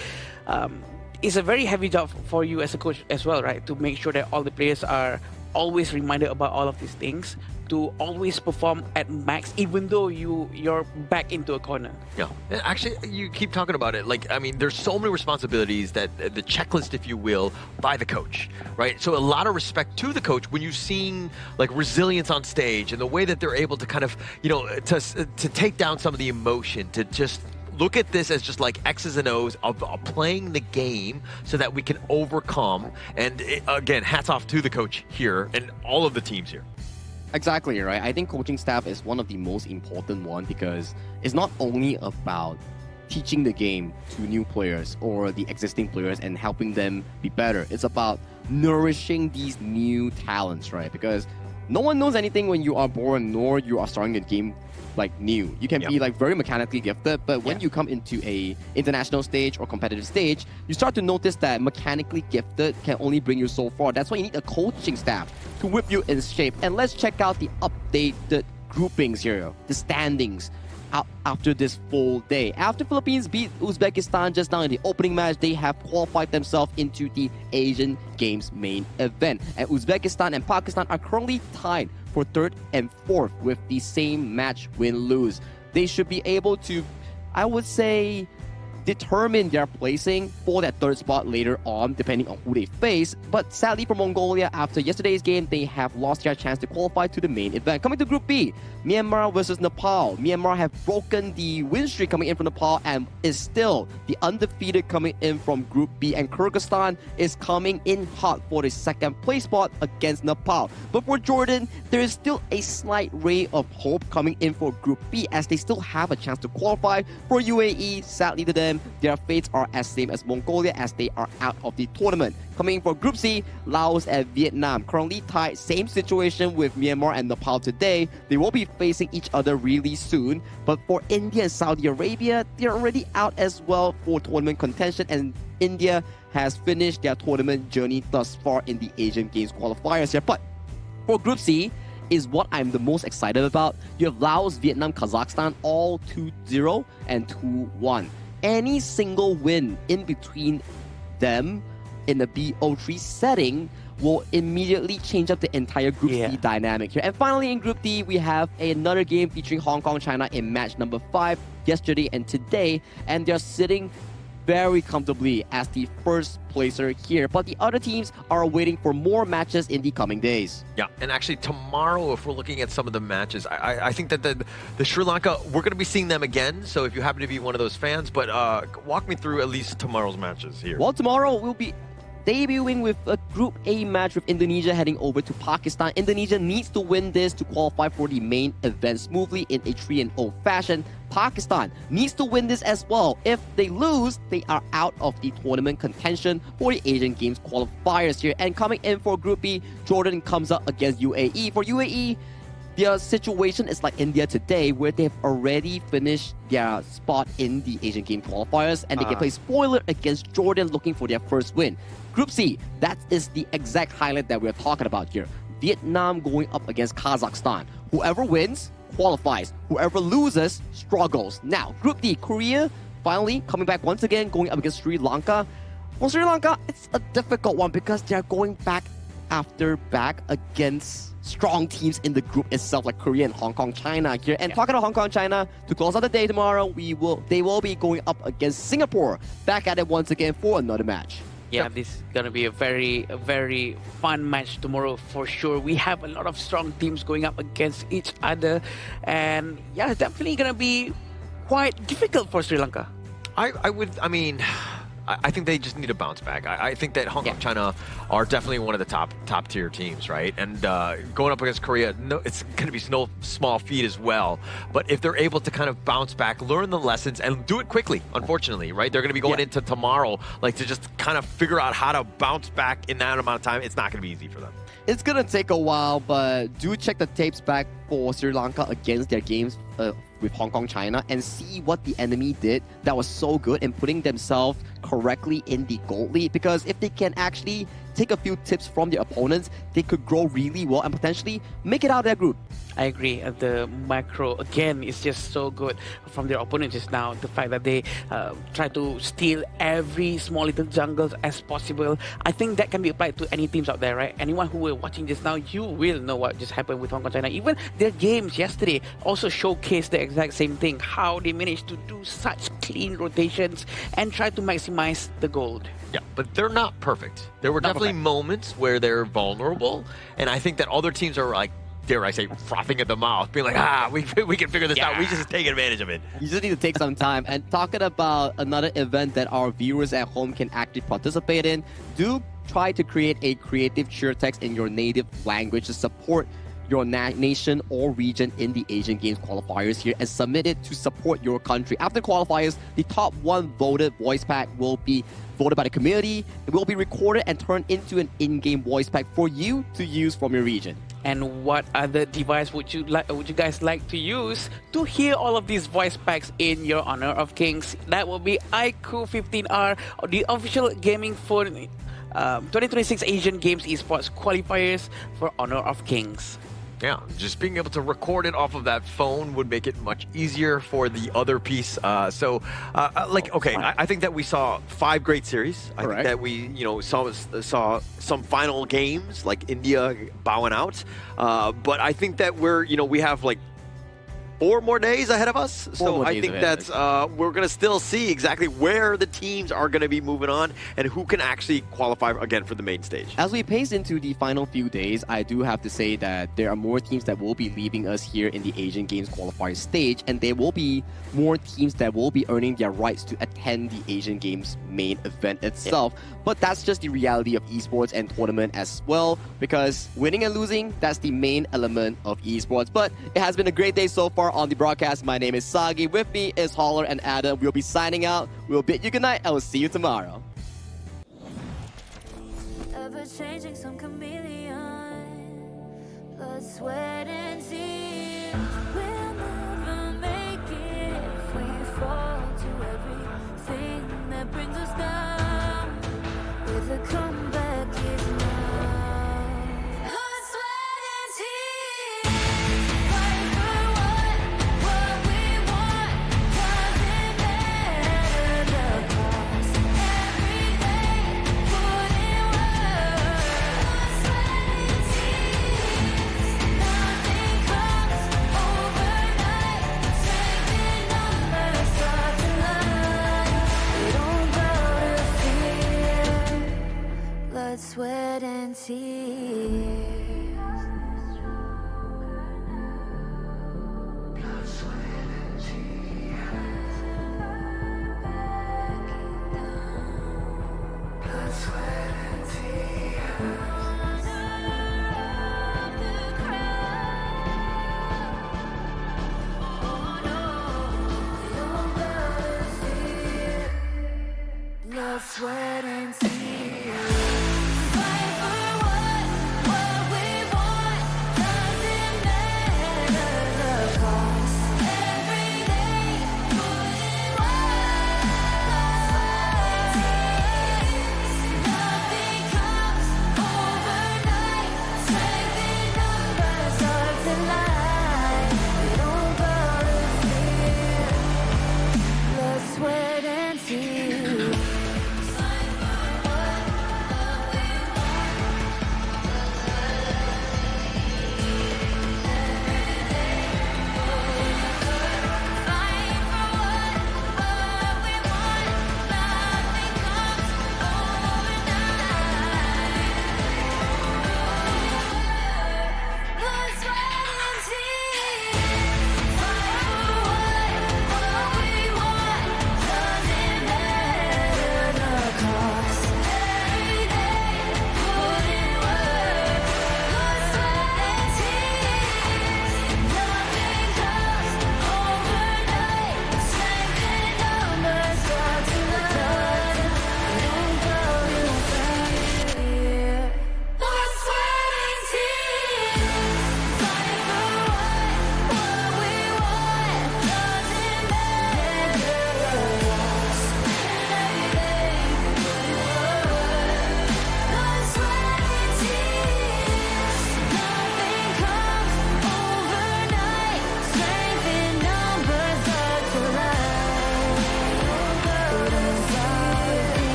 it's a very heavy job for you as a coach as well, right? To make sure that all the players are always reminded about all of these things, to always perform at max, even though you're back into a corner. Yeah, actually, you keep talking about it. Like, I mean, there's so many responsibilities that the checklist, if you will, by the coach, right? So a lot of respect to the coach when you're seeing like resilience on stage and the way that they're able to kind of, you know, to take down some of the emotion, to just look at this as just like X's and O's of playing the game so that we can overcome. And again, hats off to the coach here and all of the teams here. Exactly, right? I think coaching staff is one of the most important one, because it's not only about teaching the game to new players or the existing players and helping them be better. It's about nourishing these new talents, right? Because no one knows anything when you are born, nor you are starting a game like new. You can be like very mechanically gifted, but when you come into a international stage or competitive stage, you start to notice that mechanically gifted can only bring you so far. That's why you need a coaching staff to whip you in shape. And let's check out the updated groupings here, the standings out after this full day. After Philippines beat Uzbekistan just now in the opening match, they have qualified themselves into the Asian Games main event. And Uzbekistan and Pakistan are currently tied for 3rd and 4th with the same match win-lose. They should be able to, I would say, determine their placing for that 3rd spot later on, depending on who they face. But sadly for Mongolia, after yesterday's game, they have lost their chance to qualify to the main event. Coming to Group B, Myanmar versus Nepal. Myanmar have broken the win streak coming in from Nepal and is still the undefeated coming in from Group B. And Kyrgyzstan is coming in hot for the 2nd place spot against Nepal. But for Jordan, there is still a slight ray of hope coming in for Group B, as they still have a chance to qualify. For UAE, sadly to them, their fates are as same as Mongolia, as they are out of the tournament. Coming in for Group C, Laos and Vietnam. Currently tied, same situation with Myanmar and Nepal today. They will be facing each other really soon. But for India and Saudi Arabia, they're already out as well for tournament contention, and India has finished their tournament journey thus far in the Asian Games qualifiers here. But for Group C is what I'm the most excited about. You have Laos, Vietnam, Kazakhstan, all 2-0 and 2-1. Any single win in between them in the BO3 setting will immediately change up the entire Group C dynamic here. And finally in Group D, we have another game featuring Hong Kong, China in match number 5 yesterday and today. And they're sitting very comfortably as the 1st placer here. But the other teams are waiting for more matches in the coming days. Yeah, and actually tomorrow, if we're looking at some of the matches, I think that the Sri Lanka, we're going to be seeing them again. So if you happen to be one of those fans, but walk me through at least tomorrow's matches here. Well, tomorrow will be debuting with a Group A match with Indonesia heading over to Pakistan. Indonesia needs to win this to qualify for the main event smoothly in a 3-0 fashion. Pakistan needs to win this as well. If they lose, they are out of the tournament contention for the Asian Games qualifiers here. And coming in for Group B, Jordan comes up against UAE. For UAE, their situation is like India today, where they've already finished their spot in the Asian Game qualifiers, and they can play spoiler against Jordan looking for their first win. Group C, that is the exact highlight that we're talking about here. Vietnam going up against Kazakhstan. Whoever wins, qualifies. Whoever loses, struggles. Now, Group D, Korea, finally coming back once again, going up against Sri Lanka. For Sri Lanka, it's a difficult one because they're going back after back against strong teams in the group itself, like Korea and Hong Kong, China here. And talking about Hong Kong, China, to close out the day tomorrow, they will be going up against Singapore. Back at it once again for another match. Yeah, this is gonna be a very fun match tomorrow for sure. We have a lot of strong teams going up against each other, and yeah, it's definitely gonna be quite difficult for Sri Lanka. I think they just need to bounce back. I think that Hong Kong, China are definitely one of the top tier teams, right? And going up against Korea, no, it's going to be no small feat as well. But if they're able to kind of bounce back, learn the lessons, and do it quickly, unfortunately, right? They're going to be going into tomorrow, like to just kind of figure out how to bounce back in that amount of time. It's not going to be easy for them. It's going to take a while, but do check the tapes back for Sri Lanka against their games with Hong Kong, China, and see what the enemy did that was so good in putting themselves correctly in the gold lead. Because if they can actually take a few tips from their opponents, they could grow really well and potentially make it out of their group. I agree. The macro, again, is just so good from their opponents just now. The fact that they try to steal every small little jungle as possible. I think that can be applied to any teams out there, right? Anyone who were watching this now, you will know what just happened with Hong Kong, China. Even their games yesterday also showcased the exact same thing. How they managed to do such clean rotations and try to maximize the gold. Yeah, but they're not perfect. There were definitely moments where they're vulnerable, and I think that other teams are like, dare I say, frothing at the mouth, being like, we can figure this out. We just take advantage of it. You just need to take some time. And talking about another event that our viewers at home can actually participate in, do try to create a creative cheer text in your native language to support your nation or region in the Asian Games qualifiers here and submit it to support your country. After qualifiers, the top one voted voice pack will be voted by the community. It will be recorded and turned into an in-game voice pack for you to use from your region. And what other device would you guys like to use to hear all of these voice packs in your Honor of Kings? That will be iQOO 15R, the official gaming phone 2026 Asian Games Esports qualifiers for Honor of Kings. Yeah, just being able to record it off of that phone would make it much easier for the other piece. I think that we saw 5 great series. I think that we, saw some final games like India bowing out. But I think that we have like 4 more days ahead of us. So I think that's we're going to still see exactly where the teams are going to be moving on and who can actually qualify again for the main stage. As we pace into the final few days, I do have to say that there are more teams that will be leaving us here in the Asian Games qualifier stage, and there will be more teams that will be earning their rights to attend the Asian Games main event itself. But that's just the reality of esports and tournament as well, because winning and losing, that's the main element of esports. But it has been a great day so far on the broadcast. My name is Sagi. With me is Holler and Adam. We'll be signing out. We'll bid you good night, and we'll see you tomorrow. Ever changing, some chameleon, blood, sweat, and tears. We'll never make it if we fall to everything that brings us down. With a comeback is now. Blood, sweat, and tears. Fight for what we want. Doesn't matter the cost. Every day, put in work. Blood, sweat, and tears. Nothing comes overnight. Strength in numbers start to line. We don't bow to fear.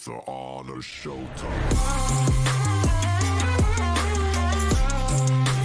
It's an honor showtime.